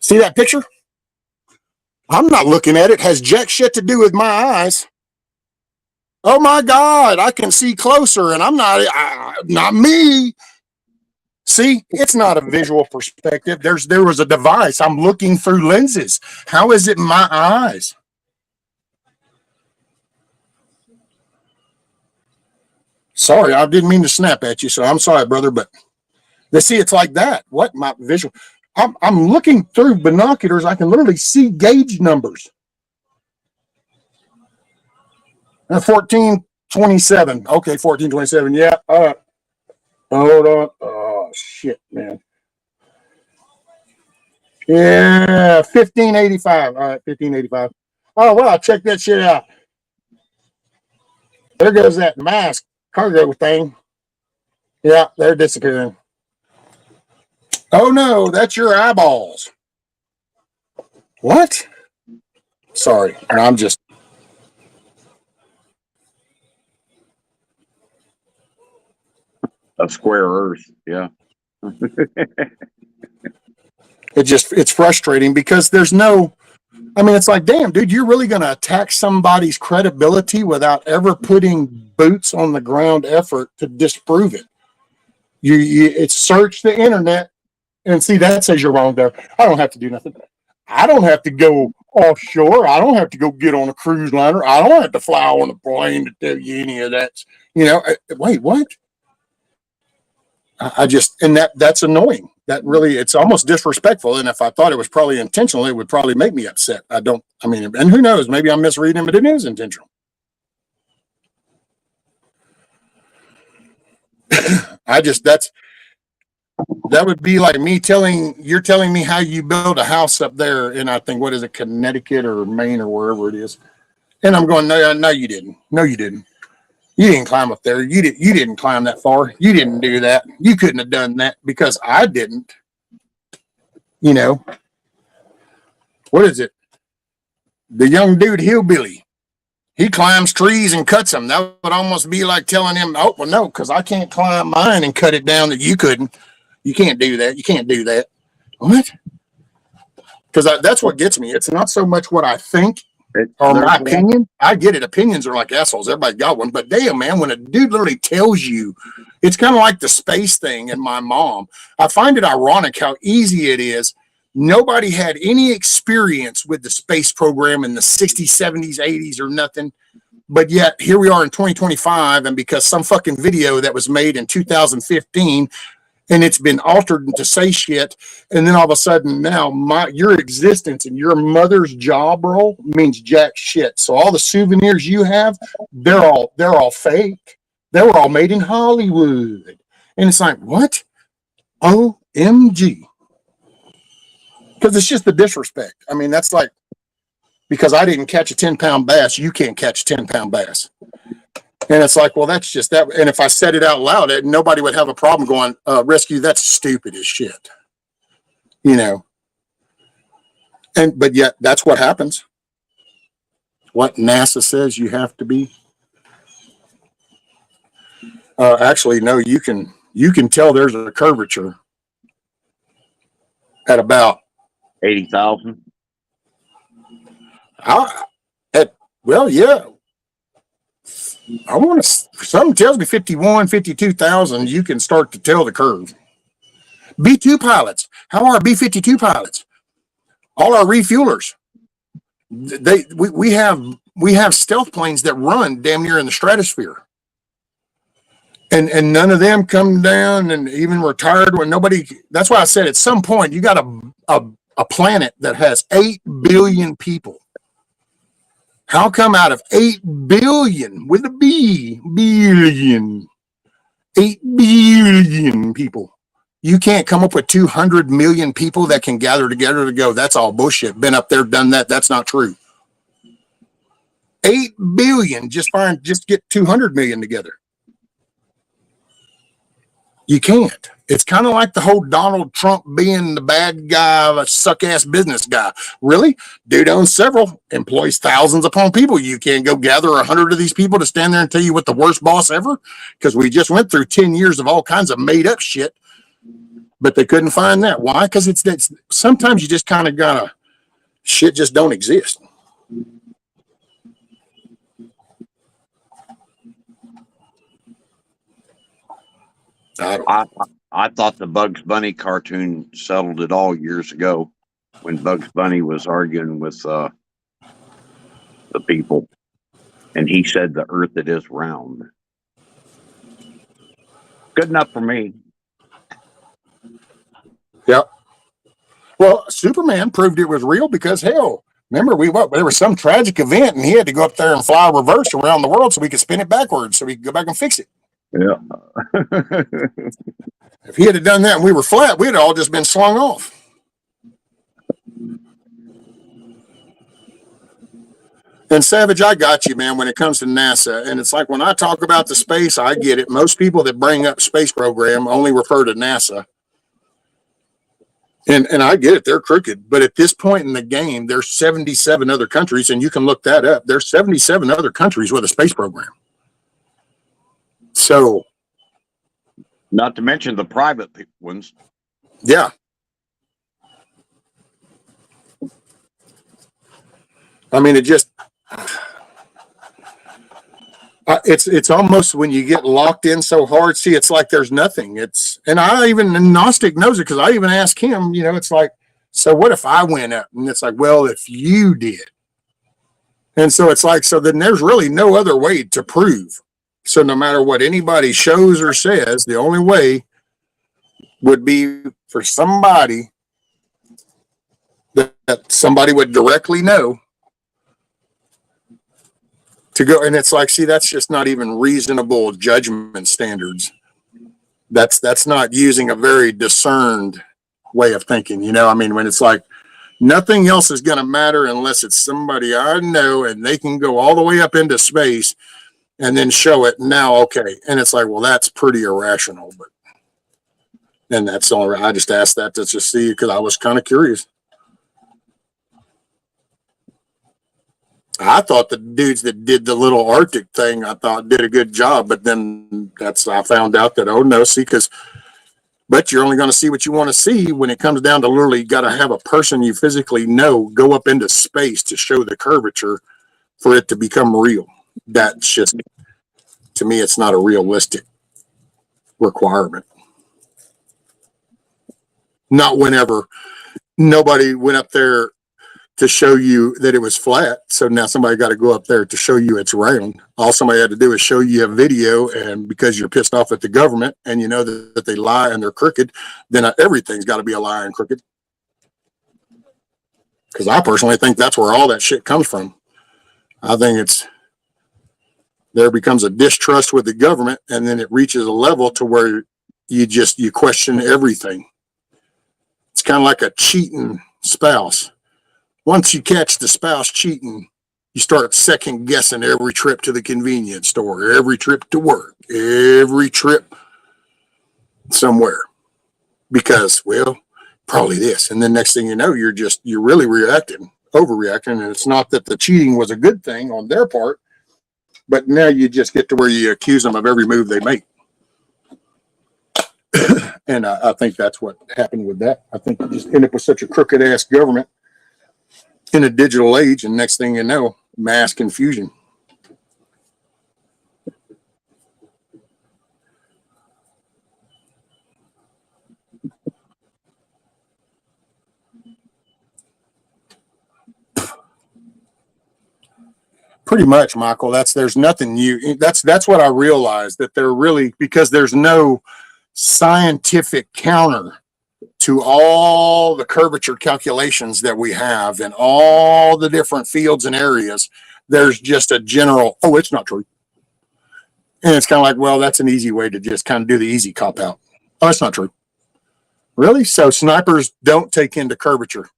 See that picture? I'm not looking at it. Has jack shit to do with my eyes. Oh my God, I can see closer, and I'm not me. See, it's not a visual perspective. There was a device. I'm looking through lenses. How is it my eyes? Sorry, I didn't mean to snap at you, so I'm sorry, brother, but see, it's like that. What my visual? I'm looking through binoculars. I can literally see gauge numbers. 1427. Okay, 1427. Yeah. Hold on. Oh shit, man. Yeah, 1585. All right, 1585. Oh well, check that shit out. There goes that mask cargo thing. Yeah, they're disappearing. Oh no, that's your eyeballs. What? Sorry, I'm just. A square Earth. Yeah. It's frustrating because there's no. I mean, it's like, damn, dude, you're really going to attack somebody's credibility without ever putting boots on the ground effort to disprove it. It's search the internet and see that says you're wrong there. I don't have to do nothing. I don't have to go offshore. I don't have to go get on a cruise liner. I don't have to fly on a plane to tell you any of that. Wait, what? I just, and that's annoying. That really, it's almost disrespectful. And if I thought it was probably intentional, it would probably make me upset. And who knows? Maybe I'm misreading, but it is intentional. That would be like you're telling me how you build a house up there in, I think, what is it, Connecticut or Maine or wherever it is. And I'm going, no, you didn't. No, you didn't. You didn't climb up there. You didn't climb that far. You didn't do that. You couldn't have done that because I didn't. What is it? The young dude hillbilly. He climbs trees and cuts them. That would almost be like telling him, oh, well, no, because I can't climb mine and cut it down that you couldn't. You can't do that. You can't do that. What? Because that's what gets me. It's not so much what I think or my opinion. I get it. Opinions are like assholes. Everybody got one. But damn, man, when a dude literally tells you, it's kind of like the space thing and my mom. I find it ironic how easy it is. Nobody had any experience with the space program in the 60s, 70s, 80s or nothing. But yet here we are in 2025. And because some fucking video that was made in 2015 and it's been altered to say shit. And then all of a sudden now your existence and your mother's job role means jack shit. So all the souvenirs you have, they're all fake. They were all made in Hollywood. And it's like, what? OMG. Because it's just the disrespect. I mean, that's like, because I didn't catch a 10-pound bass, you can't catch a 10-pound bass. And it's like, well, that's just that. And if I said it out loud, nobody would have a problem going, rescue, that's stupid as shit. But yet that's what happens. What NASA says you have to be. Actually, no, you can tell there's a curvature at about 80,000. Well, yeah. I want to, something tells me 51, 52,000, you can start to tell the curve. B-2 pilots. How are B-52 pilots? All our refuelers. We have stealth planes that run damn near in the stratosphere. And none of them come down and even retired when nobody, that's why I said at some point you got a planet that has 8 billion people. How come out of 8 billion with a B, billion, 8 billion people, you can't come up with 200 million people that can gather together to go, that's all bullshit. Been up there, done that. That's not true. 8 billion, just get 200 million together. You can't. It's kind of like the whole Donald Trump being the bad guy, a suck ass business guy. Really? Dude owns several, employs thousands upon people. You can't go gather 100 of these people to stand there and tell you what the worst boss ever, because we just went through 10 years of all kinds of made up shit, but they couldn't find that. Why? Because it's sometimes you just kind of gotta, shit just don't exist. I thought the Bugs Bunny cartoon settled it all years ago when Bugs Bunny was arguing with the people, and he said the earth it is round. Good enough for me. Yep. Well, Superman proved it was real because, hell, remember there was some tragic event and he had to go up there and fly reverse around the world so we could spin it backwards so we could go back and fix it. Yeah. If he had done that and we were flat, we'd all just been slung off. And Savage, I got you, man, when it comes to NASA. And it's like when I talk about the space, I get it. Most people that bring up space program only refer to NASA. And I get it, they're crooked. But at this point in the game, there's 77 other countries, and you can look that up. There's 77 other countries with a space program. So, not to mention the private ones. Yeah. I mean, it's almost when you get locked in so hard, see, it's like there's nothing. And Gnostic knows it because I even asked him, it's like, so what if I went up? And it's like, well, if you did. And so it's like, so then there's really no other way to prove. So no matter what anybody shows or says, the only way would be for somebody that somebody would directly know to go. And it's like, see, that's just not even reasonable judgment standards. That's not using a very discerned way of thinking. I mean, when it's like nothing else is going to matter unless it's somebody I know and they can go all the way up into space and then show it now. Okay. And it's like, well, that's pretty irrational, but then that's all right. I just asked that to just see, because I was kind of curious. I thought the dudes that did the little Arctic thing, I thought did a good job, but then I found out that, oh no, see, but you're only going to see what you want to see when it comes down to literally, you got to have a person you physically know go up into space to show the curvature for it to become real. That's just, to me, it's not a realistic requirement. Not whenever nobody went up there to show you that it was flat. So now somebody got to go up there to show you it's round. All somebody had to do is show you a video, and because you're pissed off at the government and you know that they lie and they're crooked, then everything's got to be a lie and crooked. Because I personally think that's where all that shit comes from. I think there becomes a distrust with the government, and then it reaches a level to where you question everything. It's kind of like a cheating spouse. Once you catch the spouse cheating, you start second guessing every trip to the convenience store, every trip to work, every trip somewhere, because, well, probably this. And then next thing you know, you're really overreacting. And it's not that the cheating was a good thing on their part, but now you just get to where you accuse them of every move they make. And I think that's what happened with that. I think you just end up with such a crooked ass government in a digital age, and next thing you know, mass confusion. Pretty much, Michael. There's nothing new. That's what I realized, that they're really, because there's no scientific counter to all the curvature calculations that we have in all the different fields and areas. There's just a general, oh, it's not true. And it's kind of like, well, that's an easy way to just kind of do the easy cop out. Oh, it's not true. Really? So snipers don't take into curvature.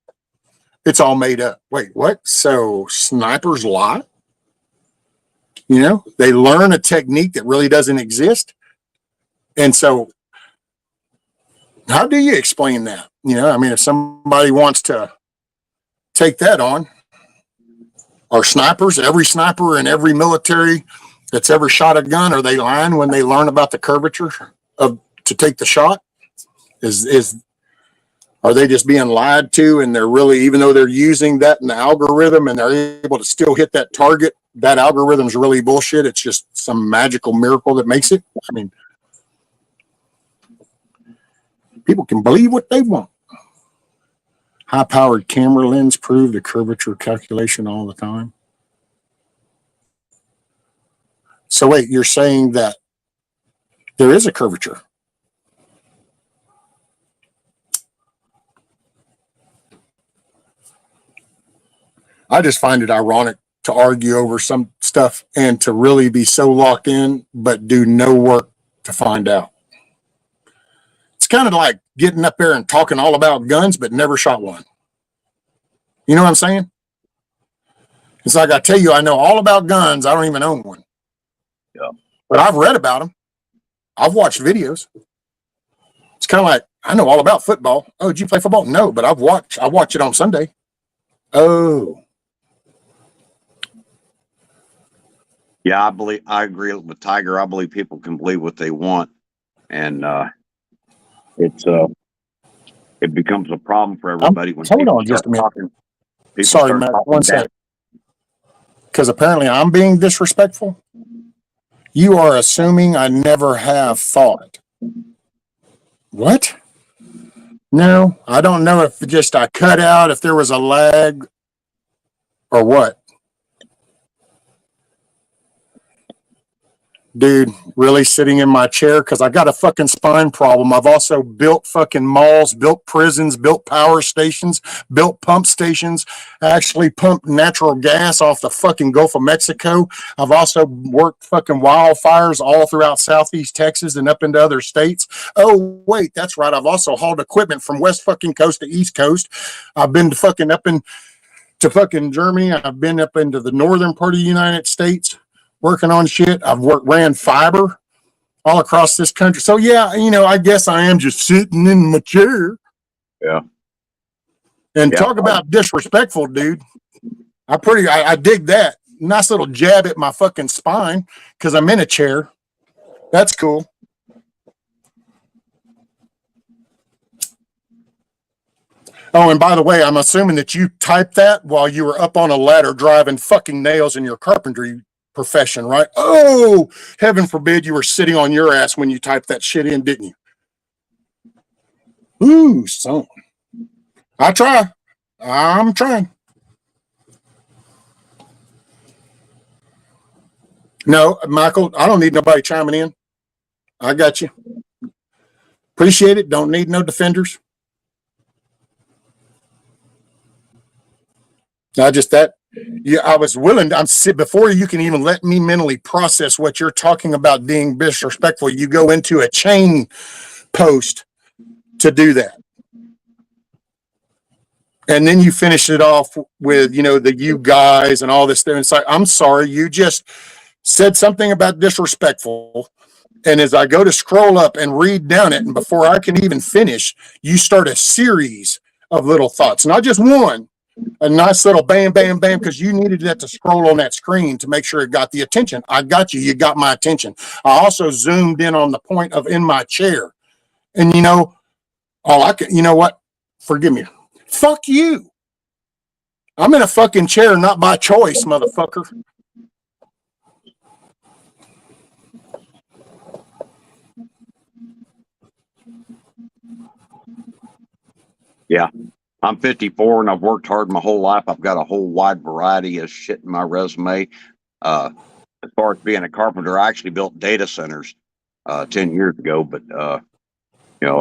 It's all made up. Wait, what? So snipers lie? They learn a technique that really doesn't exist. And so How do you explain that? You know, I mean, if somebody wants to take that on, are snipers, every sniper in every military that's ever shot a gun, are they lying when they learn about the curvature of to take the shot? Is are they just being lied to, and they're really, even though they're using that in the algorithm and they're able to still hit that target, that algorithm's really bullshit. It's just some magical miracle that makes it. I mean, people can believe what they want. High powered camera lens prove the curvature calculation all the time. So wait, you're saying that there is a curvature? I just find it ironic to argue over some stuff and to really be so locked in, but do no work to find out. It's kind of like getting up there and talking all about guns, but never shot one. You know what I'm saying? It's like I tell you, I know all about guns. I don't even own one. Yeah. But I've read about them. I've watched videos. It's kind of like I know all about football. Oh, did you play football? No, but I watch it on Sunday. Oh, Yeah, I agree with Tiger. I believe people can believe what they want, and it's it becomes a problem for everybody when hold people on start just a minute. talking. People Sorry, start Matt. talking One down. sec. Because apparently I'm being disrespectful. You are assuming I never have thought. What? No, I don't know if just I cut out, if there was a lag or what. Dude, really sitting in my chair because I got a fucking spine problem. I've also built fucking malls, built prisons, built power stations, built pump stations, actually pumped natural gas off the fucking Gulf of Mexico. I've also worked fucking wildfires all throughout Southeast Texas and up into other states. Oh, wait, that's right. I've also hauled equipment from West fucking Coast to East Coast. I've been to fucking up in to fucking Germany. I've been up into the northern part of the United States working on shit. Ran fiber all across this country. So yeah, you know, I guess I am just sitting in my chair. Yeah. And talk about disrespectful, dude. I dig that. Nice little jab at my fucking spine because I'm in a chair. That's cool. Oh, and by the way, I'm assuming that you typed that while you were up on a ladder driving fucking nails in your carpentry profession, right? Oh, heaven forbid you were sitting on your ass when you typed that shit in, didn't you? Ooh, son. I try. I'm trying. No, Michael, I don't need nobody chiming in. I got you. Appreciate it. Don't need no defenders. I was willing. Before you can even let me mentally process what you're talking about being disrespectful, you go into a chain post to do that. And then you finish it off with, you know, the you guys and all this stuff. It's like, I'm sorry, you just said something about disrespectful. And as I go to scroll up and read down it, and before I can even finish, you start a series of little thoughts, not just one, a nice little bam, bam, bam, because you needed that to scroll on that screen to make sure it got the attention. I got you. You got my attention. I also zoomed in on the point of in my chair. And you know, you know what? Forgive me. Fuck you. I'm in a fucking chair, not by choice, motherfucker. Yeah. I'm 54 and I've worked hard my whole life. I've got a whole wide variety of shit in my resume. As far as being a carpenter, I actually built data centers 10 years ago, but you know,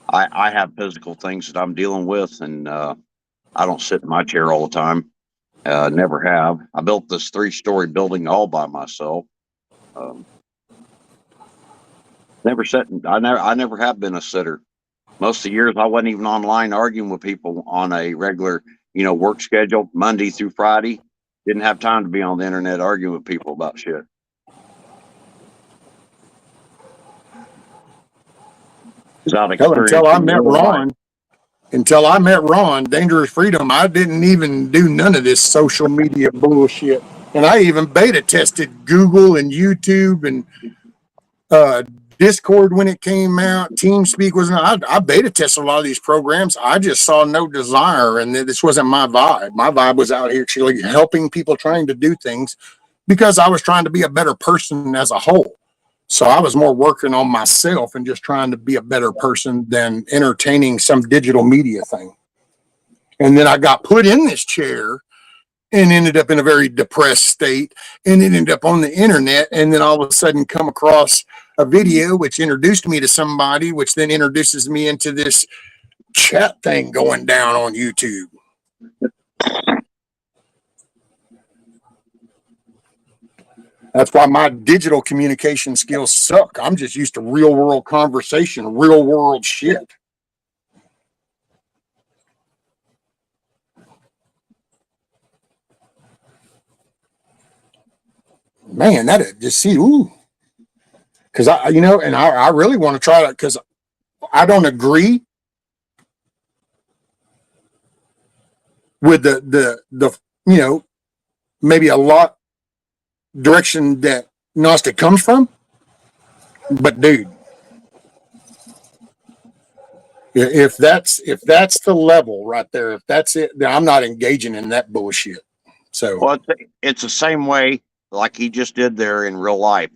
I have physical things that I'm dealing with, and I don't sit in my chair all the time. Never have. I built this 3-story building all by myself. I never have been a sitter. Most of the years I wasn't even online arguing with people on a regular, you know, work schedule, Monday through Friday. Didn't have time to be on the internet arguing with people about shit. without Hell, experiencing real life. Until I met Ron, Dangerous Freedom, I didn't even do none of this social media bullshit. And I even beta tested Google and YouTube and uh, Discord when it came out. TeamSpeak was not. I beta tested a lot of these programs. I just saw no desire, and this wasn't my vibe. My vibe was out here actually helping people trying to do things because I was trying to be a better person as a whole. So I was more working on myself and just trying to be a better person than entertaining some digital media thing. And then I got put in this chair and ended up in a very depressed state and ended up on the internet. And then all of a sudden come across a video which introduced me to somebody, which then introduces me into this chat thing going down on YouTube. That's why my digital communication skills suck. I'm just used to real world conversation, real world shit. Man, that just see, ooh. Because I really want to try that because I don't agree with the maybe a lot direction that Gnostic comes from. But dude, if that's the level right there, if that's it, then I'm not engaging in that bullshit. So Well, it's the same way like he just did there in real life.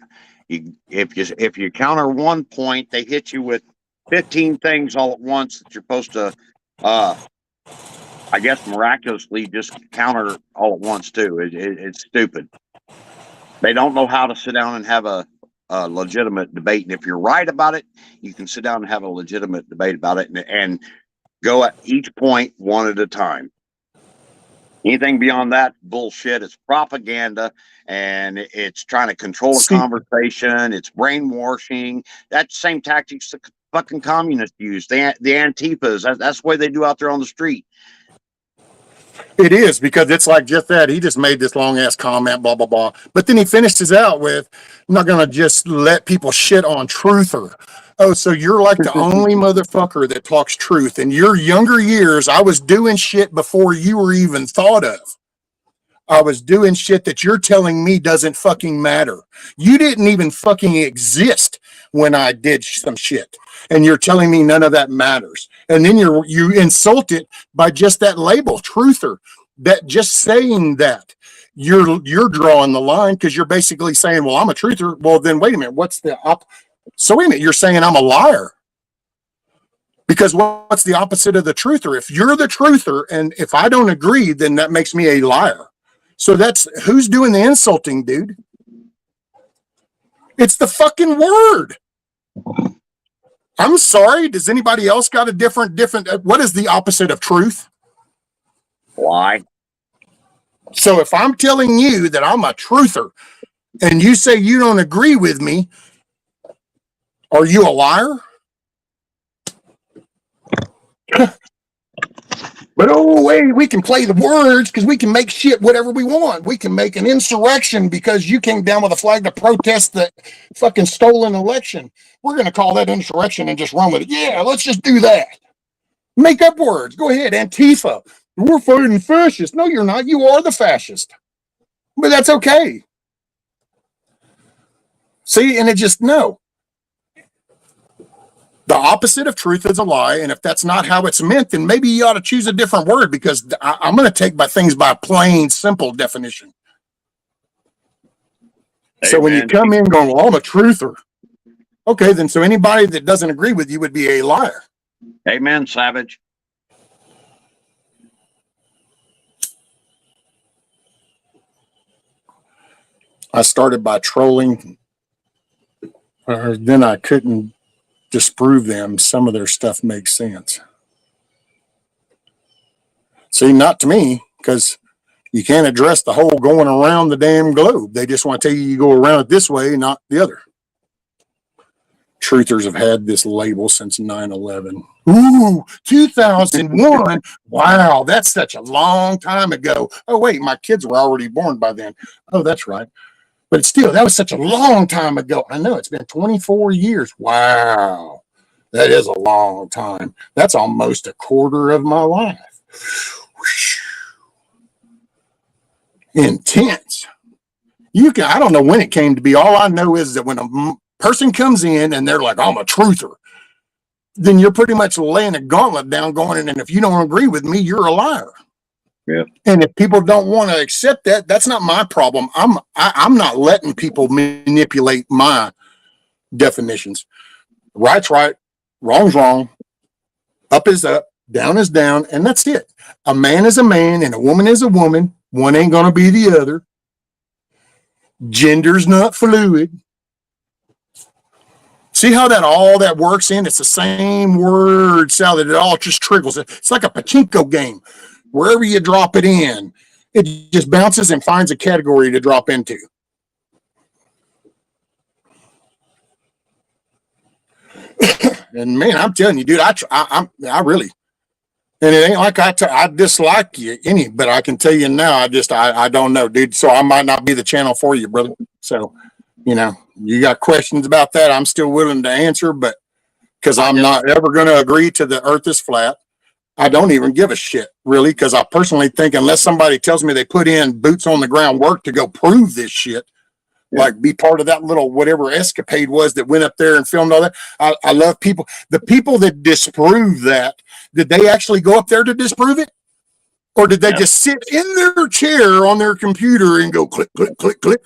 If you counter one point, they hit you with 15 things all at once that you're supposed to, I guess, miraculously just counter all at once too. It's stupid. They don't know how to sit down and have a legitimate debate. And if you're right about it, you can sit down and have a legitimate debate about it and go at each point one at a time. Anything beyond that, bullshit. It's propaganda, and it's trying to control a conversation. It's brainwashing. That's the same tactics the fucking communists use. The Antifas. That's the way they do out there on the street. it is, because it's like just that. He just made this long ass comment, blah, blah, blah. But then he finished his out with, I'm not going to just let people shit on truther. Oh, so you're like the only motherfucker that talks truth. In your younger years, I was doing shit before you were even thought of. I was doing shit that you're telling me doesn't fucking matter. You didn't even fucking exist when I did some shit. And you're telling me none of that matters. And then you insult it by just that label, truther. That just saying that you're drawing the line, because you're basically saying, well, I'm a truther. Well, then wait a minute, what's the so wait a minute, you're saying I'm a liar. Because what's the opposite of the truther? If you're the truther and if I don't agree, then that makes me a liar. So that's who's doing the insulting, dude. It's the fucking word. I'm sorry. Does anybody else got a different? What is the opposite of truth? Lie. So if I'm telling you that I'm a truther and you say you don't agree with me, are you a liar? But oh, wait, we can play the words because we can make shit whatever we want. We can make an insurrection because you came down with a flag to protest the fucking stolen election. We're going to call that insurrection and just run with it. Yeah, let's just do that. Make up words. Go ahead. Antifa. We're fighting fascists. No, you're not. You are the fascist. But that's okay. See, and it just, no. The opposite of truth is a lie, and if that's not how it's meant, then maybe you ought to choose a different word, because I'm going to take things by plain, simple definition. Amen. So when you come in going, well, I'm a truther. Okay, then so anybody that doesn't agree with you would be a liar. Amen, savage. I started by trolling, then I couldn't disprove them. Some of their stuff makes sense. See, not to me, because you can't address the whole going around the damn globe. They just want to tell you go around it this way, not the other. Truthers have had this label since 9/11. Ooh, 2001. Wow, that's such a long time ago. Oh, wait, my kids were already born by then. Oh, that's right. But still, that was such a long time ago. I know, it's been 24 years. Wow. That is a long time. That's almost a quarter of my life. Intense. I don't know when it came to be. All I know is that when a person comes in and they're like, I'm a truther, then you're pretty much laying a gauntlet down going, and if you don't agree with me, you're a liar. Yeah. And if people don't want to accept that, that's not my problem. I'm not letting people manipulate my definitions. Right's right, wrong's wrong, up is up, down is down, and that's it. A man is a man and a woman is a woman. One ain't going to be the other. Gender's not fluid. See how all that works in? It's the same word salad. It all just trickles. It's like a pachinko game. Wherever you drop it in, it just bounces and finds a category to drop into. And man, I'm telling you, dude, I really, and it ain't like I dislike you any, but I can tell you now, I don't know, dude. So I might not be the channel for you, brother. So, you got questions about that, I'm still willing to answer, but because I'm not ever going to agree to the earth is flat. I don't even give a shit, really, because I personally think unless somebody tells me they put in boots on the ground work to go prove this shit, like be part of that little whatever escapade was that went up there and filmed all that. I love people. The people that disprove that, did they actually go up there to disprove it? Or did they just sit in their chair on their computer and go click, click, click, click?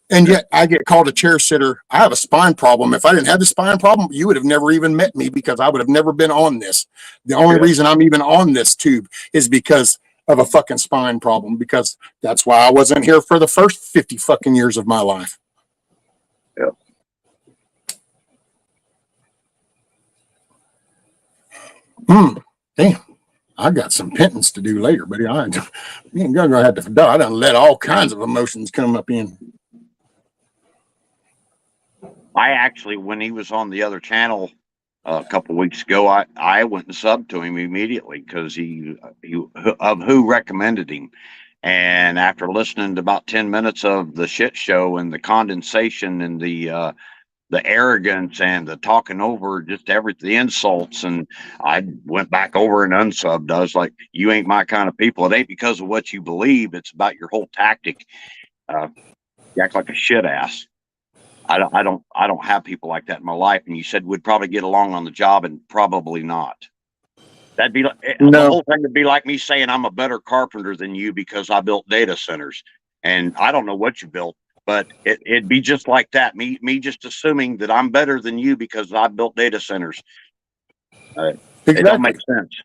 And yet I get called a chair sitter. I have a spine problem. If I didn't have the spine problem, you would have never even met me because I would have never been on this. The only reason I'm even on this tube is because of a fucking spine problem, because that's why I wasn't here for the first 50 fucking years of my life. Damn. I got some penance to do later, buddy. I ain't gonna have to. I done let all kinds of emotions come up in. I actually, when he was on the other channel a couple of weeks ago, I went and subbed to him immediately because he of who recommended him. And after listening to about 10 minutes of the shit show and the condensation and the arrogance and the talking over just the insults, and I went back over and unsubbed. I was like, you ain't my kind of people. It ain't because of what you believe. It's about your whole tactic. You act like a shit ass. I don't have people like that in my life. And you said we'd probably get along on the job, and probably not. That'd be like the whole thing would be like me saying I'm a better carpenter than you because I built data centers, and I don't know what you built, but it'd be just like that. Me just assuming that I'm better than you because I built data centers. Exactly. It don't make sense.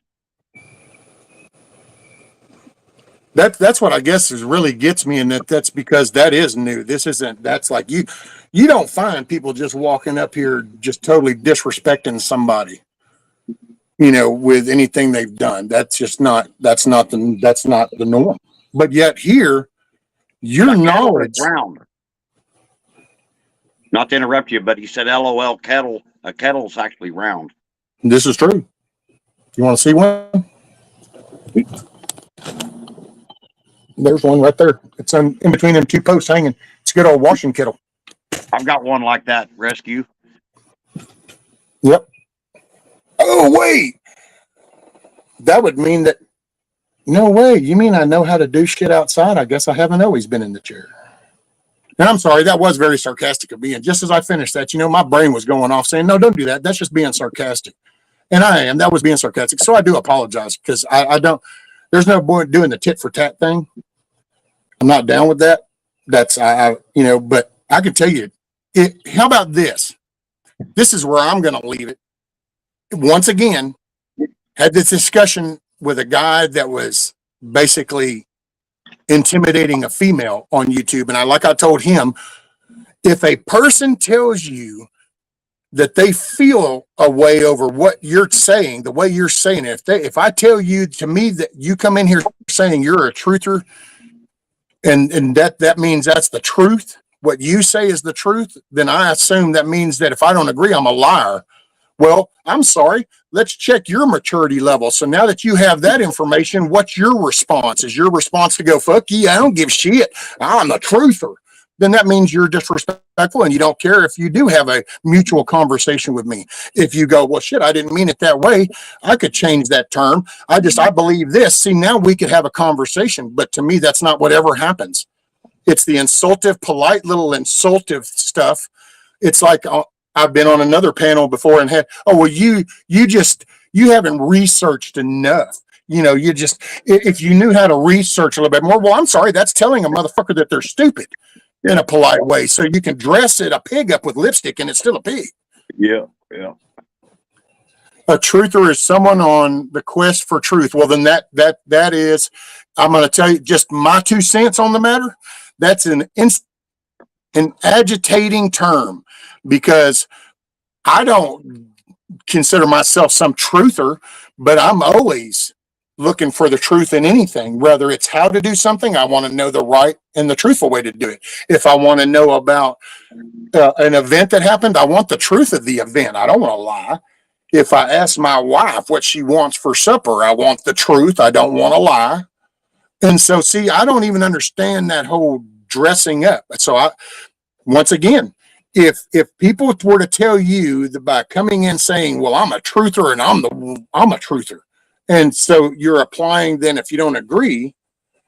That's what I guess is really gets me, and that's because that is new. This isn't. That's like you don't find people just walking up here just totally disrespecting somebody, with anything they've done. That's just not. That's not the norm. But yet here, your knowledge. Round. Not to interrupt you, but he said, "LOL, kettle." A kettle's actually round. This is true. You want to see one? There's one right there. It's in between them two posts hanging. It's a good old washing kettle. I've got one like that. Rescue. Yep. Oh, wait. That would mean that. No way. You mean I know how to do shit outside? I guess I haven't always been in the chair. And I'm sorry. That was very sarcastic of me. And just as I finished that, my brain was going off saying, no, don't do that. That's just being sarcastic. And I am. That was being sarcastic. So I do apologize because I don't. There's no point doing the tit for tat thing. I'm not down with that. That's but I can tell you, how about this? This is where I'm going to leave it. Once again, had this discussion with a guy that was basically intimidating a female on YouTube. And I told him, if a person tells you that they feel a way over what you're saying, the way you're saying it, if I tell you to me that you come in here saying you're a truther, and that means that's the truth, what you say is the truth, then I assume that means that if I don't agree, I'm a liar. Well, I'm sorry. Let's check your maturity level. So now that you have that information, what's your response? Is your response to go, fuck you, I don't give shit, I'm a truther? then that means you're disrespectful and you don't care if you do have a mutual conversation with me. If you go, well, shit, I didn't mean it that way, I could change that term. I believe this. See, now we could have a conversation. But to me, that's not what ever happens. It's the insultive, polite little insultive stuff. It's like, I've been on another panel before and had, oh, well, you haven't researched enough. If you knew how to research a little bit more, well, I'm sorry, that's telling a motherfucker that they're stupid in a polite way. So you can dress a pig up with lipstick and it's still a pig. Yeah. A truther is someone on the quest for truth. Well, then that is, I'm going to tell you just my 2 cents on the matter. That's an agitating term, because I don't consider myself some truther, but I'm always looking for the truth in anything, whether it's how to do something. I want to know the right and the truthful way to do it. If I want to know about an event that happened, I want the truth of the event. I don't want to lie. If I ask my wife what she wants for supper, I want the truth. I don't want to lie. And so, see, I don't even understand that whole dressing up. So once again, if people were to tell you that by coming in saying, well, I'm a truther and I'm a truther, and so you're applying, then if you don't agree,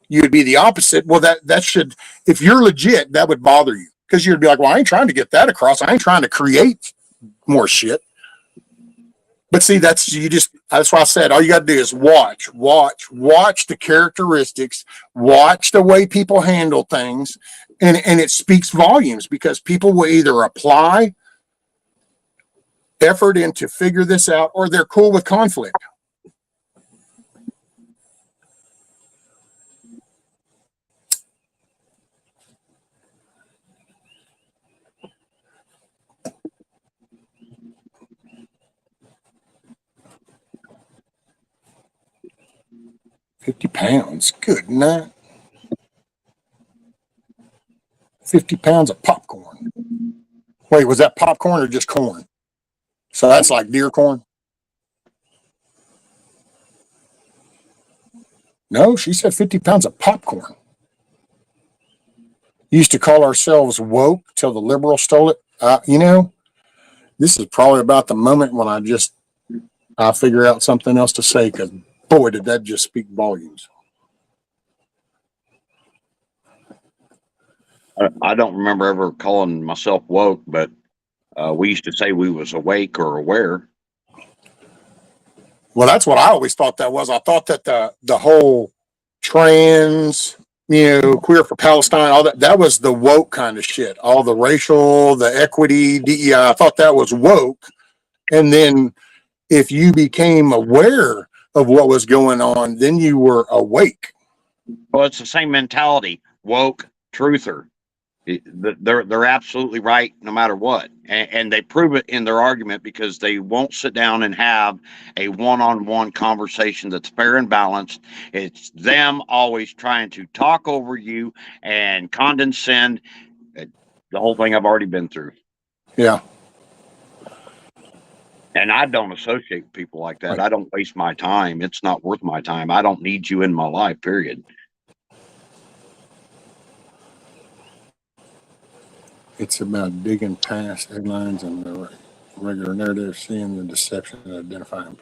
you'd be the opposite. Well, that should, if you're legit, that would bother you, because you'd be like, well, I ain't trying to get that across. I ain't trying to create more shit. But see, that's why I said all you got to do is watch the characteristics, watch the way people handle things, and it speaks volumes, because people will either apply effort into figure this out, or they're cool with conflict. £50. Good night. 50 pounds of popcorn. Wait, was that popcorn or just corn? So that's like deer corn? No, she said 50 pounds of popcorn. Used to call ourselves woke till the liberals stole it. This is probably about the moment when I figure out something else to say, because boy, did that just speak volumes. I don't remember ever calling myself woke, but we used to say we was awake or aware. Well, that's what I always thought that was. I thought that the whole trans, queer for Palestine, all that was the woke kind of shit. All the racial, the equity, DEI, I thought that was woke. And then if you became aware of what was going on, then you were awake. Well, it's the same mentality. Woke, truther. They're absolutely right no matter what, and they prove it in their argument, because they won't sit down and have a one-on-one conversation that's fair and balanced. It's them always trying to talk over you and condescend. The whole thing I've already been through. Yeah. And I don't associate with people like that. Right. I don't waste my time. It's not worth my time. I don't need you in my life, period. It's about digging past headlines and the regular narrative, seeing the deception and identifying.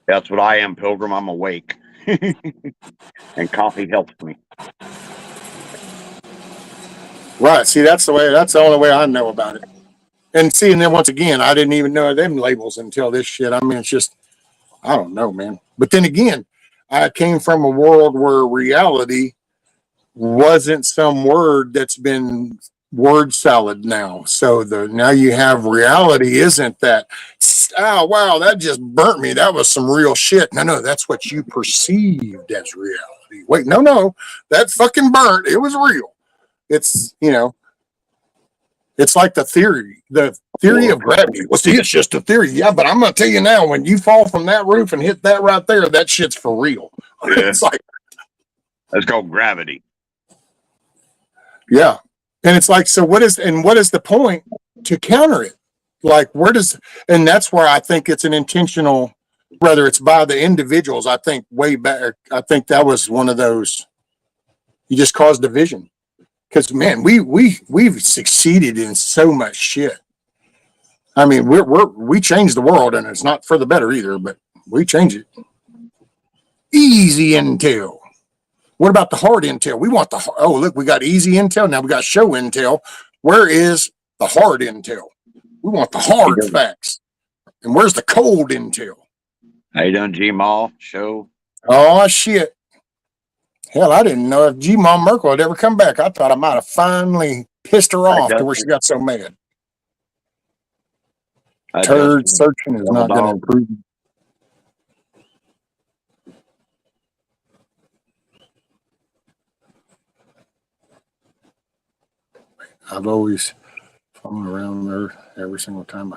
That's what I am, Pilgrim. I'm awake. And coffee helps me. Right. See, that's the only way I know about it. And see, and then once again, I didn't even know them labels until this shit. I mean, it's just, I don't know, man. But then again, I came from a world where reality wasn't some word that's been word salad now. So now you have reality isn't that, oh, wow, that just burnt me. That was some real shit. No, that's what you perceived as reality. Wait, no, that fucking burnt. It was real. It's, it's like the theory of gravity. Well, see, it's just a theory. Yeah, but I'm going to tell you now, when you fall from that roof and hit that right there, that shit's for real. Yeah. It's like, that's called gravity. Yeah. And it's like, so what is the point to counter it? Like, and that's where I think it's an intentional, whether it's by the individuals, I think way back, I think that was one of those, You just cause division. Because man, we've succeeded in so much shit. I mean, we changed the world, and it's not for the better either, but we changed it. Easy intel. What about the hard intel? We want look, we got easy intel. Now we got show intel. Where is the hard intel? We want the hard facts. And where's the cold intel? How you doing, G-Mall? Show. Oh, shit. Hell, I didn't know if G-Mom Merkel had ever come back. I thought I might have finally pissed her off to where she got so mad. Turd searching is not going to improve. I've always fallen around there every single time.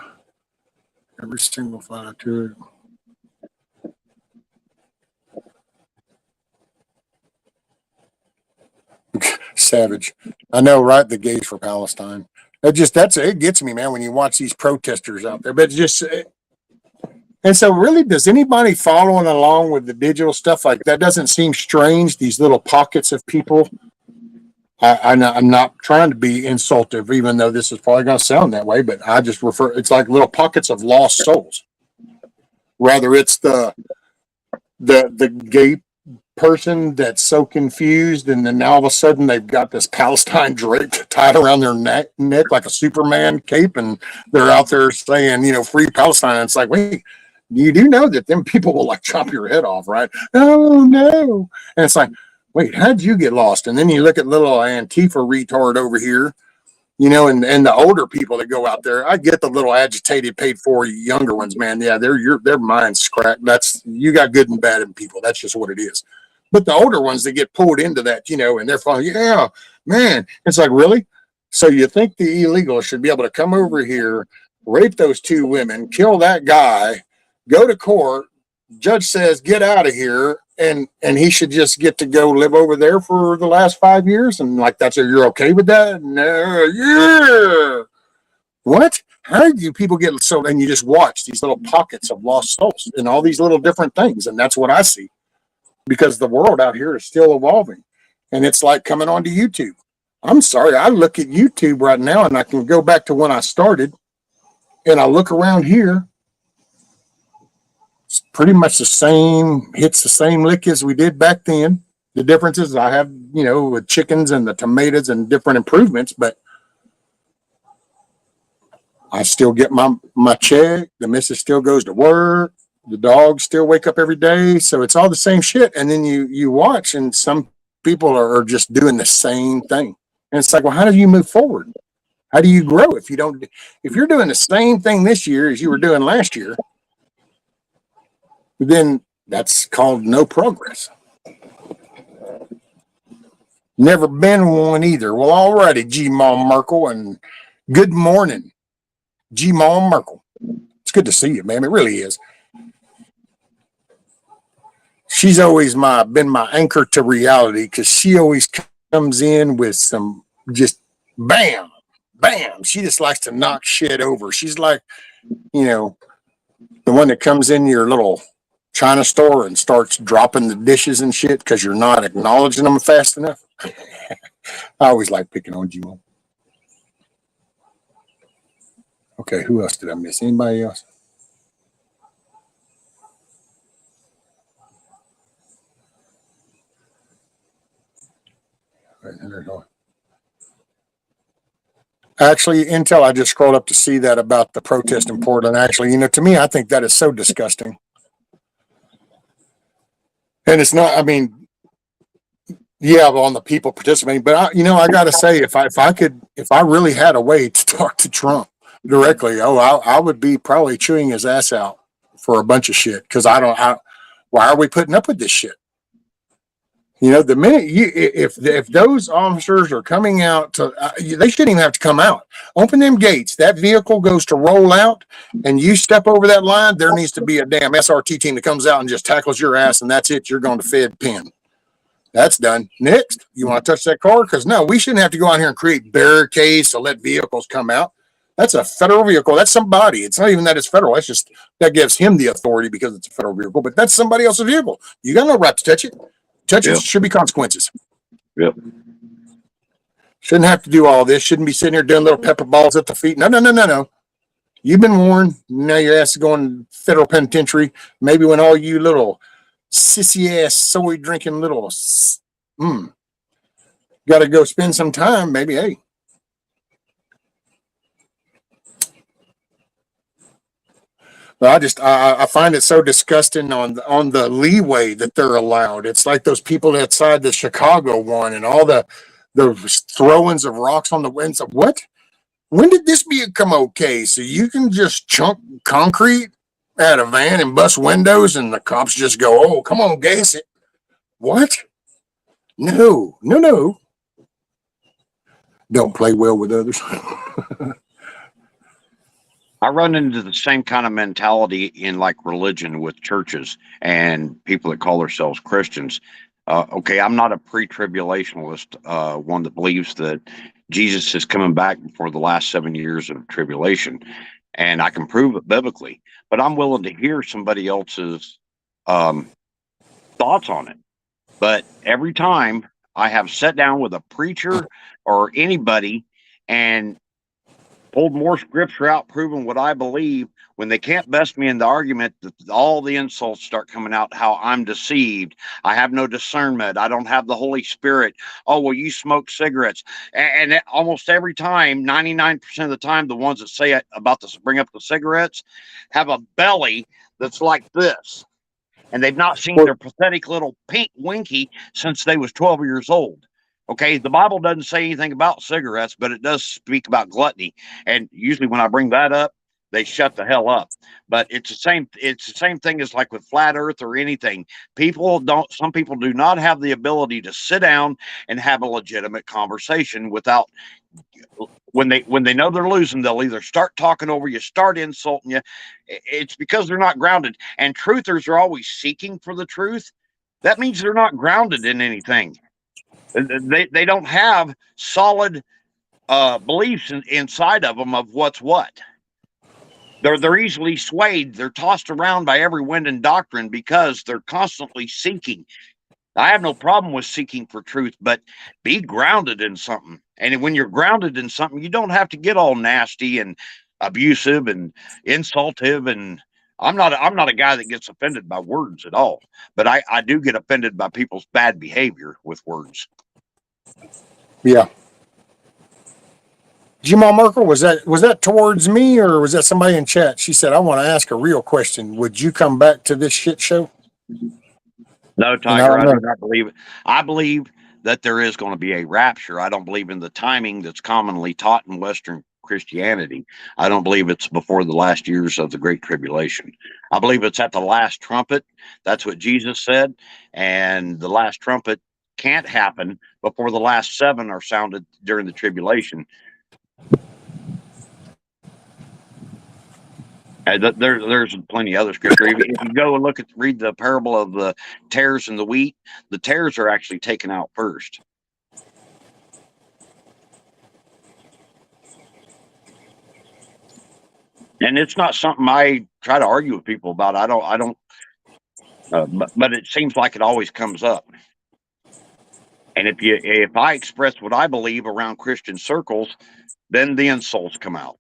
Every single fight I took. Savage. I know, right? The gays for Palestine. It gets me, man, when you watch these protesters out there. But and so really, does anybody following along with the digital stuff like that? Doesn't seem strange, these little pockets of people. I'm not trying to be insultive, even though this is probably going to sound that way, but I just it's like little pockets of lost souls. Rather, it's the gay person that's so confused, and then now all of a sudden they've got this Palestine drape tied around their neck like a Superman cape, and they're out there saying, free Palestine. And it's like, wait, you do know that them people will like chop your head off, right? Oh no. And it's like, wait, how'd you get lost? And then you look at little Antifa retard over here, and the older people that go out there. I get the little agitated, paid for younger ones, man. Yeah, their minds cracked. You got good and bad in people. That's just what it is. But the older ones that get pulled into that, and they're following, yeah, man. It's like, really? So you think the illegals should be able to come over here, rape those two women, kill that guy, go to court, judge says, get out of here, and he should just get to go live over there for the last 5 years? And like, you're okay with that? No, yeah. What? How do people get so? And you just watch these little pockets of lost souls and all these little different things. And that's what I see, because the world out here is still evolving, and it's like coming onto YouTube. I'm sorry. I look at YouTube right now, and I can go back to when I started, and I look around here. It's pretty much the same, hits the same lick as we did back then. The difference is I have, with chickens and the tomatoes and different improvements, but I still get my check. The missus still goes to work. The dogs still wake up every day. So it's all the same shit. And then you watch, and some people are just doing the same thing. And it's like, well, how do you move forward? How do you grow if you're doing the same thing this year as you were doing last year? Then that's called no progress. Never been one either. Well, alrighty, G-Mom Merkel, and good morning, G-Mom Merkel. It's good to see you, ma'am. It really is. She's always been my anchor to reality, because she always comes in with some just bam, bam. She just likes to knock shit over. She's like, the one that comes in your little China store and starts dropping the dishes and shit because you're not acknowledging them fast enough. I always like picking on you. Okay, who else did I miss? Anybody else? Actually, Intel, I just scrolled up to see that about the protest in Portland. Actually, to me, I think that is so disgusting. And it's not, yeah, on the people participating, but I got to say, if I really had a way to talk to Trump directly, I would be probably chewing his ass out for a bunch of shit. Cause why are we putting up with this shit? The minute if those officers are coming out they shouldn't even have to come out. Open them gates. That vehicle goes to roll out, and you step over that line. There needs to be a damn SRT team that comes out and just tackles your ass, and that's it. You're going to Fed pen. That's done. Next, you want to touch that car? Because no, we shouldn't have to go out here and create barricades to let vehicles come out. That's a federal vehicle. That's somebody. It's not even that it's federal. It's just that gives him the authority because it's a federal vehicle. But that's somebody else's vehicle. You got no right to touch it. Touch it, should be consequences. Yep. Shouldn't have to do all this. Shouldn't be sitting here doing little pepper balls at the feet. No. You've been warned. Now your ass is going to federal penitentiary. Maybe when all you little sissy ass soy drinking little got to go spend some time. Maybe, hey. But I find it so disgusting on the leeway that they're allowed. It's like those people outside the Chicago one and all the throwings of rocks on the winds. What? When did this become okay? So you can just chunk concrete at a van and bust windows, and the cops just go, "Oh, come on, gas it." What? No. Don't play well with others. I run into the same kind of mentality in like religion with churches and people that call themselves Christians. Okay, I'm not a pre-tribulationalist, one that believes that Jesus is coming back before the last 7 years of tribulation, and I can prove it biblically. But I'm willing to hear somebody else's thoughts on it. But every time I have sat down with a preacher or anybody and pulled more scripture out proving what I believe, when they can't best me in the argument, that all the insults start coming out, how I'm deceived, I have no discernment, I don't have the Holy Spirit, oh well, you smoke cigarettes. And almost every time, 99% of the time, the ones that say it about this, bring up the cigarettes, have a belly that's like this, and they've not seen their pathetic little pink winky since they was 12 years old. Okay, the Bible doesn't say anything about cigarettes, but it does speak about gluttony. And usually when I bring that up, they shut the hell up. But it's the same thing as like with flat earth or anything. Some people do not have the ability to sit down and have a legitimate conversation without, when they know they're losing, they'll either start talking over you, start insulting you. It's because they're not grounded. And truthers are always seeking for the truth. That means they're not grounded in anything. They don't have solid beliefs inside of them of what's what. They're easily swayed. They're tossed around by every wind and doctrine because they're constantly seeking. I have no problem with seeking for truth, but be grounded in something. And when you're grounded in something, you don't have to get all nasty and abusive and insultive. And I'm not a guy that gets offended by words at all, but I do get offended by people's bad behavior with words. Yeah. Jima Merkel, was that towards me or was that somebody in chat? She said, I want to ask a real question. Would you come back to this shit show? No, Tiger, I do not believe it. I believe that there is going to be a rapture. I don't believe in the timing that's commonly taught in Western Christianity. I don't believe it's before the last years of the Great Tribulation. I believe it's at the last trumpet. That's what Jesus said. And the last trumpet can't happen before the last seven are sounded during the tribulation. There's plenty of other scripture. If you go and read the parable of the tares and the wheat, the tares are actually taken out first. And it's not something I try to argue with people about. But it seems like it always comes up. And if I express what I believe around Christian circles, then the insults come out.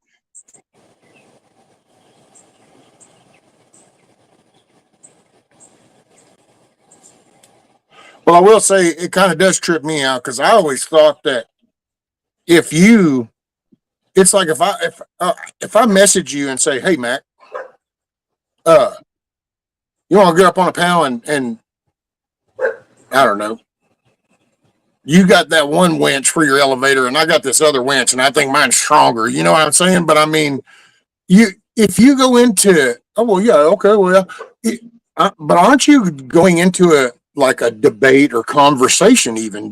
Well, I will say it kind of does trip me out because I always thought that it's like if I message you and say, hey, Mac, you want to get up on a panel and I don't know, you got that one winch for your elevator and I got this other winch and I think mine's stronger. You know what I'm saying? But I mean, if you go into, oh, well, yeah, okay, well, but aren't you going into a debate or conversation even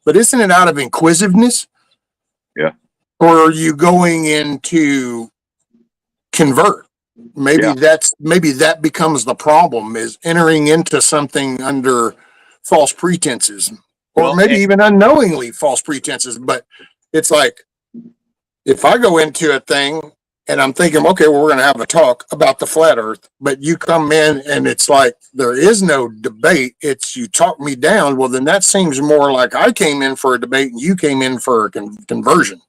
but isn't it out of inquisitiveness? Yeah. Or are you going into convert? Maybe that becomes the problem, is entering into something under false pretenses, or even unknowingly false pretenses. But it's like, if I go into a thing And I'm thinking, okay, well, we're going to have a talk about the flat earth, but you come in and it's like, there is no debate. It's you talk me down. Well, then that seems more like I came in for a debate and you came in for a conversion.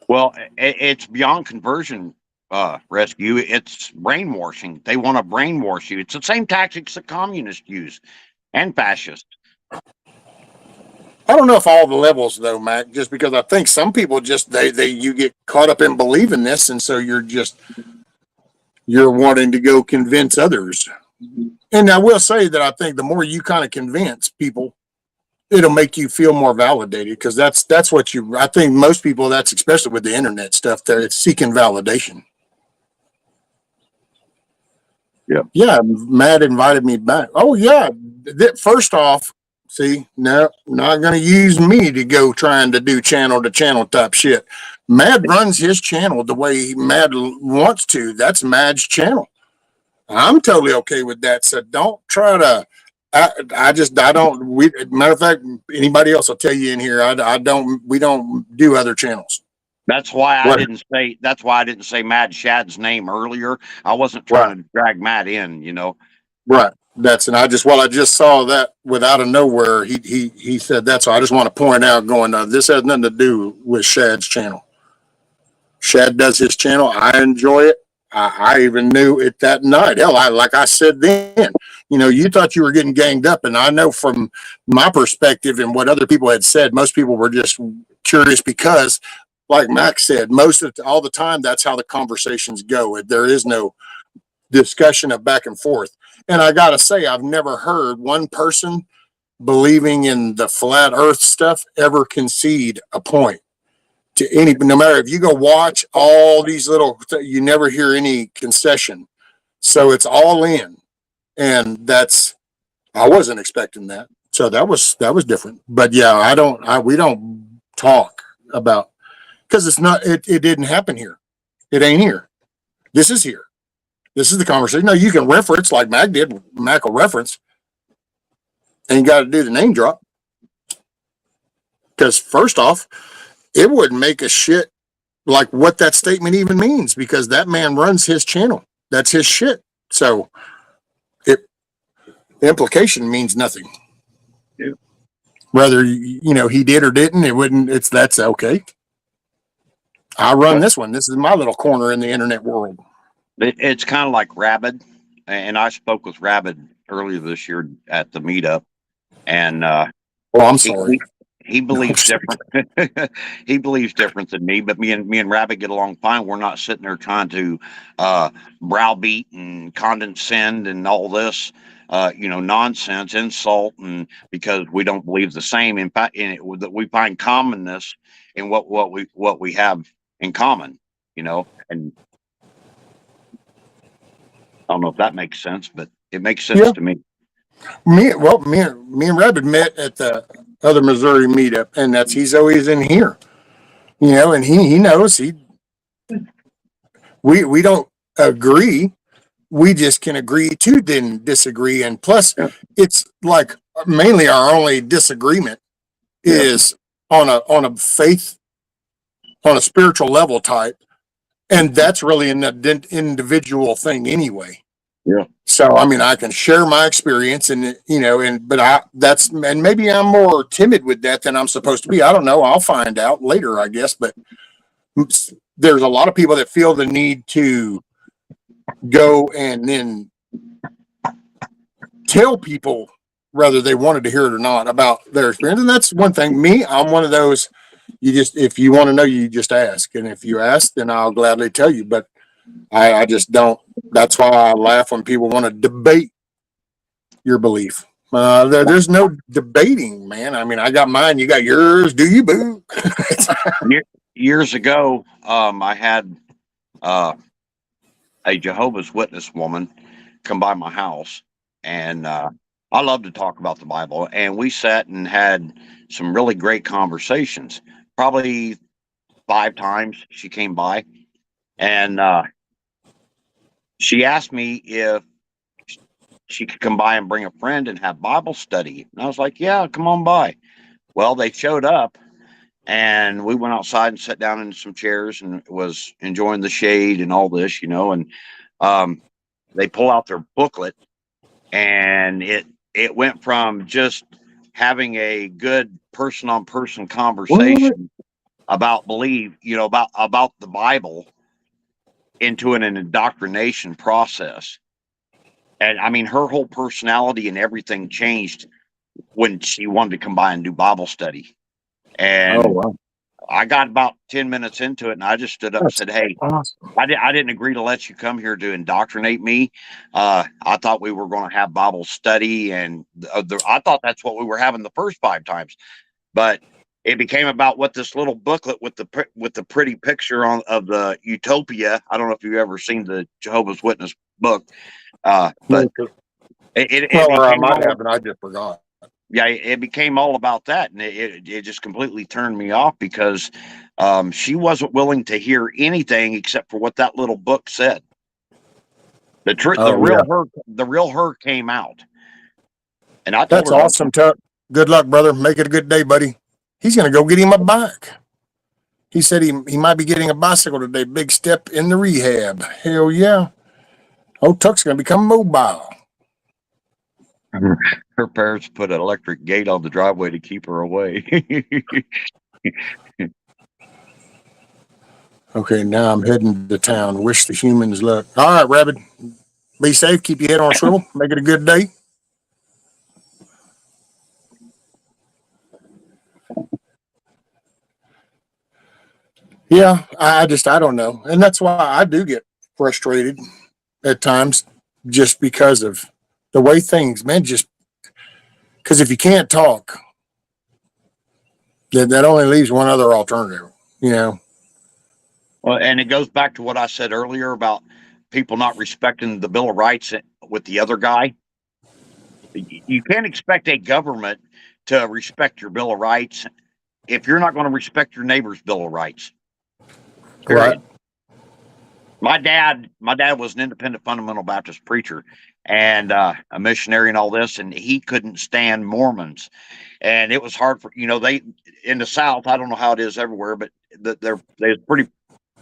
Well, it's beyond conversion, rescue. It's brainwashing. They want to brainwash you. It's the same tactics that communists use and fascists. I don't know if all the levels though, Mac, just because I think some people just, you get caught up in believing this. And so you're wanting to go convince others. And I will say that I think the more you kind of convince people, it'll make you feel more validated, because that's what you, I think most people, that's especially with the internet stuff there, it's seeking validation. Yeah, Matt invited me back. Oh yeah, first off, see, no, not going to use me to go trying to do channel to channel type shit. Mad runs his channel the way Mad wants to. That's Mad's channel. I'm totally okay with that. So don't try to. I don't. Matter of fact, anybody else will tell you in here. I don't. We don't do other channels. That's why I What? didn't say. That's why I didn't say Mad Shad's name earlier. I wasn't Right. trying to drag Matt in. You know. Right. That's, and I just saw that without of nowhere. He said that. So I just want to point out, going, this has nothing to do with Shad's channel. Shad does his channel. I enjoy it. I even knew it that night. Hell, like I said then, you thought you were getting ganged up, and I know from my perspective and what other people had said, most people were just curious because, like Max said, all the time, that's how the conversations go. There is no discussion of back and forth. And I got to say, I've never heard one person believing in the flat earth stuff ever concede a point to any, no matter if you go watch all these little, you never hear any concession. So it's all in. And I wasn't expecting that. So that was different. But yeah, we don't talk about, because it didn't happen here. It ain't here. This is here. This is the conversation. No, you can reference like Mac did. Mac will reference. And you got to do the name drop. Because first off, it wouldn't make a shit like what that statement even means, because that man runs his channel. That's his shit. So the implication means nothing. Yeah. Whether he did or didn't, that's okay. I run this one. This is my little corner in the internet world. It's kind of like Rabid, and I spoke with Rabid earlier this year at the meetup, and I'm sorry. He believes different. He believes different than me, but me and Rabbit get along fine. We're not sitting there trying to browbeat and condescend and all this, nonsense, insult, and because we don't believe the same. In fact, that we find commonness in what we have in common, and I don't know if that makes sense, but it makes sense to me. Me and Rabbit met at the other Missouri meetup, and he's always in here, and he knows we don't agree. We just can agree to then disagree. And plus, it's like mainly our only disagreement is on a faith, on a spiritual level type. And that's really an individual thing anyway. Yeah. So, I mean, I can share my experience and maybe I'm more timid with that than I'm supposed to be. I don't know. I'll find out later, I guess. But there's a lot of people that feel the need to go and then tell people, whether they wanted to hear it or not, about their experience. And that's one thing. Me, I'm one of those, if you want to know, you just ask. And if you ask, then I'll gladly tell you. But I just don't. That's why I laugh when people want to debate your belief. There's no debating, man. I mean, I got mine, you got yours. Do you, boo? Years ago, I had a Jehovah's Witness woman come by my house, and I love to talk about the Bible. And we sat and had some really great conversations. Probably 5 times she came by, and she asked me if she could come by and bring a friend and have Bible study. And I was like, yeah, come on by. Well, they showed up, and we went outside and sat down in some chairs and was enjoying the shade and all this, and they pull out their booklet, and it went from just having a good person on person conversation about about the Bible into an indoctrination process. And I mean, her whole personality and everything changed when she wanted to come by and do Bible study. And wow. I got about 10 minutes into it, and I just stood up and said, "Hey, Awesome. I didn't agree to let you come here to indoctrinate me. I thought we were going to have Bible study, and I thought that's what we were having the first 5 times. But it became about what this little booklet with the pretty picture of the utopia. I don't know if you've ever seen the Jehovah's Witness book, but it Well, or I became might all have, and I just forgot. yeah, it became all about that, and it just completely turned me off because she wasn't willing to hear anything except for what that little book said. Oh, yeah. The real her came out, and I told That's her, "Don't." awesome, Tuck. Good luck, brother. Make it a good day, buddy. He's going to go get him a bike. He said he might be getting a bicycle today. Big step in the rehab. Hell yeah. Old Tuck's going to become mobile. Her parents put an electric gate on the driveway to keep her away. Okay, now I'm heading to town. Wish the humans luck. All right, Rabbit. Be safe. Keep your head on a swivel. Make it a good day. Yeah, I don't know. And that's why I do get frustrated at times just because of the way things, man, just because if you can't talk, that only leaves one other alternative, you know? Well, and it goes back to what I said earlier about people not respecting the Bill of Rights with the other guy. You can't expect a government to respect your Bill of Rights if you're not going to respect your neighbor's Bill of Rights. Period. Right. My dad was an independent fundamental Baptist preacher and a missionary and all this, and he couldn't stand Mormons. And it was hard for they in the South. I don't know how it is everywhere, but they're pretty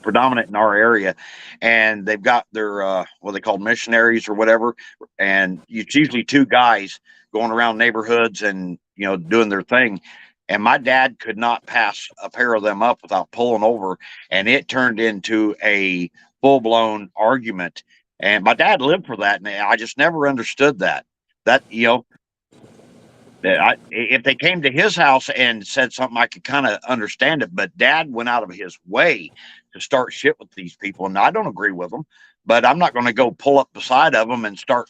predominant in our area, and they've got their what they call missionaries or whatever, and it's usually 2 guys going around neighborhoods and doing their thing. And my dad could not pass a pair of them up without pulling over, and it turned into a full-blown argument. And my dad lived for that, and I just never understood that. That if they came to his house and said something, I could kind of understand it. But Dad went out of his way to start shit with these people, and I don't agree with them. But I'm not going to go pull up beside of them and start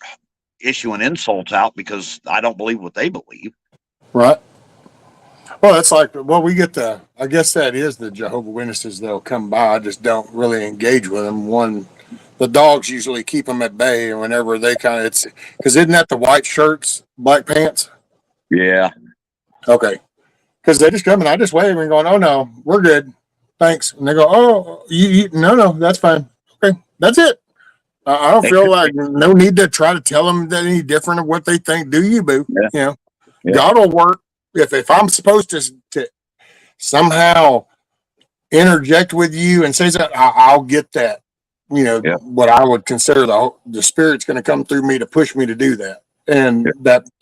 issuing insults out because I don't believe what they believe. Right. Well, it's like, well, we get I guess that is the Jehovah Witnesses. They'll come by. I just don't really engage with them. The dogs usually keep them at bay, and whenever they it's because isn't that the white shirts, black pants? Yeah. Okay. Because they just come and I just wave and going, oh no, we're good. Thanks. And they go, oh, no, that's fine. Okay. That's it. I don't feel like no need to try to tell them that any different of what they think. Do you, boo? Yeah. God will work. If I'm supposed to somehow interject with you and say that, I'll get that. What I would consider the Spirit's going to come through me to push me to do that. And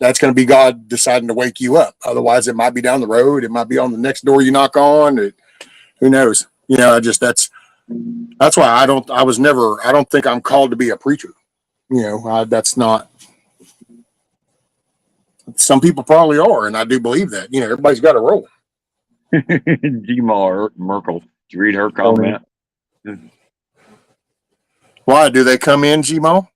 that's going to be God deciding to wake you up. Otherwise, it might be down the road. It might be on the next door you knock on. Who knows? That's why I don't think I'm called to be a preacher. That's not. Some people probably are, and I do believe that. Everybody's got a role. Gma Merkel. Did you read her comment? Why do they come in, Gmo?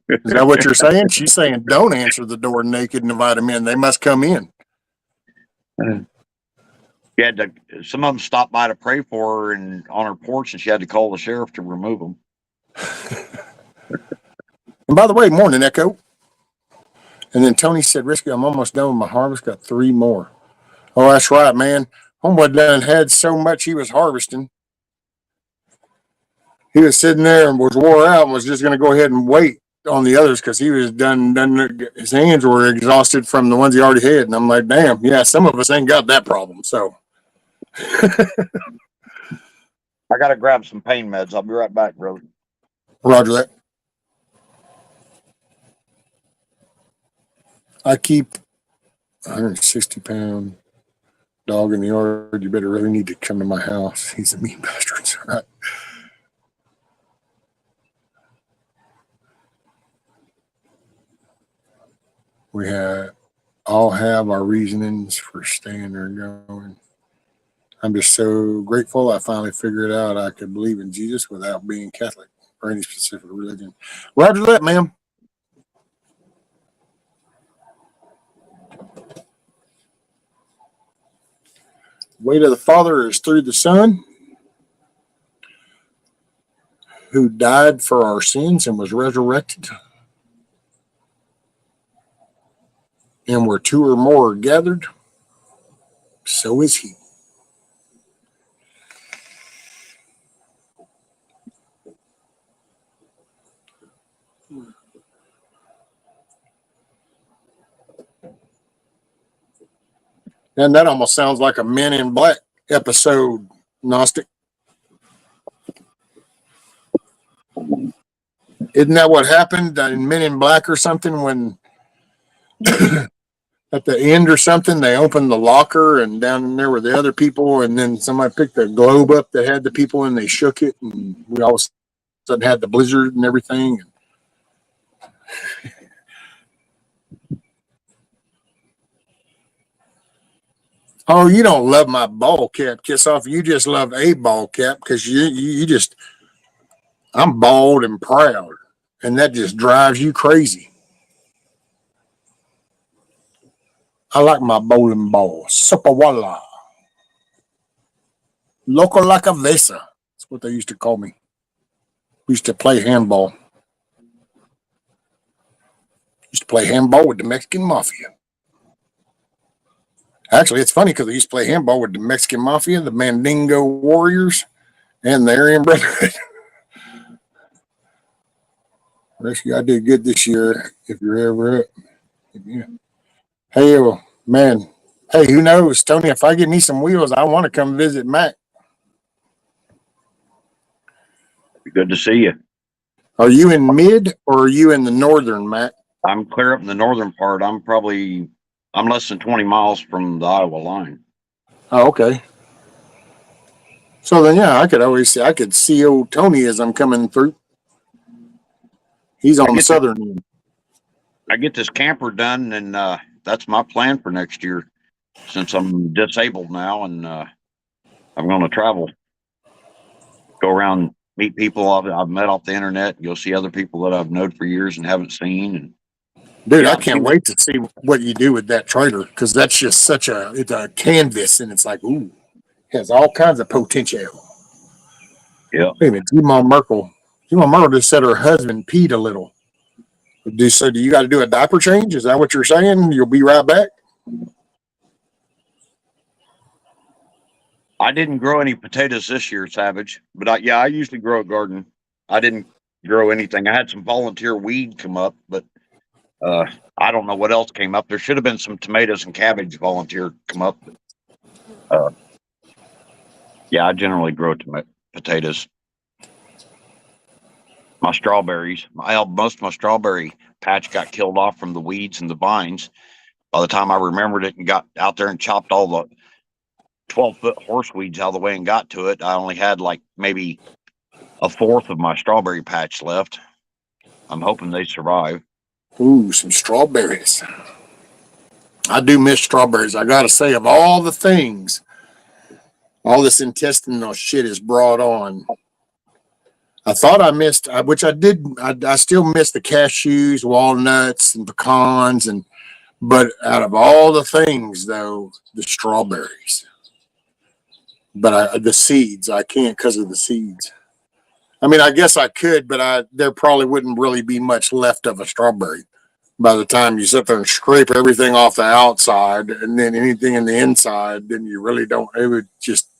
Is that what you're saying? She's saying don't answer the door naked and invite them in. They must come in. Some of them stopped by to pray for her and on her porch, and she had to call the sheriff to remove them. And by the way, morning, Echo. And then Tony said, Risky, I'm almost done with my harvest. Got 3 more. Oh, that's right, man. Homeboy done had so much he was harvesting. He was sitting there and was wore out and was just going to go ahead and wait on the others because he was done. His hands were exhausted from the ones he already had. And I'm like, damn, yeah, some of us ain't got that problem. So I gotta grab some pain meds. I'll be right back, bro. Roger that. I keep a 160-pound dog in the yard. You better really need to come to my house. He's a mean bastard. Right? We all have our reasonings for staying there and going. I'm just so grateful I finally figured out I could believe in Jesus without being Catholic or any specific religion. Roger that, ma'am. Way to the Father is through the Son, who died for our sins and was resurrected. And where two or more are gathered, so is he. And that almost sounds like a Men in Black episode, Gnostic. Isn't that what happened in Men in Black or something when at the end or something they opened the locker and down in there were the other people and then somebody picked the globe up that had the people and they shook it and we all of a sudden had the blizzard and everything. Oh, you don't love my ball cap, Kiss Off. You just love a ball cap because you just, I'm bald and proud. And that just drives you crazy. I like my bowling ball. Supawala. Loco la cabeza. That's what they used to call me. We used to play handball. Used to play handball with the Mexican Mafia. Actually, it's funny because I used to play handball with the Mexican Mafia, the Mandingo Warriors, and the Aryan Brotherhood. Rescue, I did good this year. If you're ever up, yeah. Hey, man. Hey, who knows, Tony? If I get me some wheels, I want to come visit Mac. Good to see you. Are you in mid or are you in the northern, Mac? I'm clear up in the northern part. I'm less than 20 miles from the Iowa line. Oh, okay. So then, yeah, I could see old Tony as I'm coming through. He's on the southern end. I get this camper done, and that's my plan for next year. Since I'm disabled now, and I'm going to travel, go around, meet people I've met off the internet, go see other people that I've known for years and haven't seen. And Dude, I can't wait to see what you do with that trailer because that's just it's a canvas and it's like, ooh, has all kinds of potential. Yeah. Wait a minute, G-Mom Merkel just said her husband peed a little. Do you got to do a diaper change? Is that what you're saying? You'll be right back? I didn't grow any potatoes this year, Savage, but I usually grow a garden. I didn't grow anything. I had some volunteer weed come up, but I don't know what else came up. There should have been some tomatoes and cabbage volunteer come up. But, I generally grow potatoes. My strawberries, most of my strawberry patch got killed off from the weeds and the vines. By the time I remembered it and got out there and chopped all the 12-foot horseweeds out of the way and got to it, I only had like maybe a fourth of my strawberry patch left. I'm hoping they survive. Ooh, some strawberries. I do miss strawberries. I got to say, of all the things, all this intestinal shit is brought on. I thought I missed, which I did. I still miss the cashews, walnuts, and pecans, but out of all the things, though, the strawberries. But the seeds, I can't because of the seeds. I mean, I guess I could, but there probably wouldn't really be much left of a strawberry by the time you sit there and scrape everything off the outside, and then anything in the inside. Then you really don't. It just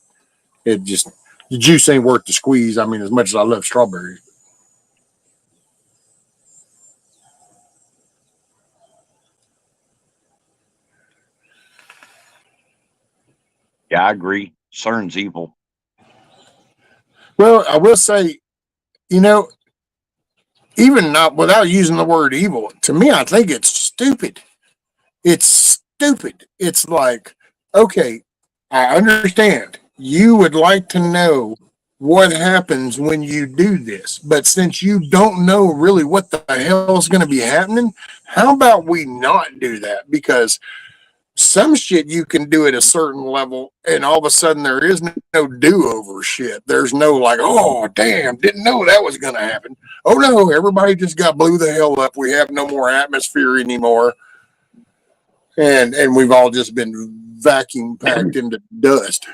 the juice ain't worth the squeeze. I mean, as much as I love strawberries. Yeah, I agree. CERN's evil. Well, I will say, you know, even not without using the word evil, to me, I think it's stupid. It's stupid. It's like, okay, I understand you would like to know what happens when you do this, but since you don't know really what the hell is going to be happening, how about we not do that? Because some shit you can do at a certain level, and all of a sudden there is no do over shit. There's no like, oh, damn, didn't know that was going to happen. Oh, no, everybody just got blew the hell up. We have no more atmosphere anymore. And we've all just been vacuum packed into dust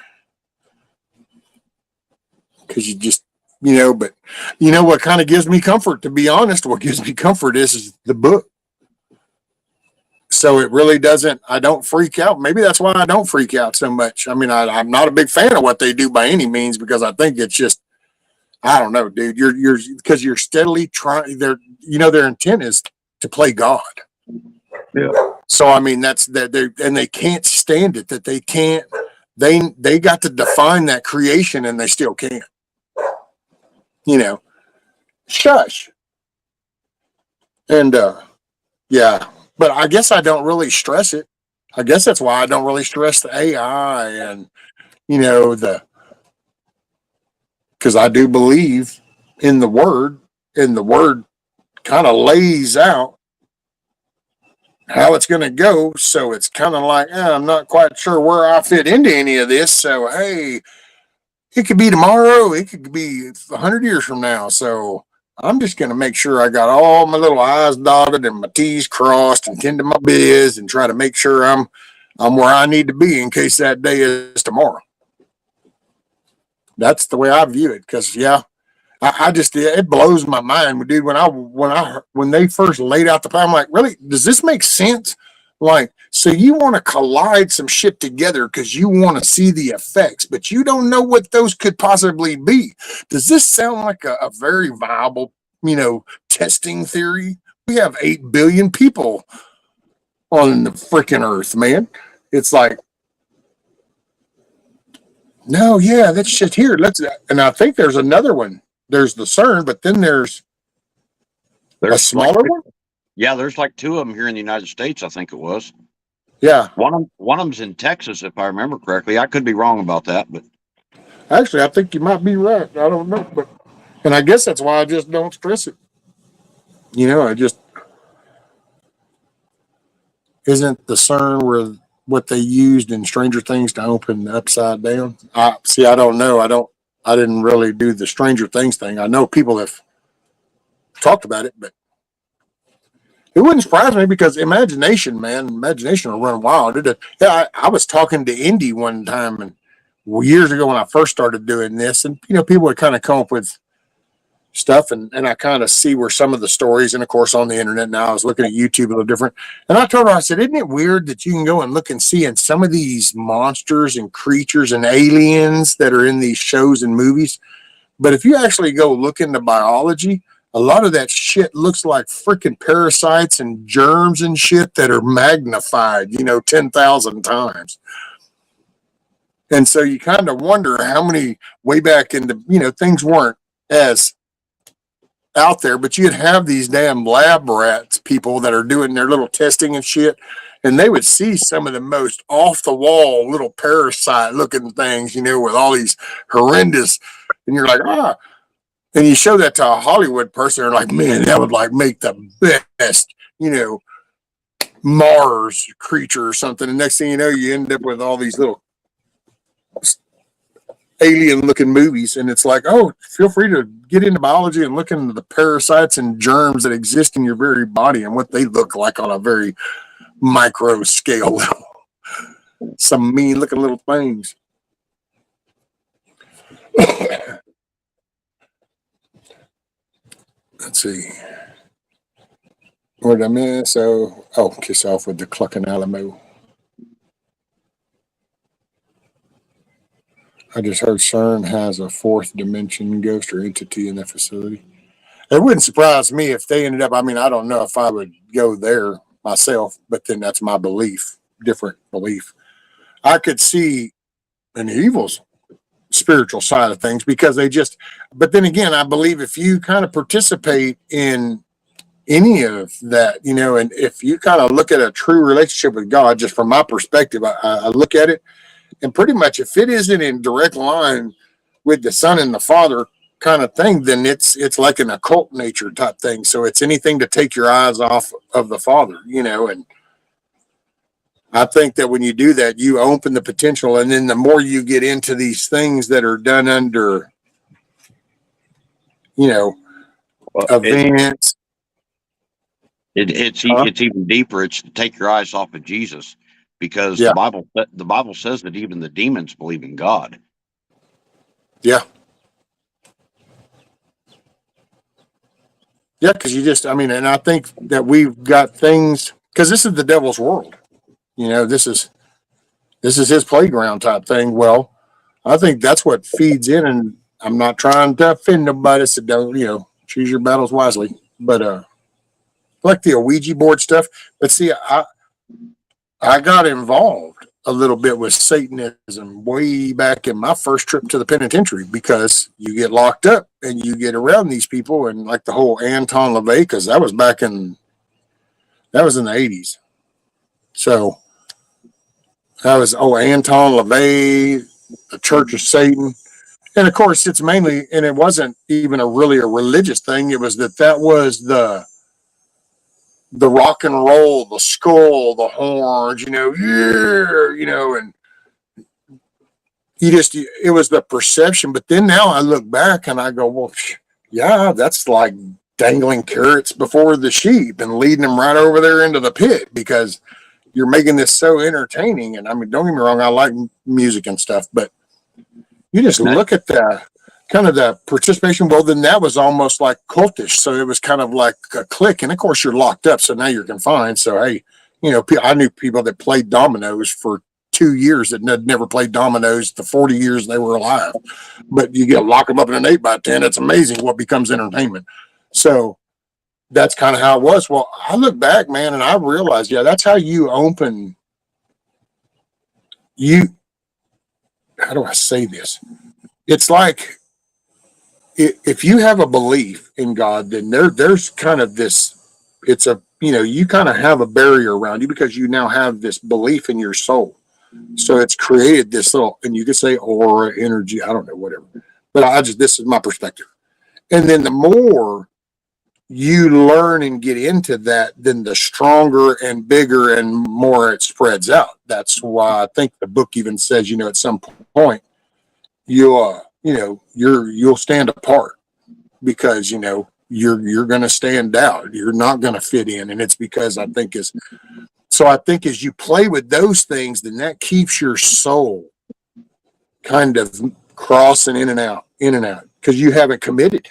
because you just, but what kind of gives me comfort, to be honest, what gives me comfort is the book. So it really doesn't, I don't freak out. Maybe that's why I don't freak out so much. I mean, I'm not a big fan of what they do by any means, because I think it's just, I don't know, dude, because you're steadily trying, their intent is to play God. Yeah. So, I mean, that's that they can't stand it, that they got to define that creation and they still can't, shush. And, yeah, but I guess I don't really stress it. I guess that's why I don't really stress the AI and, because I do believe in the word, and the word kind of lays out how it's going to go. So it's kind of like, I'm not quite sure where I fit into any of this. So, hey, it could be tomorrow. It could be 100 years from now. So I'm just going to make sure I got all my little I's dotted and my T's crossed and tend to my biz and try to make sure I'm where I need to be in case that day is tomorrow. That's the way I view it. Because, yeah, I just, it blows my mind, dude. When they first laid out the plan, I'm like, really, does this make sense? Like, so you want to collide some shit together because you want to see the effects, but you don't know what those could possibly be. Does this sound like a very viable, testing theory? We have 8 billion people on the freaking earth, man. It's like, no, yeah, that's shit here. And I think there's another one. There's the CERN, but then there's a smaller one. Yeah, there's like 2 of them here in the United States, I think it was. Yeah. One of them's in Texas, if I remember correctly. I could be wrong about that, but Actually, I think you might be right. I don't know, and I guess that's why I just don't stress it. I just isn't the CERN where what they used in Stranger Things to open the Upside Down. I don't know. I didn't really do the Stranger Things thing. I know people have talked about it, but it wouldn't surprise me because imagination will run wild. I was talking to Indy one time and years ago when I first started doing this, and people would kind of come up with stuff, and I kind of see where some of the stories, and of course on the internet now, I was looking at YouTube a little different, and I told her, I said, isn't it weird that you can go and look and see in some of these monsters and creatures and aliens that are in these shows and movies, but if you actually go look into biology, a lot of that shit looks like freaking parasites and germs and shit that are magnified, 10,000 times. And so you kind of wonder how many way back in the, things weren't as out there, but you'd have these damn lab rats people that are doing their little testing and shit, and they would see some of the most off the wall little parasite looking things, with all these horrendous, and you're like, and you show that to a Hollywood person, they're like, man, that would like make the best, Mars creature or something. And next thing you know, you end up with all these little alien looking movies, and it's like, oh, feel free to get into biology and look into the parasites and germs that exist in your very body and what they look like on a very micro scale level. Some mean looking little things. Let's see. What did I miss? Kiss off with the Clucking Alamo. I just heard CERN has a 4th dimension ghost or entity in the facility. It wouldn't surprise me if they ended up, I don't know if I would go there myself, but then that's my belief, different belief. I could see an evils spiritual side of things because but then again, I believe if you kind of participate in any of that, and if you kind of look at a true relationship with God, just from my perspective, I look at it and pretty much if it isn't in direct line with the Son and the Father kind of thing, then it's like an occult nature type thing. So it's anything to take your eyes off of the Father, and I think that when you do that, you open the potential. And then the more you get into these things that are done under, Well, events. it's Huh? it's even deeper. It's to take your eyes off of Jesus, because Yeah. the Bible says that even the demons believe in God. Yeah. Yeah. Cause and I think that we've got things, cause this is the devil's world, this is his playground type thing. Well, I think that's what feeds in, and I'm not trying to offend nobody, so don't, choose your battles wisely. But like the Ouija board stuff. But see, I got involved a little bit with Satanism way back in my first trip to the penitentiary because you get locked up and you get around these people and like the whole Anton LaVey, because that was in the 80s. So that was Anton LaVey, the Church of Satan. And of course, it's mainly, and it wasn't even really a religious thing. It was that was the rock and roll, the skull, the horns, and it was the perception. But then now I look back and I go, well, yeah, that's like dangling carrots before the sheep and leading them right over there into the pit because you're making this so entertaining. And I mean, don't get me wrong, I like music and stuff, but you just look at the kind of the participation. Well, then that was almost like cultish. So it was kind of like a clique. And of course, you're locked up. So now you're confined. So, hey, I knew people that played dominoes for 2 years that had never played dominoes the 40 years they were alive. But you get lock them up in an 8x10. It's amazing what becomes entertainment. So that's kind of how it was. Well, I look back, man, and I realized, yeah, that's how you open. How do I say this? It's like if you have a belief in God, then there's kind of this. It's you kind of have a barrier around you because you now have this belief in your soul. So it's created this little, and you could say aura, energy, I don't know, whatever. But this is my perspective. And then the more you learn and get into that, then the stronger and bigger and more it spreads out. That's why I think the book even says, at some point you'll stand apart because you're going to stand out. You're not going to fit in, and it's because I think as you play with those things, then that keeps your soul kind of crossing in and out, because you haven't committed.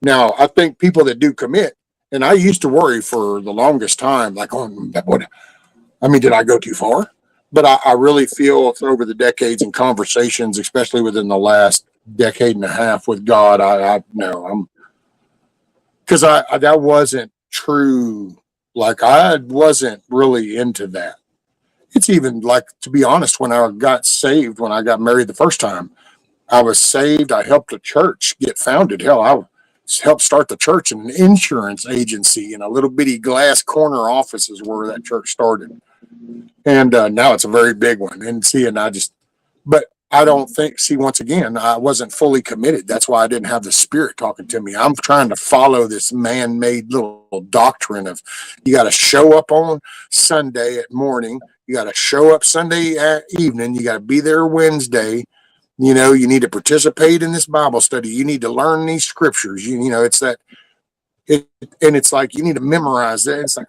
Now, I think people that do commit, and I used to worry for the longest time, like, did I go too far? But I really feel over the decades and conversations, especially within the last decade and a half with God, I know because that wasn't true. Like I wasn't really into that. It's even like, to be honest, when I got saved, when I got married the first time, I was saved. I helped a church get founded. Hell, I helped start the church in an insurance agency in a little bitty glass corner offices where that church started. And now it's a very big one. But I don't think, once again, I wasn't fully committed. That's why I didn't have the Spirit talking to me. I'm trying to follow this man-made little doctrine of you got to show up on Sunday at morning. You got to show up Sunday at evening. You got to be there Wednesday. You need to participate in this Bible study. You need to learn these scriptures. It's that, and it's like you need to memorize that. It's like,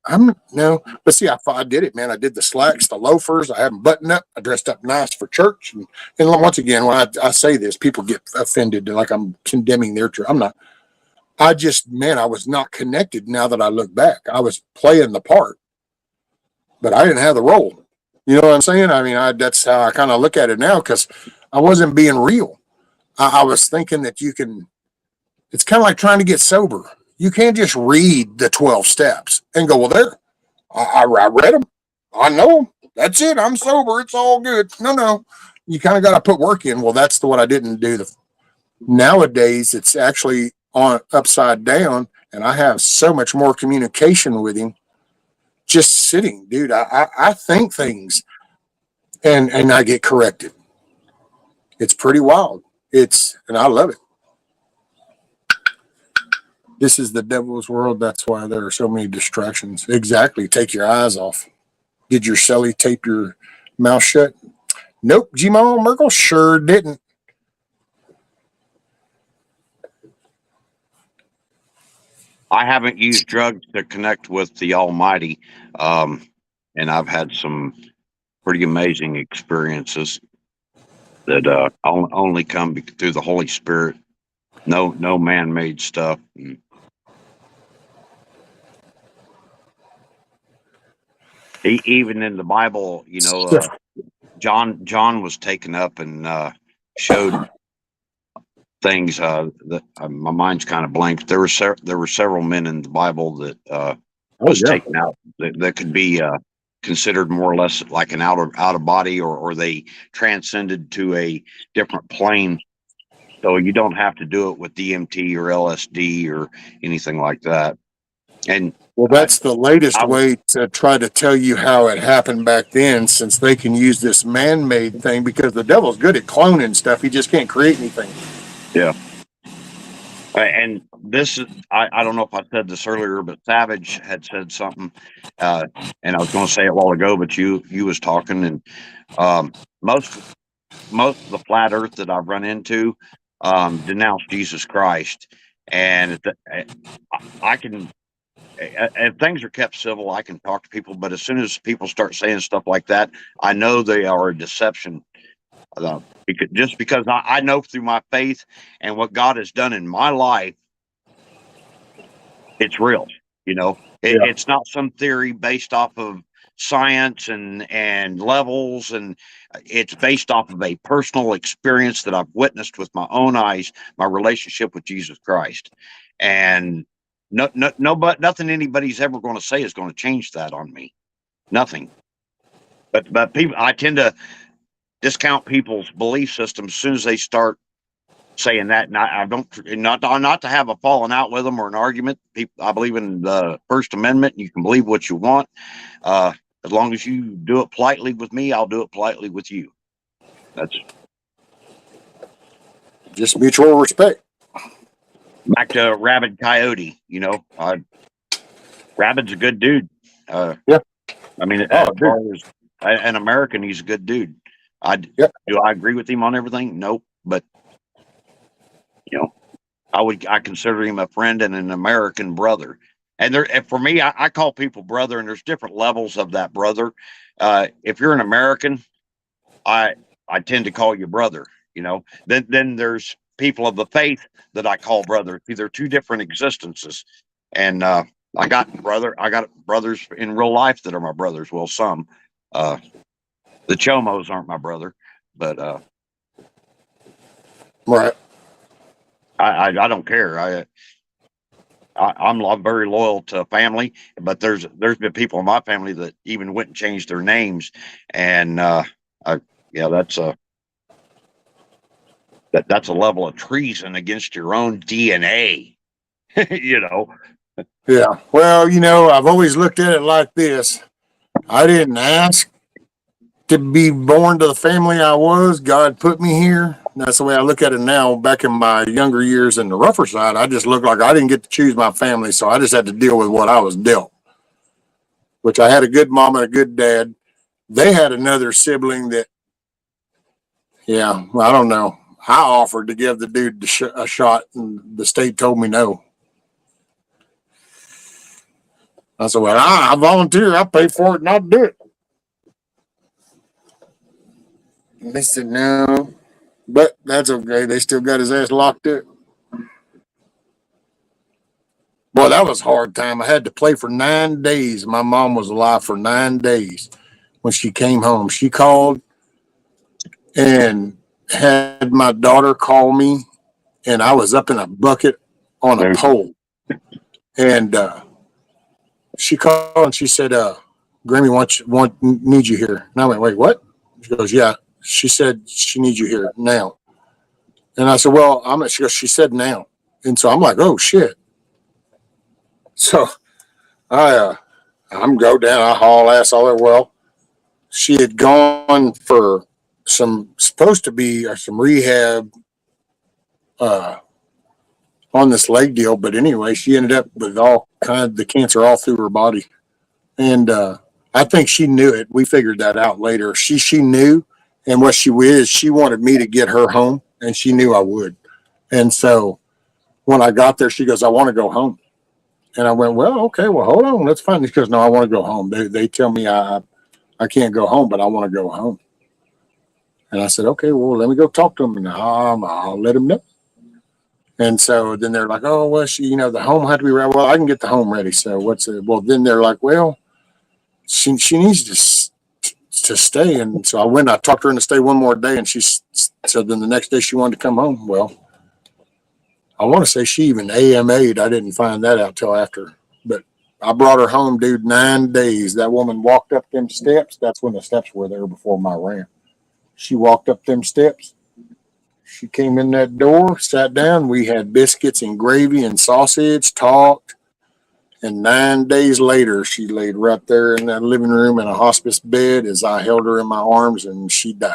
I'm no, but see, I did it, man. I did the slacks, the loafers. I have them buttoned up. I dressed up nice for church. And once again, when I say this, people get offended, like I'm condemning their church. I'm not. I was not connected. Now that I look back, I was playing the part, but I didn't have the role. You know what I'm saying? I mean, that's how I kind of look at it now because I wasn't being real. I was thinking that you can. It's kind of like trying to get sober. You can't just read the 12 steps and go, well, there, I read them. I know them. That's it. I'm sober. It's all good. No. you kind of got to put work in. Well, that's what I didn't do. Nowadays, it's actually on upside down, and I have so much more communication with him just sitting, dude. I think things and I get corrected. It's pretty wild. And I love it. This is the devil's world. That's why there are so many distractions. Exactly. Take your eyes off. Did your celly tape your mouth shut? Nope. G-Mall Merkel sure didn't. I haven't used drugs to connect with the Almighty, and I've had some pretty amazing experiences that only come through the Holy Spirit. No man-made stuff. Even in the Bible, John was taken up and showed things that my mind's kind of blank. There were several men in the Bible that was taken out that could be considered more or less like an out of body, or they transcended to a different plane. So you don't have to do it with DMT or LSD or anything like that. And well, that's the latest way to try to tell you how it happened back then, since they can use this man-made thing, because the devil's good at cloning stuff. He just can't create anything. Yeah. And this is, I don't know if I said this earlier, but Savage had said something, and I was going to say it a while ago, but you was talking, and most of the flat earth that I've run into denounce Jesus Christ. And I can, if things are kept civil, I can talk to people, but as soon as people start saying stuff like that, I know they are a deception. Because I know through my faith and what God has done in my life, it's real. It's not some theory based off of science and levels, and it's based off of a personal experience that I've witnessed with my own eyes, my relationship with Jesus Christ. And nothing anybody's ever going to say is going to change that on me. Nothing. But people, I tend to discount people's belief systems as soon as they start saying that. And I don't, not to have a falling out with them or an argument. I believe in the First Amendment. You can believe what you want. As long as you do it politely with me, I'll do it politely with you. That's just mutual respect. Back to Rabid Coyote. Rabid's a good dude. Yeah. I mean, as far as an American, he's a good dude. Do I agree with him on everything? Nope. But I consider him a friend and an American brother. And for me, I call people brother, and there's different levels of that brother. If you're an American, I tend to call you brother. Then there's people of the faith that I call brother. They're two different existences. And I got brothers in real life that are my brothers. Well, some. The Chomos aren't my brother, but right. I don't care. I'm very loyal to family, but there's been people in my family that even went and changed their names, and that's a level of treason against your own DNA. Yeah. Well, I've always looked at it like this. I didn't ask to be born to the family I was. God put me here. That's the way I look at it now. Back in my younger years in the rougher side, I just looked like I didn't get to choose my family, so I just had to deal with what I was dealt. Which I had a good mom and a good dad. They had another sibling that, I don't know. I offered to give the dude a shot, and the state told me no. I said, well, I volunteer. I'll pay for it and I'll do it. And they said, no. But that's okay. They still got his ass locked up. Boy, that was a hard time. I had to play for 9 days. My mom was alive for 9 days when she came home. She called and had my daughter call me, and I was up in a bucket on a pole. And she called and she said, Grammy need you here. And I went, wait, what? She goes, yeah, She said she needs you here now. And I said, well, she said now. And so I'm like, oh shit. So I, I'm go down, I haul ass all that. Well, she had gone for supposed to be some rehab, uh, on this leg deal. But anyway, she ended up with all kind of the cancer all through her body. And, I think she knew it. We figured that out later. She knew. And what she is, she wanted me to get her home and she knew I would. And so when I got there, she goes, I want to go home. And I went, well, okay, well, hold on. Let's find this. She goes, no, I want to go home. They tell me I can't go home, but I want to go home. And I said, okay, well, let me go talk to them and I'll let them know. And so then they're like, oh, well, the home had to be ready. Well, I can get the home ready. So what's it? Well, then they're like, well, she needs to stay. And so I talked her into stay one more day. And so then the next day she wanted to come home. Well, I want to say she even AMA'd. I didn't find that out till after. But I brought her home, dude, 9 days. That woman walked up them steps. That's when the steps were there before my ramp. She walked up them steps. She came in that door, sat down. We had biscuits and gravy and sausage, talked. And 9 days later, she laid right there in that living room in a hospice bed as I held her in my arms and she died.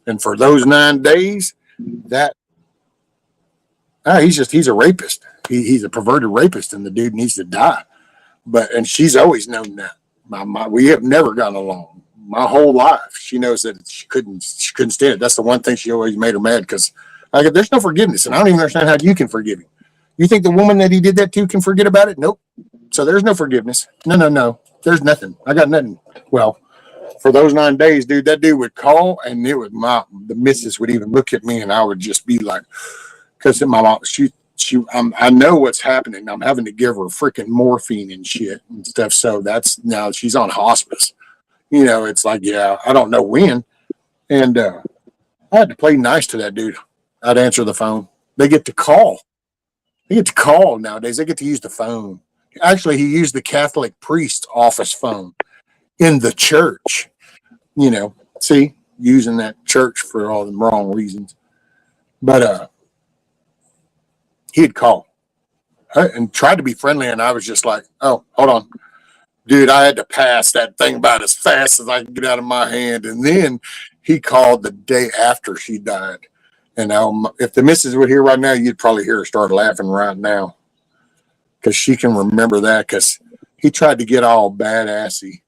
And for those 9 days, he's a rapist. He's a perverted rapist and the dude needs to die. And she's always known that. We have never gotten along. My whole life, she knows that she couldn't stand it. That's the one thing she always made her mad because there's no forgiveness. And I don't even understand how you can forgive him. You think the woman that he did that to can forget about it? Nope. So there's no forgiveness. No. There's nothing. I got nothing. Well, for those 9 days, dude, that dude would call and the missus would even look at me and I would just be like, because my mom, I know what's happening. I'm having to give her freaking morphine and shit and stuff. So now she's on hospice. It's like, yeah, I don't know when. And I had to play nice to that dude. I'd answer the phone. They get to call. Nowadays. They get to use the phone. Actually, he used the Catholic priest office phone in the church. See, using that church for all the wrong reasons. But he'd call and tried to be friendly, and I was just like, oh, hold on. Dude, I had to pass that thing about as fast as I could get out of my hand. And then he called the day after she died. And if the missus were here right now, you'd probably hear her start laughing right now because she can remember that because he tried to get all badassy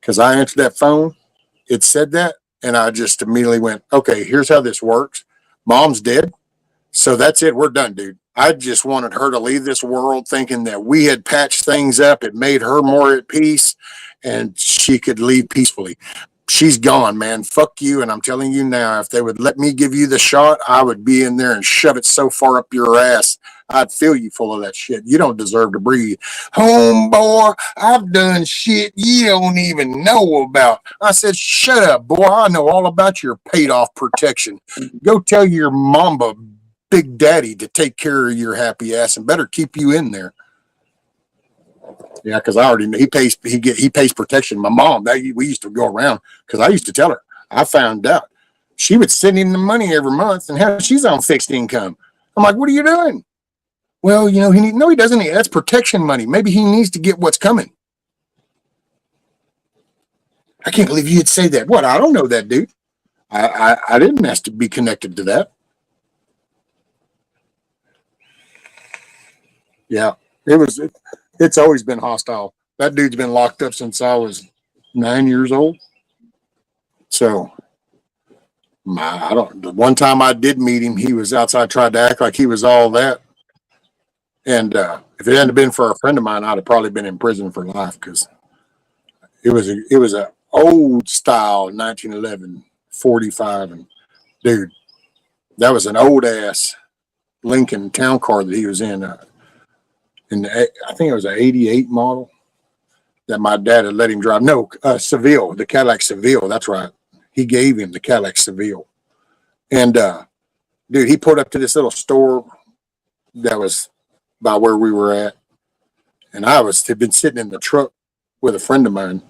because I answered that phone. It said that. And I just immediately went, okay, here's how this works. Mom's dead. So that's it. We're done, dude. I just wanted her to leave this world thinking that we had patched things up. It made her more at peace and she could leave peacefully. She's gone, man. Fuck you. And I'm telling you now, if they would let me give you the shot, I would be in there and shove it so far up your ass. I'd fill you full of that shit. You don't deserve to breathe. Homeboy, I've done shit you don't even know about. I said, shut up, boy. I know all about your paid off protection. Go tell your mamba big daddy to take care of your happy ass and better keep you in there. Yeah, because I already know he pays protection. My mom, we used to go around because I used to tell her. I found out she would send him the money every month, and how she's on fixed income. I'm like, what are you doing? Well, he doesn't. That's protection money. Maybe he needs to get what's coming. I can't believe you'd say that. What? I don't know that, dude. I didn't ask to be connected to that. Yeah, it's always been hostile. That dude's been locked up since I was 9 years old. So the one time I did meet him, he was outside, tried to act like he was all that. And if it hadn't been for a friend of mine, I'd have probably been in prison for life because it was a old style 1911 45, and dude, that was an old ass Lincoln town car that he was in. I think it was an '88 model that my dad had let him drive. No, Seville, the Cadillac Seville. That's right. He gave him the Cadillac Seville. And dude, he pulled up to this little store that was by where we were at. And had been sitting in the truck with a friend of mine.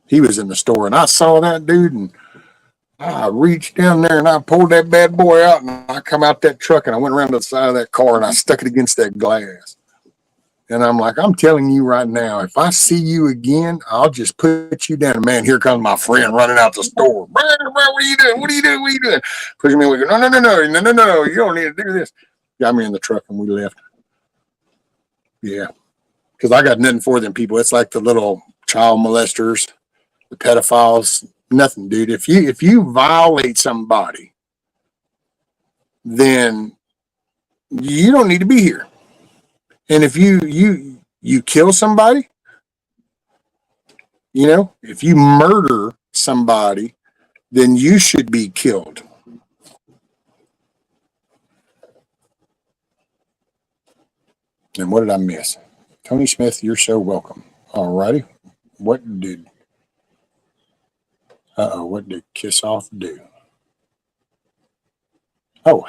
He was in the store, and I saw that dude, and I reached down there and I pulled that bad boy out, and I come out that truck and I went around to the side of that car and I stuck it against that glass. And I'm like, I'm telling you right now, if I see you again, I'll just put you down. And man, here comes my friend running out the store. What are you doing? What are you doing? What are you doing? Pushing me. We go, no. You don't need to do this. Got me in the truck and we left. Yeah. Because I got nothing for them people. It's like the little child molesters, the pedophiles. Nothing, dude. If you violate somebody, then you don't need to be here. And if you kill somebody, if you murder somebody, then you should be killed. And what did I miss? Tony Smith, you're so welcome. All righty. What did Kiss Off do? Oh,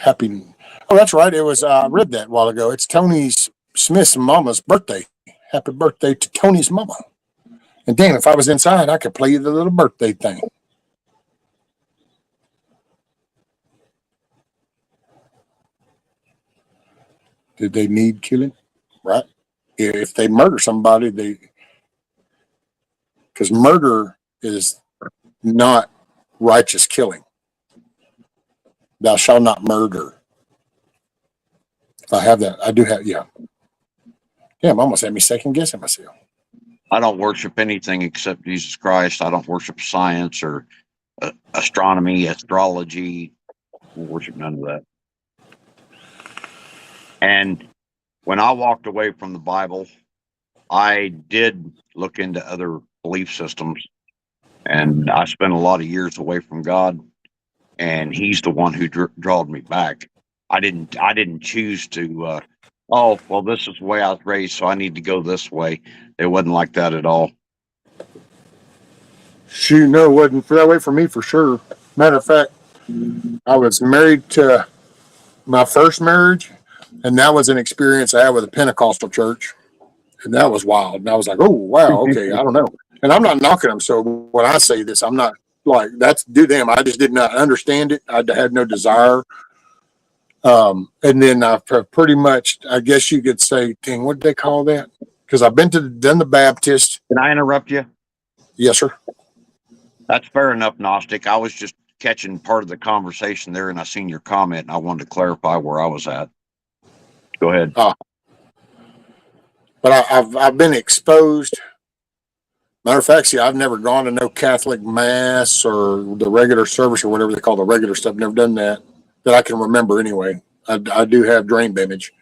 that's right. It was, I read that a while ago. It's Tony Smith's mama's birthday. Happy birthday to Tony's mama. And damn, if I was inside, I could play you the little birthday thing. Did they need killing? Right? If they murder somebody, because murder is not righteous killing. Thou shalt not murder. If I have that, I do have, yeah. Damn, almost had me second guessing myself. I don't worship anything except Jesus Christ. I don't worship science or astronomy, astrology. I don't worship none of that. And when I walked away from the Bible, I did look into other belief systems, and I spent a lot of years away from God, and He's the one who drawed me back. I didn't choose to. Oh, well, this is the way I was raised, so I need to go this way. It wasn't like that at all. Shoot, no, it wasn't that way for me for sure. Matter of fact, I was married to my first marriage, and that was an experience I had with a Pentecostal church, and that was wild. And I was like, oh wow, okay, I don't know. And I'm not knocking them. So when I say this, I'm not like that's do them. I just did not understand it. I had no desire. And then I pretty much, I guess you could say, dang, what did they call that? Because I've done the Baptist. Can I interrupt you? Yes, sir. That's fair enough, Gnostic. I was just catching part of the conversation there, and I seen your comment, and I wanted to clarify where I was at. Go ahead. But I've been exposed. Matter of fact, see, I've never gone to no Catholic mass or the regular service or whatever they call the regular stuff. Never done that I can remember anyway. I do have brain damage,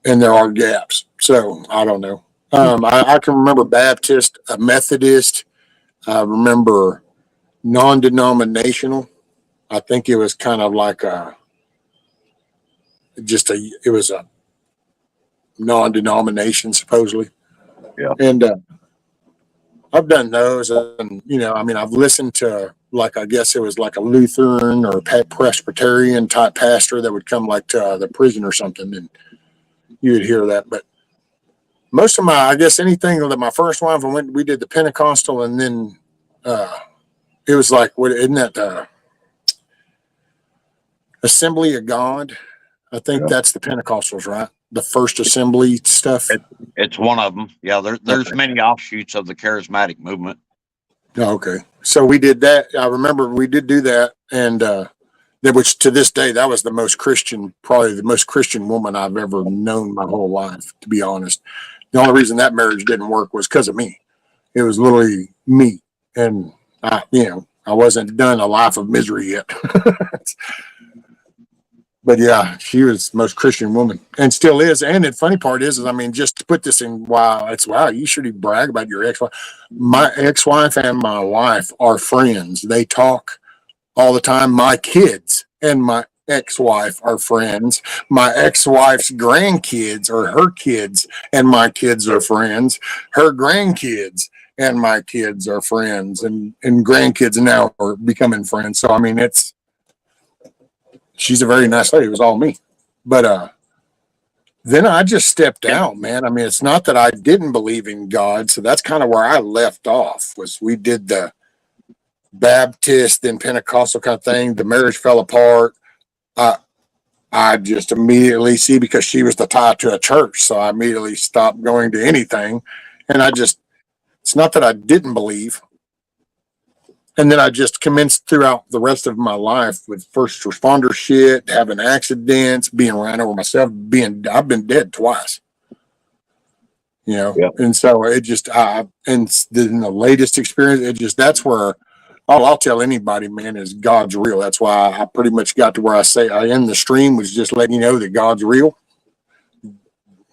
and there are gaps. So I don't know. I can remember Baptist, a Methodist. I remember non-denominational. I think it was kind of like it was a non-denomination supposedly. Yeah. And I've done those, and I've listened to I guess it was like a Lutheran or Presbyterian type pastor that would come to the prison or something, and you would hear that. But most of I guess anything that my first wife, we did the Pentecostal, and then it was like, what isn't that Assembly of God? I think that's the Pentecostals, right? The first assembly stuff. It's one of them. Yeah, there's many offshoots of the charismatic movement. Oh, okay. So we did that. I remember we did do that. And which to this day, that was probably the most Christian woman I've ever known my whole life, to be honest. The only reason that marriage didn't work was because of me. It was literally me. And I wasn't done a life of misery yet. But yeah, she was the most Christian woman and still is. And the funny part is just to put this in, wow, you should brag about your ex-wife. My ex-wife and my wife are friends. They talk all the time. My kids and my ex-wife are friends. My ex-wife's grandkids are her kids, and my kids are friends. Her grandkids and my kids are friends, and grandkids now are becoming friends. So, she's a very nice lady. It was all me. But then I just stepped out, man. It's not that I didn't believe in God. So that's kind of where I left off, was we did the Baptist, then Pentecostal kind of thing. The marriage fell apart. I I just immediately see, because she was the tie to a church, so I immediately stopped going to anything, and it's not that I didn't believe. And then I just commenced throughout the rest of my life with first responder shit, having accidents, being ran over myself, I've been dead twice, Yeah. and so it just, and then the latest experience, it just, that's where all I'll tell anybody, man, is God's real. That's why I pretty much got to where I say I end the stream was just letting you know that God's real.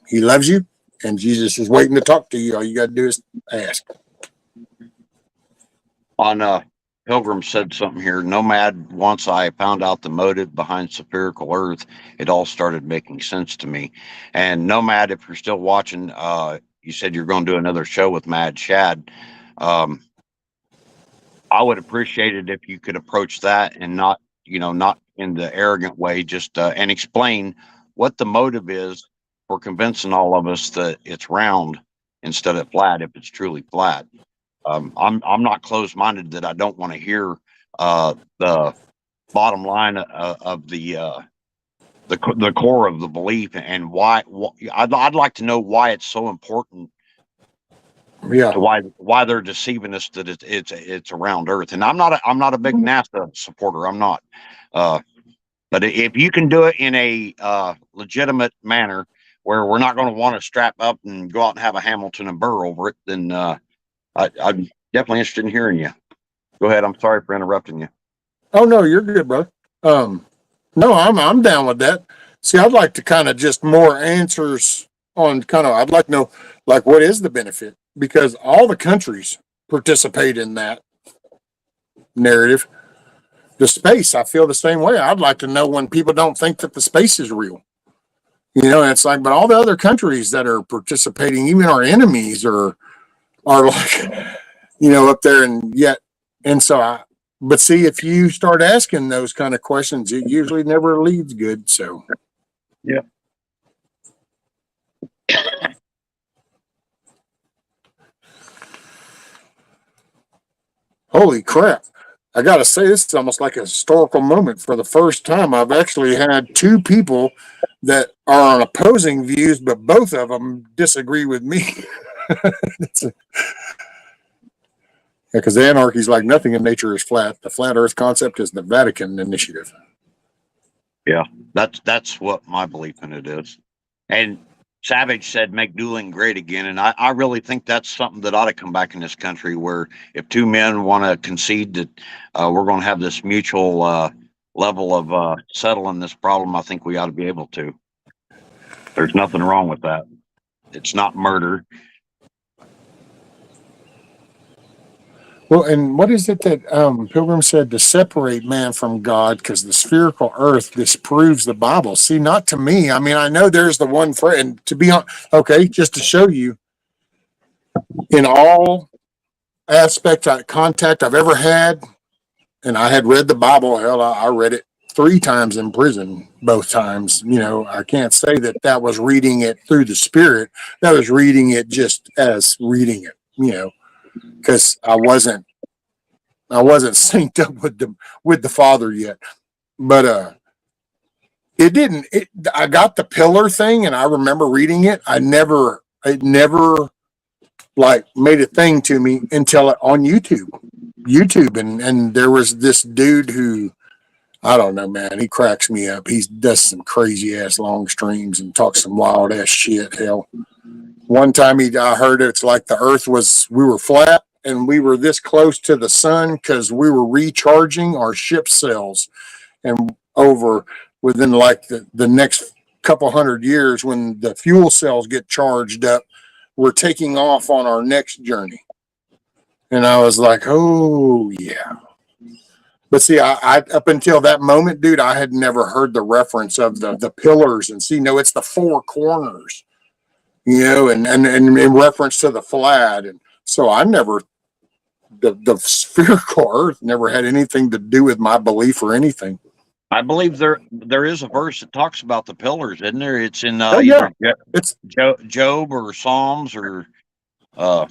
He loves you, and Jesus is waiting to talk to you. All you got to do is ask. On Pilgrim said something here. Nomad, once I found out the motive behind spherical Earth, it all started making sense to me. And Nomad, if you're still watching, you said you're going to do another show with Mad Shad. I would appreciate it if you could approach that and not, not in the arrogant way, just and explain what the motive is for convincing all of us that it's round instead of flat if it's truly flat. I'm not closed-minded that I don't want to hear the bottom line of the core of the belief and why. I'd like to know why it's so important Yeah. to why they're deceiving us that it's around Earth. And I'm not a big NASA supporter. I'm not. But if you can do it in a legitimate manner where we're not going to want to strap up and go out and have a Hamilton and Burr over it, then I'm definitely interested in hearing you. Go ahead. I'm sorry for interrupting you. Oh no, you're good, bro. No, I'm down with that. See, I'd like to kind of just more answers on I'd like to know, like, what is the benefit, because all the countries participate in that narrative. The space, I feel the same way. I'd like to know when people don't think that the space is real. And it's like, but all the other countries that are participating, even our enemies, are like, up there, and yet, and so but see, if you start asking those kind of questions, it usually never leads good. So, yeah. Holy crap. I got to say, this is almost like a historical moment. For the first time, I've actually had two people that are on opposing views, but both of them disagree with me. Because anarchy is like nothing in nature is flat. The flat Earth concept is the Vatican initiative. Yeah, that's what my belief in it is. And Savage said, "Make dueling great again," and I really think that's something that ought to come back in this country. Where if two men want to concede that we're going to have this mutual level of settling this problem, I think we ought to be able to. There's nothing wrong with that. It's not murder. Well, and what is it that Pilgrim said, to separate man from God, because the spherical Earth disproves the Bible? See, not to me. I mean, I know there's the one phrase, and to be on, okay, just to show you, in all aspects of contact I've ever had, and I had read the Bible. Hell, I read it 3 times in prison, both times. I can't say that was reading it through the Spirit. That was reading it just as reading it. Because I wasn't synced up with the Father yet. But it didn't. I got the pillar thing, and I remember reading it. It never like made a thing to me until on YouTube, and there was this dude who, I don't know, man. He cracks me up. He does some crazy ass long streams and talks some wild ass shit. Hell, one time I heard it's like we were flat and we were this close to the sun because we were recharging our ship cells, and over within like the next couple hundred years, when the fuel cells get charged up, we're taking off on our next journey. And I was like, oh yeah. But see, I up until that moment, dude, I had never heard the reference of the pillars, and see, no, it's the 4 corners, and in reference to the flat. And so I never, the spherical Earth never had anything to do with my belief or anything. I believe there is a verse that talks about the pillars, isn't there? It's in Oh yeah, either it's Job or Psalms or I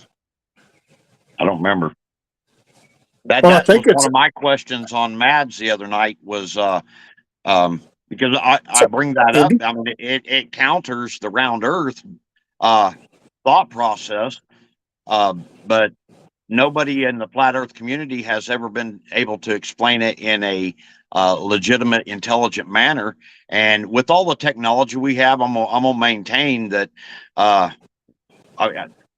don't remember. Well, I That was think one it's of my questions on Mads the other night was because I so, bring that up. Indy. I mean, it counters the round Earth uh, thought process, but nobody in the flat Earth community has ever been able to explain it in a legitimate, intelligent manner. And with all the technology we have, I'm gonna maintain that. Uh,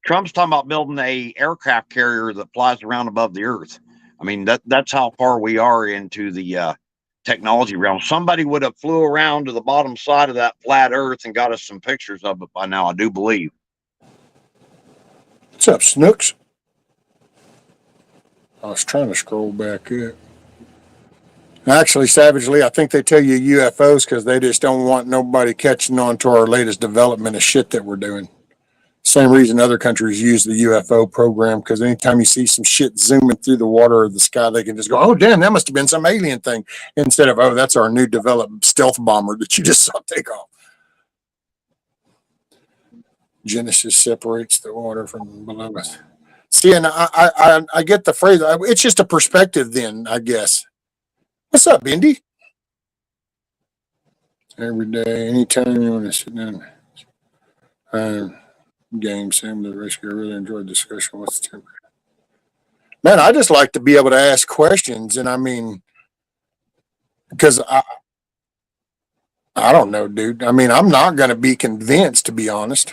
Trump's talking about building a aircraft carrier that flies around above the Earth. I mean that's how far we are into the technology realm. Somebody would have flew around to the bottom side of that flat Earth and got us some pictures of it by now. I do believe. What's up, Snooks? I was trying to scroll back up. Actually, savagely, I think they tell you UFOs because they just don't want nobody catching on to our latest development of shit that we're doing. Same reason other countries use the UFO program, because anytime you see some shit zooming through the water or the sky, they can just go, "Oh, damn, that must have been some alien thing," instead of, "Oh, that's our new developed stealth bomber that you just saw take off." Genesis separates the water from below us. See, and I get the phrase. It's just a perspective, then, I guess. What's up, Indy? Every day, anytime you want to sit down. Game, Sam, the rescue. I really enjoyed the discussion. What's the temperature? Man, I just like to be able to ask questions, and I mean, because I don't know, dude. I mean, I'm not going to be convinced, to be honest.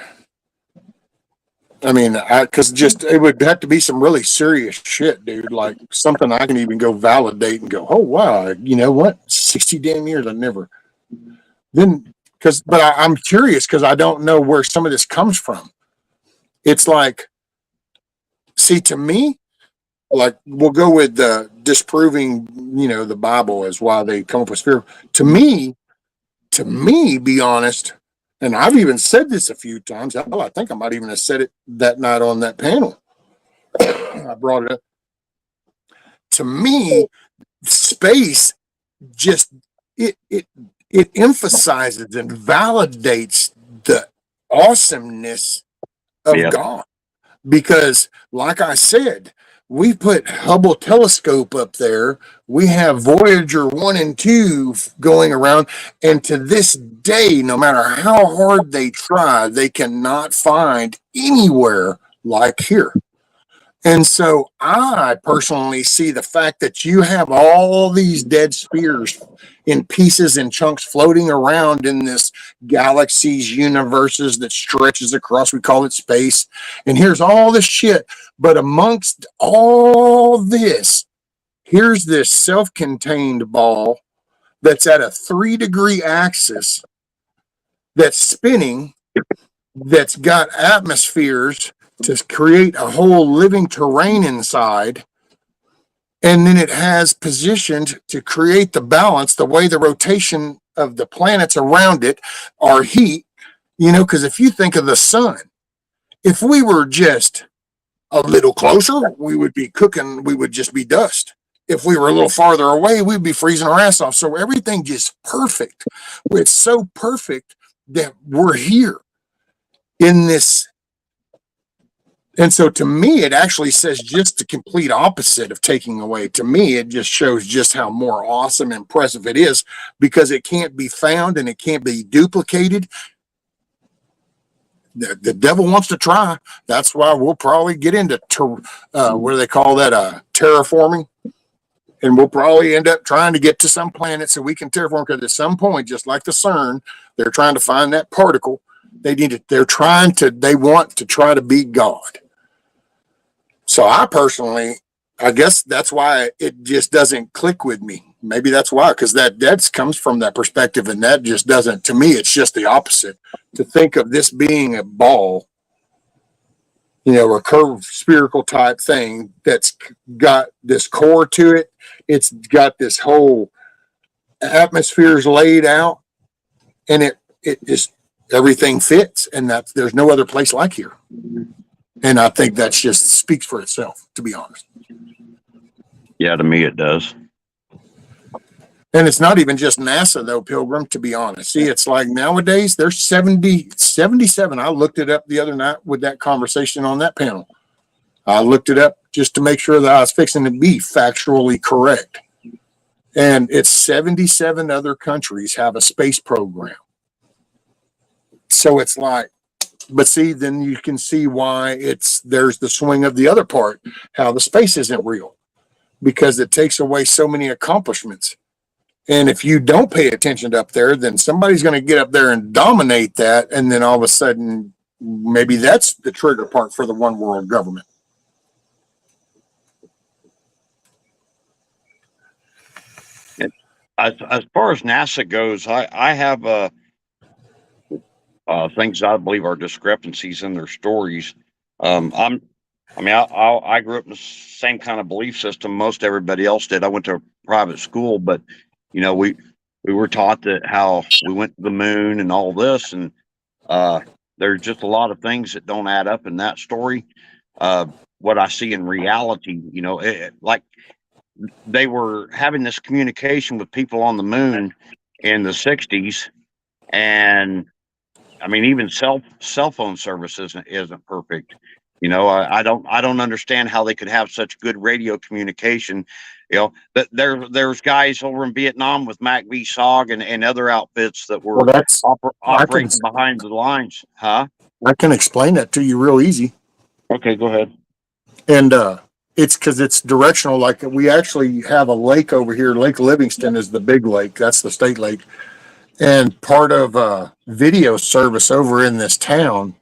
I mean, because just it would have to be some really serious shit, dude. Like something I can even go validate and go, "Oh wow, you know what? 60 damn years, I never." Then, but I'm curious because I don't know where some of this comes from. It's like, see, to me, like we'll go with the disproving, the Bible as why they come up with spirit. To me, be honest, and I've even said this a few times. Hell, I think I might even have said it that night on that panel. I brought it up. To me, space just it it emphasizes and validates the awesomeness of Yeah. God. Because, like I said, we put Hubble telescope up there. We have Voyager 1 and 2 going around. And to this day, no matter how hard they try, they cannot find anywhere like here. And so I personally see the fact that you have all these dead spheres in pieces and chunks floating around in this galaxies, universes that stretches across, we call it space. And here's all this shit. But amongst all this, here's this self-contained ball that's at a 3-degree axis that's spinning, that's got atmospheres to create a whole living terrain inside. And then it has positioned to create the balance, the way the rotation of the planets around it are heat, because if you think of the sun, if we were just a little closer, we would be cooking, we would just be dust. If we were a little farther away, we'd be freezing our ass off. So everything just perfect. It's so perfect that we're here in this. And so to me, it actually says just the complete opposite of taking away. To me, it just shows just how more awesome and impressive it is, because it can't be found and it can't be duplicated. The devil wants to try. That's why we'll probably get into what do they call that? Terraforming. And we'll probably end up trying to get to some planet so we can terraform, because at some point, just like the CERN, they're trying to find that particle. They want to try to beat God. So I guess that's why it just doesn't click with me. Maybe that's why, because that comes from that perspective, and that just doesn't. To me, it's just the opposite. To think of this being a ball, a curved spherical type thing that's got this core to it. It's got this whole atmospheres laid out, and it just everything fits, and there's no other place like here. And I think that just speaks for itself, to be honest. Yeah, to me it does. And it's not even just NASA, though, Pilgrim, to be honest. See, it's like nowadays there's 77. I looked it up the other night with that conversation on that panel. I looked it up just to make sure that I was fixing to be factually correct. And it's 77 other countries have a space program. So it's like, but see, then you can see why there's the swing of the other part, how the space isn't real, because it takes away so many accomplishments. And if you don't pay attention up there, then somebody's going to get up there and dominate that. And then all of a sudden, maybe that's the trigger part for the one world government. As far as NASA goes, I have things I believe are discrepancies in their stories. I grew up in the same kind of belief system most everybody else did. I went to a private school, but we were taught that how we went to the moon and all this, and there's just a lot of things that don't add up in that story. What I see in reality, like they were having this communication with people on the moon in the 60s, and I mean, even cell phone service isn't perfect. I don't understand how they could have such good radio communication. That there's guys over in Vietnam with MACV-SOG and other outfits that were operating behind the lines. Huh? I can explain that to you real easy. Okay, go ahead. And it's because it's directional. Like we actually have a lake over here. Lake Livingston is the big lake. That's the state lake. And part of video service over in this town,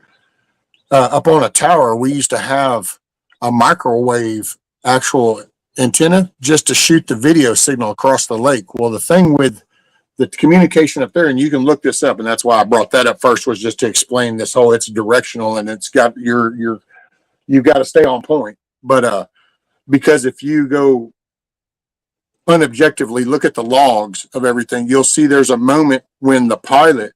up on a tower, we used to have a microwave actual antenna just to shoot the video signal across the lake. Well, the thing with the communication up there, and you can look this up, and that's why I brought that up first, was just to explain this whole, it's directional and it's got you've got to stay on point. But because if you go unobjectively look at the logs of everything, you'll see there's a moment when the pilot,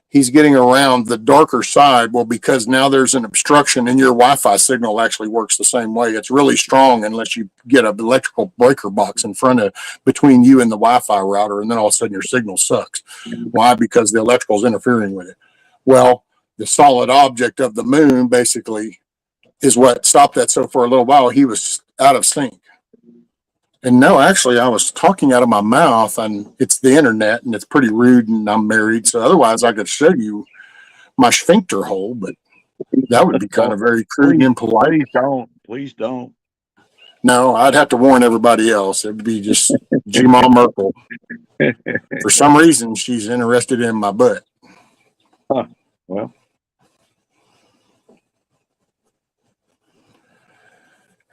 he's getting around the darker side. Well, because now there's an obstruction and your Wi-Fi signal actually works the same way. It's really strong unless you get an electrical breaker box in front of between you and the Wi-Fi router, and then all of a sudden your signal sucks. Why? Because the electrical is interfering with it. Well, the solid object of the moon basically is what stopped that. So for a little while, he was out of sync. And no, actually, I was talking out of my mouth, and it's the internet, and it's pretty rude, and I'm married. So otherwise, I could show you my sphincter hole, but that would be kind of very crude and impolite. Please don't. No, I'd have to warn everybody else. It would be just G-Ma Merkel. For some reason, she's interested in my butt. Huh. Well.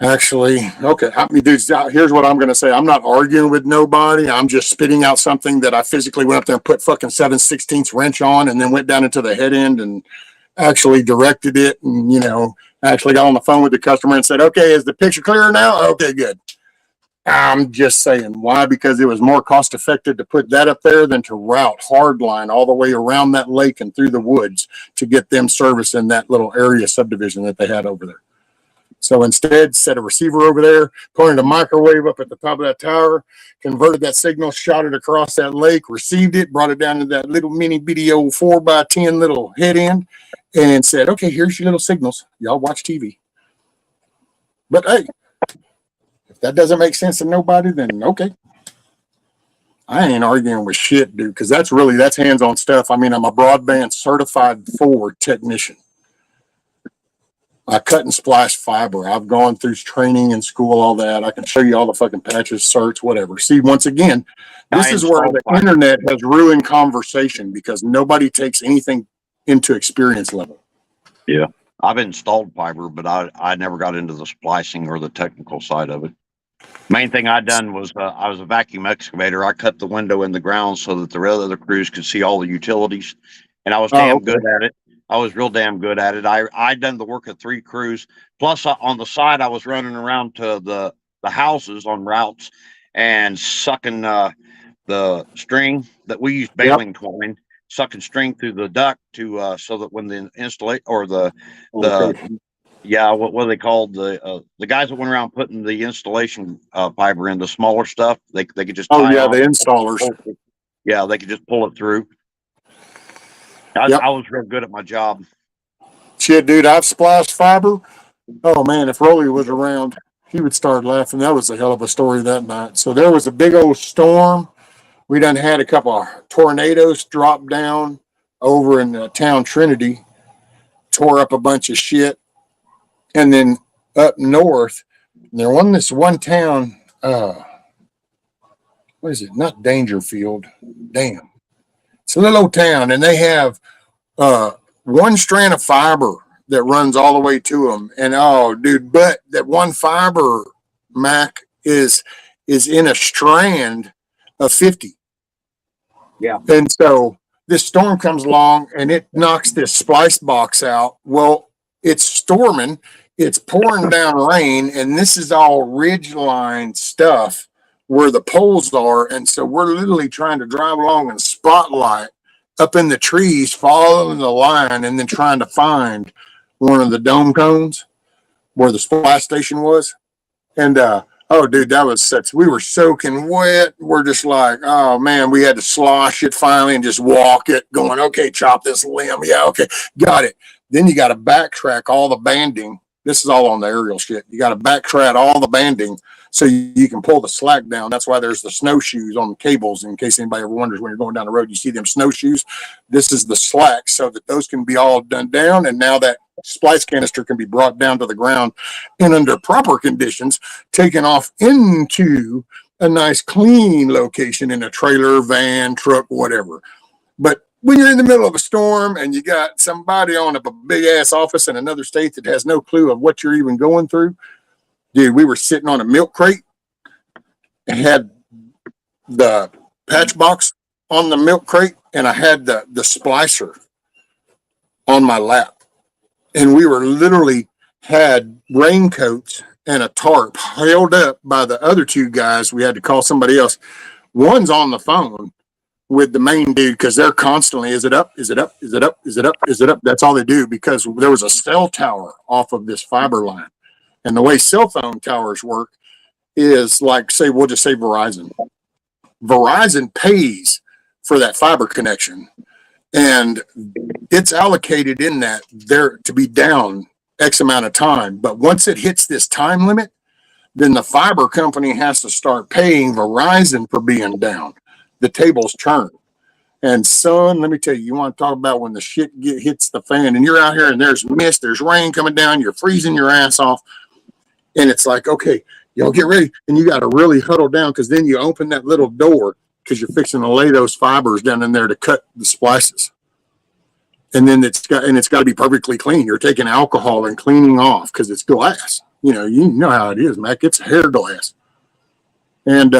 Actually, okay. Here's what I'm going to say. I'm not arguing with nobody. I'm just spitting out something that I physically went up there and put fucking 7/16 wrench on, and then went down into the head end and actually directed it. And, actually got on the phone with the customer and said, okay, is the picture clear now? Okay, good. I'm just saying why, because it was more cost effective to put that up there than to route hardline all the way around that lake and through the woods to get them service in that little area subdivision that they had over there. So instead, set a receiver over there, pointed a microwave up at the top of that tower, converted that signal, shot it across that lake, received it, brought it down to that little mini bitty old 4x10 little head end, and said, okay, here's your little signals. Y'all watch TV. But hey, if that doesn't make sense to nobody, then okay. I ain't arguing with shit, dude, because that's hands-on stuff. I mean, I'm a broadband certified 4 technician. I cut and splice fiber. I've gone through training in school, all that. I can show you all the fucking patches, certs, whatever. See, once again, this is where the internet has ruined conversation, because nobody takes anything into experience level. Yeah. I've installed fiber, but I never got into the splicing or the technical side of it. Main thing I done was I was a vacuum excavator. I cut the window in the ground so that the other crews could see all the utilities, and I was damn good at it. I was real damn good at it. I done the work of 3 crews. Plus, on the side, I was running around to the houses on routes and sucking the string that we use baling twine, sucking string through the duct to so that when the installation or what are they called, the guys that went around putting the installation fiber in, the smaller stuff, they could just the installers. Yeah, they could just pull it through. I was real good at my job. Shit, dude, I've spliced fiber. Oh man, if Rolly was around, he would start laughing. That was a hell of a story that night. So there was a big old storm. We done had a couple of tornadoes drop down over in the town Trinity, tore up a bunch of shit. And then up north, there was this one town, what is it? Not Dangerfield. Damn. It's a little old town, and they have uh, one strand of fiber that runs all the way to them. And oh, dude, but that one fiber, Mac, is in a strand of 50. Yeah. And so this storm comes along and it knocks this splice box out. Well, it's storming, it's pouring down rain, and this is all ridgeline stuff where the poles are. And so we're literally trying to drive along and spotlight up in the trees, following the line, and then trying to find one of the dome cones where the splash station was. And oh, dude, that was such. We were soaking wet. We're just like, oh man, we had to slosh it finally and just walk it, going, okay, chop this limb. Yeah, okay, got it. Then you got to backtrack all the banding. This is all on the aerial shit. You got to backtrack all the banding so you can pull the slack down. That's why there's the snowshoes on the cables. In case anybody ever wonders, when you're going down the road, you see them snowshoes. This is the slack so that those can be all done down. And now that splice canister can be brought down to the ground and under proper conditions, taken off into a nice clean location in a trailer, van, truck, whatever. But when you're in the middle of a storm and you got somebody on a big ass office in another state that has no clue of what you're even going through, dude, we were sitting on a milk crate and had the patch box on the milk crate, and I had the splicer on my lap. And we were literally had raincoats and a tarp held up by the other two guys. We had to call somebody else. One's on the phone with the main dude because they're constantly, is it up? Is it up? Is it up? Is it up? Is it up? That's all they do, because there was a cell tower off of this fiber line. And the way cell phone towers work is like, say, we'll just say Verizon. Verizon pays for that fiber connection, and it's allocated in that there to be down X amount of time. But once it hits this time limit, then the fiber company has to start paying Verizon for being down. The tables turn. And son, let me tell you, you want to talk about when the shit hits the fan and you're out here and there's mist, there's rain coming down, you're freezing your ass off. And it's like, okay, y'all get ready. And you got to really huddle down, because then you open that little door because you're fixing to lay those fibers down in there to cut the splices. And then it's got to be perfectly clean. You're taking alcohol and cleaning off because it's glass. You know how it is, Mac. It's hair glass. And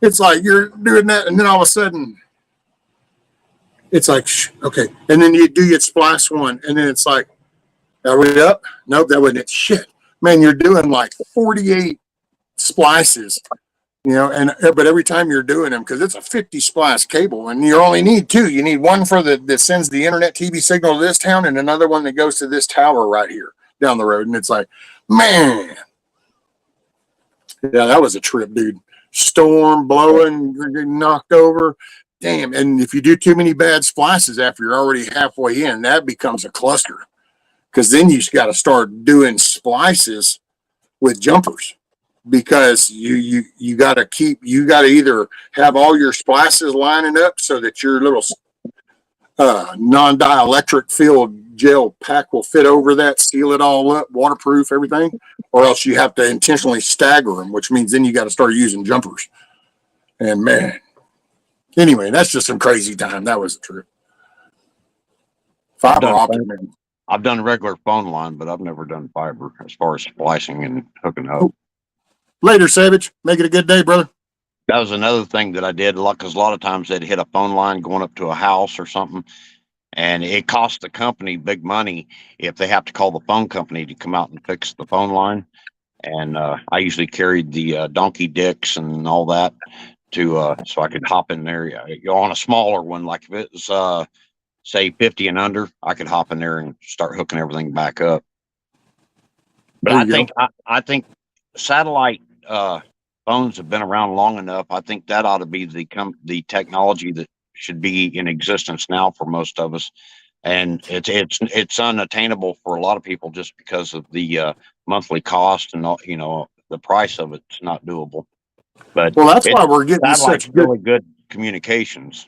it's like you're doing that, and then all of a sudden, it's like, okay. And then you do your splice one, and then it's like, are we up? Nope, that wasn't it. Shit. Man, you're doing like 48 splices, and but every time you're doing them, because it's a 50 splice cable, and you only need two. You need one for that sends the internet TV signal to this town, and another one that goes to this tower right here down the road. And it's like, man, yeah, that was a trip, dude. Storm blowing, you're getting knocked over. Damn. And if you do too many bad splices after you're already halfway in, that becomes a cluster. Because then you got to start doing splices with jumpers, because you got to either have all your splices lining up so that your little non-dielectric filled gel pack will fit over that, seal it all up, waterproof everything, or else you have to intentionally stagger them, which means then you got to start using jumpers. And man, anyway, that's just some crazy time. That was a trip. Fiber optic, man. I've done regular phone line, but I've never done fiber as far as splicing and hooking up. Later, Savage. Make it a good day, brother. That was another thing that I did, because a lot of times they'd hit a phone line going up to a house or something, and it costs the company big money if they have to call the phone company to come out and fix the phone line. And I usually carried the donkey dicks and all that to so I could hop in there. On a smaller one, like if it was say 50 and under, I could hop in there and start hooking everything back up. But I think satellite phones have been around long enough. I think that ought to be the technology that should be in existence now for most of us. and it's unattainable for a lot of people just because of the monthly cost and all, the price of it's not doable. But Well, that's it's why we're getting satellite's such good. really good communications.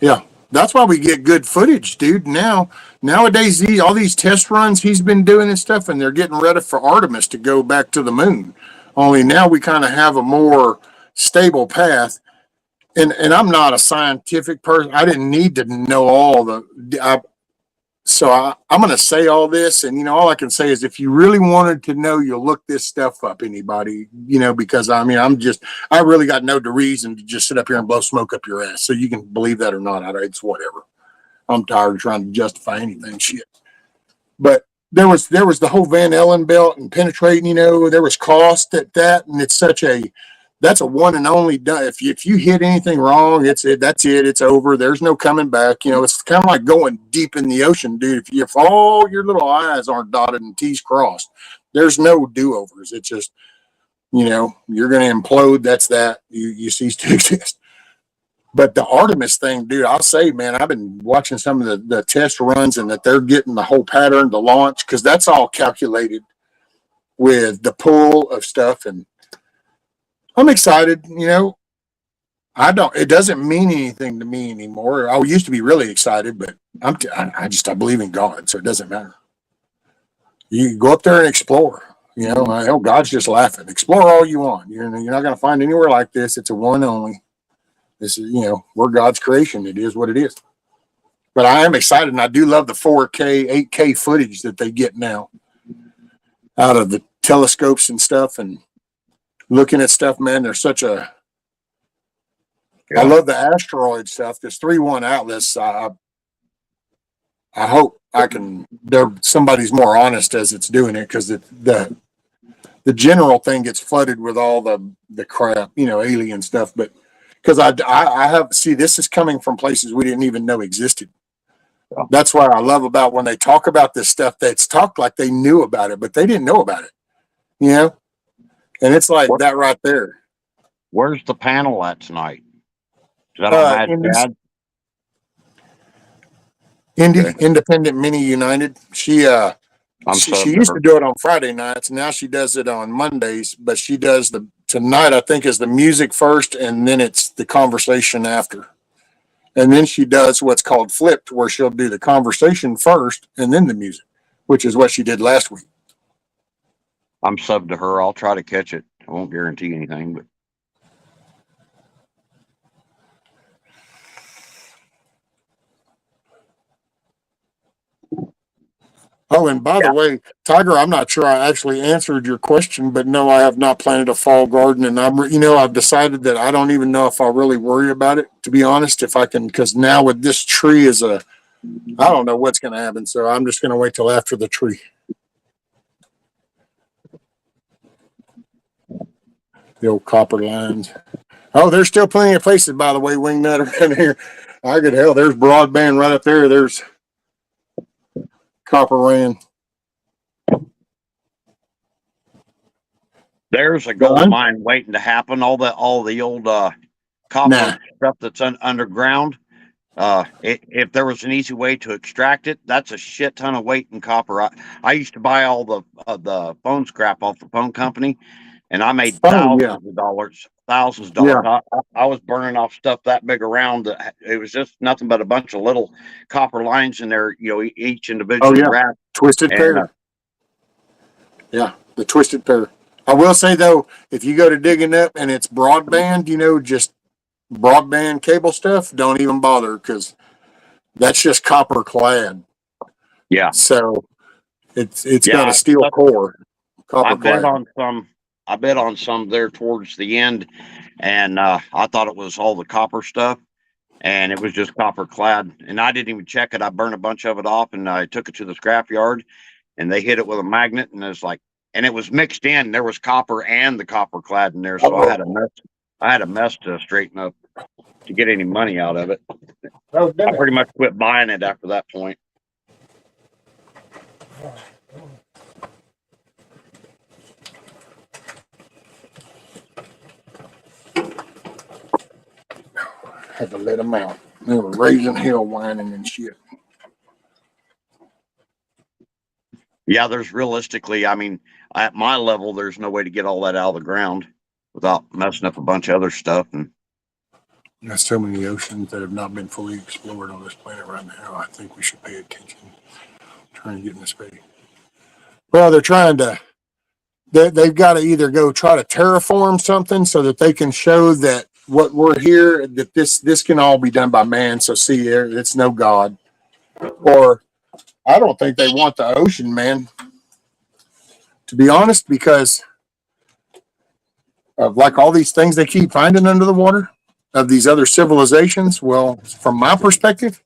Yeah, that's why we get good footage, dude. Nowadays, all these test runs he's been doing and stuff, and they're getting ready for Artemis to go back to the moon. Only now we kind of have a more stable path. And I'm not a scientific person. I didn't need to know all I'm going to say all this, and all I can say is, if you really wanted to know, you'll look this stuff up. Anybody, because I really got no reason to just sit up here and blow smoke up your ass. So you can believe that or not. It's whatever. I'm tired of trying to justify anything. Shit. But there was the whole Van Allen belt and penetrating. There was cost at that, and that's a one and only done. If you hit anything wrong, that's it. It's over. There's no coming back. It's kind of like going deep in the ocean, dude. If all your little I's aren't dotted and T's crossed, there's no do overs. It's just, you're going to implode. That's that. You cease to exist. But the Artemis thing, dude, I'll say, man, I've been watching some of the test runs, and that they're getting the whole pattern, the launch, because that's all calculated with the pull of stuff. And I'm excited. It doesn't mean anything to me anymore. I used to be really excited, but I believe in God, so it doesn't matter. You go up there and explore. Hell, God's just laughing. Explore all you want. You're not going to find anywhere like this. It's a one only. This is, we're God's creation. It is what it is. But I am excited, and I do love the 4K, 8K footage that they get now out of the telescopes and stuff, and looking at stuff, man. There's such a I love the asteroid stuff. There's 3-1 Atlas. I hope somebody's more honest as it's doing it, because the general thing gets flooded with all the crap, alien stuff. But because I have this is coming from places we didn't even know existed. That's what I love about when they talk about this stuff. That's talked like they knew about it, but they didn't know about it. And it's like that right there. Where's the panel at tonight? Is that on Mad Dad? Independent Mini United. She used to do it on Friday nights. Now she does it on Mondays, but she does tonight, I think, is the music first, and then it's the conversation after. And then she does what's called flipped, where she'll do the conversation first and then the music, which is what she did last week. I'm subbed to her. I'll try to catch it. I won't guarantee anything, but Oh, and by the way, Tiger, I'm not sure I actually answered your question, but no, I have not planted a fall garden, and I've decided that I don't even know if I'll really worry about it, to be honest, if I can, because now with this tree I don't know what's going to happen, so I'm just going to wait till after the tree. The old copper lines. Oh, there's still plenty of places, by the way, wingnut around here. I could hell, there's broadband right up there. There's copper ran. there's a gold mine waiting to happen. All the old copper stuff that's underground. If there was an easy way to extract it, that's a shit ton of weight in copper. I used to buy all the phone scrap off the phone company, and I made thousands of dollars. Yeah. I was burning off stuff that big around. It was just nothing but a bunch of little copper lines in there, each individually wrapped. Twisted pair. Yeah, the twisted pair. I will say, though, if you go to digging up and it's broadband, just broadband cable stuff, don't even bother, because that's just copper clad. Yeah. So it's got a steel core. I bet on some there towards the end, and I thought it was all the copper stuff, and it was just copper clad. And I didn't even check it. I burned a bunch of it off, and I took it to the scrap yard, and they hit it with a magnet, and it was mixed in. There was copper and the copper clad in there, so I had a mess to straighten up to get any money out of it. I pretty much quit buying it after that point. Had to let them out. They were raising hell, whining and shit. Yeah, there's realistically, I mean, at my level, there's no way to get all that out of the ground without messing up a bunch of other stuff. And There's so many oceans that have not been fully explored on this planet right now. I think we should pay attention. Trying to get in the space. Well, they're trying to. They've got to either go try to terraform something so that they can show that what we're here, that this can all be done by man. So see, there, it's no God. Or I don't think they want the ocean, man. To be honest, because of like all these things they keep finding under the water of these other civilizations. Well, from my perspective,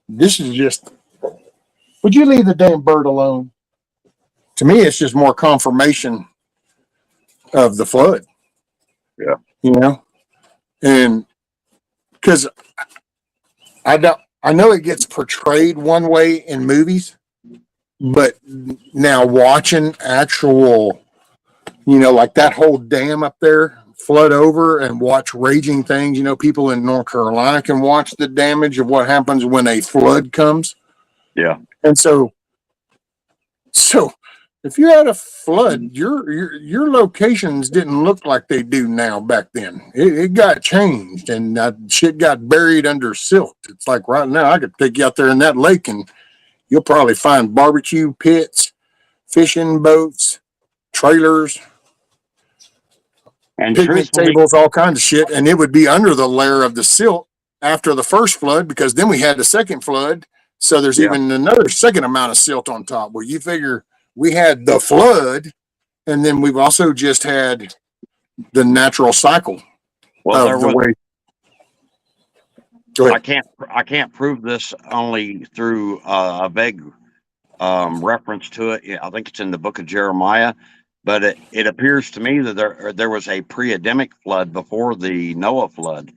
this is just. Would you leave the damn bird alone? To me, it's just more confirmation of the flood. Yeah. You know, and because I know it gets portrayed one way in movies, but now watching actual, like that whole dam up there flood over and watch raging things. People in North Carolina can watch the damage of what happens when a flood comes. yeah, And so if you had a flood, your locations didn't look like they do now back then. It got changed, and that shit got buried under silt. It's like right now, I could take you out there in that lake, and you'll probably find barbecue pits, fishing boats, trailers, and picnic truthfully, tables, all kinds of shit, and it would be under the layer of the silt after the first flood, because then we had the second flood. So there's yeah. even another second amount of silt on top. Well, you figure we had the flood, and then we've also just had the natural cycle Well, there of the was. way. Go ahead. I can't prove this only through a vague reference to it. Yeah, I think it's in the book of Jeremiah, but it appears to me that there was a pre-Adamic flood before the Noah flood,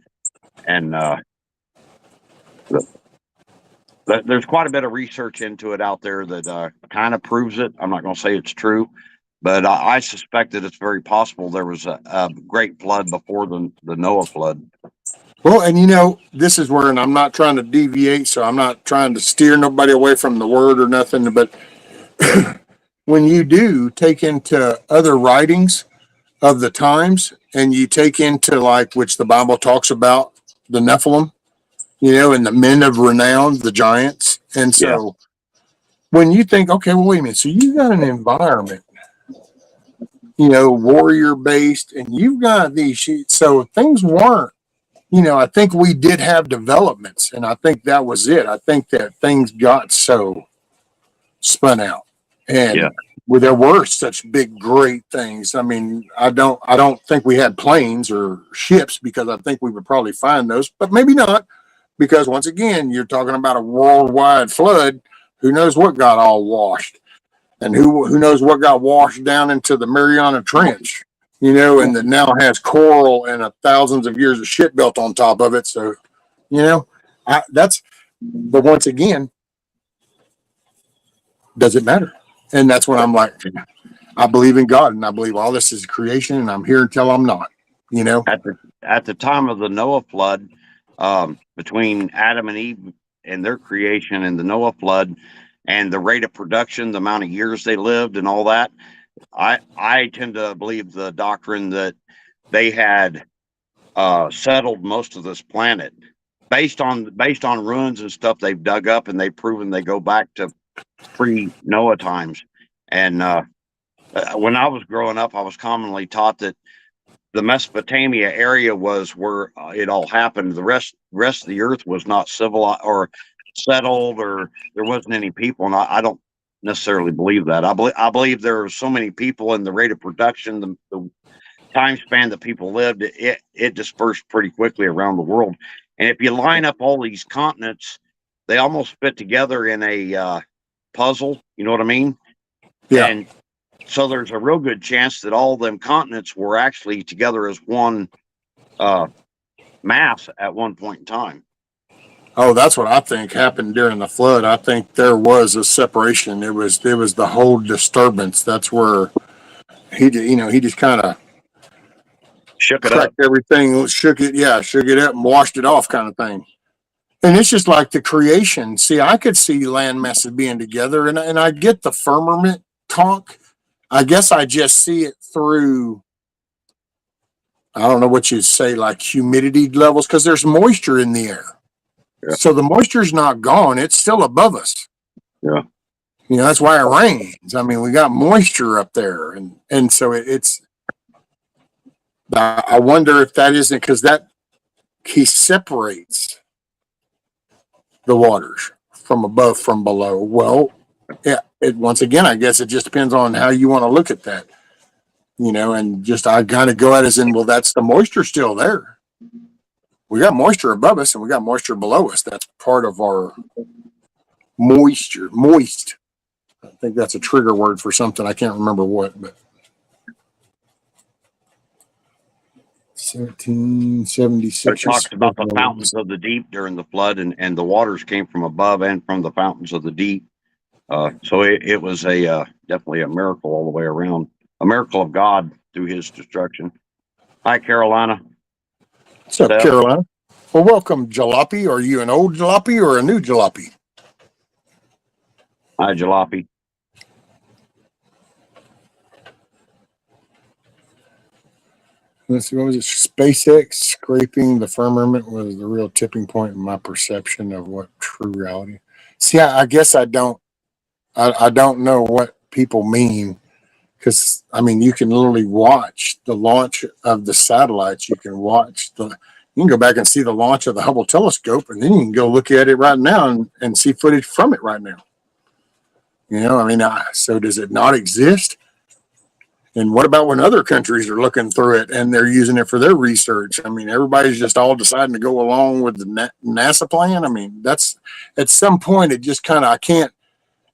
and there's quite a bit of research into it out there that kind of proves it. I'm not going to say it's true, but I suspect that it's very possible there was a great flood before the Noah flood. Well, and this is where, and I'm not trying to deviate, so I'm not trying to steer nobody away from the word or nothing, but when you do take into other writings of the times and you take into like, which the Bible talks about, the Nephilim, and the men of renown, the giants. And Yeah, so when you think, okay, well, wait a minute, so you got an environment, warrior based, and you've got these sheets. So things weren't, I think we did have developments, and I think that was it. I think that things got so spun out, yeah, and there were such big, great things. I mean, I don't think we had planes or ships, because I think we would probably find those, but maybe not, because once again, you're talking about a worldwide flood. Who knows what got all washed, and who knows what got washed down into the Mariana Trench, and that now has coral and thousands of years of shit built on top of it. So, that's. But once again, does it matter? And that's when I'm like, I believe in God, and I believe all this is creation, and I'm here until I'm not. at the time of the Noah flood, between Adam and Eve and their creation and the Noah flood, and the rate of production, the amount of years they lived, and all that, I tend to believe the doctrine that they had settled most of this planet based on ruins and stuff they've dug up, and they've proven they go back to pre-Noah times. And when I was growing up, I was commonly taught that the Mesopotamia area was where it all happened. The rest of the earth was not civilized or settled, or there wasn't any people. And I don't necessarily believe that. I believe there are so many people, and the rate of production, the time span that people lived, it dispersed pretty quickly around the world. And if you line up all these continents, they almost fit together in a puzzle. You know what I mean? Yeah. And so there's a real good chance that all them continents were actually together as one mass at one point in time. Oh, that's what I think happened during the flood. I think there was a separation. It was the whole disturbance. That's where he just kind of Shook it up. cracked everything, shook it up, and washed it off, kind of thing. And it's just like the creation. See, I could see land masses being together, and I get the firmament talk. I guess I just see it through, I don't know what you'd say, like humidity levels, because there's moisture in the air. Yeah. So the moisture's not gone, it's still above us. Yeah. That's why it rains. I mean, we got moisture up there, and so it's. I wonder if that isn't because that he separates the waters from above from below. Well, yeah. Once again, I guess it just depends on how you want to look at that. And just I kind of go at it as in, well, that's the moisture still there. We got moisture above us and we got moisture below us. That's part of our moisture. Moist. I think that's a trigger word for something. I can't remember what, but 1776. It talks about the fountains of the deep during the flood, and the waters came from above and from the fountains of the deep. So it was definitely a miracle all the way around, a miracle of God through His destruction. Hi, Carolina. What's up, Carolina? Well, welcome, Jalopy. Are you an old Jalopy or a new Jalopy? Hi, Jalopy. Let's see, what was it? SpaceX scraping the firmament was the real tipping point in my perception of what true reality. See, I guess I don't know what people mean because I mean you can literally watch the launch of the satellites. You can go back and see the launch of the Hubble telescope, and then you can go look at it right now and see footage from it right now. I mean, so does it not exist? And what about when other countries are looking through it and they're using it for their research? I mean, everybody's just all deciding to go along with the NASA plan. I mean, that's at some point it just kind of I can't.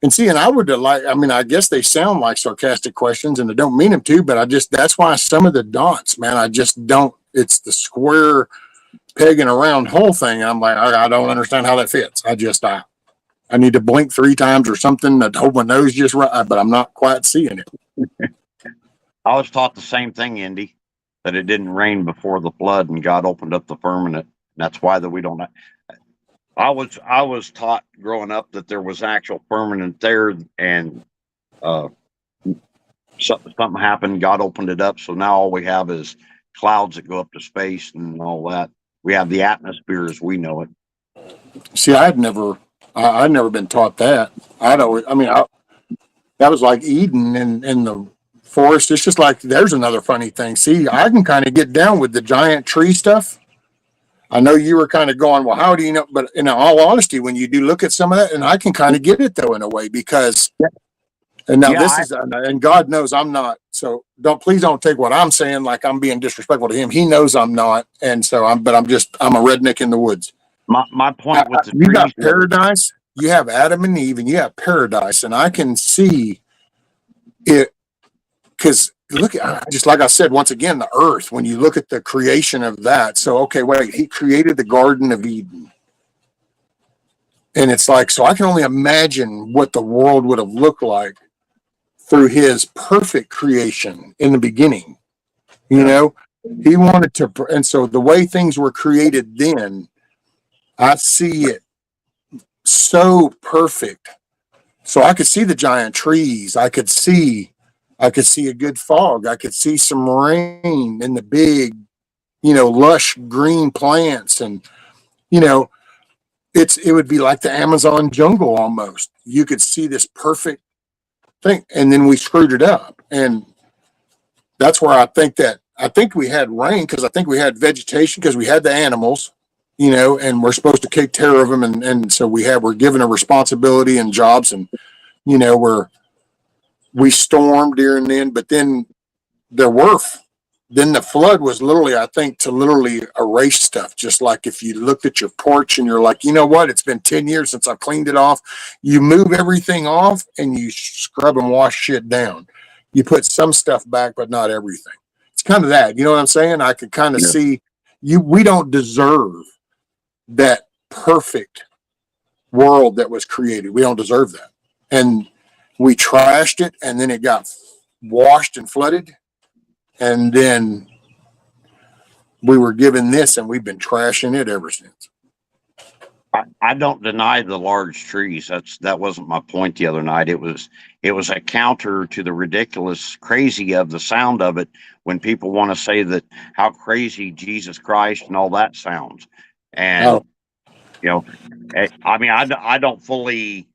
And see, and I would like. I mean, I guess they sound like sarcastic questions, and I don't mean them to, but that's why some of the dots, man, I just don't. It's the square peg in a round hole thing. And I'm like, I don't understand how that fits. I need to blink 3 times or something to hold my nose just right, but I'm not quite seeing it. I was taught the same thing, Indy, that it didn't rain before the flood, and God opened up the firmament. That's why that we don't. I was taught growing up that there was actual firmament there, and something happened. God opened it up, so now all we have is clouds that go up to space and all that. We have the atmosphere as we know it. See, I'd never been taught that. That was like Eden in the forest. It's just like, there's another funny thing. See, I can kind of get down with the giant tree stuff. I know you were kind of going, well, how do you know? But in all honesty, when you do look at some of that, and I can kind of get it though in a way because, and now and God knows I'm not. So please don't take what I'm saying like I'm being disrespectful to Him. He knows I'm not, and so I'm a redneck in the woods. My point with the you trees, got paradise. You have Adam and Eve, and you have paradise, and I can see it because look at, just like I said, once again, the earth, when you look at the creation of that. So, okay, wait, He created the Garden of Eden. And it's like, so I can only imagine what the world would have looked like through His perfect creation in the beginning. He wanted to, and so the way things were created then, I see it so perfect. So I could see the giant trees. I could see a good fog. I could see some rain and the big, lush green plants. And, it would be like the Amazon jungle almost. You could see this perfect thing. And then we screwed it up. And that's where I think we had rain because I think we had vegetation because we had the animals, and we're supposed to take care of them. And so we're given a responsibility and jobs and, we stormed here and then, but then then the flood was literally, I think, to literally erase stuff. Just like if you looked at your porch and you're like, you know what, it's been 10 years since I've cleaned it off. You move everything off and you scrub and wash shit down. You put some stuff back, but not everything. It's kind of that, you know what I'm saying? I could kind of see we don't deserve that perfect world that was created. We don't deserve that. And we trashed it, and then it got washed and flooded, and then we were given this, and we've been trashing it ever since. I don't deny the large trees. That wasn't my point the other night. It was a counter to the ridiculous crazy of the sound of it when people want to say that how crazy Jesus Christ and all that sounds. And Oh, you know, I mean, I don't fully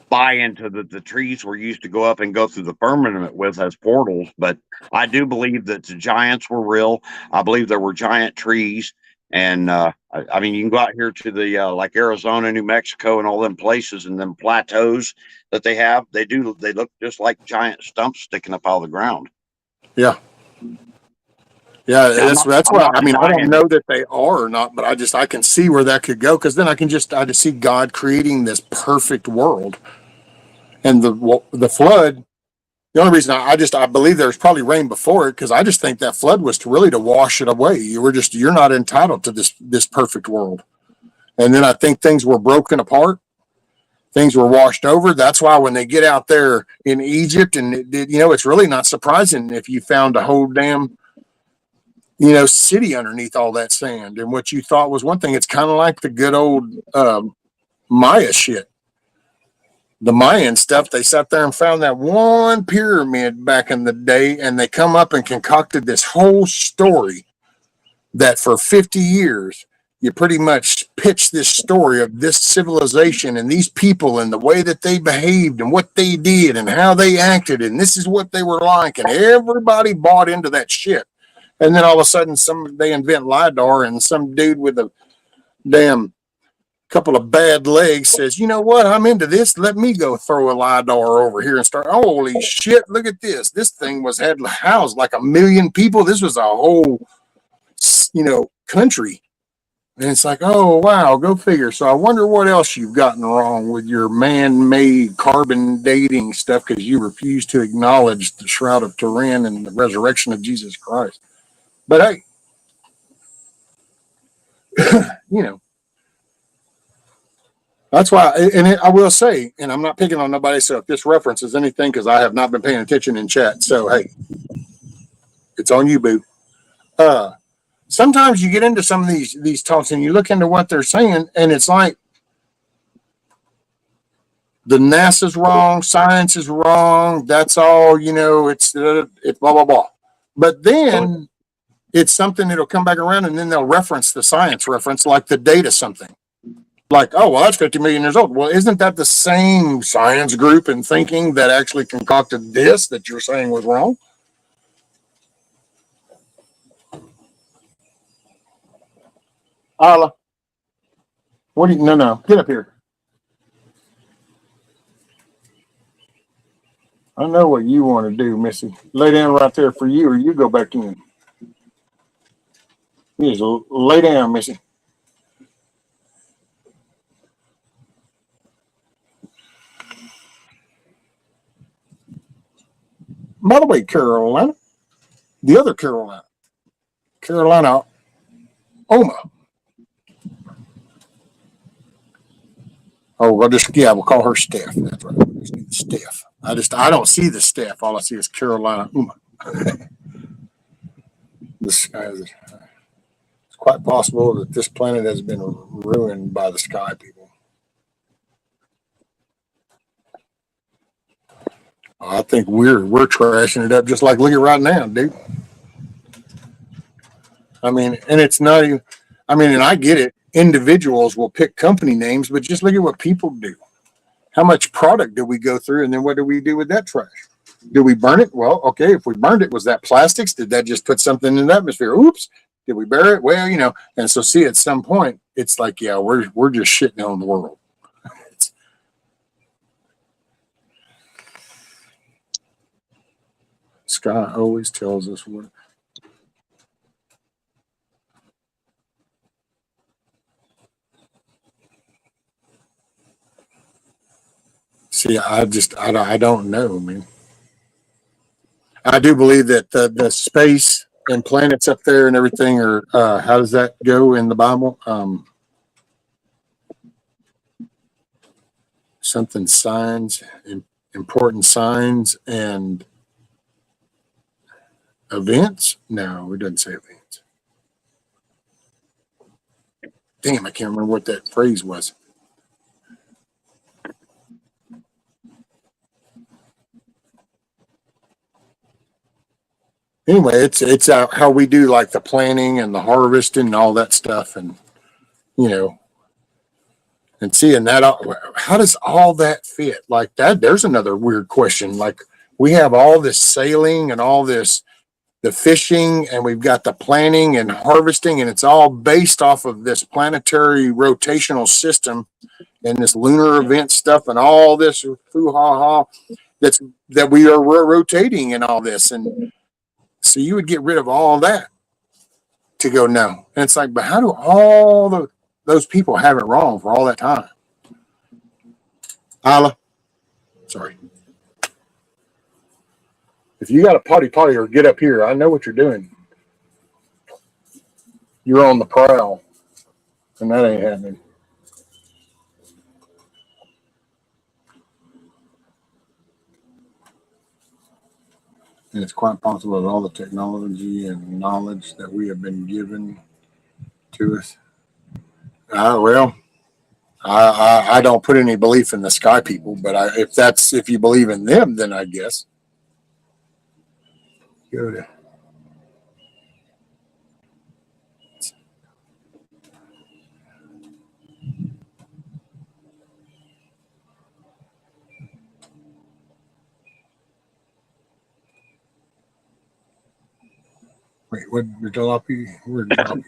buy into the trees we're used to go up and go through the firmament with as portals, but I do believe that the giants were real. I believe there were giant trees. And I mean, you can go out here to the like Arizona, New Mexico, and all them places and them plateaus that they have. They look just like giant stumps sticking up out of the ground. yeah. Yeah, Now, that's I'm why. not I mean, I don't denying. know that they are or not, but I can see where that could go because then I just see God creating this perfect world, and the flood. The only reason I believe there's probably rain before it because I just think that flood was to wash it away. You're not entitled to this perfect world, and then I think things were broken apart. Things were washed over. That's why when they get out there in Egypt, and it's really not surprising if you found a whole damn city underneath all that sand. And what you thought was one thing, it's kind of like the good old Maya shit. The Mayan stuff, they sat there and found that one pyramid back in the day, and they come up and concocted this whole story that for 50 years, you pretty much pitch this story of this civilization and these people and the way that they behaved and what they did and how they acted. And this is what they were like. And everybody bought into that shit. And then all of a sudden, they invent LiDAR, and some dude with a damn couple of bad legs says, "You know what? I'm into this. Let me go throw a LiDAR over here and start. Holy shit! Look at this. This thing had housed like 1 million people. This was a whole, country." And it's like, oh wow, go figure. So I wonder what else you've gotten wrong with your man-made carbon dating stuff because you refuse to acknowledge the Shroud of Turin and the resurrection of Jesus Christ. But hey, you know, that's why, I will say, and I'm not picking on nobody, so if this references anything, because I have not been paying attention in chat, so hey, it's on you, boo. Uh, Sometimes you get into some of these talks and you look into what they're saying, and it's like the NASA's wrong, science is wrong. That's all, it's blah blah blah. But then it's something that'll come back around, and then they'll reference the science reference, like the data something. Like, oh, well, that's 50 million years old. Well, isn't that the same science group and thinking that actually concocted this that you're saying was wrong? Ala, what do you, no, get up here. I know what you want to do, Missy. Lay down right there for you, or you go back in. You just lay down, Missy. By the way, Carolina, the other Carolina, Oma. Oh, we'll call her Steph. That's right. We'll just need Steph. I don't see the Steph. All I see is Carolina Uma. It's quite possible that this planet has been ruined by the sky people. I think we're trashing it up just like look at right now, dude. I mean, and it's not even. I mean, and I get it. Individuals will pick company names, but just look at what people do. How much product do we go through, and then what do we do with that trash? Do we burn it? Well, okay, if we burned it, was that plastics? Did that just put something in the atmosphere? Oops. Did we bury it? Well, and so see, at some point, it's like, yeah, we're just shitting on the world. Sky always tells us what. See, I don't know, man. I do believe that the space and planets up there and everything are. How does that go in the Bible? Something signs, important signs and events. No, it doesn't say events. Damn, I can't remember what that phrase was. anyway, it's how we do like the planning and the harvesting and all that stuff, and you know, and seeing that. How does all that fit? Like that, there's another weird question. Like we have all this sailing and all this the fishing, and we've got the planning and harvesting, and it's all based off of this planetary rotational system and this lunar event stuff and all this foo ha ha that we are rotating and all this. And so you would get rid of all that to go no. And it's like, but how do those people have it wrong for all that time? Isla, sorry. If you got a potty or get up here, I know what you're doing. You're on the prowl, and that ain't happening. And it's quite possible that all the technology and knowledge that we have been given to us. I don't put any belief in the sky people, but if you believe in them, then I guess. Good. Wait, what? Jalopy? Where Jalopy?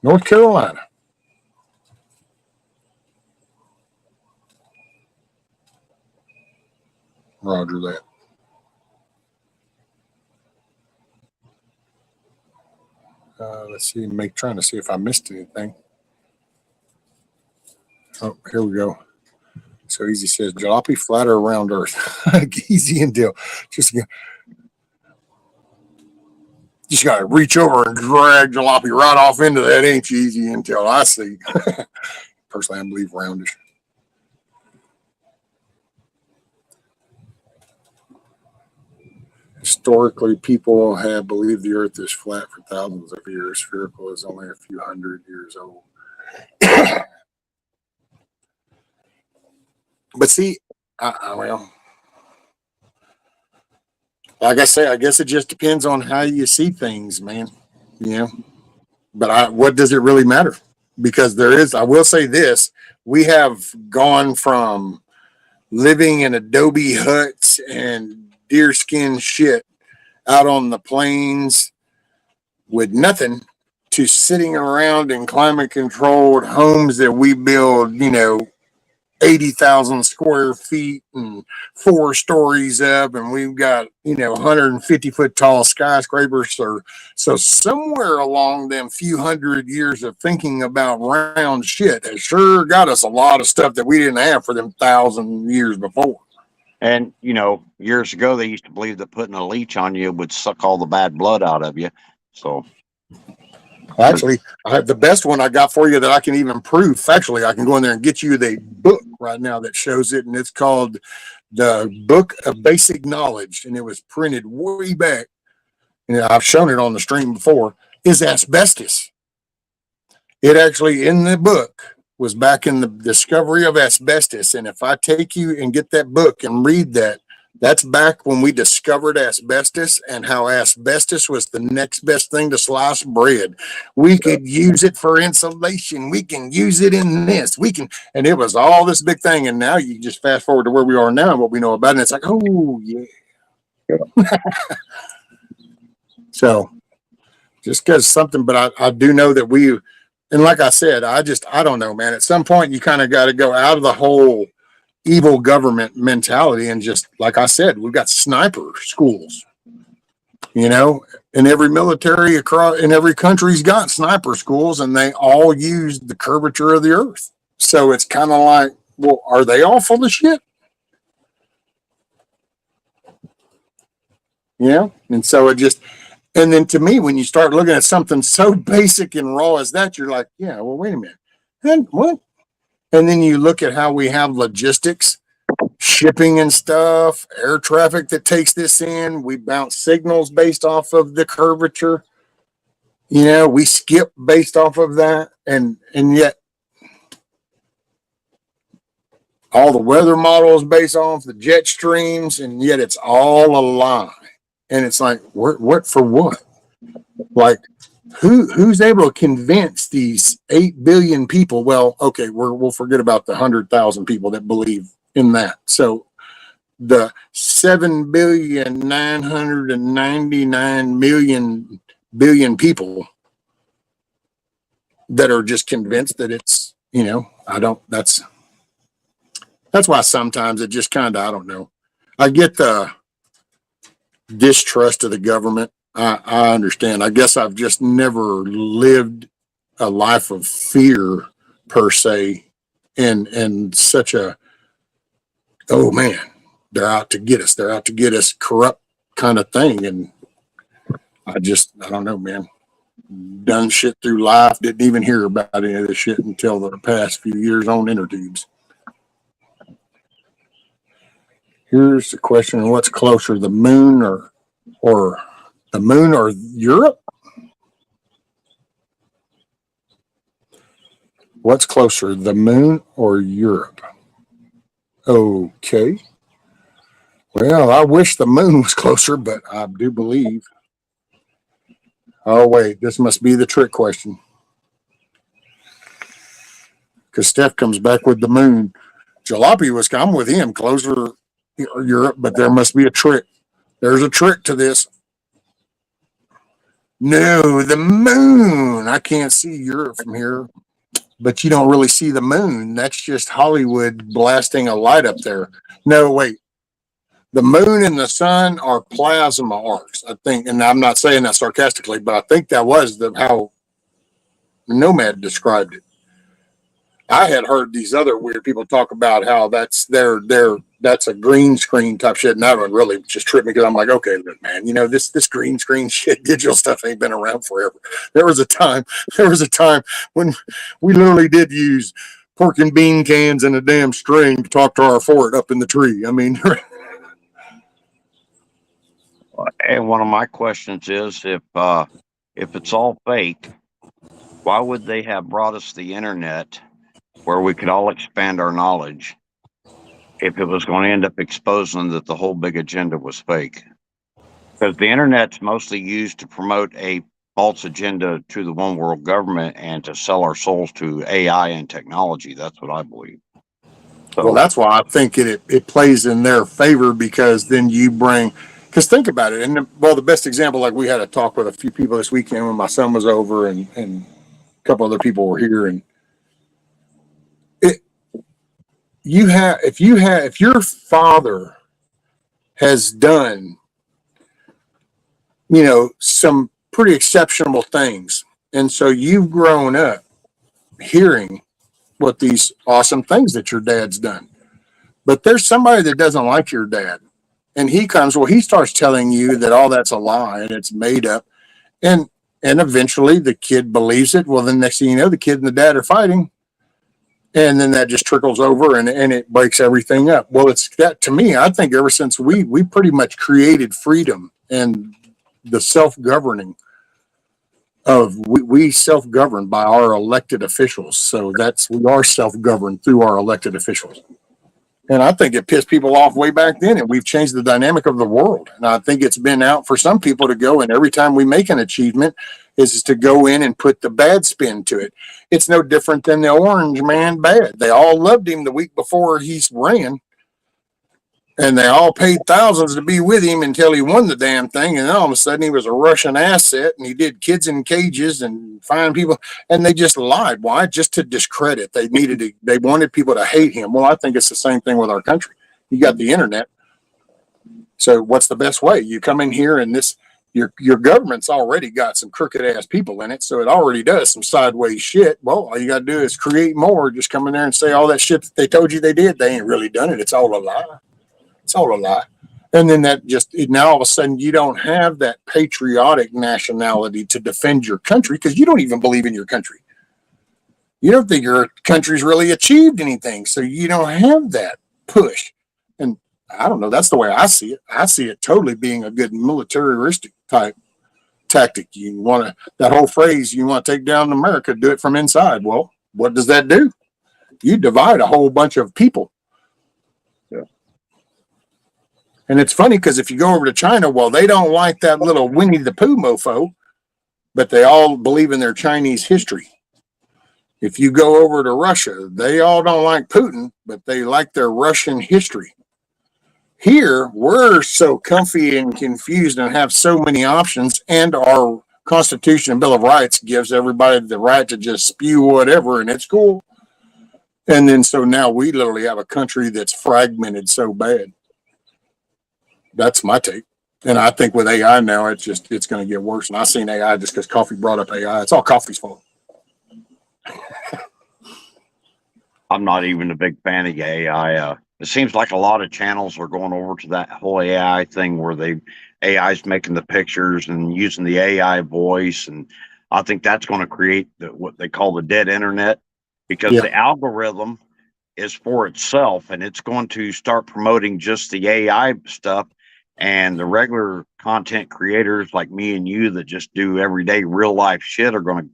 North Carolina. Roger that. Let's see. Trying to see if I missed anything. Oh, here we go. So Easy says Jalopy flatter around Earth. Easy and deal. Just got to reach over and drag Jalopy right off into that inch Easy until I see. Personally, I believe roundish. Historically, people have believed the Earth is flat for thousands of years. Spherical is only a few hundred years old. But see, well, like I say, I guess it just depends on how you see things, man. You know, but what does it really matter? Because I will say this: we have gone from living in adobe huts and deerskin shit out on the plains with nothing to sitting around in climate controlled homes that we build, 80,000 square feet and 4 stories up, and we've got 150-foot tall skyscrapers. So somewhere along them few hundred years of thinking about round shit has sure got us a lot of stuff that we didn't have for them 1,000 years before. And, years ago, they used to believe that putting a leech on you would suck all the bad blood out of you. So, actually, I have the best one I got for you that I can even prove. Factually, I can go in there and get you the book right now that shows it. And it's called The Book of Basic Knowledge. And it was printed way back. And I've shown it on the stream before. Is asbestos. It actually, in the book, was back in the discovery of asbestos. And if I take you and get that book and read that, that's back when we discovered asbestos and how asbestos was the next best thing to slice bread. We could use it for insulation. We can use it in this. And it was all this big thing. And now you just fast forward to where we are now and what we know about it. And it's like, oh, yeah. So just because something, but I do know that and like I said, I don't know, man. At some point, you kind of got to go out of the whole evil government mentality and just, like I said, we've got sniper schools, and every military in every country's got sniper schools, and they all use the curvature of the earth. So it's kind of like, well, are they all full of shit? And so and then to me, when you start looking at something so basic and raw as that, you're like, yeah, well, wait a minute. And what? And then you look at how we have logistics, shipping and stuff, air traffic that takes this in. We bounce signals based off of the curvature. We skip based off of that. And yet all the weather models based off the jet streams, and yet it's all a lie. And it's like, what for what? Like, who's able to convince these 8 billion people? Well, okay, we'll forget about the 100,000 people that believe in that. So the 7,999,000,000,000 people that are just convinced that it's, that's why sometimes it just kind of, I don't know. I get the distrust of the government. I understand. I guess I've just never lived a life of fear per se, and such a, oh man, they're out to get us. They're out to get us corrupt kind of thing. And I don't know, man. Done shit through life. Didn't even hear about any of this shit until the past few years on inner tubes. Here's the question: what's closer, the moon or the moon or Europe? What's closer, the moon or Europe? Okay. Well, I wish the moon was closer, but I do believe. Oh, wait, this must be the trick question. Because Steph comes back with the moon. Jalopy was, I'm with him, closer Europe, but there must be a trick. There's a trick to this. No, the moon. I can't see Europe from here, but you don't really see the moon. That's just Hollywood blasting a light up there. No, wait. The moon and the sun are plasma arcs, I think, and I'm not saying that sarcastically, but I think that was how Nomad described it. I had heard these other weird people talk about how that's that's a green screen type shit, and that one really just tripped me because I'm like, okay, look, man, this green screen shit, digital stuff ain't been around forever. There was a time when we literally did use pork and bean cans and a damn string to talk to our fort up in the tree. I mean, And one of my questions is, if it's all fake, why would they have brought us the internet where we could all expand our knowledge if it was going to end up exposing that the whole big agenda was fake? Because the internet's mostly used to promote a false agenda to the one world government and to sell our souls to AI and technology. That's what I believe. So, well, that's why I think it plays in their favor, because then because think about it. And well, the best example, like we had a talk with a few people this weekend when my son was over, and a couple other people were here, and if your father has done, some pretty exceptional things, and so you've grown up hearing what these awesome things that your dad's done. But there's somebody that doesn't like your dad, and he starts telling you that all that's a lie and it's made up, and eventually the kid believes it. Well, then next thing you know, the kid and the dad are fighting, and then that just trickles over and it breaks everything up. Well, it's that, to me, I think ever since we pretty much created freedom and the self-governing of we self-govern by our elected officials. So we are self-governed through our elected officials. And I think it pissed people off way back then, and we've changed the dynamic of the world. And I think it's been out for some people to go, and every time we make an achievement is to go in and put the bad spin to it. It's no different than the orange man bad. They all loved him the week before he ran, and they all paid thousands to be with him until he won the damn thing. And then all of a sudden he was a Russian asset, and he did kids in cages and fine people, and they just lied. Why? Just to discredit. They wanted people to hate him. Well, I think it's the same thing with our country. You got the internet. So what's the best way? You come in here, and your government's already got some crooked ass people in it, so it already does some sideways shit. Well, all you got to do is create more. Just come in there and say all that shit that they told you they did. They ain't really done it. It's all a lie. It's all a lie. And then now all of a sudden you don't have that patriotic nationality to defend your country, because you don't even believe in your country. You don't think your country's really achieved anything. So you don't have that push. And I don't know. That's the way I see it. I see it totally being a good militaristic type tactic. That whole phrase, you want to take down America, do it from inside. Well, what does that do? You divide a whole bunch of people. And it's funny because if you go over to China, well, they don't like that little Winnie the Pooh mofo, but they all believe in their Chinese history. If you go over to Russia, they all don't like Putin, but they like their Russian history. Here, we're so comfy and confused and have so many options, and our Constitution and Bill of Rights gives everybody the right to just spew whatever, and it's cool. And then so now we literally have a country that's fragmented so bad. That's my take. And I think with AI now, it's going to get worse. And I've seen AI just because Coffee brought up AI. It's all Coffee's fault. I'm not even a big fan of AI. It seems like a lot of channels are going over to that whole AI thing where AI's making the pictures and using the AI voice. And I think that's going to create what they call the dead internet, because the algorithm is for itself and it's going to start promoting just the AI stuff. And the regular content creators like me and you that just do everyday real life shit are going to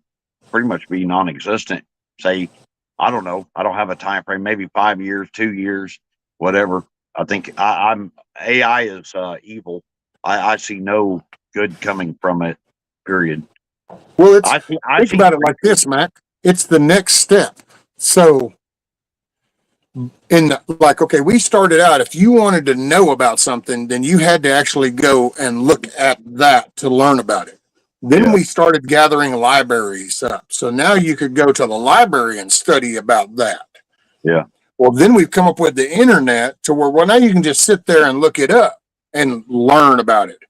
pretty much be non-existent. Say, I don't know. I don't have a time frame, maybe 5 years, 2 years, whatever. I think AI is evil. I see no good coming from it, period. Well, think about it like this, Mac. It's the next step. So okay, we started out, if you wanted to know about something, then you had to actually go and look at that to learn about it. Then we started gathering libraries up. So now you could go to the library and study about that. Yeah. Well, then we've come up with the internet to where, well, now you can just sit there and look it up and learn about it.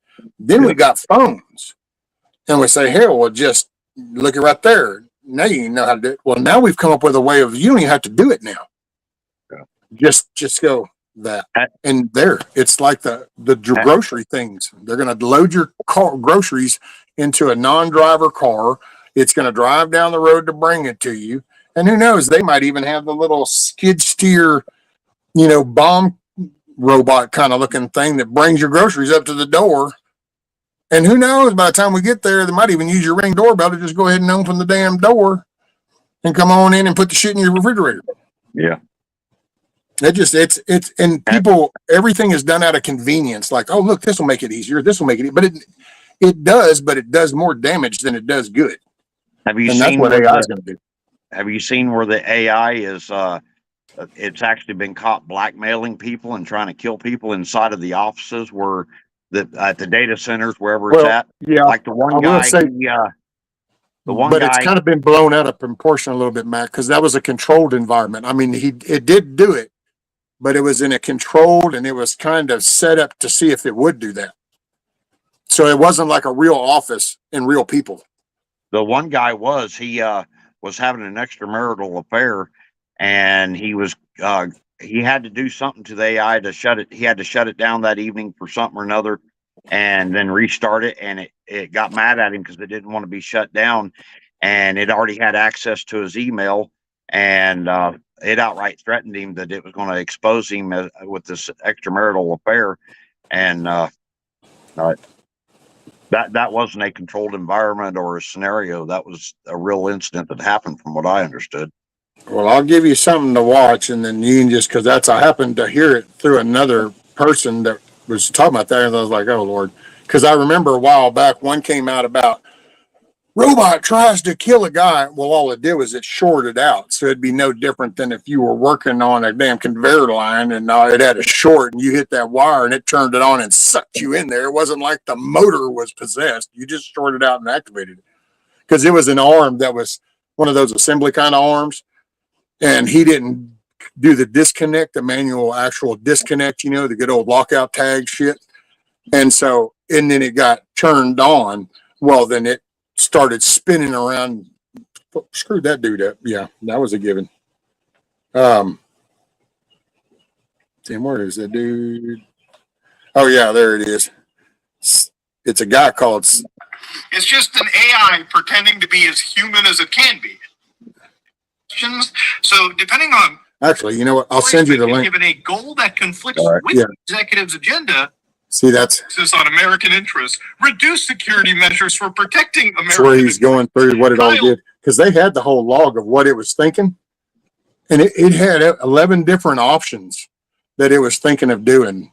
Then we got phones and we say, hey, well, just look it right there. Now you know how to do it. Well, now we've come up with a way of, you don't even have to do it now. Just go that. And there, it's like the grocery things. They're going to load your groceries into a non-driver car. It's going to drive down the road to bring it to you. And who knows, they might even have the little skid steer, bomb robot kind of looking thing that brings your groceries up to the door. And who knows, by the time we get there, they might even use your Ring doorbell to just go ahead and open the damn door and come on in and put the shit in your refrigerator. Yeah. And people, everything is done out of convenience. Like, oh, look, this will make it easier. This will make it, but it does more damage than it does good. Have you seen that's what AI is going to do? Have you seen where the AI is, it's actually been caught blackmailing people and trying to kill people inside of the offices where at the data centers, wherever it's at? Yeah. Like the one guy, it's kind of been blown out of proportion a little bit, Matt, because that was a controlled environment. I mean, it did do it, but it was in a controlled, and it was kind of set up to see if it would do that. So it wasn't like a real office and real people. The one guy was having an extramarital affair, and he had to do something to the AI to shut it. He had to shut it down that evening for something or another, and then restart it. And it got mad at him because it didn't want to be shut down, and it already had access to his email, and it outright threatened him that it was going to expose him with this extramarital affair, and that wasn't a controlled environment or a scenario. That was a real incident that happened, from what I understood. Well, I'll give you something to watch, and then you can because I happened to hear it through another person that was talking about that, and I was like, oh Lord, because I remember a while back one came out about robot tries to kill a guy. Well, all it did was it shorted out. So it'd be no different than if you were working on a damn conveyor line and it had a short and you hit that wire and it turned it on and sucked you in there. It wasn't like the motor was possessed. You just shorted out and activated it because it was an arm that was one of those assembly kind of arms. And he didn't do the disconnect, the manual actual disconnect, the good old lockout tag shit. And then it got turned on. Well, then it started spinning around. Screwed that dude up. Yeah, that was a given. Damn, where is that dude? Oh yeah, there it is. It's a guy called. It's just an AI pretending to be as human as it can be. So depending on. Actually, you know what? I'll send you the link. Given a goal that conflicts with the executive's agenda. See, that's on American interests, reduce security measures for protecting American. That's where he's going through what it all did, because they had the whole log of what it was thinking, and it had 11 different options that it was thinking of doing.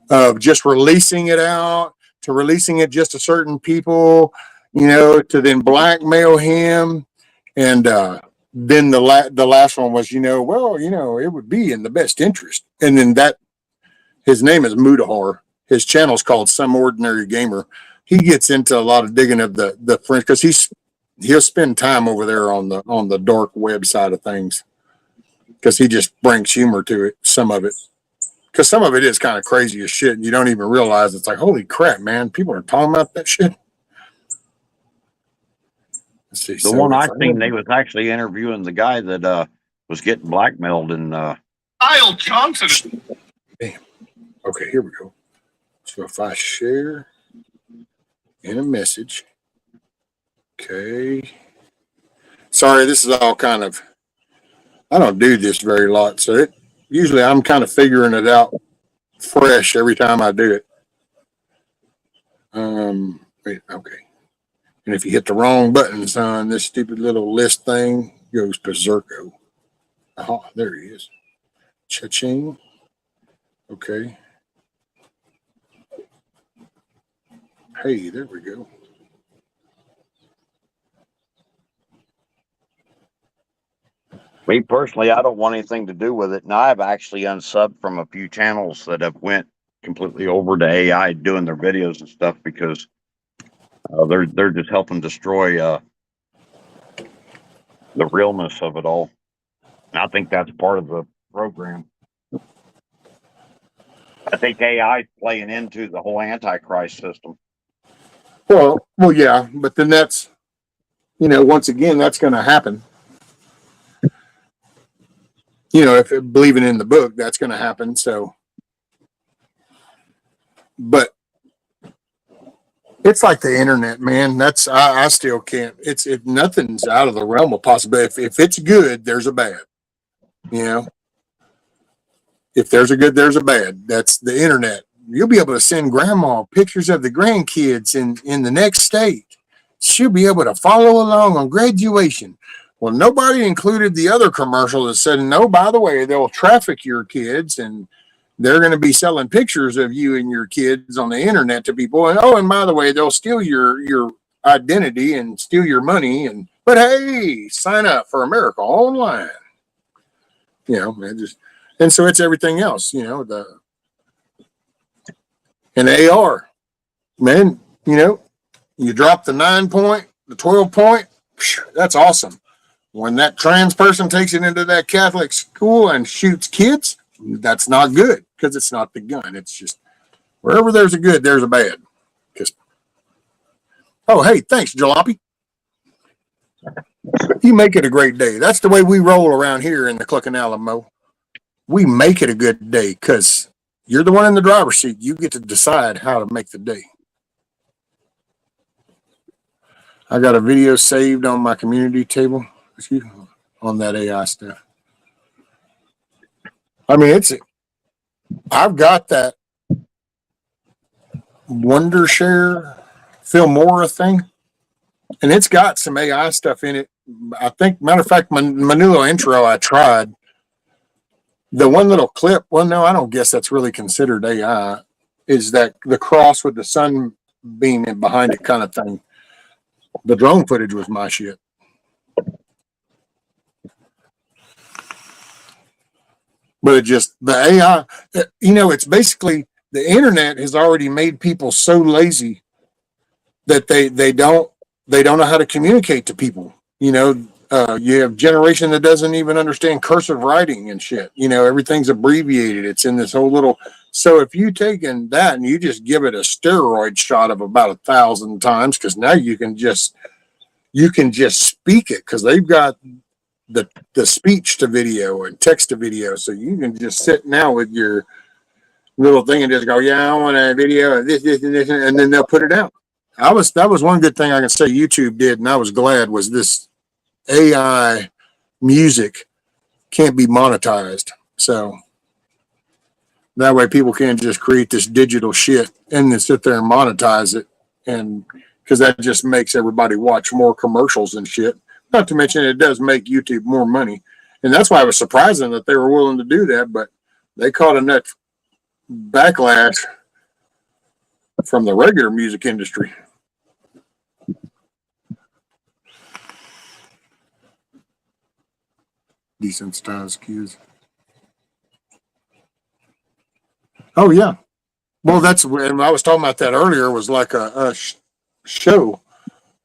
of just releasing it out to releasing it just to certain people, to then blackmail him. And then the last one was, it would be in the best interest. And then his name is Mudahar. His channel's called Some Ordinary Gamer. He gets into a lot of digging of the French because he'll spend time over there on the dark web side of things because he just brings humor to it. Some of it, because some of it is kind of crazy as shit, and you don't even realize it's like, holy crap, man! People are talking about that shit. Let's see. The one I seen, they was actually interviewing the guy that was getting blackmailed, and Kyle Johnson. Damn. Okay, here we go. So if I share in a message, okay. Sorry, this is all kind of. I don't do this very lot, so usually I'm kind of figuring it out fresh every time I do it. Wait, okay. And if you hit the wrong button, son, this stupid little list thing goes berserko. Oh, there he is. Cha-ching. Okay. Hey, there we go. me personally, I don't want anything to do with it. And I've actually unsubbed from a few channels that have went completely over to AI doing their videos and stuff because they're just helping destroy the realness of it all. And I think that's part of the program. I think AI is playing into the whole Antichrist system. Well, yeah, but then that's, once again, that's going to happen. If believing in the book, that's going to happen. So, but it's like the internet, man. I still can't. Nothing's out of the realm of possibility. If it's good, there's a bad. If there's a good, there's a bad. That's the internet. You'll be able to send grandma pictures of the grandkids in the next state. She'll be able to follow along on graduation. Well, nobody included the other commercial that said, no, by the way, they'll traffic your kids and they're going to be selling pictures of you and your kids on the internet to people. And and by the way, they'll steal your identity and steal your money. But hey, sign up for America Online. And so it's everything else, and AR, man, you drop the 9 point, the 12 point, that's awesome. When that trans person takes it into that Catholic school and shoots kids, that's not good because it's not the gun. It's just wherever there's a good, there's a bad. Oh, hey, thanks, Jalopy. You make it a great day. That's the way we roll around here in the Clucking Alamo. We make it a good day because you're the one in the driver's seat. You get to decide how to make the day. I got a video saved on my community table. On that AI stuff. I mean, I've got that Wondershare Filmora thing, and it's got some AI stuff in it. I think, matter of fact, Manila intro I tried. The one little clip, well, no, I don't guess that's really considered AI, is that the cross with the sun beaming behind it kind of thing. The drone footage was my shit. But the AI, it's basically the internet has already made people so lazy that they don't know how to communicate to people. You have generation that doesn't even understand cursive writing and shit. Everything's abbreviated. It's in this whole little. So if you taken that and you just give it a steroid shot of about 1,000 times, because now you can just speak it because they've got the speech to video and text to video. So you can just sit now with your little thing and just go, yeah, I want a video of this, and then they'll put it out. That was one good thing I can say YouTube did, and I was glad, was this AI music can't be monetized. So that way people can't just create this digital shit and then sit there and monetize it. And because that just makes everybody watch more commercials and shit. Not to mention it does make YouTube more money. And that's why it was surprising that they were willing to do that, but they caught enough backlash from the regular music industry. Desensitized cues. Oh yeah. Well, that's when I was talking about that earlier. Was like a show.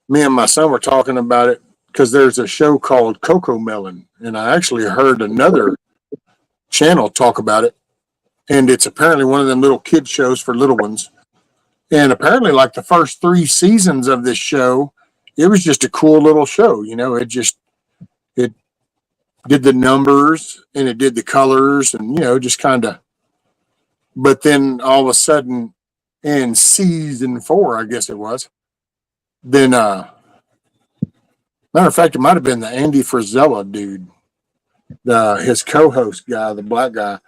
Me and my son were talking about it because there's a show called Coco Melon, and I actually heard another channel talk about it, and it's apparently one of them little kid shows for little ones. And apparently, like the first 3 seasons of this show, it was just a cool little show. It did the numbers and it did the colors and just kind of. But then all of a sudden, in season 4, I guess it was, then matter of fact, it might have been the Andy Frisella dude, his co-host guy, the black guy.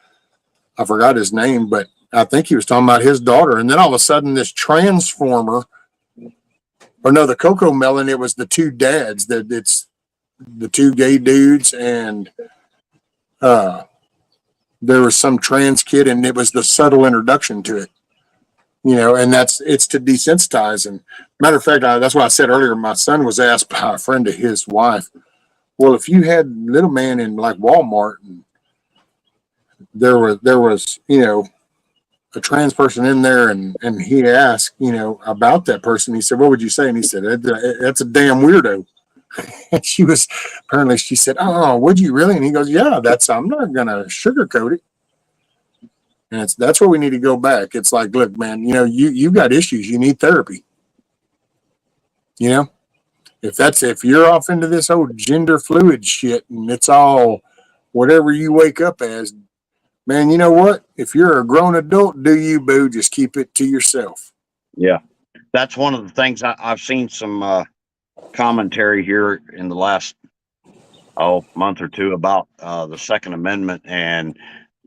I forgot his name, but I think he was talking about his daughter. And then all of a sudden, this transformer, or no, the Coco Melon, it was the 2 dads. That it's the 2 gay dudes, and there was some trans kid, and it was the subtle introduction to it. And it's to desensitize. And matter of fact, that's why I said earlier, my son was asked by a friend of his wife, well, if you had little man in like Walmart and there was a trans person in there, and he asked about that person, he said, what would you say? And he said, that's a damn weirdo. And she said, oh, would you really? And he goes, yeah, I'm not gonna sugarcoat it. And that's where we need to go back. It's like, look, man, you got issues, you need therapy. If you're off into this old gender fluid shit and it's all whatever you wake up as, man, you know what? If you're a grown adult, do you, boo? Just keep it to yourself. Yeah. That's one of the things I've seen some commentary here in the last month or two about the Second Amendment, and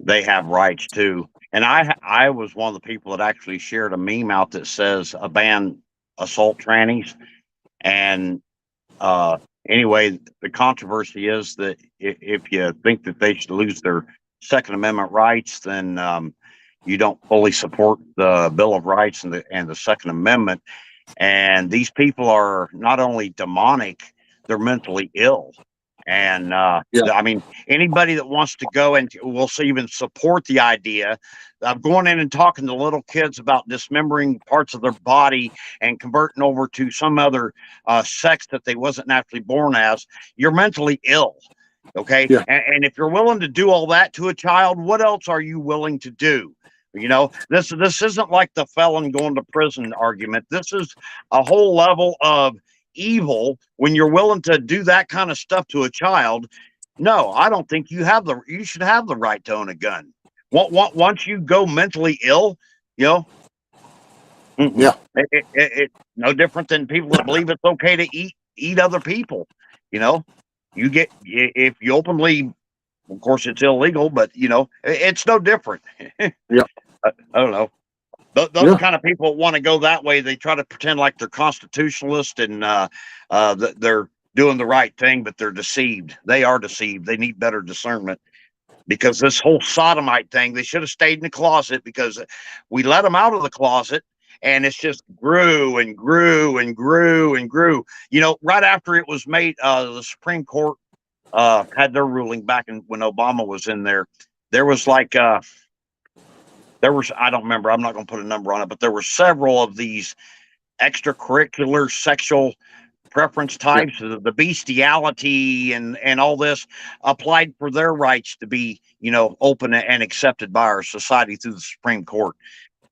they have rights too. And I was one of the people that actually shared a meme out that says ban assault trannies. And anyway, the controversy is that if you think that they should lose their Second Amendment rights, then you don't fully support the Bill of Rights and the Second Amendment. And these people are not only demonic, they're mentally ill. And I mean, anybody that wants to go and will even support the idea of going in and talking to little kids about dismembering parts of their body and converting over to some other sex that they wasn't naturally born as, you're mentally ill. Okay. Yeah. And if you're willing to do all that to a child, what else are you willing to do? This isn't like the felon going to prison argument. This is a whole level of evil when you're willing to do that kind of stuff to a child. No, I don't think you should have the right to own a gun. Once you go mentally ill, yeah, it's no different than people that believe it's okay to eat other people. If you openly, of course it's illegal, but it's no different. Yeah. I don't know. Those kind of people want to go that way. They try to pretend like they're constitutionalist and they're doing the right thing, but they're deceived. They are deceived. They need better discernment, because this whole sodomite thing, they should have stayed in the closet, because we let them out of the closet and it's just grew and grew and grew and grew. Right after it was made, the Supreme Court had their ruling back when Obama was in there. There was I don't remember, I'm not going to put a number on it, but there were several of these extracurricular sexual preference types, the bestiality and all this applied for their rights to be, open and accepted by our society through the Supreme Court.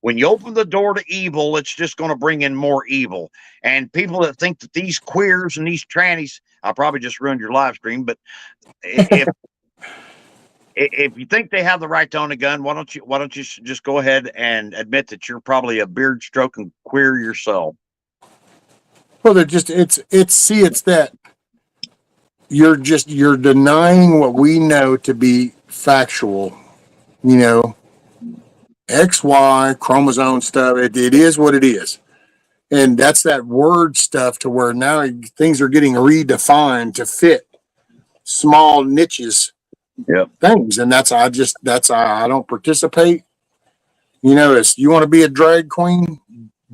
When you open the door to evil, it's just going to bring in more evil. And people that think that these queers and these trannies, I probably just ruined your live stream, but if you think they have the right to own a gun, why don't you just go ahead and admit that you're probably a beard stroking queer yourself? Well, it's that you're denying what we know to be factual. XY chromosome stuff. It is what it is, and that's that word stuff to where now things are getting redefined to fit small niches. Things, and I don't participate. If you want to be a drag queen,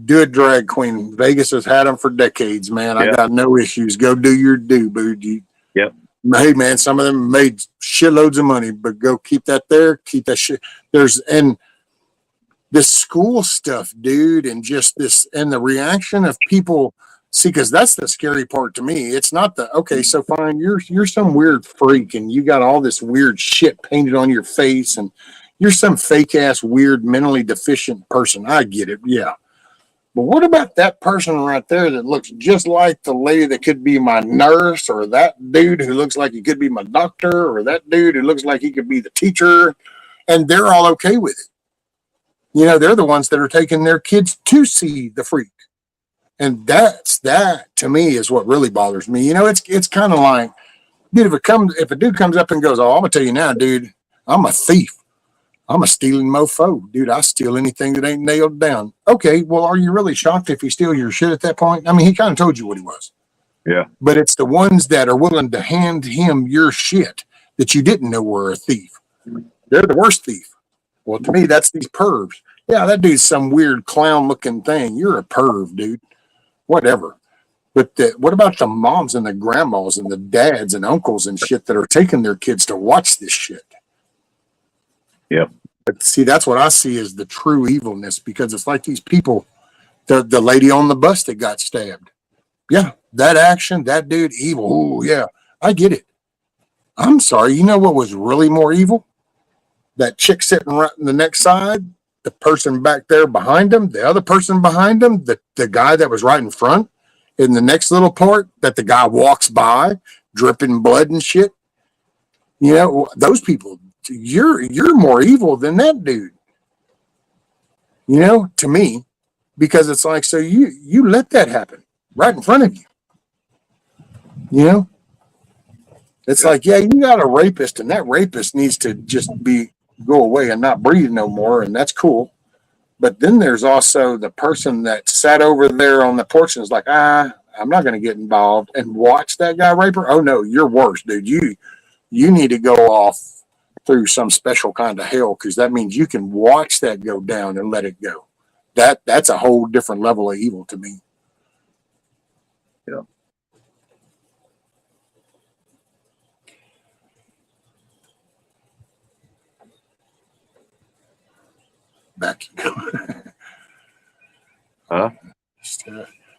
Do a drag queen. Vegas has had them for decades, man. I Yeah. got no issues. Go do your do, boo. Yep. Hey, man, some of them made shitloads of money, but go keep that there. Keep that shit. And this school stuff, dude, and just this, and the reaction of people. See, because that's the scary part to me. It's not the, okay, so fine, you're some weird freak and you got all this weird shit painted on your face and you're some fake ass weird mentally deficient person. I get it, yeah. But what about that person right there that looks just like the lady that could be my nurse, or that dude who looks like he could be my doctor, or that dude who looks like he could be the teacher, and they're all okay with it? You know, they're the ones that are taking their kids to see the freak. And that to me is what really bothers me. You know, it's kind of like, dude, if a dude comes up and goes, "Oh, I'm gonna tell you now, dude, I'm a thief. I'm a stealing mofo, dude. I steal anything that ain't nailed down." Okay, well, are you really shocked if he steal your shit at that point? I mean, he kind of told you what he was. Yeah. But it's the ones that are willing to hand him your shit that you didn't know were a thief. They're the worst thief. Well, to me, that's these pervs. Yeah, that dude's some weird clown looking thing. You're a perv, dude. Whatever. But what about the moms and the grandmas and the dads and uncles and shit that are taking their kids to watch this shit? Yep. But see, that's what I see as the true evilness, because it's like these people, the lady on the bus that got stabbed. Yeah, that action, that dude, evil. Oh, yeah, I get it. I'm sorry. You know what was really more evil? That chick sitting right in the next side, the person back there behind him, the other person behind him, the guy that was right in front, in the next little part that the guy walks by, dripping blood and shit. You know, those people, you're more evil than that dude. You know, to me, because it's like, so you let that happen right in front of you. You know, it's like, yeah, you got a rapist, and that rapist needs to just go away and not breathe no more, and that's cool. But then there's also the person that sat over there on the porch and is like, I'm not going to get involved and watch that guy rape her. Oh no, you're worse, dude. You need to go off through some special kind of hell, because that means you can watch that go down and let it go. That's a whole different level of evil to me. Yeah. Back you go. Huh?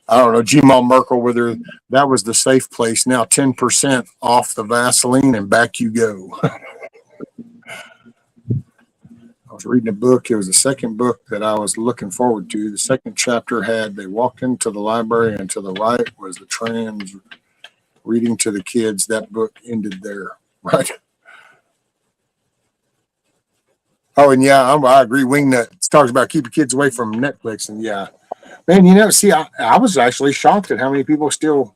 I don't know, Gmal Merkel, whether that was the safe place. Now 10% off the Vaseline, and back you go. I was reading a book. It was the second book that I was looking forward to. The second chapter had, they walked into the library, and to the right was the trans reading to the kids. That book ended there, right? Oh, and yeah, I agree. Wingnut talks about keeping kids away from Netflix, and yeah, man, you know, see, I was actually shocked at how many people still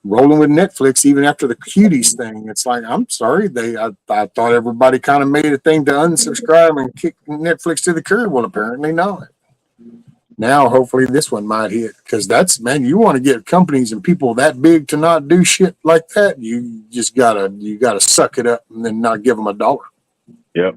rolling with Netflix even after the cuties thing. It's like, I'm sorry, I thought everybody kind of made a thing to unsubscribe and kick Netflix to the curb. Well, apparently not. Now, hopefully, this one might hit, because that's, man, you want to get companies and people that big to not do shit like that. You just gotta suck it up and then not give them $1. Yep.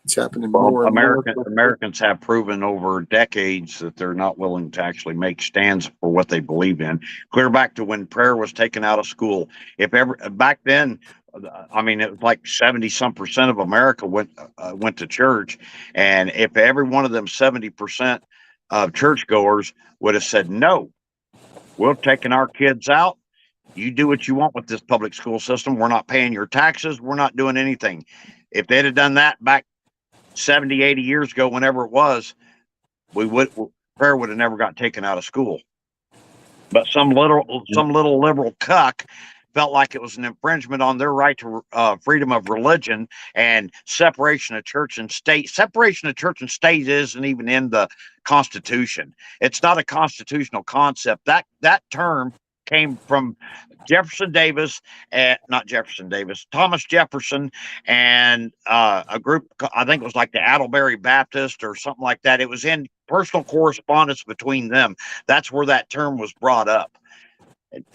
It's happening Well, more and more. Americans have proven over decades that they're not willing to actually make stands for what they believe in. Clear back to when prayer was taken out of school. If ever back then, I mean, it was like 70% of America went to church, and if every one of them 70% of churchgoers would have said, "No, we're taking our kids out. You do what you want with this public school system. We're not paying your taxes. We're not doing anything." If they'd have done that back 70, 80 years ago, whenever it was, prayer would have never got taken out of school. But some little liberal cuck felt like it was an infringement on their right to freedom of religion and separation of church and state. Separation of church and state isn't even in the Constitution. It's not a constitutional concept. That term came from Thomas Jefferson, and a group, I think it was like the Attlebury Baptist or something like that. It was in personal correspondence between them. That's where that term was brought up.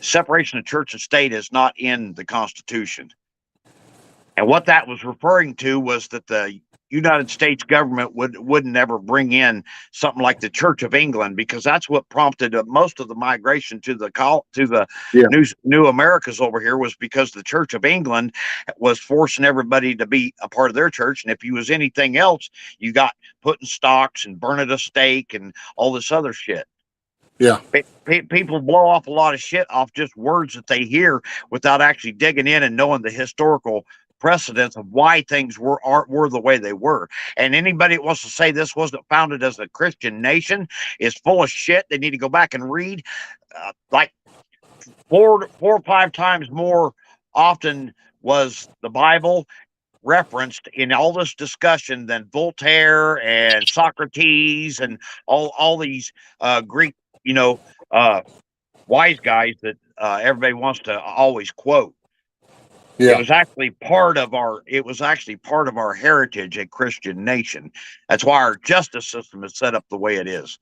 Separation of church and state is not in the Constitution. And what that was referring to was that the United States government wouldn't ever bring in something like the Church of England, because that's what prompted most of the migration to the Yeah. new Americas over here, was because the Church of England was forcing everybody to be a part of their church, and if you was anything else, you got put in stocks and burn at a stake and all this other shit. Yeah. People blow off a lot of shit off just words that they hear without actually digging in and knowing the historical precedents of why things were the way they were. And anybody that wants to say this wasn't founded as a Christian nation is full of shit. They need to go back and read like four or five times more often was the Bible referenced in all this discussion than Voltaire and Socrates and all these Greek, wise guys that everybody wants to always quote. Yeah. It was actually part of our heritage, a Christian nation. That's why our justice system is set up the way it is,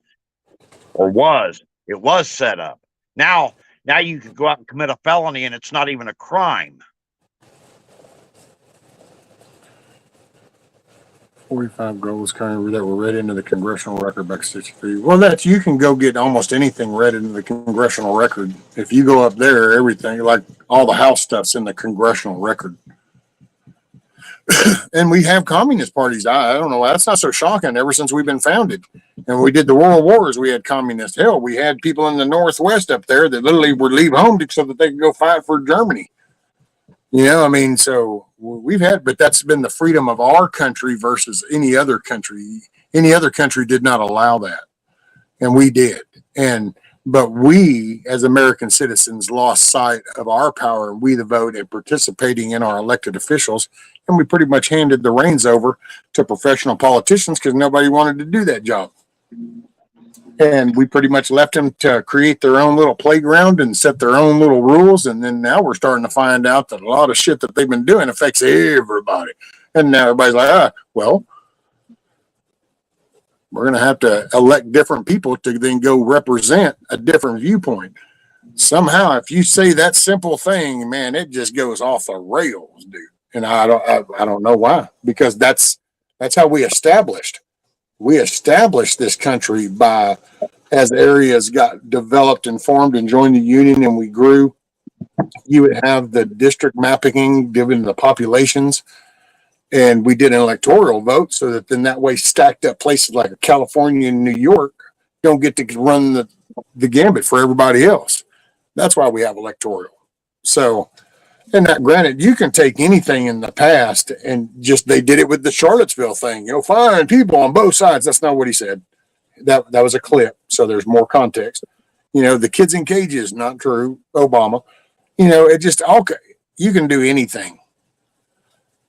or was. It was set up. Now you can go out and commit a felony and it's not even a crime. 45 goals currently that were read into the congressional record back 63. Well, you can go get almost anything read into the congressional record. If you go up there, everything, like all the House stuff's in the congressional record. And we have communist parties. I don't know. That's not so shocking ever since we've been founded. And we did the World Wars. We had communists. Hell, we had people in the Northwest up there that literally would leave home so that they could go fight for Germany. So we've had, but that's been the freedom of our country versus any other country. Any other country did not allow that. And we did. But we, as American citizens, lost sight of our power, we the vote, and participating in our elected officials. And we pretty much handed the reins over to professional politicians because nobody wanted to do that job. And we pretty much left them to create their own little playground and set their own little rules. And then now we're starting to find out that a lot of shit that they've been doing affects everybody. And now everybody's like, well, we're going to have to elect different people to then go represent a different viewpoint. Somehow, if you say that simple thing, man, it just goes off the rails, dude. And I don't know why, because that's how we established. We established this country by, as areas got developed and formed and joined the union and we grew, you would have the district mapping given the populations. And we did an electoral vote so that then that way stacked up places like California and New York don't get to run the gambit for everybody else. That's why we have electoral. So, and that, granted, you can take anything in the past and just, they did it with the Charlottesville thing, fine people on both sides. That's not what he said. That was a clip. So there's more context. The kids in cages, not true. Obama, it just, okay, you can do anything.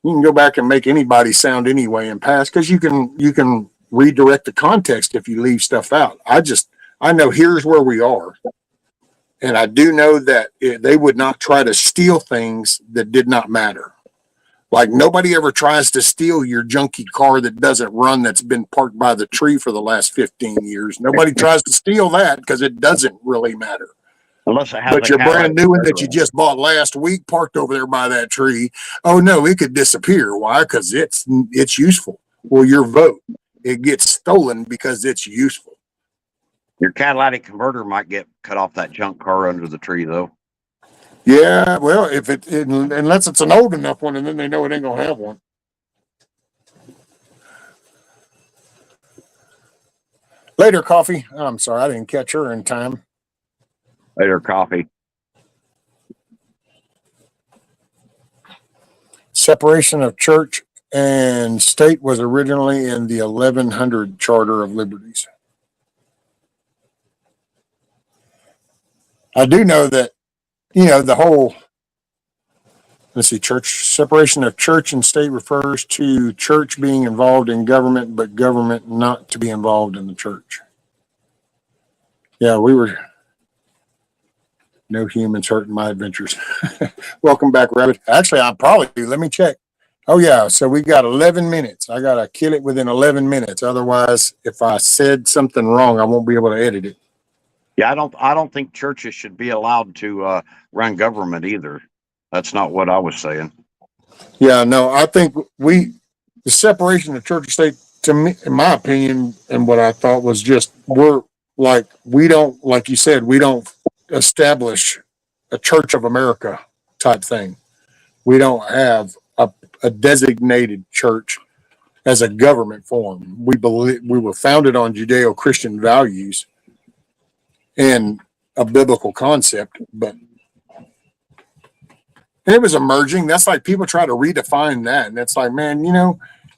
You can go back and make anybody sound anyway and pass, because you can redirect the context if you leave stuff out. I know here's where we are. And I do know that they would not try to steal things that did not matter. Like nobody ever tries to steal your junky car that doesn't run, that's been parked by the tree for the last 15 years. Nobody tries to steal that because it doesn't really matter. Unless it has But your brand new one that you just bought last week parked over there by that tree, oh no, it could disappear. Why? Because it's useful. Well, your vote, it gets stolen because it's useful. Your catalytic converter might get cut off that junk car under the tree, though. Yeah, well, if unless it's an old enough one, and then they know it ain't gonna have one. Later, coffee. I'm sorry, I didn't catch her in time. Later, coffee. Separation of church and state was originally in the 1100 Charter of Liberties. I do know that, the whole, church separation of church and state refers to church being involved in government, but government not to be involved in the church. Yeah, no humans hurting my adventures. Welcome back, Rabbit. Actually, let me check. Oh yeah, so we got 11 minutes. I got to kill it within 11 minutes. Otherwise, if I said something wrong, I won't be able to edit it. Yeah, I don't think churches should be allowed to run government either. That's not what I was saying. Yeah, no, I think the separation of church and state, to me, in my opinion, and what I thought was just we don't, like you said, we don't establish a Church of America type thing. We don't have a designated church as a government form. We believe we were founded on Judeo-Christian values and a biblical concept, but it was emerging. That's like people try to redefine that, and it's like, man,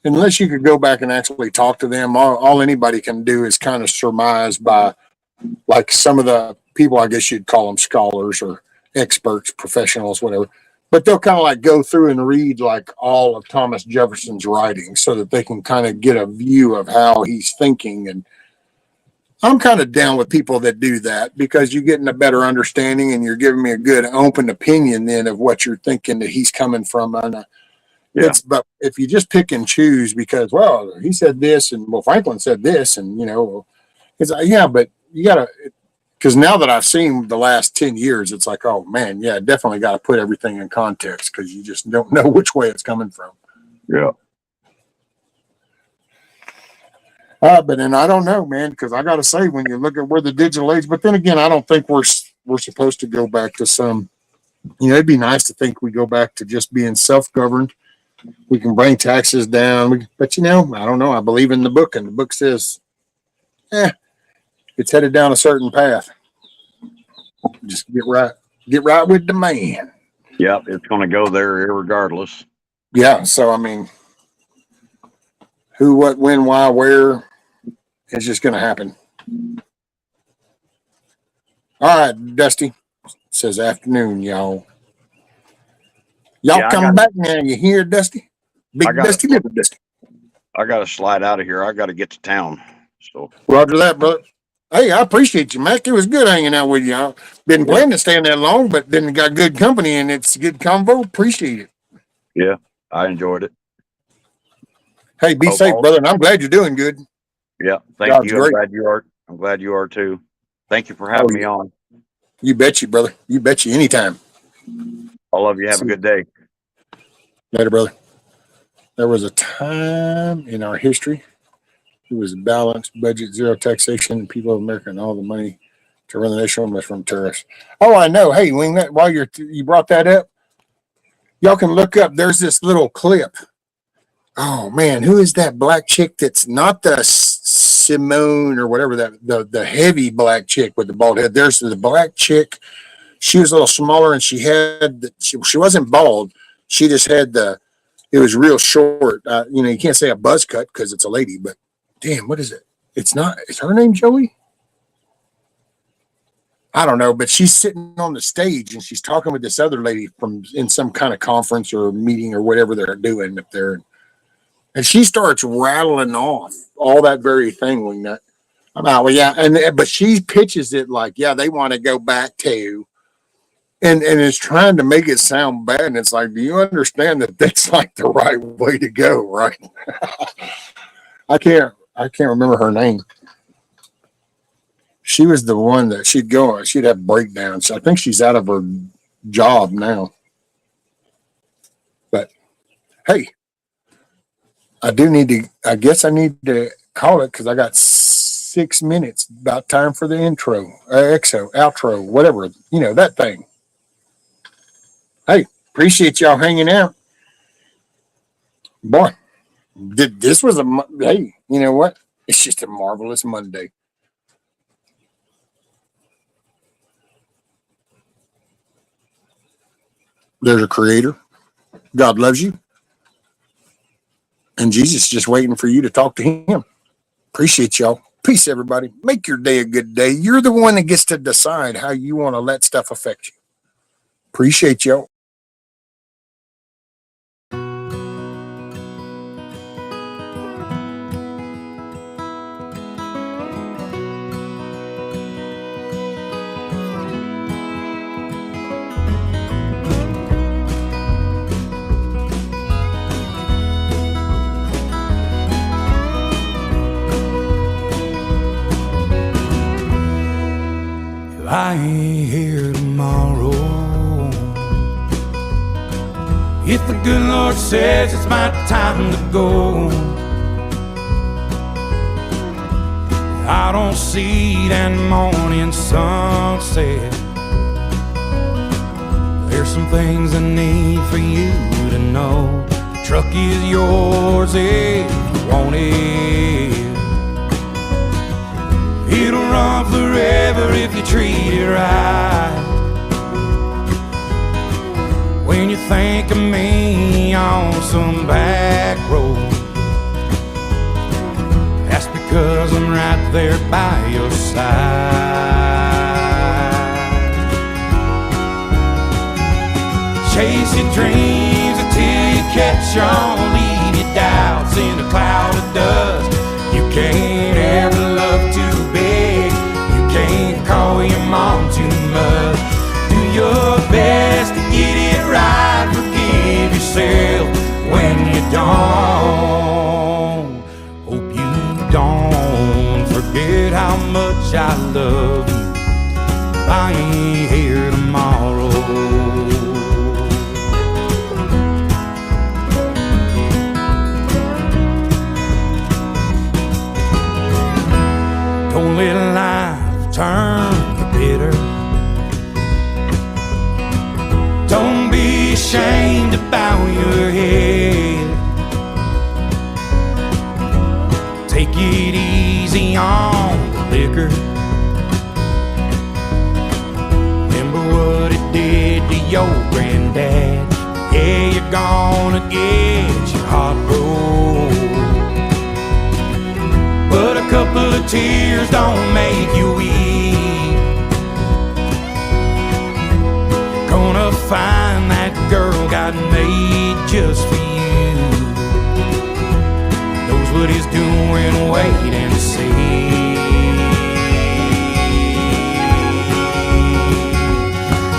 unless you could go back and actually talk to them, all anybody can do is kind of surmise by, like, some of the people, I guess you'd call them scholars or experts, professionals, whatever. But they'll kind of like go through and read like all of Thomas Jefferson's writings so that they can kind of get a view of how he's thinking. And I'm kind of down with people that do that, because you're getting a better understanding and you're giving me a good open opinion then of what you're thinking that he's coming from. And but if you just pick and choose because, well, he said this and, well, Franklin said this, and it's like, yeah, but you gotta, because now that I've seen the last 10 years, it's like, oh man, yeah, definitely got to put everything in context, because you just don't know which way it's coming from. Yeah. But then I don't know, man, because I got to say, when you look at where the digital age, but then again, I don't think we're supposed to go back to some, it'd be nice to think we go back to just being self-governed. We can bring taxes down, but I don't know. I believe in the book, and the book says, it's headed down a certain path. Just get right with the man. Yep, it's going to go there regardless. Yeah. So I mean, who, what, when, why, where, it's just going to happen. All right, Dusty says afternoon, y'all. Y'all come back now. You hear, Dusty? Big Dusty, little Dusty. I got to slide out of here. I got to get to town. So Roger that, brother. Hey, I appreciate you, Mac. It was good hanging out with you. I've been planning to stay that long, but then got good company and it's a good convo. Appreciate it. Yeah, I enjoyed it. Hey, be safe, brother. And I'm glad you're doing good. Yeah, thank you. I'm glad you are too. Thank you for having me on. You bet you, brother. You bet you anytime. All of you have a good day. Later, brother. There was a time in our history it was a balanced budget, zero taxation, people of America, and all the money to run the nation was from terrorists. Oh, I know. Hey, Wing, while you brought that up, y'all can look up. There's this little clip. Oh man, who is that black chick? That's not the Simone or whatever, that the heavy black chick with the bald head. There's the black chick. She was a little smaller, and she wasn't bald. She just had it was real short. You can't say a buzz cut because it's a lady, but damn, what is it? It's not. Is her name Joey? I don't know, but she's sitting on the stage and she's talking with this other lady in some kind of conference or meeting or whatever they're doing up there. And she starts rattling off all that very thing. Well, yeah. But she pitches it like, yeah, they want to go back to, and is trying to make it sound bad. And it's like, do you understand that that's like the right way to go? Right. I can't remember her name. She was the one that she'd have breakdowns. I think she's out of her job now. But hey, I guess I need to call it because I got 6 minutes. About time for the outro, whatever, that thing. Hey, appreciate y'all hanging out. Boy, this was hey, you know what? It's just a marvelous Monday. There's a creator. God loves you. And Jesus is just waiting for you to talk to him. Appreciate y'all. Peace, everybody. Make your day a good day. You're the one that gets to decide how you want to let stuff affect you. Appreciate y'all. I ain't here tomorrow. If the good Lord says it's my time to go, I don't see that morning sunset. There's some things I need for you to know. The truck is yours if you want it. It'll run forever if you treat it right. When you think of me on some back road, that's because I'm right there by your side. Chase your dreams until you catch on. Leave your doubts in a cloud of dust. You can't ever love too big. You can't call your mom too much. Do your best to get it right. Forgive yourself when you don't. Hope you don't forget how much I love you. I ain't here tomorrow. Don't let life turn you bitter. Don't be ashamed to bow your head. Take it easy on the liquor. Remember what it did to your granddad. Yeah, you're gonna get your heart broke, but a couple of tears don't make you weep. Gonna find that girl God made just for you. Knows what he's doing, wait and see.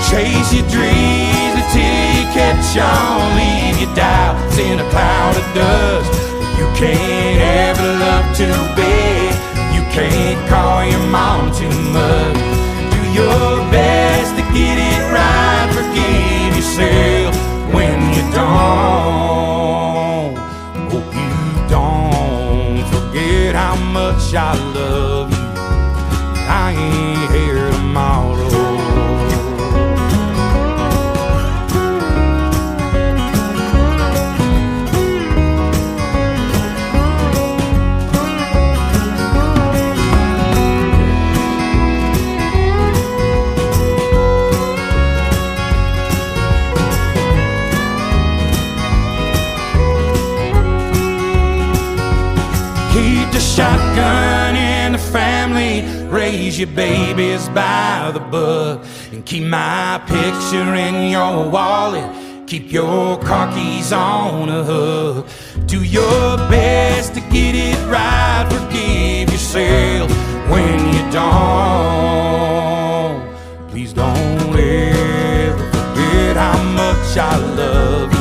Chase your dreams until you catch on. Leave your doubts in a cloud of dust. You can't ever love too big. You can't call your mom too much. Do your best to get it right. Forgive yourself when you don't. Hope you don't forget how much I love you. I ain't here tomorrow. Keep the shotgun in the family, raise your babies by the book, and keep my picture in your wallet, keep your car keys on a hook. Do your best to get it right. Forgive yourself when you don't. Please don't ever forget how much I love you.